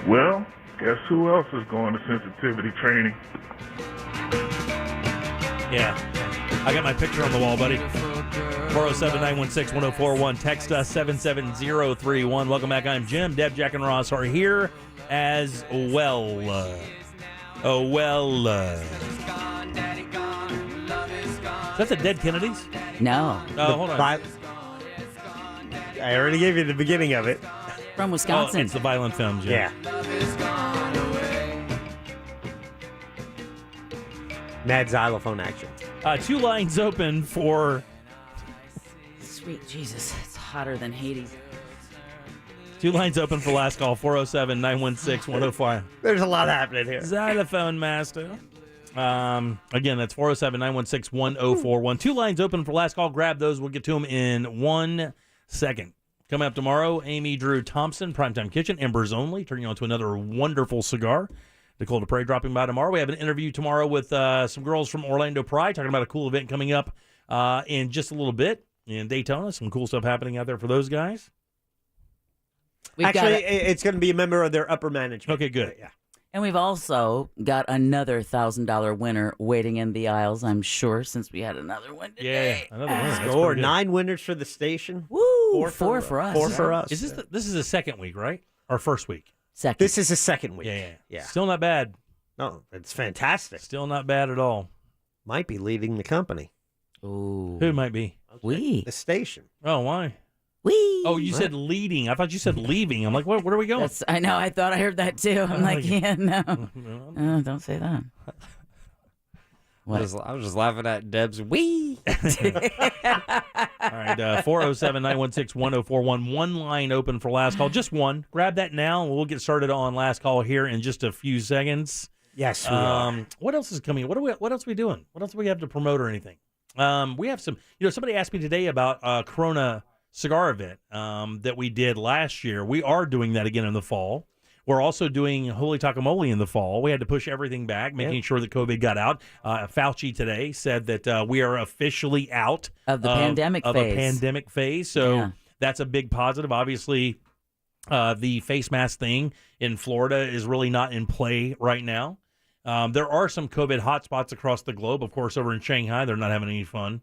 Well, guess who else is going to sensitivity training? Yeah. I got my picture on the wall, buddy. 407-916-1041. Text us 77031. Welcome back. I'm Jim. Deb, Jack, and Ross are here as well. Is that the Dead Kennedys? No. Oh, hold on. I already gave you the beginning of it. From Wisconsin. Oh, it's the Violent Femmes, yeah. Mad xylophone action. 2 lines open for... Sweet Jesus, it's hotter than Hades. Two lines open for last call, 407-916-105. There's a lot happening here. Xylophone master. Again, that's 407-916-1041. Two lines open for last call. Grab those. We'll get to them in 1 second. Coming up tomorrow, Amy Drew Thompson, Primetime Kitchen, Embers Only, turning you on to another wonderful cigar. Nicole DePrey dropping by tomorrow. We have an interview tomorrow with some girls from Orlando Pride, talking about a cool event coming up in just a little bit in Daytona. Some cool stuff happening out there for those guys. Actually, it's going to be a member of their upper management. Okay, good. Yeah. And we've also got another $1,000 winner waiting in the aisles, I'm sure, since we had another one today. Yeah, another winner. That's Score pretty good. 9 winners for the station. Woo! Four for us. 4 for us. Is this is the second week, right? Or first week? Second. This is the second week. Yeah. Still not bad. No, it's fantastic. Still not bad at all. Might be leading the company. Ooh. Who might be? We. The station. Oh, why? We. Oh, you said leading. I thought you said leaving. I'm like, where are we going? I know. I thought I heard that too. I'm like, yeah, no. Don't say that. I was just laughing at Deb's wee. All right, 407-916-1041. One line open for last call. Just one. Grab that now, and we'll get started on last call here in just a few seconds. Yes, we are. What else is coming? What else are we doing? What else do we have to promote or anything? We have some. Somebody asked me today about a Corona cigar event that we did last year. We are doing that again in the fall. We're also doing Holy Takamoli in the fall. We had to push everything back, making sure that COVID got out. Fauci today said that we are officially out of the pandemic phase. So that's a big positive. Obviously, the face mask thing in Florida is really not in play right now. There are some COVID hotspots across the globe. Of course, over in Shanghai, they're not having any fun.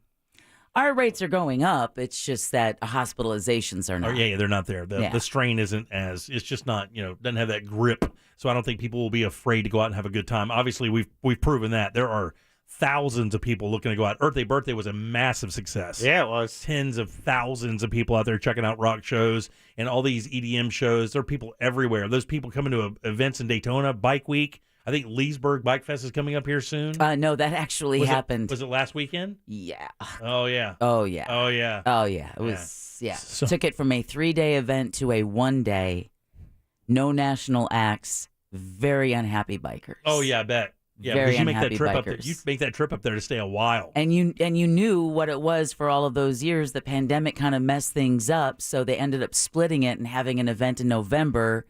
Our rates are going up. It's just that hospitalizations are not. They're not there. The strain isn't as, it's just not, doesn't have that grip. So I don't think people will be afraid to go out and have a good time. Obviously, we've proven that. There are thousands of people looking to go out. Earth Day Birthday was a massive success. Yeah, it was. Tens of thousands of people out there checking out rock shows and all these EDM shows. There are people everywhere. Those people coming to events in Daytona, Bike Week. I think Leesburg Bike Fest is coming up here soon. No, that actually happened. Was it last weekend? Yeah. Oh, yeah. Oh, yeah. Oh, yeah. Oh, yeah. It was, Took it from a 3-day event to a 1-day. No national acts. Very unhappy bikers. Oh, yeah, I bet. Yeah, very because you make that unhappy trip bikers. up there. You make that trip up there to stay a while. And you knew what it was for all of those years. The pandemic kind of messed things up, so they ended up splitting it and having an event in November.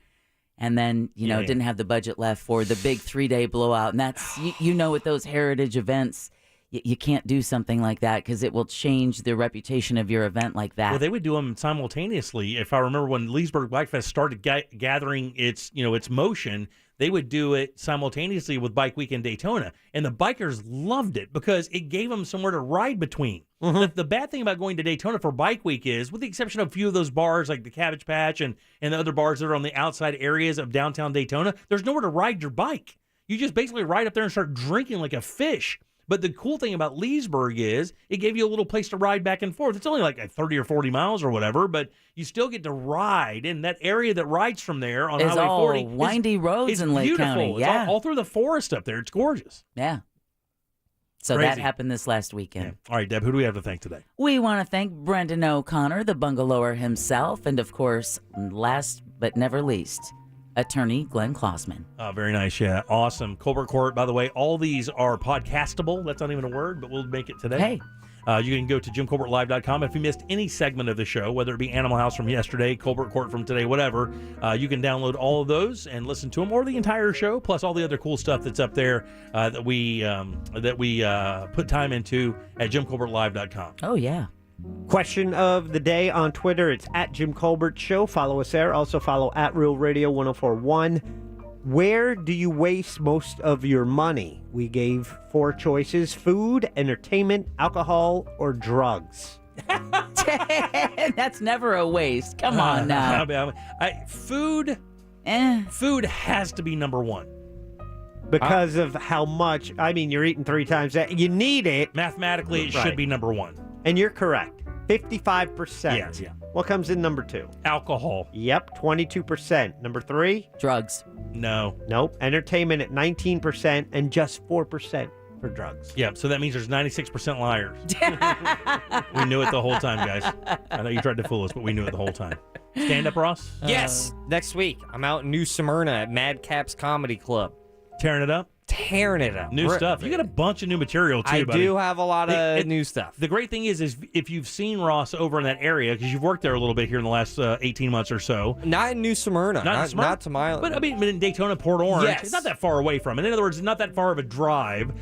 And then, didn't have the budget left for the big 3-day blowout. And that's, with those heritage events, you can't do something like that because it will change the reputation of your event like that. Well, they would do them simultaneously. If I remember when Leesburg Bike Fest started gathering its motion, they would do it simultaneously with Bike Week in Daytona. And the bikers loved it because it gave them somewhere to ride between. Mm-hmm. The bad thing about going to Daytona for Bike Week is, with the exception of a few of those bars like the Cabbage Patch and the other bars that are on the outside areas of downtown Daytona, there's nowhere to ride your bike. You just basically ride up there and start drinking like a fish. But the cool thing about Leesburg is it gave you a little place to ride back and forth. It's only like 30 or 40 miles or whatever, but you still get to ride in that area that rides from there on Highway 40. It's all windy roads in Lake County. Yeah. It's all through the forest up there. It's gorgeous. Yeah. So Crazy. that happened this last weekend. Yeah. All right, Deb, who do we have to thank today? We want to thank Brendan O'Connor, the bungalower himself, and of course, last but never least, attorney Glenn Klossman. Oh, very nice. Yeah. Awesome. Colbert Court, by the way, all these are podcastable. That's not even a word, but we'll make it today. Hey. You can go to JimColbertLive.com. If you missed any segment of the show, whether it be Animal House from yesterday, Colbert Court from today, whatever, you can download all of those and listen to them, or the entire show, plus all the other cool stuff that's up there that we put time into at JimColbertLive.com. Oh, yeah. Question of the day on Twitter. It's at Jim Colbert Show. Follow us there. Also follow at Real Radio 1041. Where do you waste most of your money? We gave 4 choices: food, entertainment, alcohol, or drugs. That's never a waste. Come on now. Food has to be number one. Because of how much, you're eating 3 times that. You need it. Mathematically, it should be number one. And you're correct. 55%. Yes, yeah. What comes in number 2? Alcohol. Yep, 22%. Number 3? Drugs. No. Nope. Entertainment at 19% and just 4% for drugs. Yeah, so that means there's 96% liars. We knew it the whole time, guys. I know you tried to fool us, but we knew it the whole time. Stand up, Ross? Yes, next week. I'm out in New Smyrna at Madcap's Comedy Club. Tearing it up? Tearing it up. New stuff. You got a bunch of new material, too, I buddy. do have a lot of new stuff. The great thing is if you've seen Ross over in that area, because you've worked there a little bit here in the last 18 months or so. Not in New Smyrna. Not to my... But, I mean, in Daytona, Port Orange, yes. It's not that far away from it. In other words, it's not that far of a drive.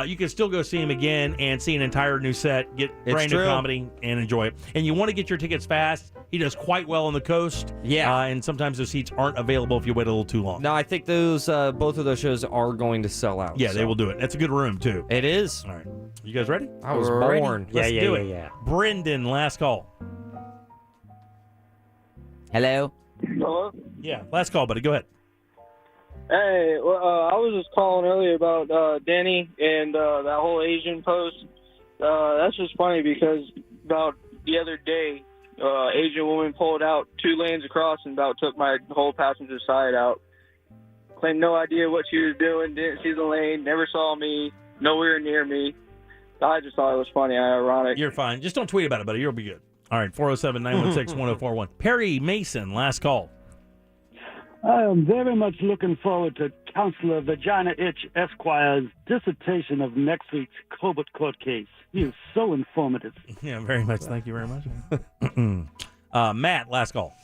You can still go see him again and see an entire new set, get brand new comedy, and enjoy it. And you want to get your tickets fast. He does quite well on the coast. Yeah. And sometimes those seats aren't available if you wait a little too long. No, I think those both of those shows are going to sell out. Yeah, they will do it. That's a good room, too. It is. All right. You guys ready? I was born. Let's do it. Brendan, last call. Hello? Hello? Yeah, last call, buddy. Go ahead. Hey, well, I was just calling earlier about Danny and that whole Asian post. That's just funny because about the other day, Asian woman pulled out 2 lanes across and about took my whole passenger side out. Claimed no idea what she was doing, didn't see the lane, never saw me, nowhere near me. I just thought it was funny, ironic. You're fine. Just don't tweet about it, buddy. You'll be good. All right, 407-916-1041. Perry Mason, last call. I am very much looking forward to Counselor Vagina Itch Esquire's dissertation of next week's Colbert Court case. He is so informative. Yeah, very much. Thank you very much. Matt, last call.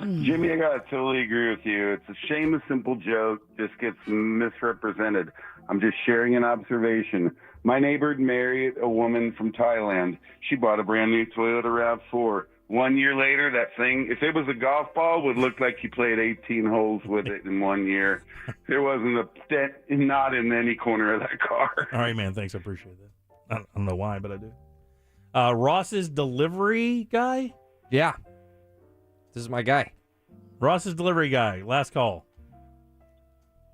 Jimmy, I gotta totally agree with you. It's a shame a simple joke just gets misrepresented. I'm just sharing an observation. My neighbor married a woman from Thailand. She bought a brand new Toyota RAV4. 1 year later, that thing, if it was a golf ball, would look like he played 18 holes with it in 1 year. There wasn't a dent, not in any corner of that car. All right, man. Thanks. I appreciate that. I don't know why, but I do. Ross's delivery guy? Yeah. This is my guy. Ross's delivery guy. Last call.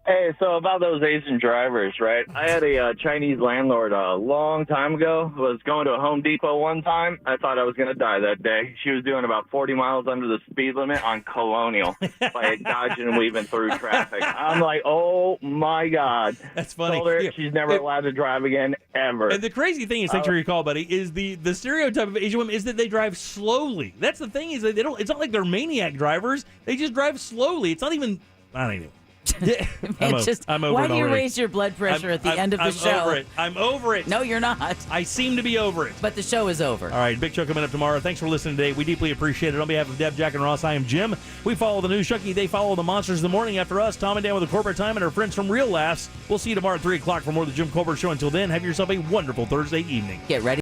Hey, so about those Asian drivers, right? I had a Chinese landlord a long time ago. Was going to a Home Depot one time. I thought I was going to die that day. She was doing about 40 miles under the speed limit on Colonial by dodging and weaving through traffic. I'm like, oh, my God. That's funny. Told her she's never allowed to drive again, ever. And the crazy thing is, thanks for your call, buddy, is the stereotype of Asian women is that they drive slowly. That's the thing is that they don't. It's not like they're maniac drivers. They just drive slowly. It's not even. I don't know. I'm over why it do you already. raise your blood pressure at the end of the show? I'm over it. No, you're not. I seem to be over it. But the show is over. All right, big show coming up tomorrow. Thanks for listening today. We deeply appreciate it. On behalf of Deb, Jack, and Ross, I am Jim. We follow the news junkie. They follow the monsters the morning after us. Tom and Dan with the corporate time and our friends from Real Laughs. We'll see you tomorrow at 3 o'clock for more of the Jim Colbert Show. Until then, have yourself a wonderful Thursday evening. Get ready.